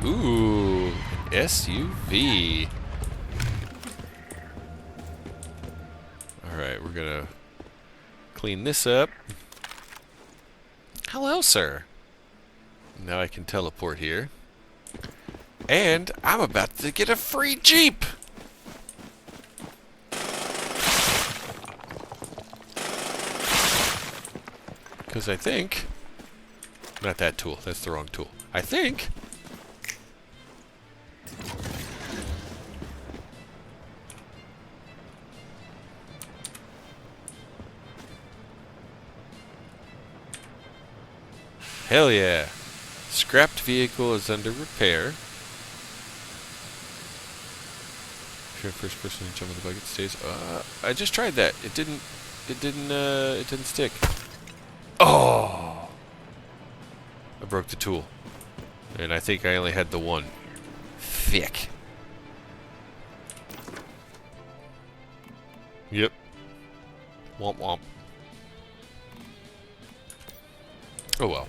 Ooh, an SUV. Alright, we're gonna clean this up. Hello, sir. Now I can teleport here. And I'm about to get a free Jeep! Because I think... Not that tool, that's the wrong tool. I think... Hell yeah. Scrapped vehicle is under repair. If you're first person to jump in the bucket stays. I just tried that. It didn't stick. Oh! I broke the tool. And I think I only had the one. Thick. Yep. Womp womp. Oh well.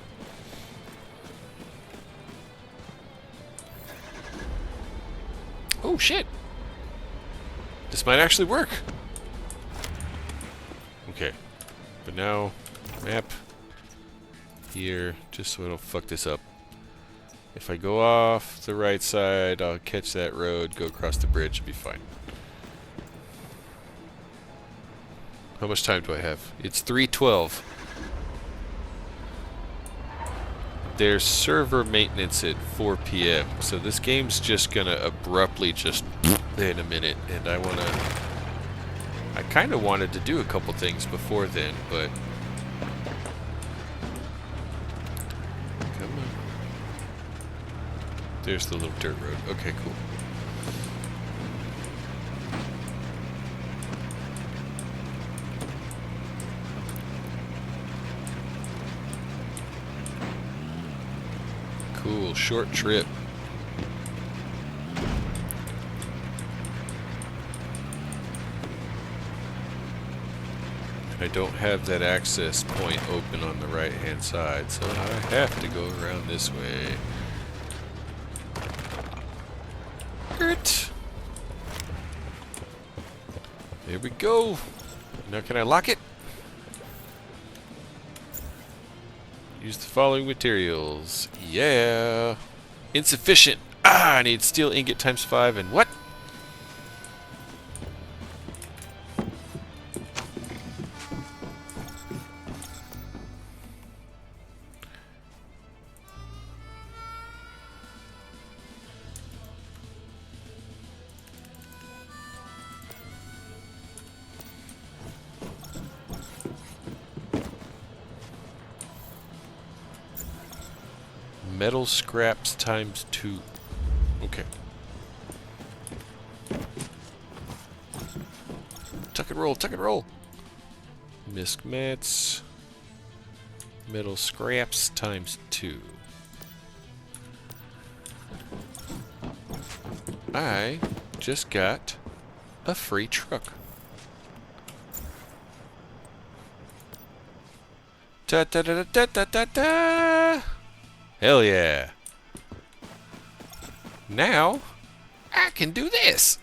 Oh shit! This might actually work! Okay. But now, map here, just so I don't fuck this up. If I go off the right side, I'll catch that road, go across the bridge, and be fine. How much time do I have? It's 3:12. There's server maintenance at 4 p.m. So this game's just gonna abruptly just in a minute, and I kind of wanted to do a couple things before then, but come on. There's the little dirt road. Okay, cool. Cool, short trip. I don't have that access point open on the right hand side, so I have to go around this way. Gert. There we go. Now can I lock it? Use the following materials. Yeah. Insufficient. Ah, I need steel ingot times 5 and what? Metal scraps times 2. Okay. Tuck and roll, tuck and roll. Misc mats. Metal scraps times 2. I just got a free truck. Ta ta ta ta ta ta ta. Hell yeah. Now, I can do this.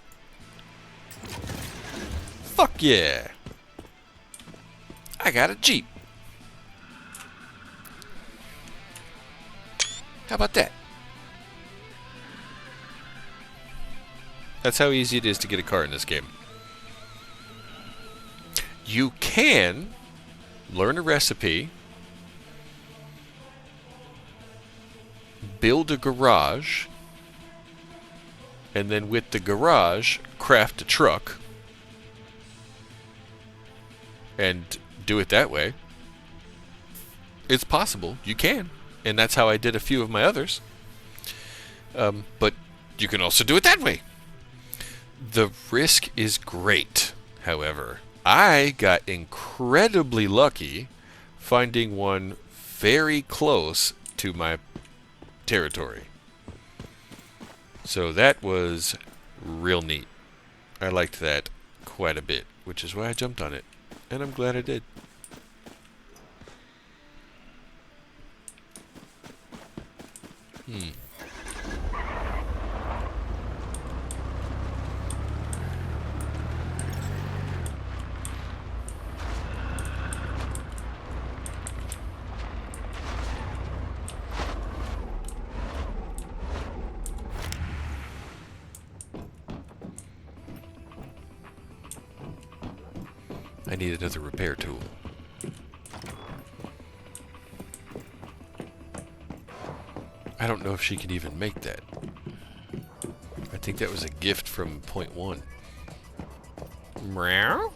Fuck yeah. I got a Jeep. How about that? That's how easy it is to get a car in this game. You can learn a recipe, build a garage, and then with the garage, craft a truck, and do it that way. It's possible. You can. And that's how I did a few of my others. But you can also do it that way. The risk is great, however. I got incredibly lucky finding one very close to my territory. So that was real neat. I liked that quite a bit, which is why I jumped on it. And I'm glad I did. I need another repair tool. I don't know if she can even make that. I think that was a gift from point one. Meow?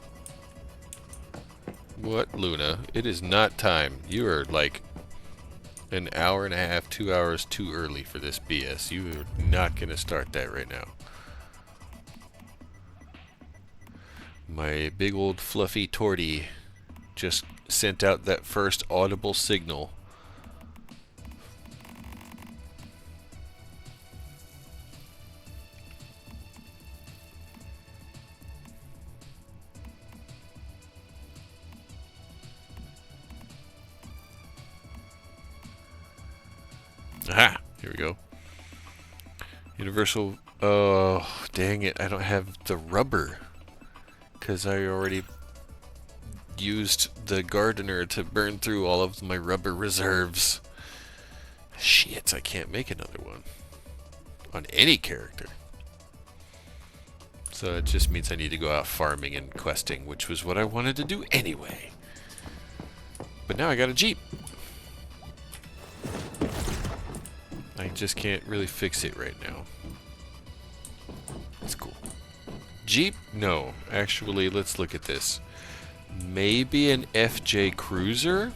What, Luna? It is not time. You are like an hour and a half, 2 hours too early for this BS. You are not going to start that right now. My big old fluffy tortie just sent out that first audible signal. Aha! Here we go. Universal... Oh, dang it. I don't have the rubber. Because I already used the gardener to burn through all of my rubber reserves. Shit, I can't make another one. On any character. So it just means I need to go out farming and questing, which was what I wanted to do anyway. But now I got a Jeep. I just can't really fix it right now. That's cool. Jeep? No. Actually, let's look at this. Maybe an FJ Cruiser?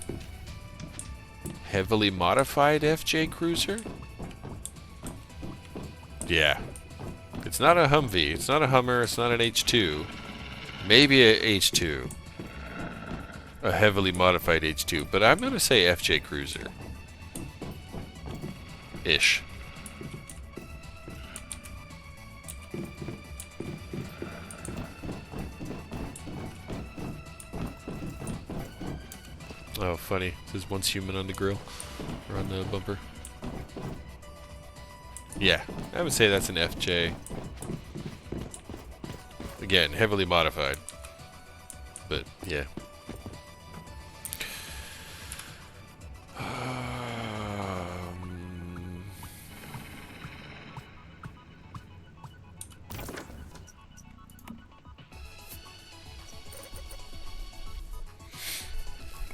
Heavily modified FJ Cruiser? Yeah. It's not a Humvee. It's not a Hummer. It's not an H2. Maybe a H2. A heavily modified H2. But I'm going to say FJ Cruiser. Ish. Oh, funny. There's once human on the grill. Or on the bumper. Yeah, I would say that's an FJ. Again, heavily modified. But, yeah.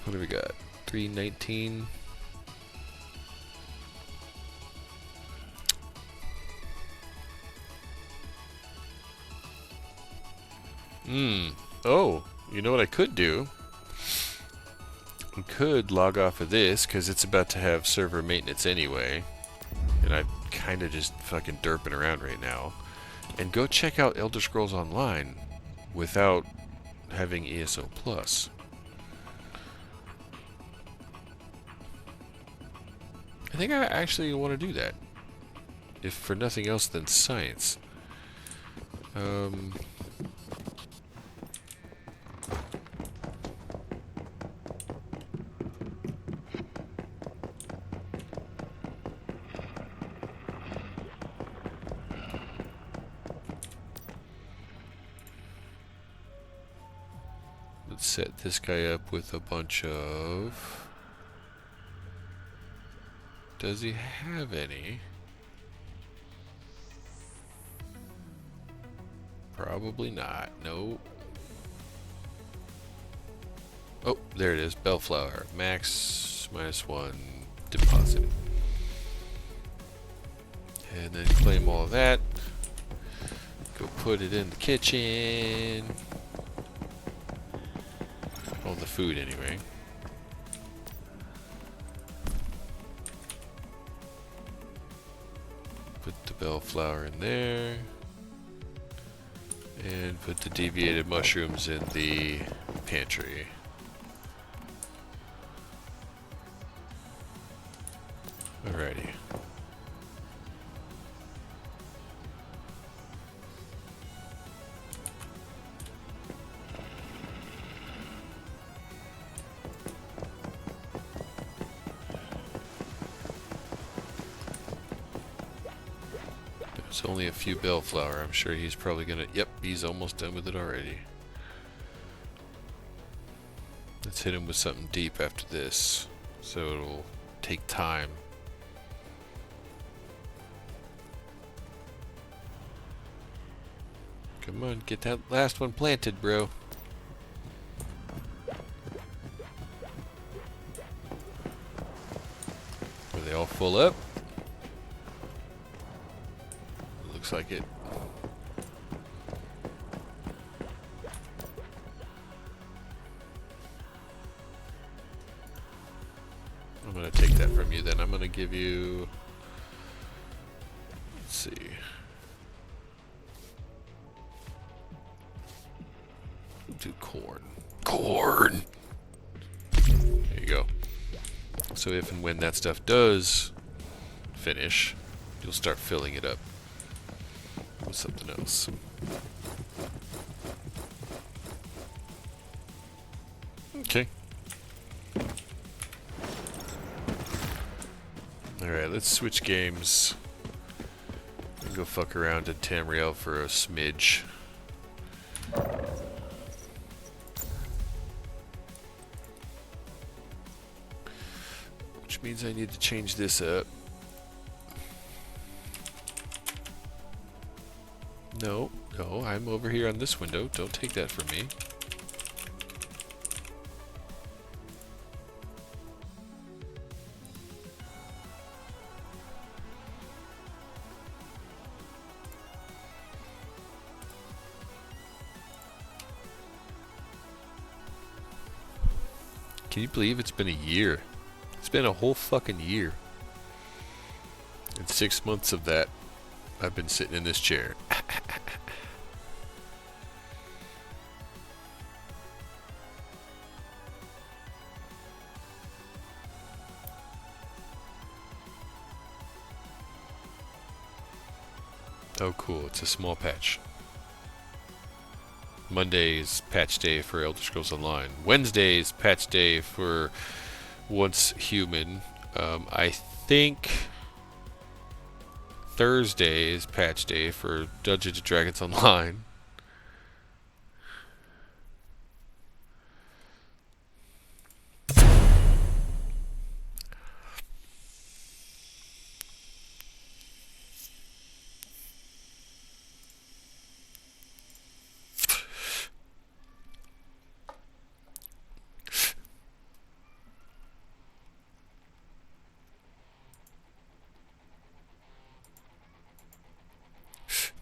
What do we got? 319. Oh, you know what I could do? I could log off of this, because it's about to have server maintenance anyway. And I'm kind of just fucking derping around right now. And go check out Elder Scrolls Online without having ESO Plus. I think I actually want to do that. If for nothing else than science. Let's set this guy up with a bunch of Does he have any? Probably not. No. Oh, there it is. Bellflower. Max -1 deposit. And then claim all of that. Go put it in the kitchen. All the food, anyway. Put the bellflower in there. And put the deviated mushrooms in the pantry. Alrighty. There's only a few bellflower. I'm sure he's probably gonna... Yep, he's almost done with it already. Let's hit him with something deep after this, so it'll take time. Come on, get that last one planted, bro. Are they all full up? Looks like it. I'm gonna take that from you then. I'm gonna give you... Let's see. Do corn. Corn! There you go. So if and when that stuff does finish, you'll start filling it up with something else. Okay. Alright, let's switch games. And go fuck around at Tamriel for a smidge. Which means I need to change this up. No, no, I'm over here on this window. Don't take that from me. Can you believe it's been a year? It's been a whole fucking year. And 6 months of that, I've been sitting in this chair. Oh cool, it's a small patch. Monday is patch day for Elder Scrolls Online. Wednesday is patch day for Once Human. I think Thursday is patch day for Dungeons & Dragons Online.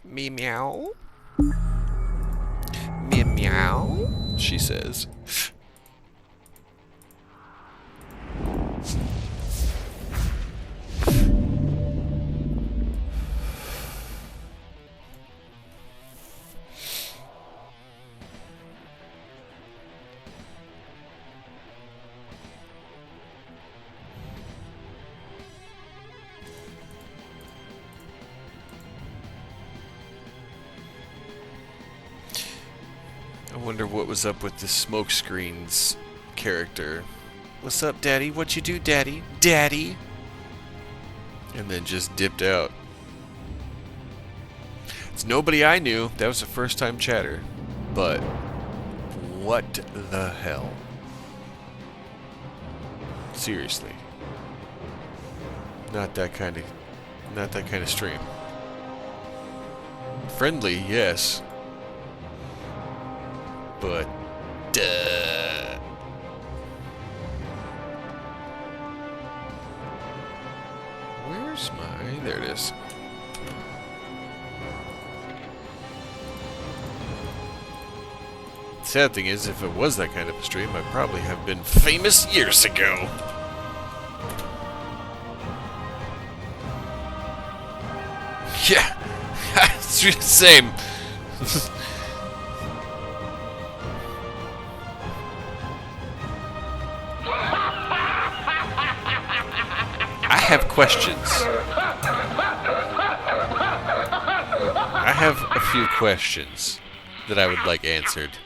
Me meow. Me meow, she says. I wonder what was up with the smokescreens character. What's up, Daddy? What you do, Daddy? Daddy? And then just dipped out. It's nobody I knew. That was the first time chatter. But what the hell? Seriously. Not that kind of stream. Friendly, yes. But where's my... There it is. Sad thing is, if it was that kind of a stream, I'd probably have been famous years ago. Yeah, same. I have questions. I have a few questions that I would like answered.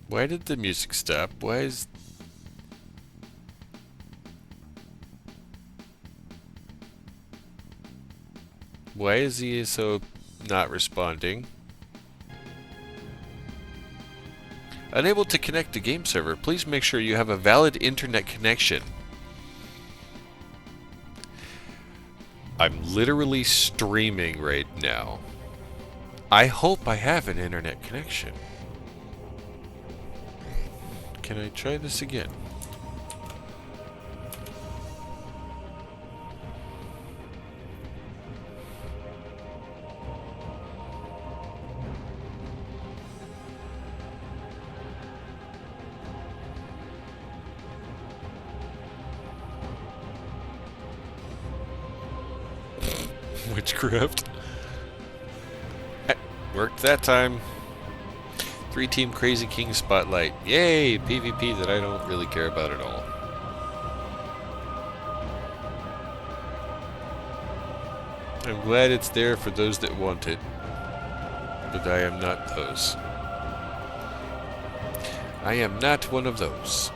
Why did the music stop? Why is he so not responding? Unable to connect to game server. Please make sure you have a valid internet connection. I'm literally streaming right now. I hope I have an internet connection. Can I try this again? Witchcraft. Worked that time. 3-team Crazy King Spotlight. Yay! PvP that I don't really care about at all. I'm glad it's there for those that want it. But I am not those. I am not one of those.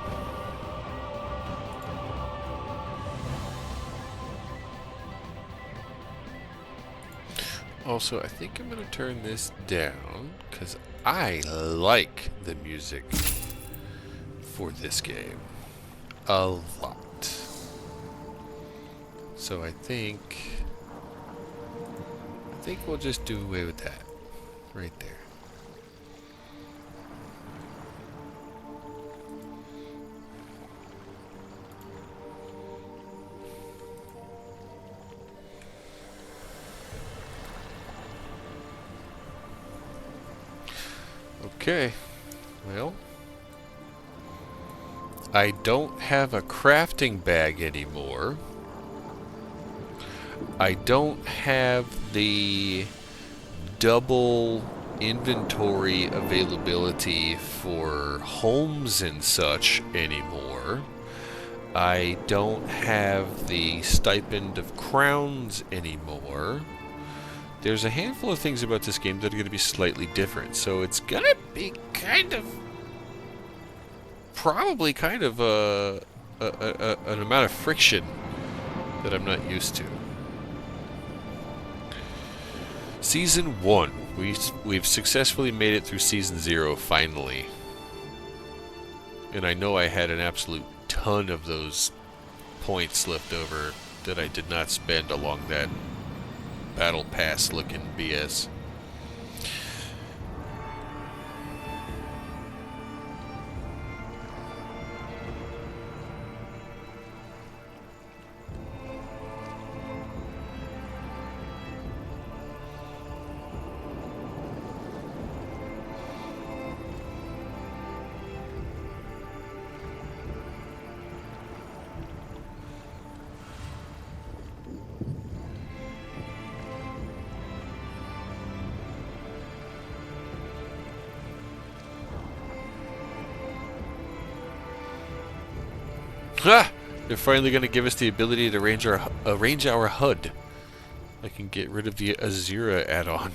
Also, I think I'm going to turn this down because I like the music for this game a lot. So I think we'll just do away with that right there. Okay, well, I don't have a crafting bag anymore. I don't have the double inventory availability for homes and such anymore. I don't have the stipend of crowns anymore. There's a handful of things about this game that are going to be slightly different, so it's going to be probably kind of an amount of friction that I'm not used to. Season 1. We've successfully made it through Season 0, finally. And I know I had an absolute ton of those points left over that I did not spend along that Battle Pass looking BS. Ah! They're finally going to give us the ability to arrange our HUD. I can get rid of the Azura add-on.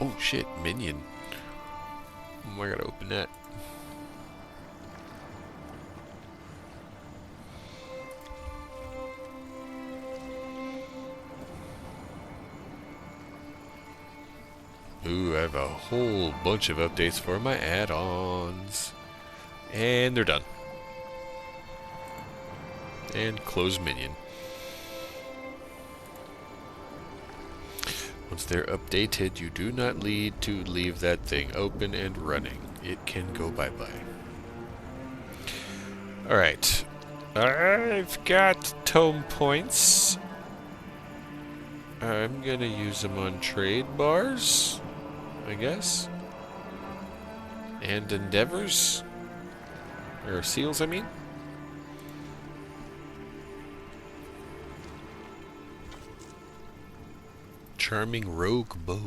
Oh shit, minion. Oh, I gotta open that. Ooh, I have a whole bunch of updates for my add-ons. And they're done. And close minion. Once they're updated, you do not need to leave that thing open and running. It can go bye-bye. Alright. I've got tome points. I'm gonna use them on trade bars, I guess. And endeavors. Or seals, I mean. Charming rogue bow.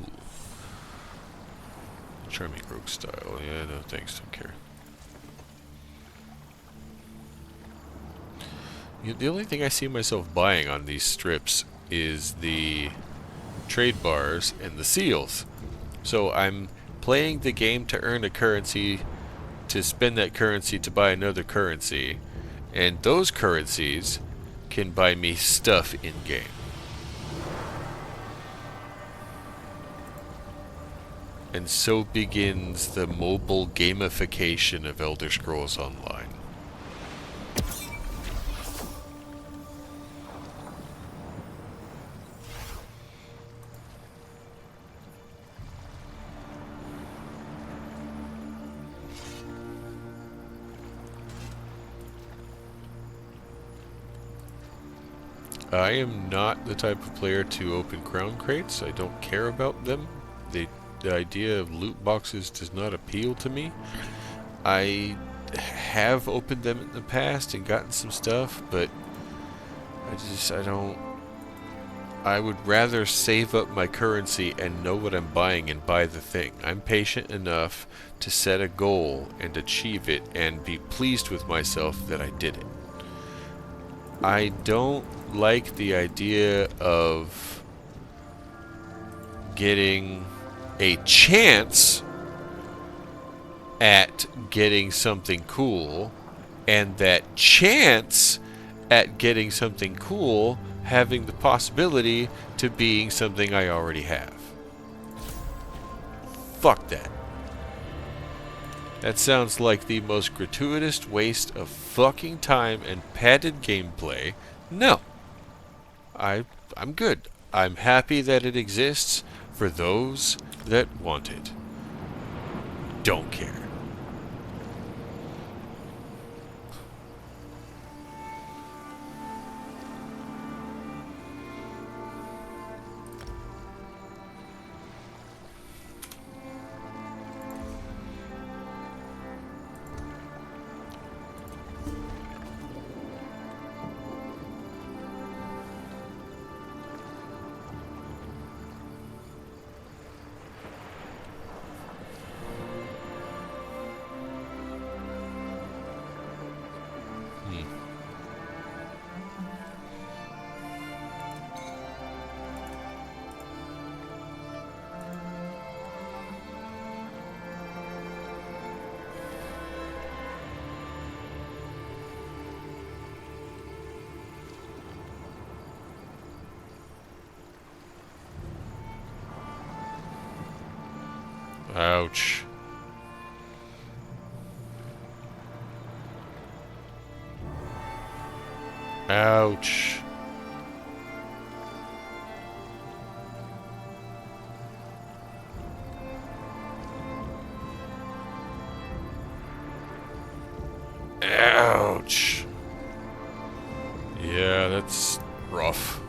Charming rogue style. Yeah, no thanks, don't care. The only thing I see myself buying on these strips is the trade bars and the seals. So I'm playing the game to earn a currency, to spend that currency to buy another currency, and those currencies can buy me stuff in-game. And so begins the mobile gamification of Elder Scrolls Online. I am not the type of player to open crown crates. I don't care about them. The idea of loot boxes does not appeal to me. I have opened them in the past and gotten some stuff, but I don't. I would rather save up my currency and know what I'm buying and buy the thing. I'm patient enough to set a goal and achieve it and be pleased with myself that I did it. I don't like the idea of getting a chance at getting something cool, and that chance at getting something cool having the possibility to being something I already have. Fuck that. That sounds like the most gratuitous waste of fucking time and padded gameplay. No. I'm good. I'm happy that it exists for those that want it. Don't care. Ouch. Ouch. Ouch. Yeah, that's rough.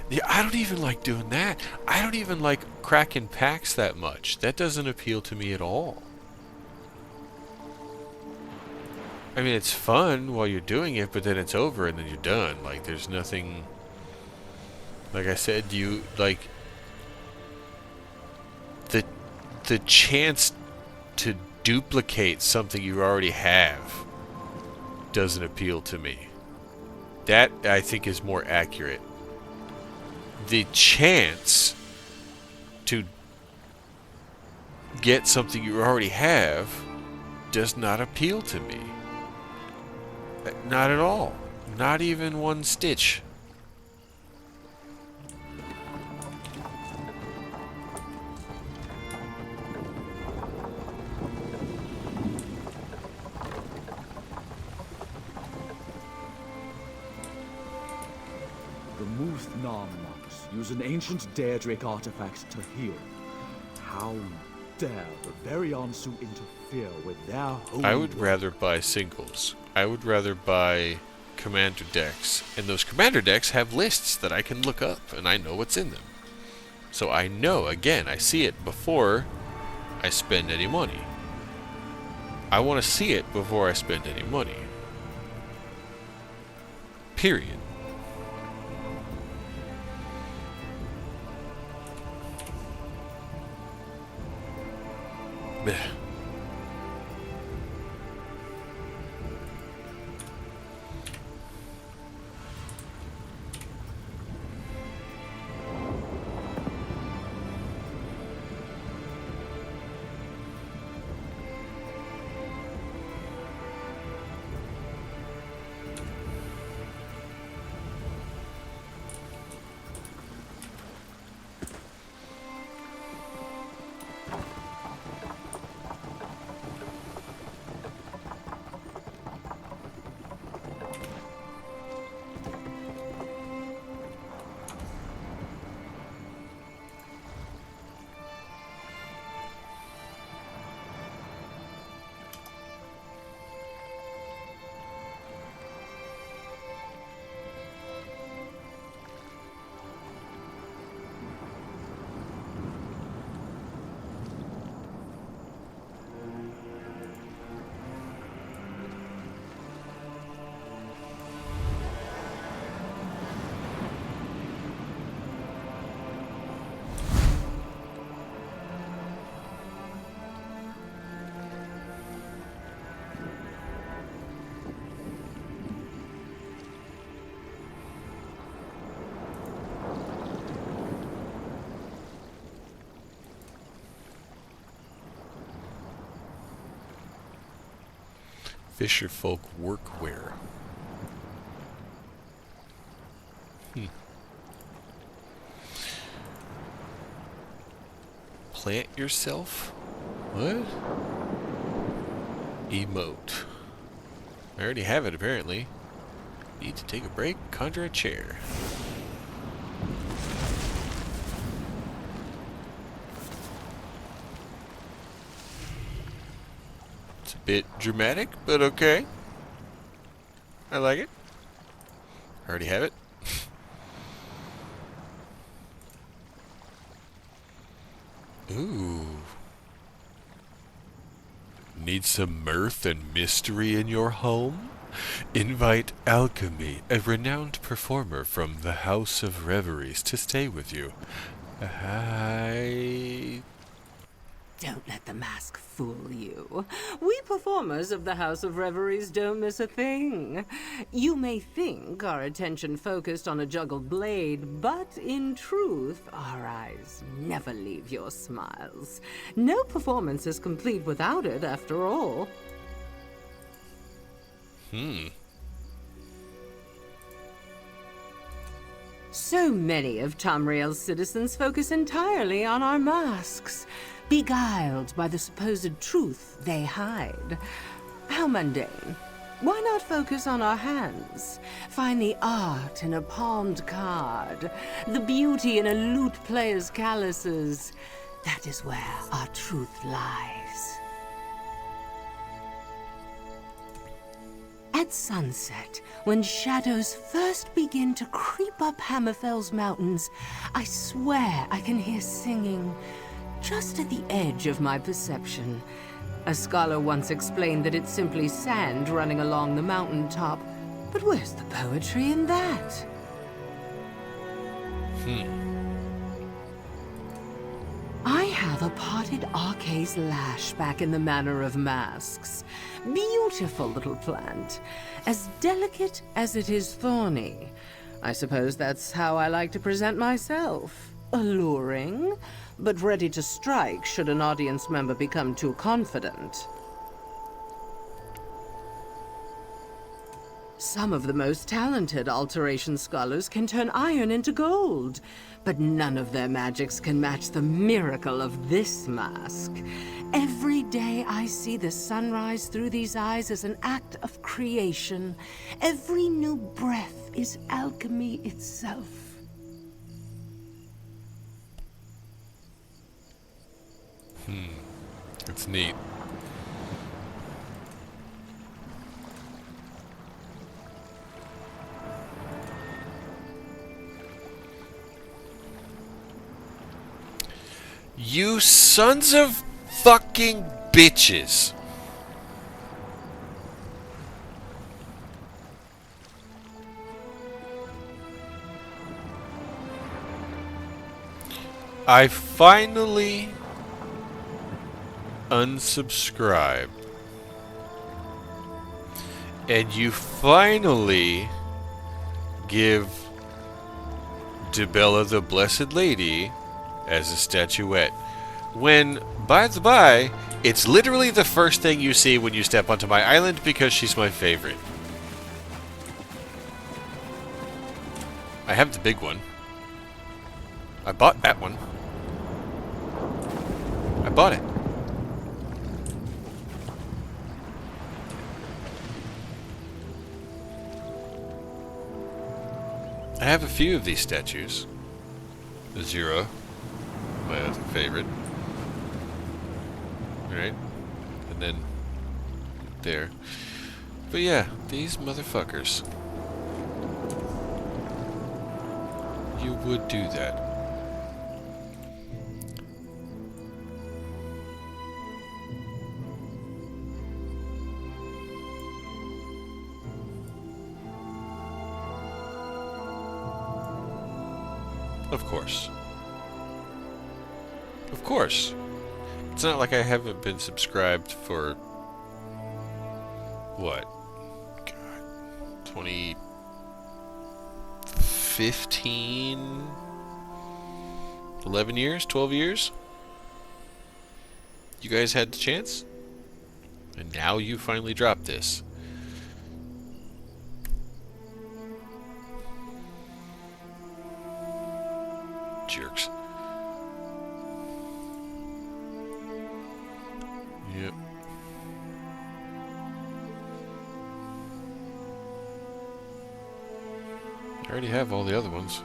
Yeah, I don't even like doing that. I don't even like cracking packs that much. That doesn't appeal to me at all. I mean, it's fun while you're doing it, but then it's over and then you're done. Like, there's nothing... Like I said, the chance to duplicate something you already have doesn't appeal to me. That, I think, is more accurate. The chance to get something you already have does not appeal to me. Not at all. Not even one stitch. The Muth-Nam monks use an ancient Daedric artifact to heal. How dare the very Ansu interfere with their holy I would work? rather buy singles. I would rather buy commander decks. And those commander decks have lists that I can look up, and I know what's in them. So I know, again, I see it before I spend any money. I want to see it before I spend any money. Period. Blech. Fisherfolk workwear. Plant yourself? What? Emote. I already have it, apparently. Need to take a break, conjure a chair. It's a bit dramatic, but okay. I like it. I already have it. Ooh. Need some mirth and mystery in your home? Invite Alchemy, a renowned performer from the House of Reveries, to stay with you. Don't let the mask fool you. We performers of the House of Reveries don't miss a thing. You may think our attention focused on a juggled blade, but in truth, our eyes never leave your smiles. No performance is complete without it, after all. So many of Tamriel's citizens focus entirely on our masks, beguiled by the supposed truth they hide. How mundane. Why not focus on our hands? Find the art in a palmed card, the beauty in a lute player's calluses. That is where our truth lies. At sunset, when shadows first begin to creep up Hammerfell's mountains, I swear I can hear singing, just at the edge of my perception. A scholar once explained that it's simply sand running along the mountaintop, but where's the poetry in that? I have a potted Arcase lash back in the manner of masks. Beautiful little plant. As delicate as it is thorny. I suppose that's how I like to present myself. Alluring, but ready to strike should an audience member become too confident. Some of the most talented alteration scholars can turn iron into gold, but none of their magics can match the miracle of this mask. Every day I see the sunrise through these eyes as an act of creation. Every new breath is alchemy itself. It's neat. You sons of fucking bitches. I finally unsubscribed. And you finally give Dibella the Blessed Lady as a statuette. When, by the by, it's literally the first thing you see when you step onto my island because she's my favorite. I have the big one. I bought that one. I bought it. I have a few of these statues. Azura, my other favorite. Right? And then there. But yeah, these motherfuckers. You would do that. Of course. Of course. It's not like I haven't been subscribed for... what? God. 2015? 11 years? 12 years? You guys had the chance? And now you finally dropped this. Jerks. Yep. I already have all the other ones.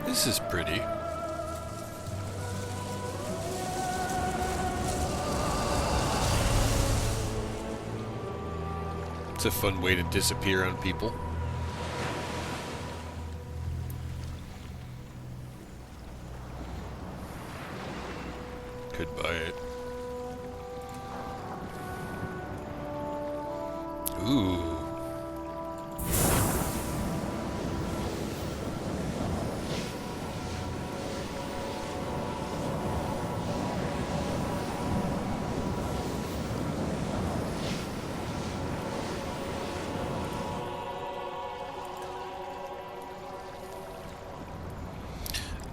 This is pretty. It's a fun way to disappear on people. Could buy it. Ooh.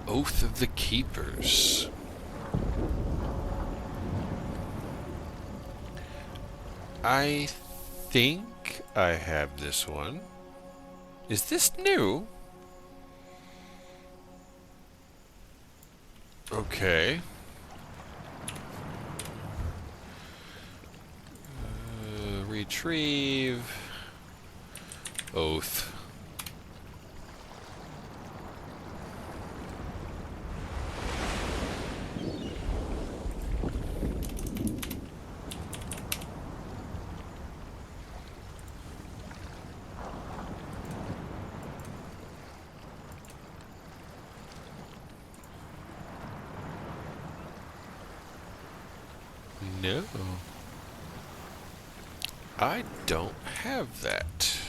Oath of the Keepers. I think I have this one. Is this new? Okay. Retrieve. Oath. No. I don't have that.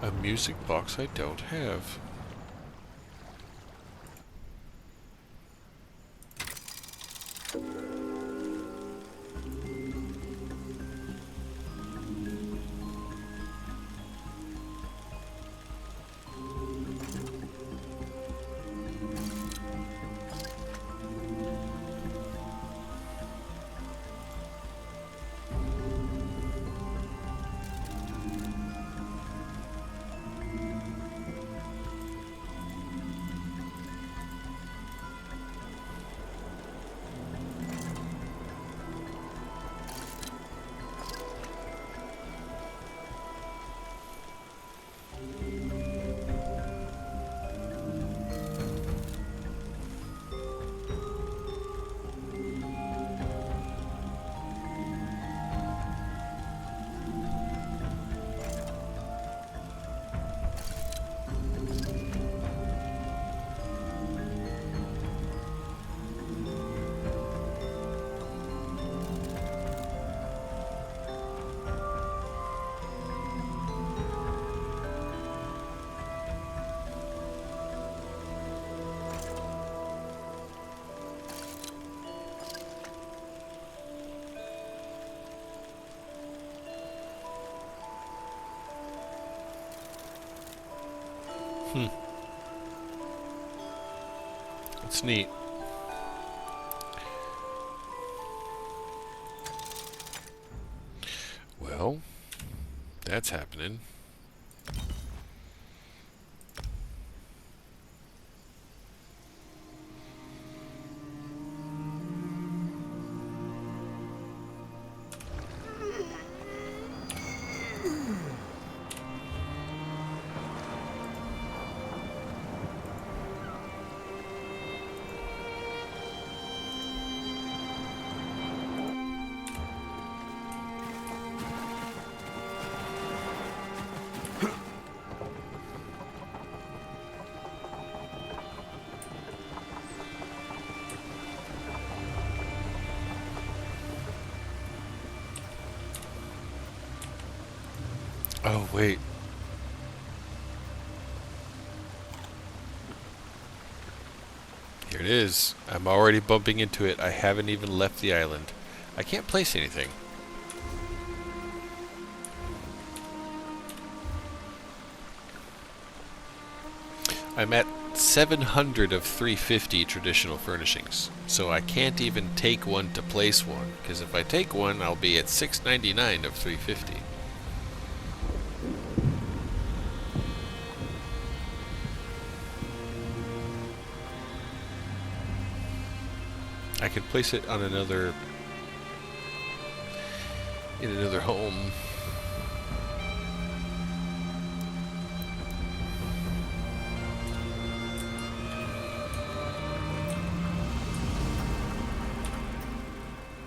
A music box I don't have. It's neat. Well, that's happening. Oh, wait. Here it is. I'm already bumping into it. I haven't even left the island. I can't place anything. I'm at 700 of 350 traditional furnishings, so I can't even take one to place one, because if I take one, I'll be at 699 of 350. I could place it on another, in another home.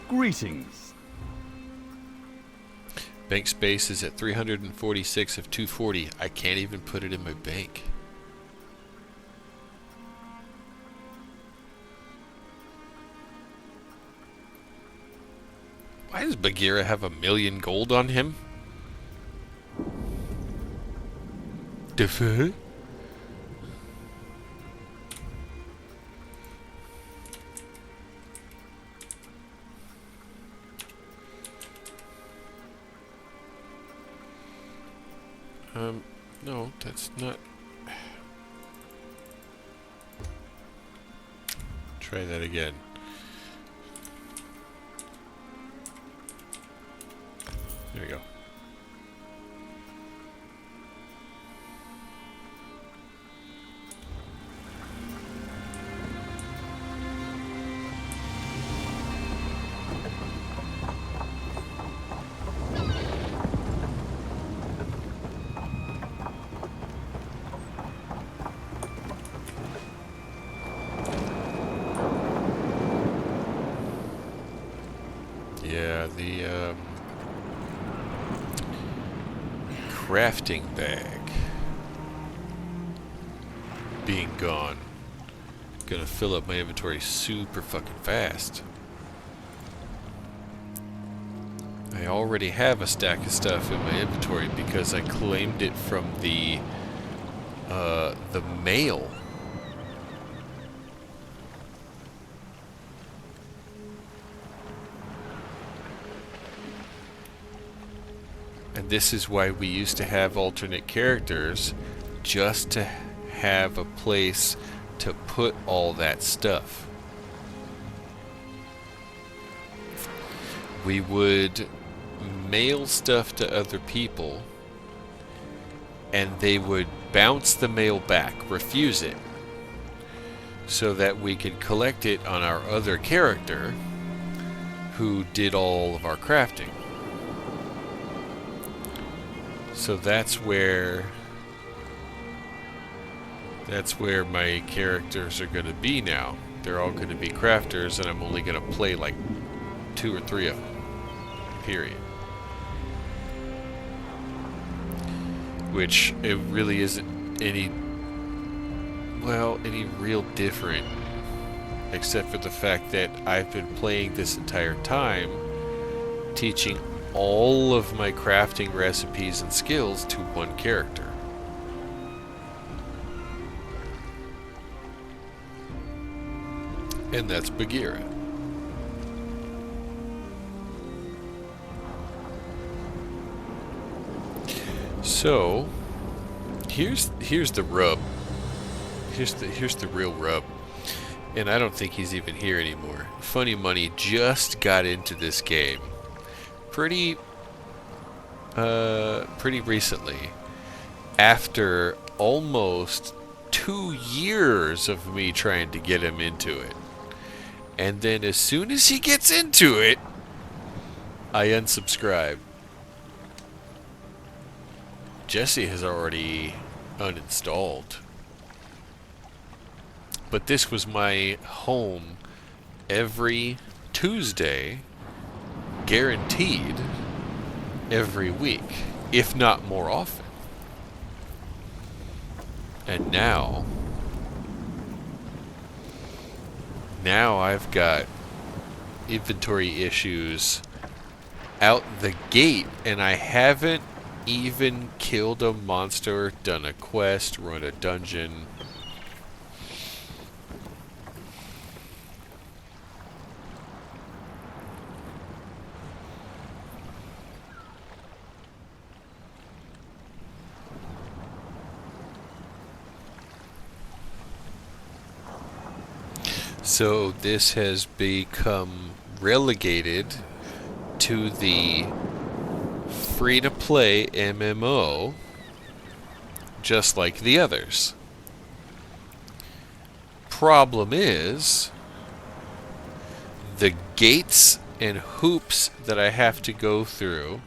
Greetings. Bank space is at 346 of 240. I can't even put it in my bank. Why does Bagheera have 1,000,000 gold on him? The fuck? No, that's not... Try that again. There we go. Yeah, the crafting bag being gone. Gonna fill up my inventory super fucking fast. I already have a stack of stuff in my inventory because I claimed it from the mail. And this is why we used to have alternate characters, just to have a place to put all that stuff. We would mail stuff to other people, and they would bounce the mail back, refuse it, so that we could collect it on our other character who did all of our crafting. So that's where my characters are going to be now. They're all going to be crafters, and I'm only going to play like 2 or 3 of them. Period. Which it really isn't any real different, except for the fact that I've been playing this entire time, teaching all of my crafting recipes and skills to one character. And that's Bagheera. So, here's the rub. Here's the real rub. And I don't think he's even here anymore. Funny Money just got into this game pretty recently, after almost 2 years of me trying to get him into it. And then as soon as he gets into it, I unsubscribe. Jesse has already uninstalled. But this was my home every Tuesday, guaranteed every week, if not more often. And now I've got inventory issues out the gate, and I haven't even killed a monster, done a quest, run a dungeon. So this has become relegated to the free-to-play MMO, just like the others. Problem is, the gates and hoops that I have to go through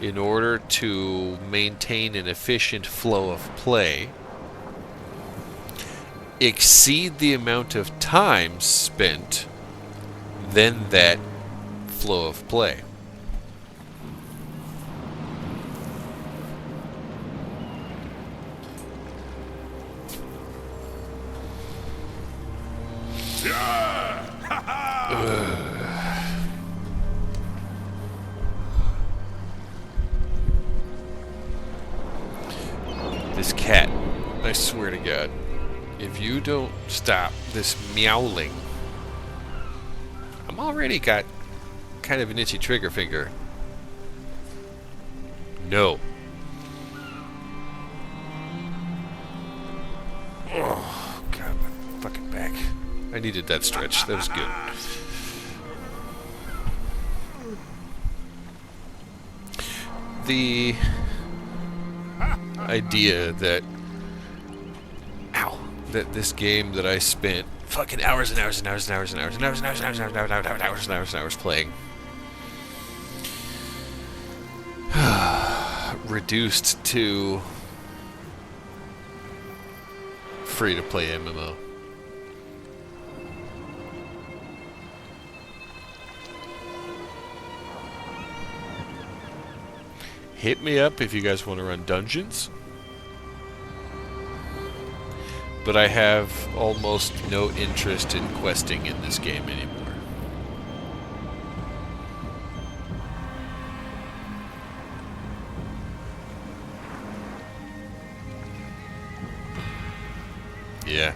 in order to maintain an efficient flow of play exceed the amount of time spent than that flow of play. This cat, I swear to God, if you don't stop this meowling, I'm already got kind of an itchy trigger finger. No. Oh, God, my fucking back. I needed that stretch. That was good. The idea that this game that I spent fucking hours and hours and hours and hours and hours and hours and hours and hours and hours and hours and hours and hours and hours playing reduced to free-to-play MMO. Hit me up if you guys want to run dungeons. But I have almost no interest in questing in this game anymore. Yeah.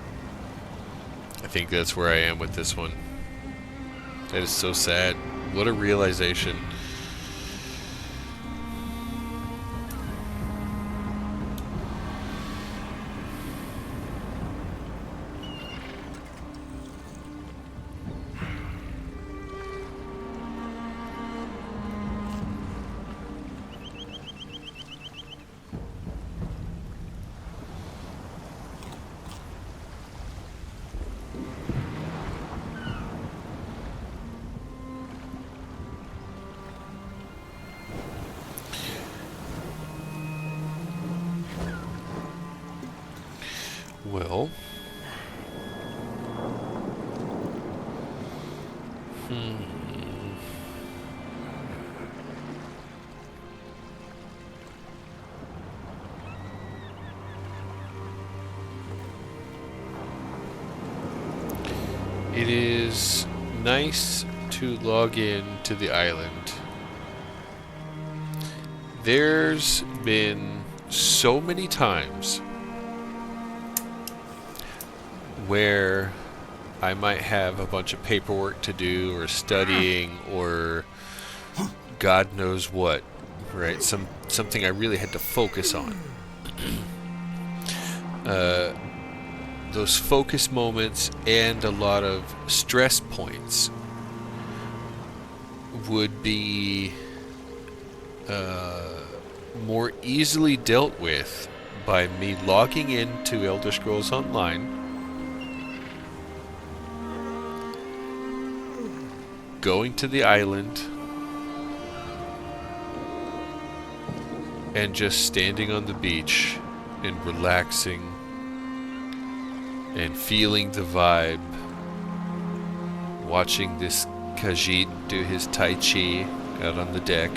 I think that's where I am with this one. That is so sad. What a realization. Well, it is nice to log in to the island. There's been so many times where I might have a bunch of paperwork to do or studying or God knows what, right? Something I really had to focus on. Those focus moments and a lot of stress points would be more easily dealt with by me logging into Elder Scrolls Online, going to the island, and just standing on the beach and relaxing and feeling the vibe, watching this Khajiit do his Tai Chi out on the deck,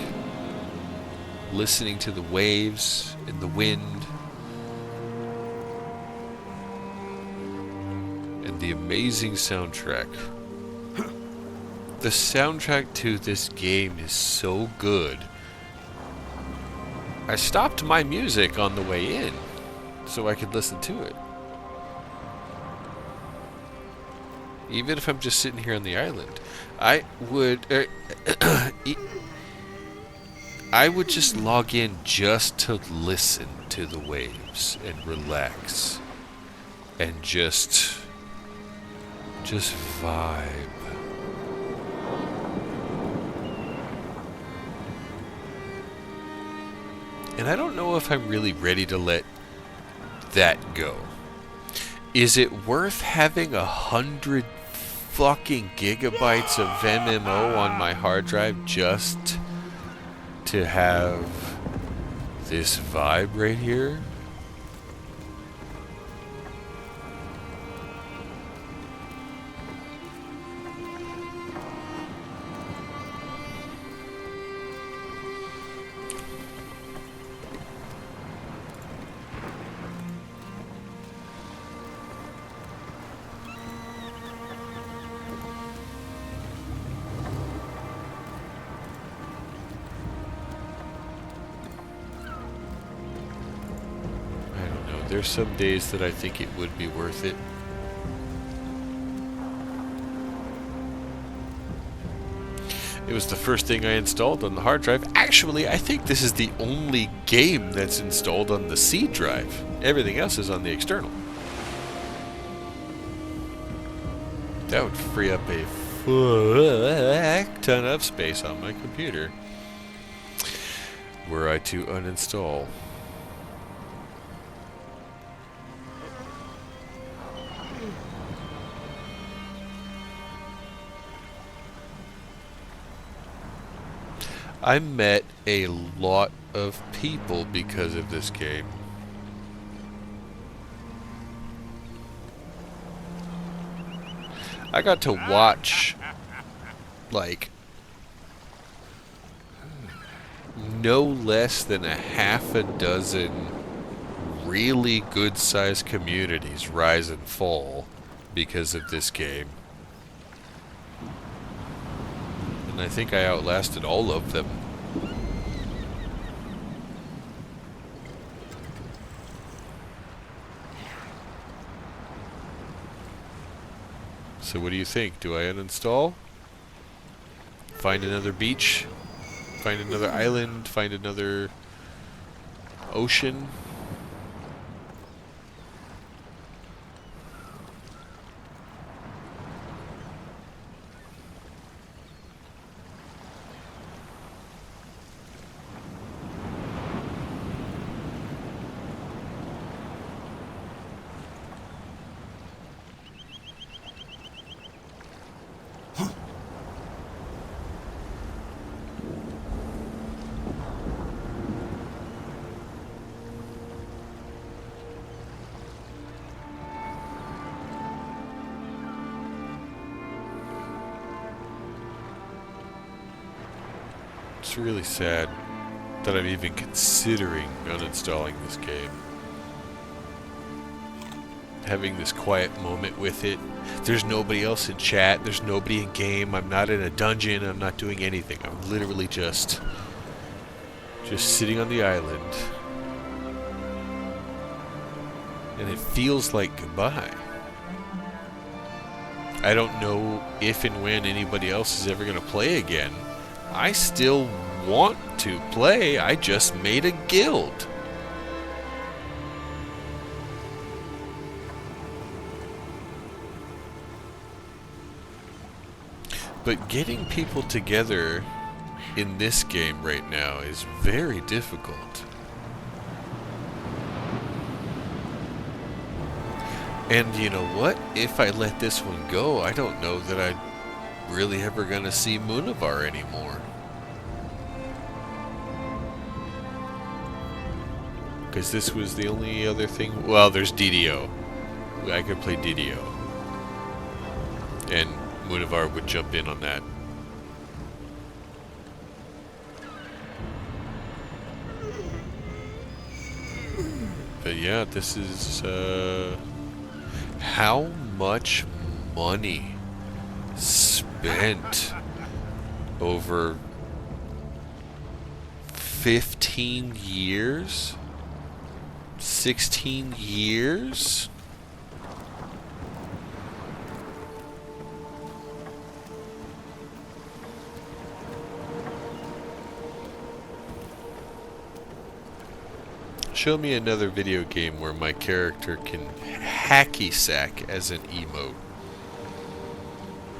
listening to the waves and the wind and the amazing soundtrack. The soundtrack to this game is so good. I stopped my music on the way in so I could listen to it. Even if I'm just sitting here on the island, I would just log in just to listen to the waves and relax and just vibe. And I don't know if I'm really ready to let that go. Is it worth having 100 fucking gigabytes of MMO on my hard drive just to have this vibe right here? There's some days that I think it would be worth it. It was the first thing I installed on the hard drive. Actually, I think this is the only game that's installed on the C drive. Everything else is on the external. That would free up a fuck ton of space on my computer were I to uninstall. I met a lot of people because of this game. I got to watch, like, no less than a half a dozen really good-sized communities rise and fall because of this game. And I think I outlasted all of them. So what do you think? Do I uninstall? Find another beach? Find another island? Find another ocean? It's really sad that I'm even considering uninstalling this game. Having this quiet moment with it. There's nobody else in chat. There's nobody in game. I'm not in a dungeon. I'm not doing anything. I'm literally just sitting on the island. And it feels like goodbye. I don't know if and when anybody else is ever going to play again. I still want to play. I just made a guild. But getting people together in this game right now is very difficult. And you know what? If I let this one go, I don't know that I'm really ever gonna see Munavar anymore. Because this was the only other thing. Well, there's DDO. I could play DDO. And Munavar would jump in on that. But yeah, this is how much money spent over 15 years? 16 years? Show me another video game where my character can hacky sack as an emote.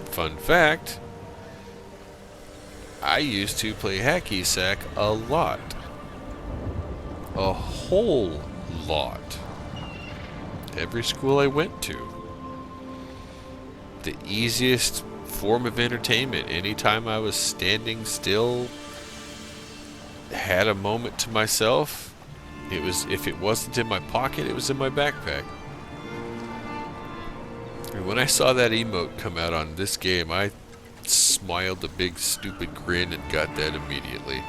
Fun fact, I used to play hacky sack a lot. A whole lot. Every school I went to. The easiest form of entertainment. Anytime I was standing still, had a moment to myself, it was, if it wasn't in my pocket, it was in my backpack. And when I saw that emote come out on this game, I smiled a big stupid grin and got that immediately.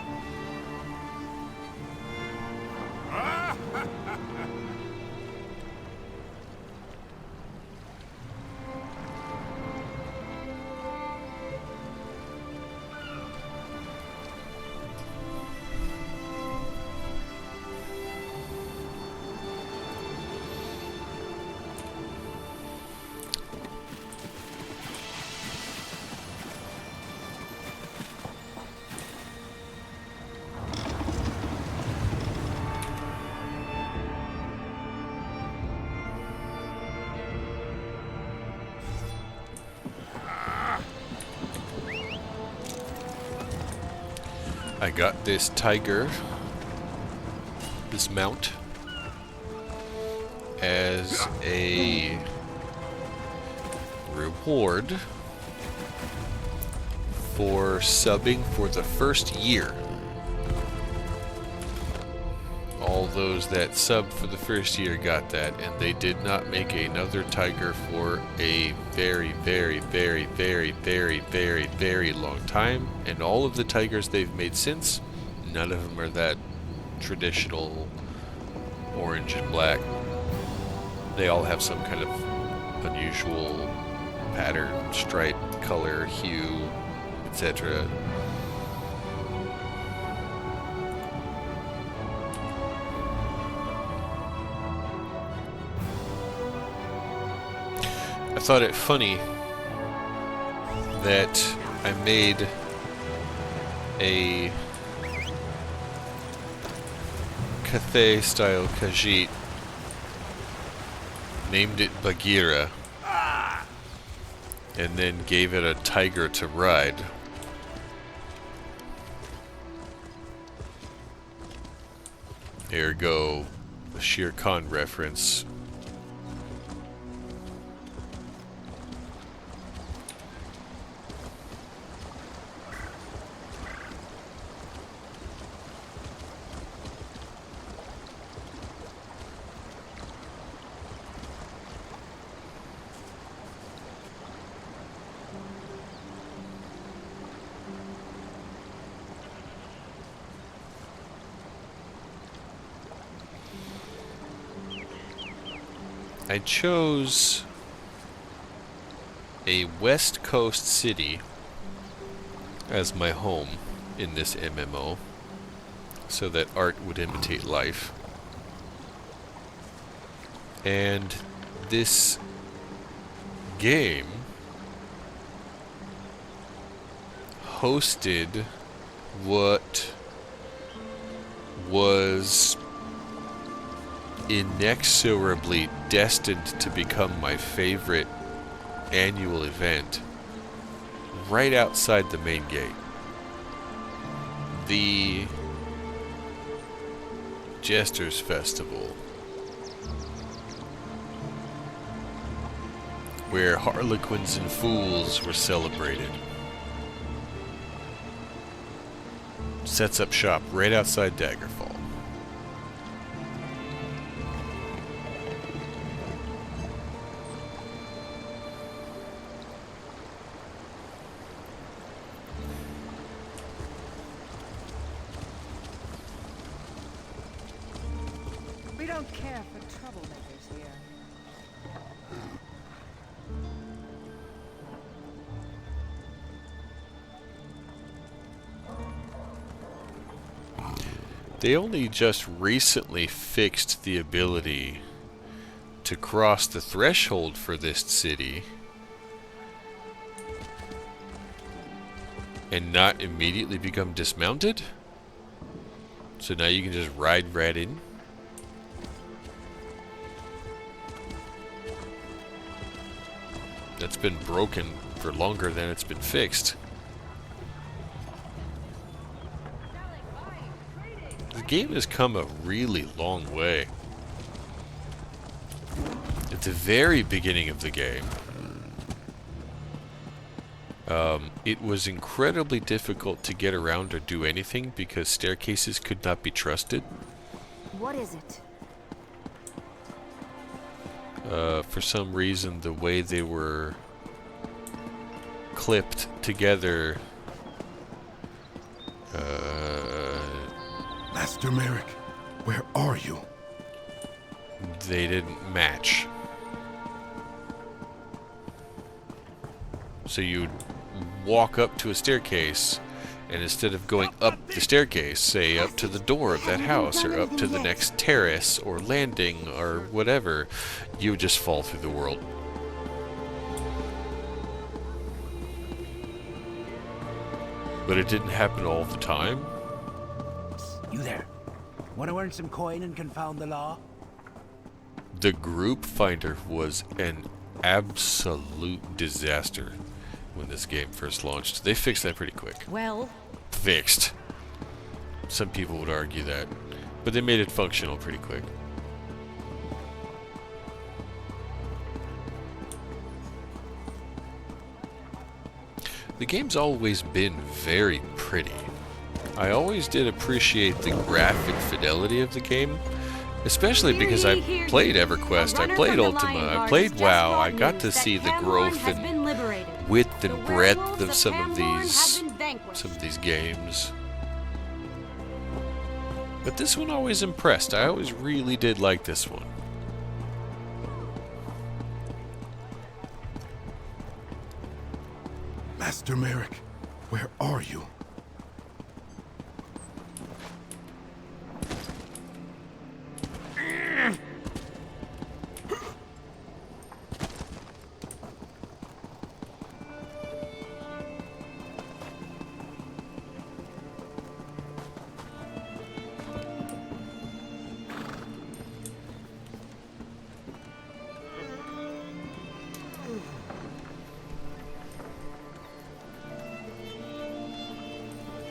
I got this tiger, this mount, as a reward for subbing for the first year. All those that subbed for the first year got that, and they did not make another tiger for a very, very, very, very, very, very, very long time. And all of the tigers they've made since, none of them are that traditional orange and black. They all have some kind of unusual pattern, stripe, color, hue, etc. I thought it funny that I made a Cathay style Khajiit, named it Bagheera, and then gave it a tiger to ride. Ergo, a Shere Khan reference. I chose a West Coast city as my home in this MMO so that art would imitate life. And this game hosted what was inexorably destined to become my favorite annual event right outside the main gate. The Jesters Festival, where harlequins and fools were celebrated. Sets up shop right outside Daggerfall. We don't care for troublemakers here. They only just recently fixed the ability to cross the threshold for this city and not immediately become dismounted. So now you can just ride right in. That's been broken for longer than it's been fixed. The game has come a really long way. At the very beginning of the game, it was incredibly difficult to get around or do anything because staircases could not be trusted. What is it? For some reason, the way they were clipped together, Master Merrick, where are you? they didn't match. So you'd walk up to a staircase, and instead of going up the staircase, say up to the door of that house, or up to the next terrace, or landing, or whatever, you would just fall through the world. But it didn't happen all the time. You there? Want to earn some coin and confound the law? The group finder was an absolute disaster when this game first launched. They fixed that pretty quick. Well, Fixed. Some people would argue that, but they made it functional pretty quick. The game's always been very pretty. I always did appreciate the graphic fidelity of the game, especially because I played EverQuest, I played Ultima, I played WoW. I got to see the growth and width and breadth of some of these games. But this one always impressed. I always really did like this one. Master Merrick, where are you?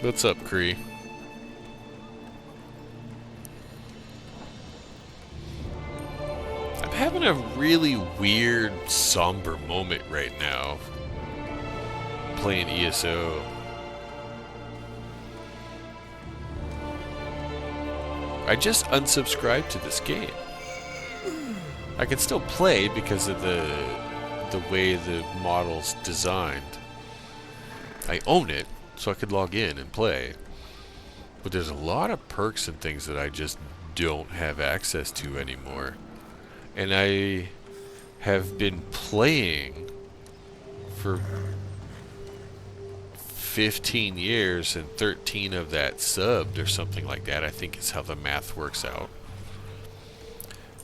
What's up, Cree? I'm having a really weird, somber moment right now. Playing ESO. I just unsubscribed to this game. I can still play because of the way the model's designed. I own it, so I could log in and play. But there's a lot of perks and things that I just don't have access to anymore. And I have been playing for 15 years and 13 of that subbed or something like that, I think is how the math works out.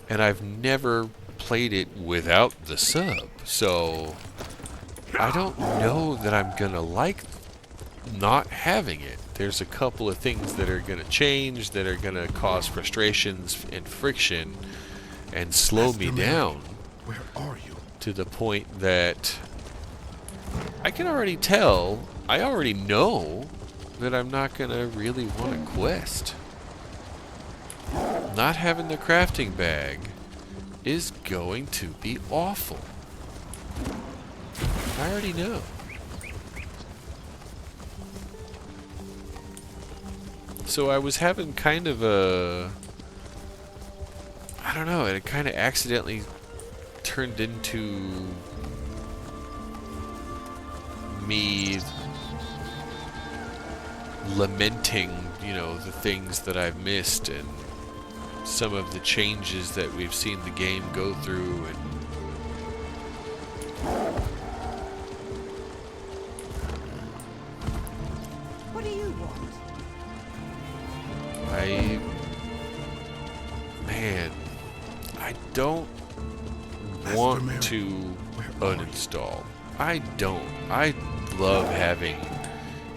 And I've never played it without the sub, so I don't know that I'm gonna like not having it. There's a couple of things that are gonna change, that are gonna cause frustrations and friction and slow me down. Where are you? To the point that I can already tell, I already know that I'm not gonna really want to quest. Not having the crafting bag is going to be awful. I already know. So I was having kind of a... I don't know, it kind of accidentally turned into me lamenting, you know, the things that I've missed and some of the changes that we've seen the game go through. And What do you want? Man, I don't want to uninstall. I don't. I love having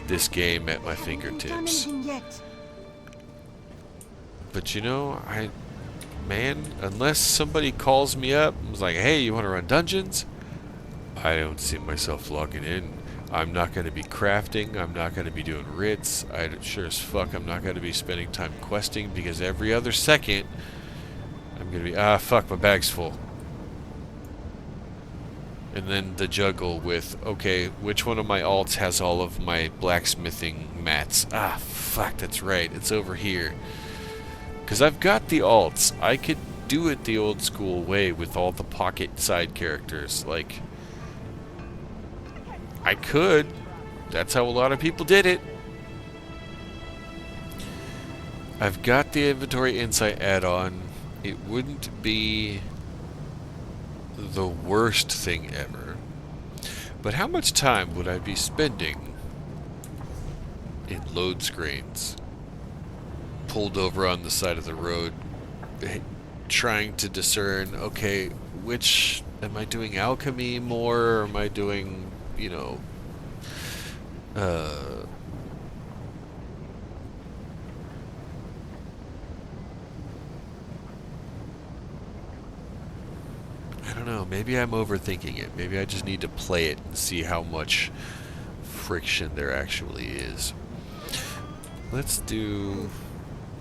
this game at my fingertips. But you know, man, unless somebody calls me up and was like, hey, you want to run dungeons? I don't see myself logging in. I'm not going to be crafting. I'm not going to be doing writs. I sure as fuck I'm not going to be spending time questing, because every other second I'm going to be, fuck, my bag's full. And then the juggle with, okay, which one of my alts has all of my blacksmithing mats? Fuck, that's right, it's over here. Because I've got the alts. I could do it the old school way with all the pocket side characters. Like, I could. That's how a lot of people did it. I've got the inventory insight add-on. It wouldn't be the worst thing ever. But how much time would I be spending in load screens, pulled over on the side of the road, trying to discern, okay, which, am I doing alchemy more, or am I doing, you know, I don't know, maybe I'm overthinking it. Maybe I just need to play it and see how much friction there actually is. Let's do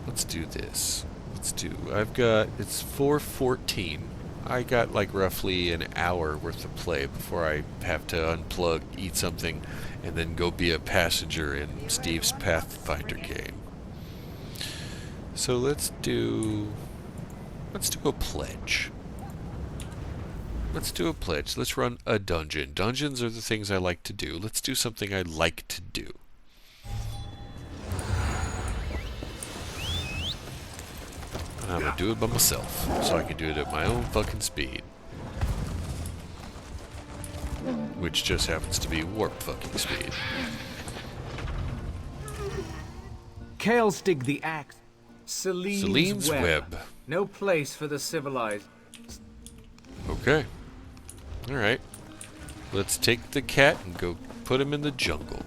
this. It's 4:14. I got like roughly an hour worth of play before I have to unplug, eat something, and then go be a passenger in Steve's Pathfinder game. So let's do a pledge. Let's do a pledge. Let's run a dungeon. Dungeons are the things I like to do. Let's do something I like to do. And I'm gonna do it by myself, so I can do it at my own fucking speed. Which just happens to be warp fucking speed. Kale's dig the axe. Selene's web. No place for the civilized. Okay. Alright. Let's take the cat and go put him in the jungle.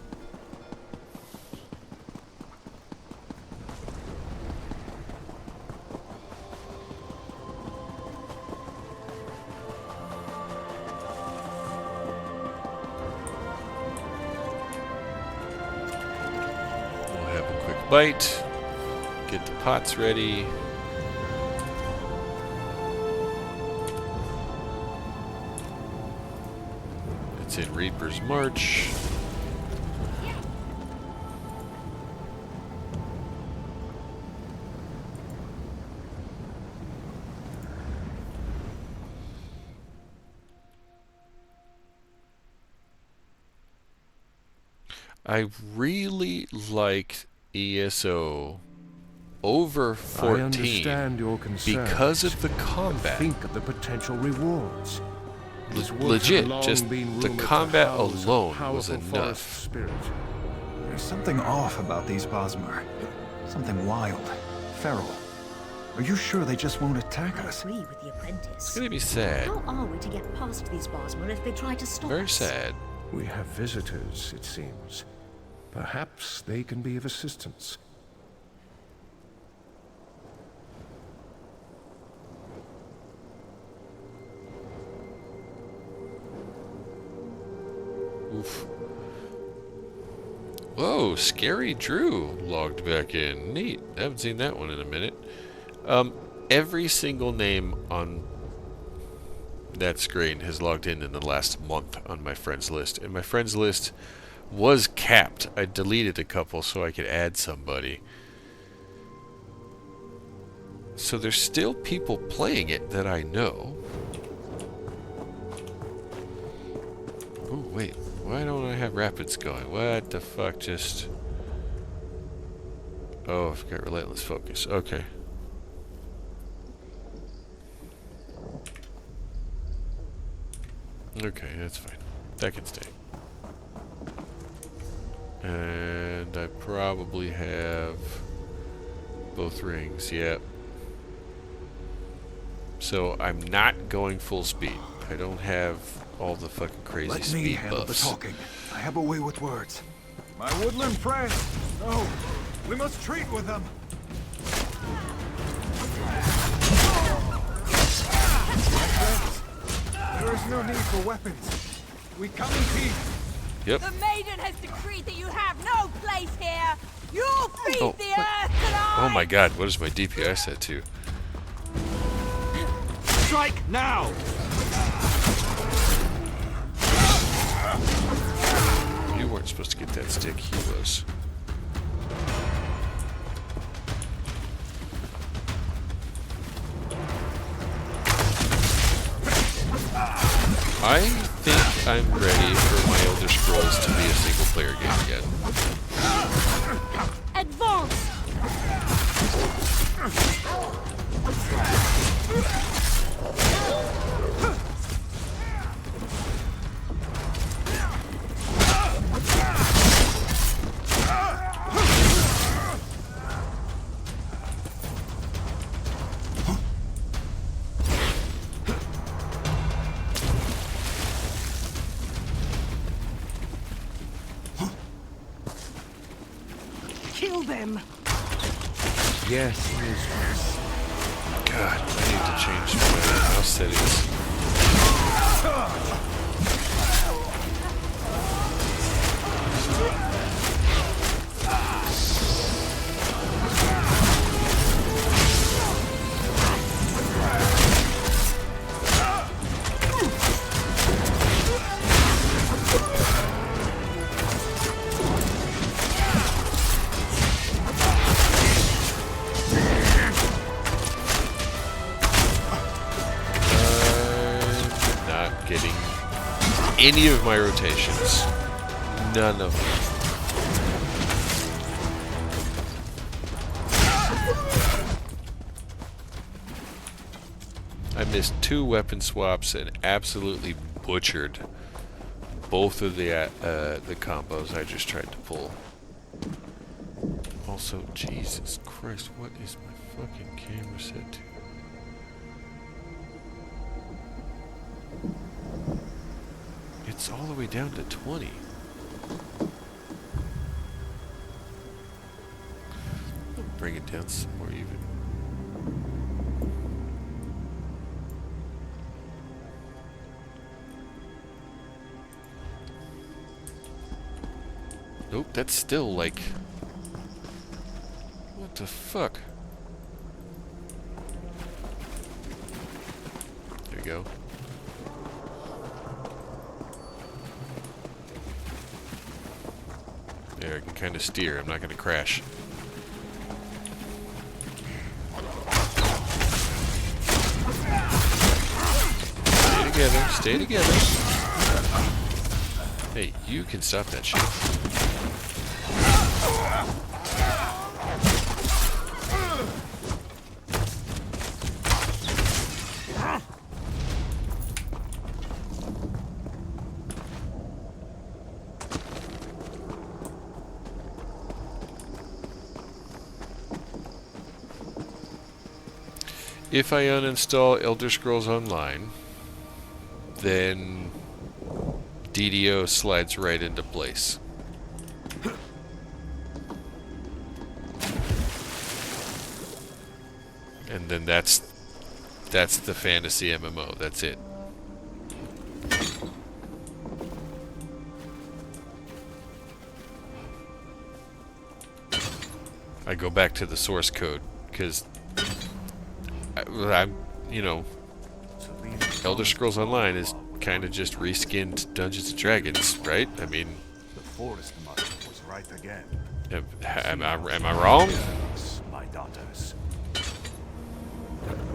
bite. Get the pots ready. It's in Reaper's March. I really liked ESO over 14 I understand your concerns, because of the combat. Think of the potential rewards. These woods Legit, have long just been the rumored to combat house a alone was powerful enough. forest spirit. There's something off about these Bosmer. Something wild, feral. Are you sure they just won't attack us? Agree with the apprentice. It's gonna be sad. How are we to get past these Bosmer if they try to stop Very us? sad. We have visitors, it seems. Perhaps they can be of assistance. Oof. Whoa, Scary Drew logged back in. Neat. I haven't seen that one in a minute. Every single name on that screen has logged in the last month on my friends list. And my friends list was capped. I deleted a couple so I could add somebody. So there's still people playing it that I know. Oh, wait. Why don't I have rapids going? What the fuck just... Oh, I've got relentless focus. Okay. Okay, that's fine. That can stay. And I probably have both rings, yep. So I'm not going full speed. I don't have all the fucking crazy Let me speed handle buffs. the talking. I have a way with words. My woodland friend! No! We must treat with them! My friends, there is no need for weapons. We come in peace. Yep. The maiden has decreed that you have no place here! You'll feed Oh, the earth tonight! Oh my god, what is my DPI set to? Strike now! You weren't supposed to get that stick, he was. I think I'm ready for my Elder Scrolls to be a single-player game again. Advance! Kill them! Yes, mistress. God, I need to change my mouse settings. Getting any of my rotations. None of them. I missed 2 weapon swaps and absolutely butchered both of the combos I just tried to pull. Also, Jesus Christ, what is my fucking camera set to? It's all the way down to 20. Bring it down some more even. Nope, that's still like What the fuck? There we go. There, I can kind of steer. I'm not going to crash. Stay together. Stay together. Hey, you can stop that shit. If I uninstall Elder Scrolls Online, then DDO slides right into place. And then that's the fantasy MMO. That's it. I go back to the source code because I'm, you know, Elder Scrolls Online is kind of just reskinned Dungeons and Dragons, right? I mean, The forest mother was right again. am I wrong? My daughters.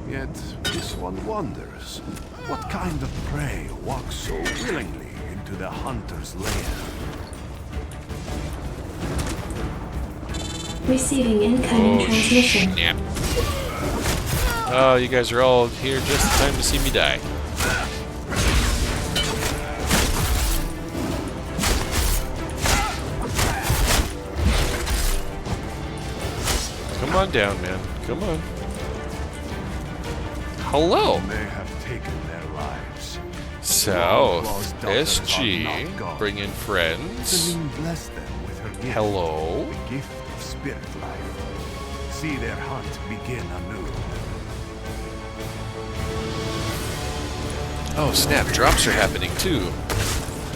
Yet this one wonders, what kind of prey walks so willingly into the hunter's lair? Receiving incoming transmission. Snap. Oh, you guys are all here just in time to see me die. Come on down, man. Come on. Hello. They have taken their lives. South. SG. Bring in friends. Selene blessed them with her gift. Hello. The gift of spirit life. See their hunt begin anew. Oh snap, drops are happening too.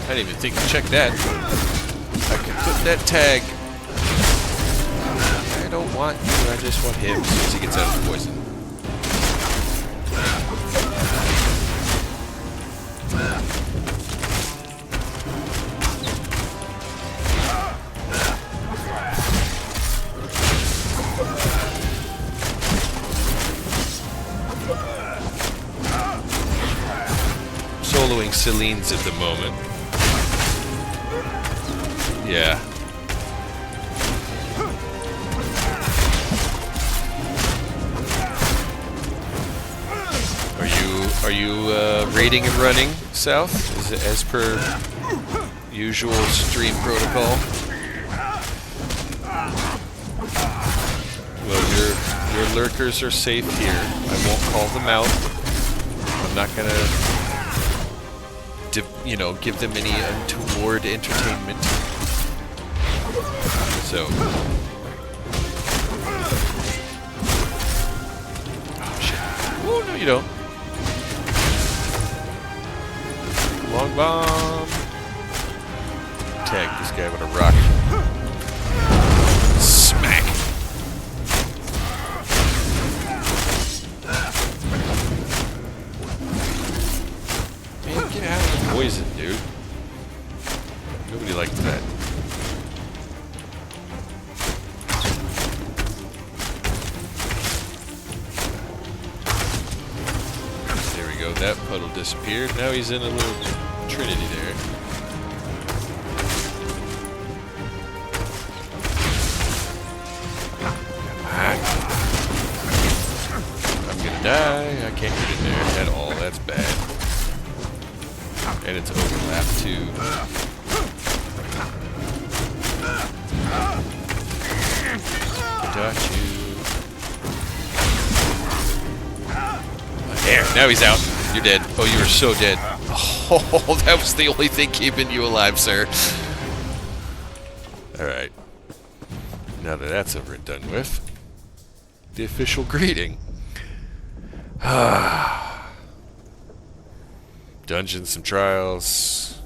I didn't even think to check that. I can put that tag. I don't want you, I just want him as soon as he gets out of the poison. Soloing Selene's at the moment. Yeah. Are you raiding and running south? Is it as per usual stream protocol? Well, your lurkers are safe here. I won't call them out. I'm not gonna, you know, give them any untoward entertainment. So. Oh shit! Oh no, you don't. Long bomb. Tag this guy with a rock. Smack. Man, get out of the poison, dude. Nobody liked that. There we go. That puddle disappeared. Now he's in a little trinity there. I'm gonna die. I can't get in there at all. That's bad. And it's overlap too. Got you. There. Now he's out. You're dead. Oh, you were so dead. Oh, that was the only thing keeping you alive, sir. Alright. Now that that's over and done with, the official greeting. Dungeons and trials.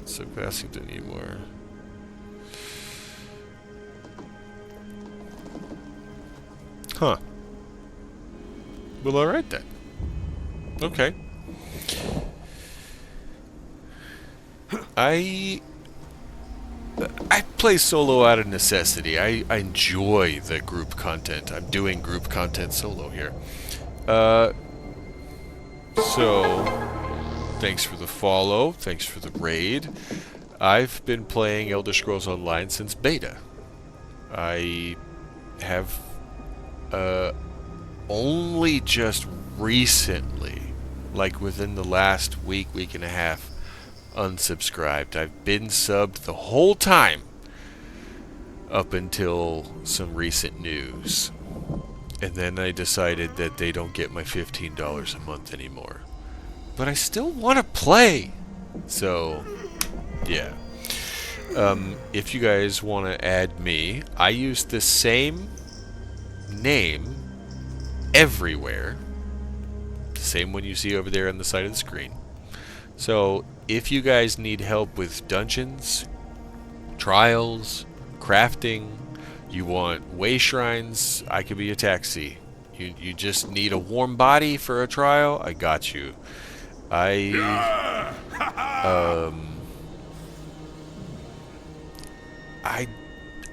So passing to need more. Huh. Well, alright then. Okay. I play solo out of necessity. I enjoy the group content. I'm doing group content solo here. So, thanks for the follow. Thanks for the raid. I've been playing Elder Scrolls Online since beta. I have only just recently, like within the last week and a half, unsubscribed. I've been subbed the whole time up until some recent news. And then I decided that they don't get my $15 a month anymore. But I still want to play. So, yeah. If you guys want to add me, I use the same name everywhere. The same one you see over there on the side of the screen. So, if you guys need help with dungeons, trials, crafting, you want way shrines, I could be a taxi. You just need a warm body for a trial, I got you.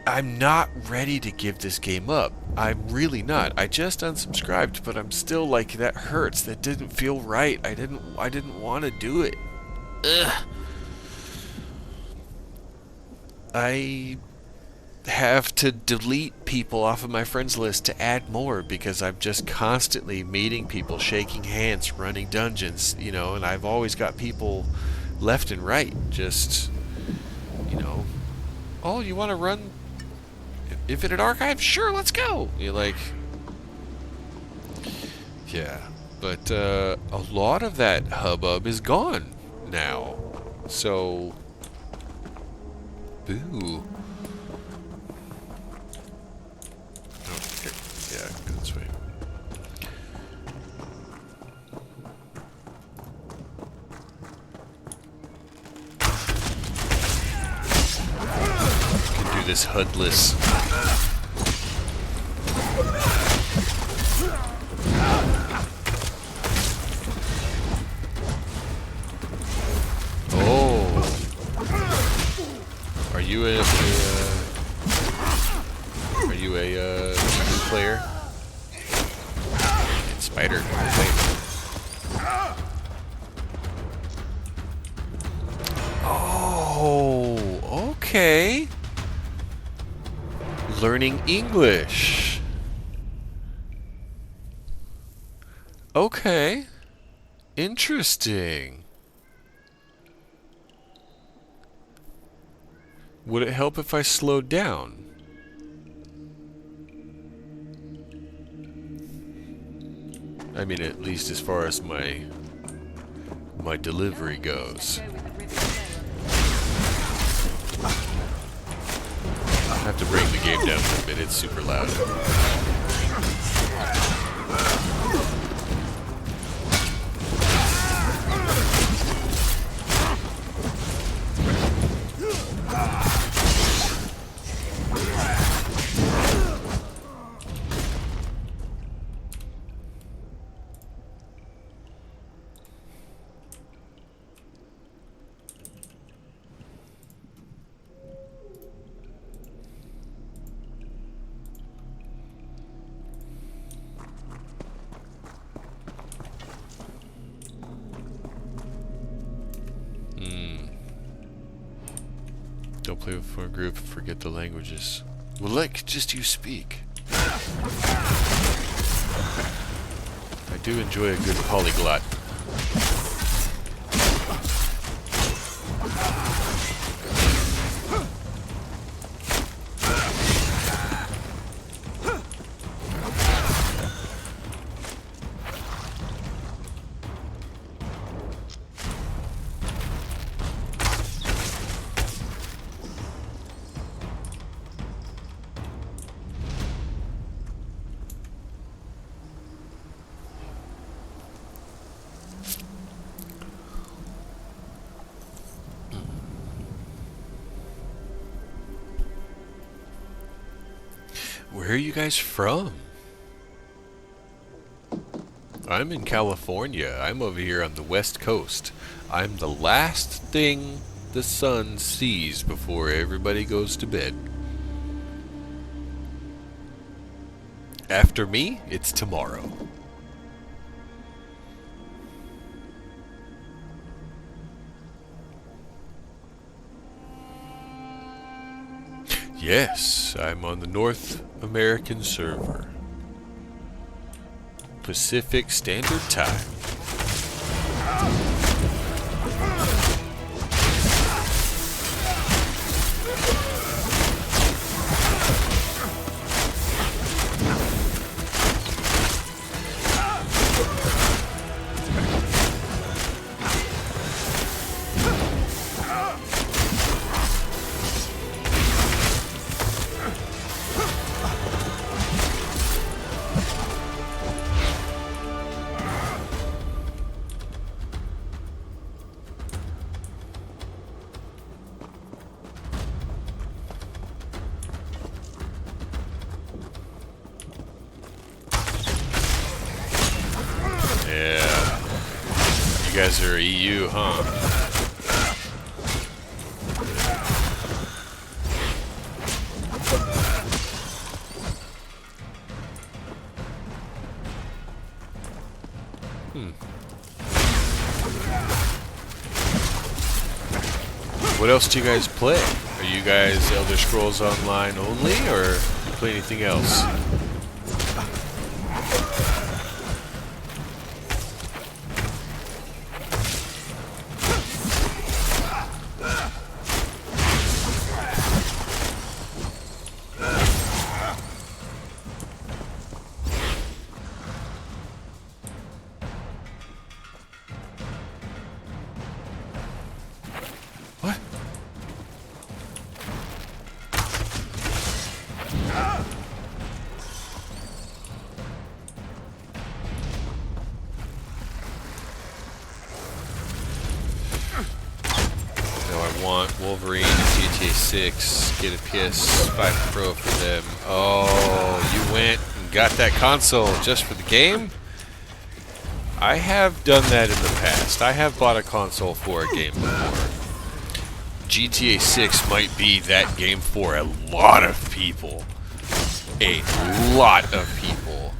I'm not ready to give this game up. I'm really not. I just unsubscribed, but I'm still like, that hurts. That didn't feel right. I didn't want to do it. Ugh. I have to delete people off of my friends list to add more because I'm just constantly meeting people, shaking hands, running dungeons, you know, and I've always got people left and right just, you know, oh, you want to run Infinite Archive? Sure, let's go. You're like, yeah, but a lot of that hubbub is gone now, so boo. Okay, yeah, go this way. Can do this HUDless. Are you a new player? It's Spider. Oh, okay. Learning English. Okay. Interesting. Would it help if I slowed down? I mean, at least as far as my delivery goes. I have to bring the game down for a bit, it's super loud. Don't play with for a group and forget the languages. Well, like, just you speak. I do enjoy a good polyglot. Where are you guys from? I'm in California. I'm over here on the West Coast. I'm the last thing the sun sees before everybody goes to bed. After me, it's tomorrow. Yes, I'm on the North American server. Pacific Standard Time. You guys are EU, huh? What else do you guys play? Are you guys Elder Scrolls Online only, or you play anything else? Wolverine and GTA 6, get a PS5 Pro for them. Oh, you went and got that console just for the game? I have done that in the past. I have bought a console for a game before. GTA 6 might be that game for a lot of people. A lot of people.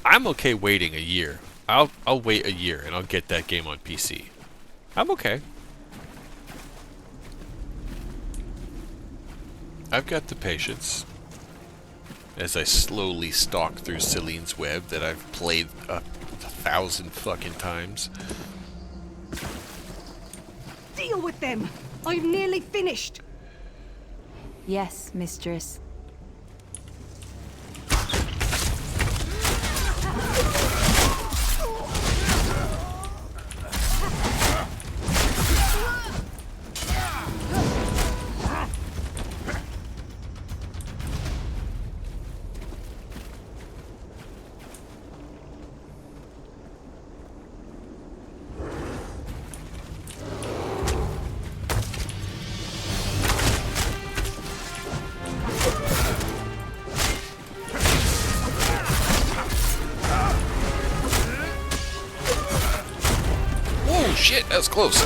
I'm okay waiting a year. I'll wait a year and I'll get that game on PC. I'm okay. I've got the patience. As I slowly stalk through Selene's web that I've played 1,000 fucking times. Deal with them! I've nearly finished! Yes, mistress. Shit, that was close.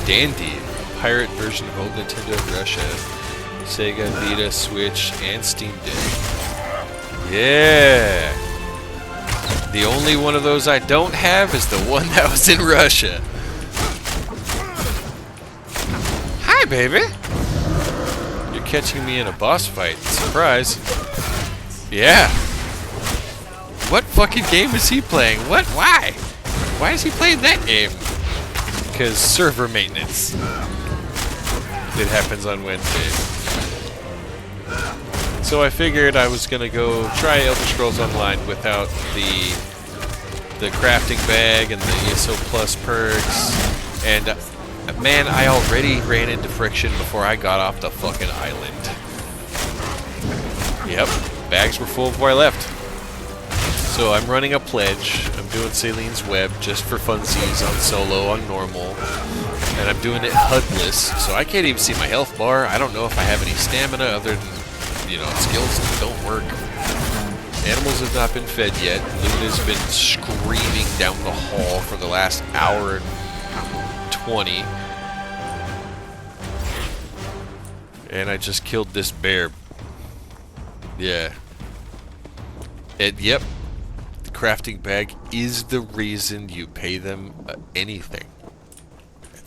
Dandy, a pirate version of old Nintendo of Russia, Sega, Vita, Switch, and Steam Deck. Yeah! The only one of those I don't have is the one that was in Russia. Hi, baby! You're catching me in a boss fight. Surprise. Yeah. What fucking game is he playing? What? Why? Why is he playing that game? Because server maintenance. It happens on Wednesdays. So I figured I was gonna go try Elder Scrolls Online without the crafting bag and the ESO Plus perks. And man, I already ran into friction before I got off the fucking island. Yep, bags were full before I left. So I'm running a pledge. I'm doing Selene's web just for funsies on solo, on normal. And I'm doing it HUDless, so I can't even see my health bar. I don't know if I have any stamina other than, you know, skills that don't work. Animals have not been fed yet. Luna's been screaming down the hall for the last hour and 20. And I just killed this bear. Yeah. And yep, the crafting bag is the reason you pay them anything.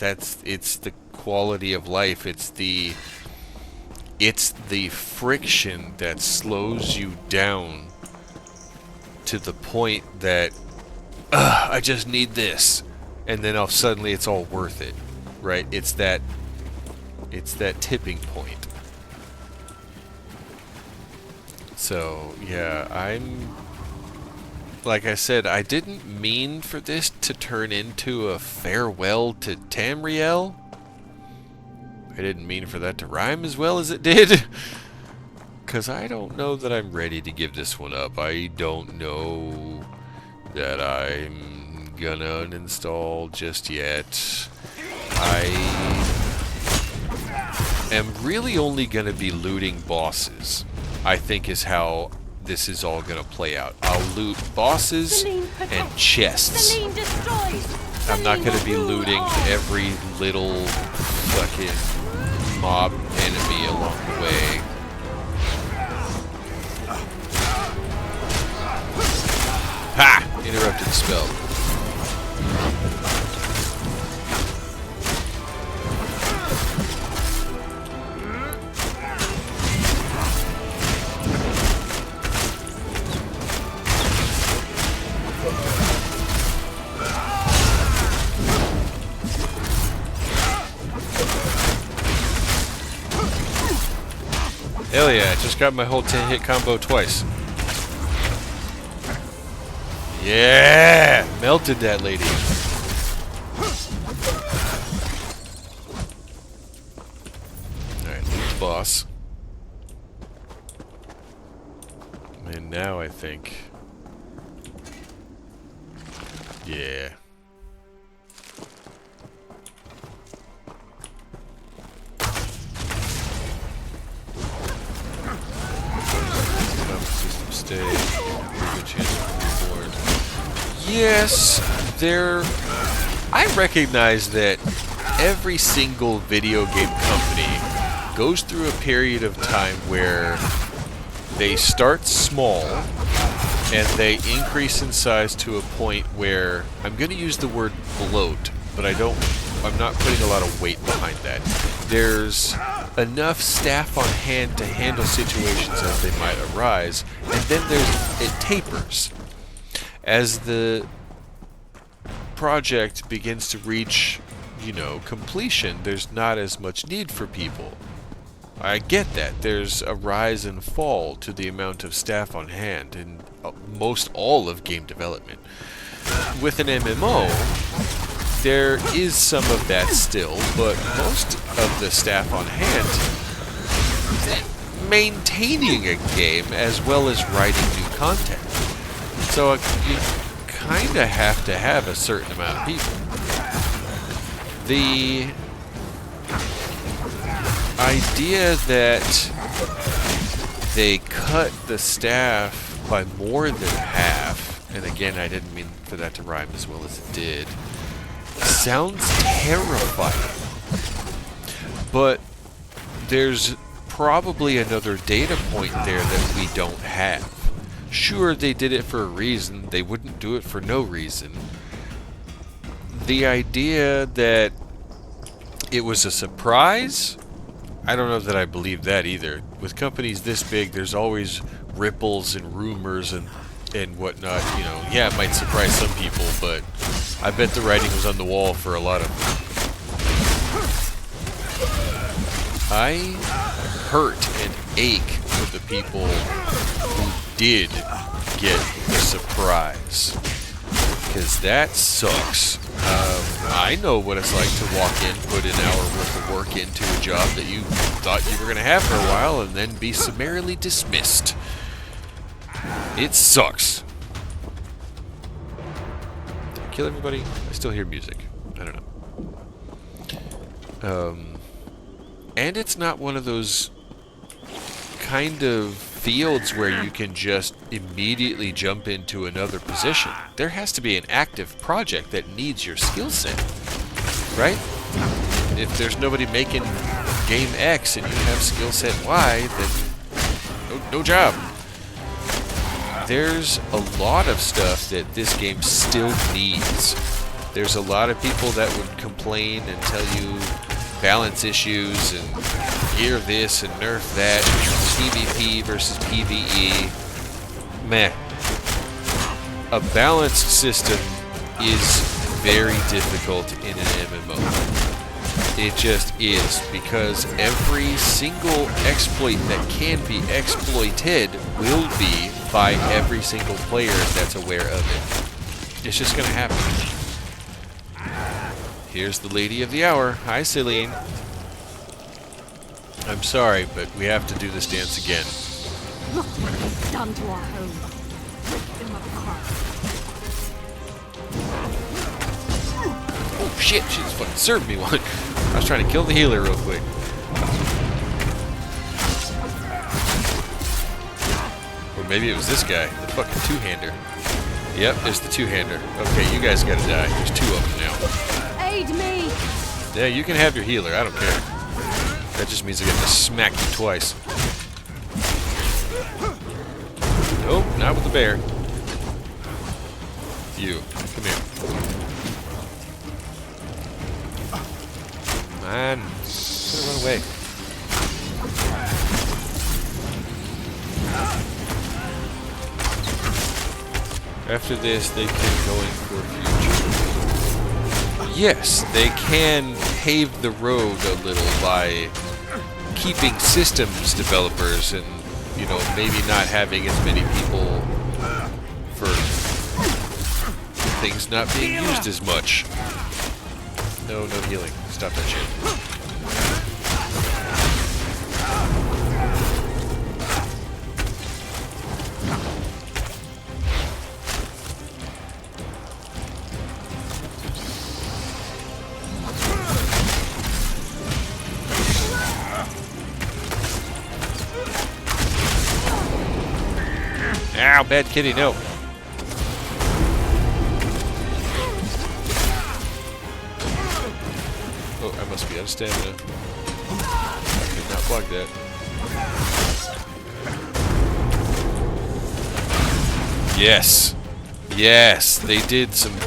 It's the quality of life. It's the friction that slows you down to the point that I just need this, and then suddenly it's all worth it, right? It's that tipping point. So yeah, like I said, I didn't mean for this to turn into a farewell to Tamriel. I didn't mean for that to rhyme as well as it did. Because I don't know that I'm ready to give this one up. I don't know that I'm gonna uninstall just yet. I am really only gonna be looting bosses, I think is how this is all gonna play out. I'll loot bosses and chests. I'm not gonna be looting every little fucking mob enemy along the way. Ha! Interrupted the spell. Hell yeah, just got my whole 10-hit combo twice. Yeah! Melted that lady. Alright, loot the boss. And now I think... Yeah. Yes, I recognize that every single video game company goes through a period of time where they start small and they increase in size to a point where, I'm going to use the word bloat, but I'm not putting a lot of weight behind that. There's enough staff on hand to handle situations as they might arise, and then it tapers. As the project begins to reach, you know, completion, there's not as much need for people. I get that. There's a rise and fall to the amount of staff on hand in most all of game development. With an MMO, there is some of that still, but most of the staff on hand maintaining a game as well as writing new content. So you kind of have to have a certain amount of people. The idea that they cut the staff by more than half, and again, I didn't mean for that to rhyme as well as it did, sounds terrifying. But there's probably another data point there that we don't have. Sure, they did it for a reason. They wouldn't do it for no reason. The idea that it was a surprise, I don't know that I believe that either. With companies this big, there's always ripples and rumors and whatnot. You know, yeah, it might surprise some people, but I bet the writing was on the wall for a lot of them. I hurt and ache for the people who did get the surprise, because that sucks. I know what it's like to walk in, put an hour worth of work into a job that you thought you were going to have for a while, and then be summarily dismissed. It sucks. Did I kill everybody? I still hear music. I don't know. And it's not one of those kind of fields where you can just immediately jump into another position. There has to be an active project that needs your skill set, right? If there's nobody making game X and you have skill set Y, then no job. There's a lot of stuff that this game still needs. There's a lot of people that would complain and tell you balance issues and gear this and nerf that, PvP versus PvE. Meh. A balanced system is very difficult in an MMO. It just is, because every single exploit that can be exploited will be by every single player that's aware of it. It's just gonna happen. Here's the lady of the hour. Hi, Selene. I'm sorry, but we have to do this dance again. Look what you've done to our home. Rip them apart. Oh shit, she just fucking served me one. I was trying to kill the healer real quick. Or maybe it was this guy, the fucking two-hander. Yep, there's the two-hander. Okay, you guys gotta die. There's two of them now. Aid me! Yeah, you can have your healer, I don't care. That just means I get to smack you twice. Nope, not with the bear. You, come here. Man, gonna run away. After this, they can go in for a future. Yes, they can pave the road a little by keeping systems developers and, you know, maybe not having as many people for things not being used as much. No healing. Stop that shit. Ow, bad kitty, no. Oh, I must be out of stamina. I could not block that. Yes. Yes, they did some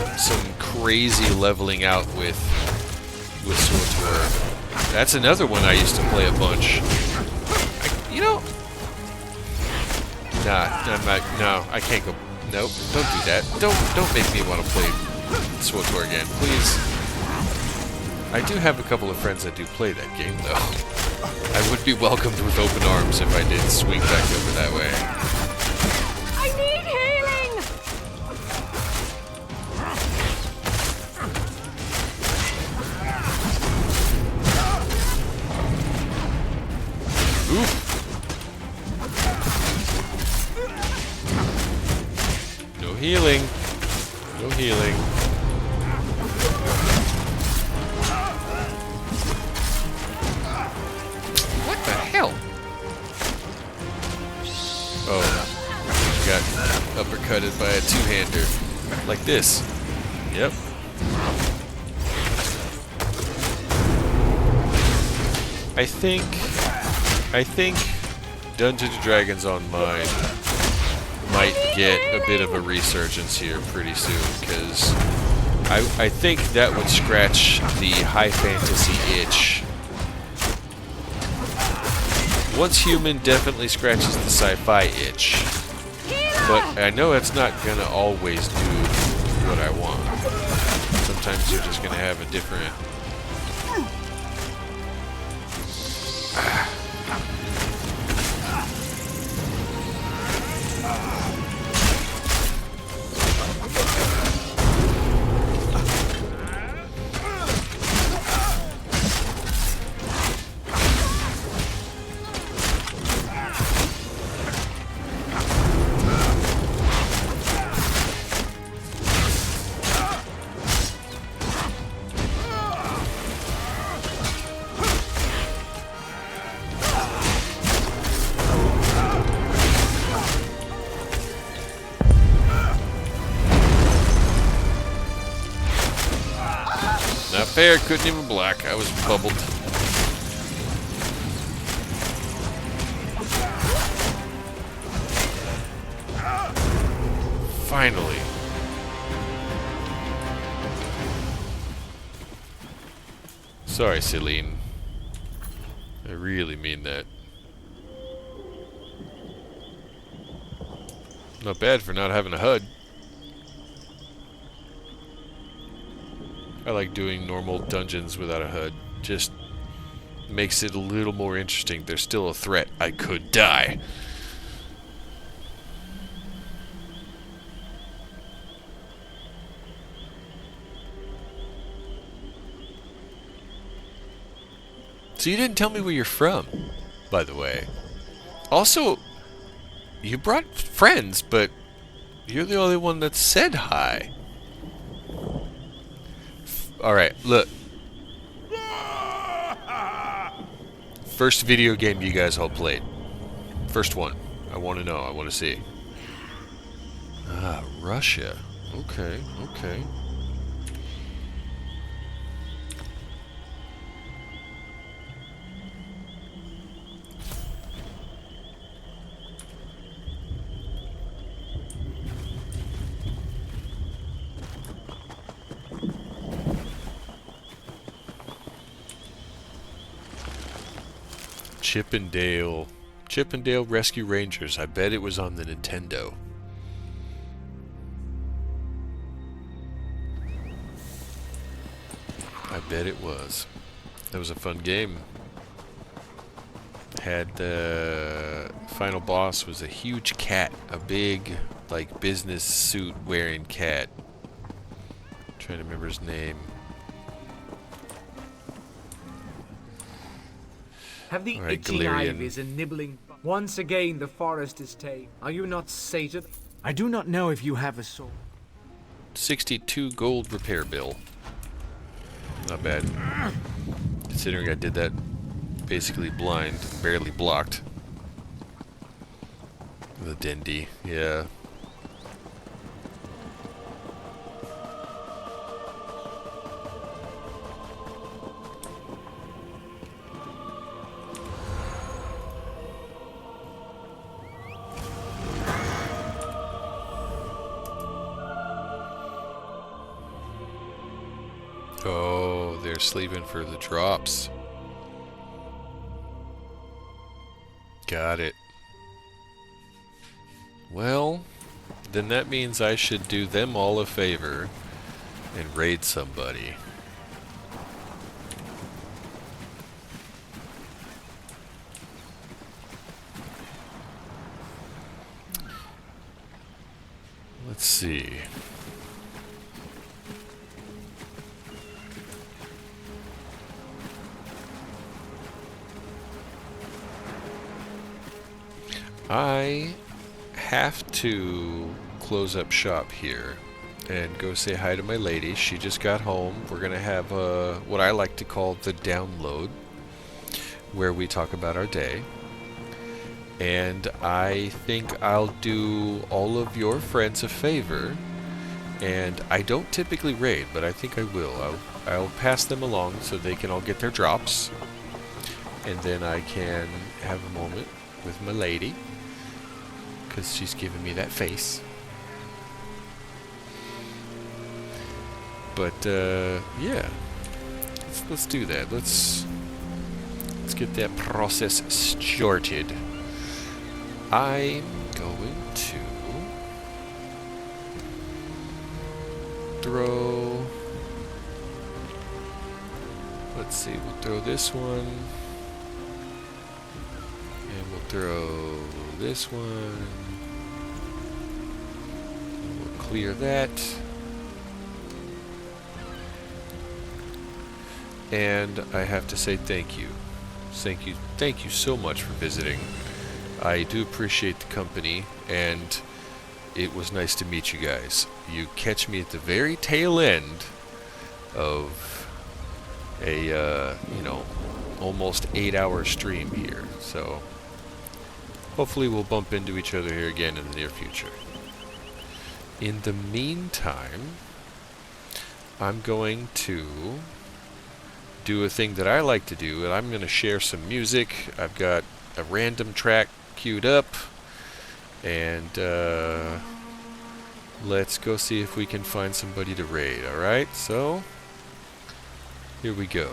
crazy leveling out with SWTOR. That's another one I used to play a bunch. You know, nah, I'm not. No, I can't go. Nope, don't do that. Don't make me want to play SWTOR again, please. I do have a couple of friends that do play that game, though. I would be welcomed with open arms if I did swing back over that way. I need healing! Oof. No healing. No healing. What the hell? Oh, got uppercutted by a two-hander. Like this. Yep. I think Dungeons & Dragons Online might get a bit of a resurgence here pretty soon, because I think that would scratch the high fantasy itch. Once Human definitely scratches the sci-fi itch, but I know it's not gonna always do what I want. Sometimes you're just gonna have a different. fair, couldn't even block. I was bubbled. Finally. Sorry, Selene. I really mean that. Not bad for not having a HUD. I like doing normal dungeons without a HUD. Just makes it a little more interesting. There's still a threat. I could die. So you didn't tell me where you're from, by the way. Also, you brought friends, but you're the only one that said hi. Alright, look. First video game you guys all played. First one. I want to know. I want to see. Ah, Russia. Okay, okay. Chippendale Rescue Rangers. I bet it was on the Nintendo. I bet it was. That was a fun game. Had the final boss was a huge cat, a big, like, business suit wearing cat. Trying to remember his name. Have the Right, itching Galerian. ivies and nibbling. Once again, the forest is tame. Are you not sated? I do not know if you have a soul. 62 gold repair bill. Not bad. Considering I did that basically blind, barely blocked. The Dindy, yeah. Oh, they're sleeping for the drops. Got it. Well, then that means I should do them all a favor and raid somebody. Let's see. I have to close up shop here and go say hi to my lady. She just got home. We're gonna have what I like to call the download, where we talk about our day. And I think I'll do all of your friends a favor. And I don't typically raid, but I think I will. I'll pass them along so they can all get their drops. And then I can have a moment with my lady, because she's giving me that face. But yeah, let's do that. Let's get that process started. I'm going to throw. Let's see. We'll throw this one. And we'll throw this one. And we'll clear that. And I have to say thank you. Thank you so much for visiting. I do appreciate the company, and it was nice to meet you guys. You catch me at the very tail end of a, almost 8-hour stream here. So hopefully we'll bump into each other here again in the near future. In the meantime, I'm going to do a thing that I like to do, and I'm going to share some music. I've got a random track queued up, and let's go see if we can find somebody to raid, alright? So, here we go.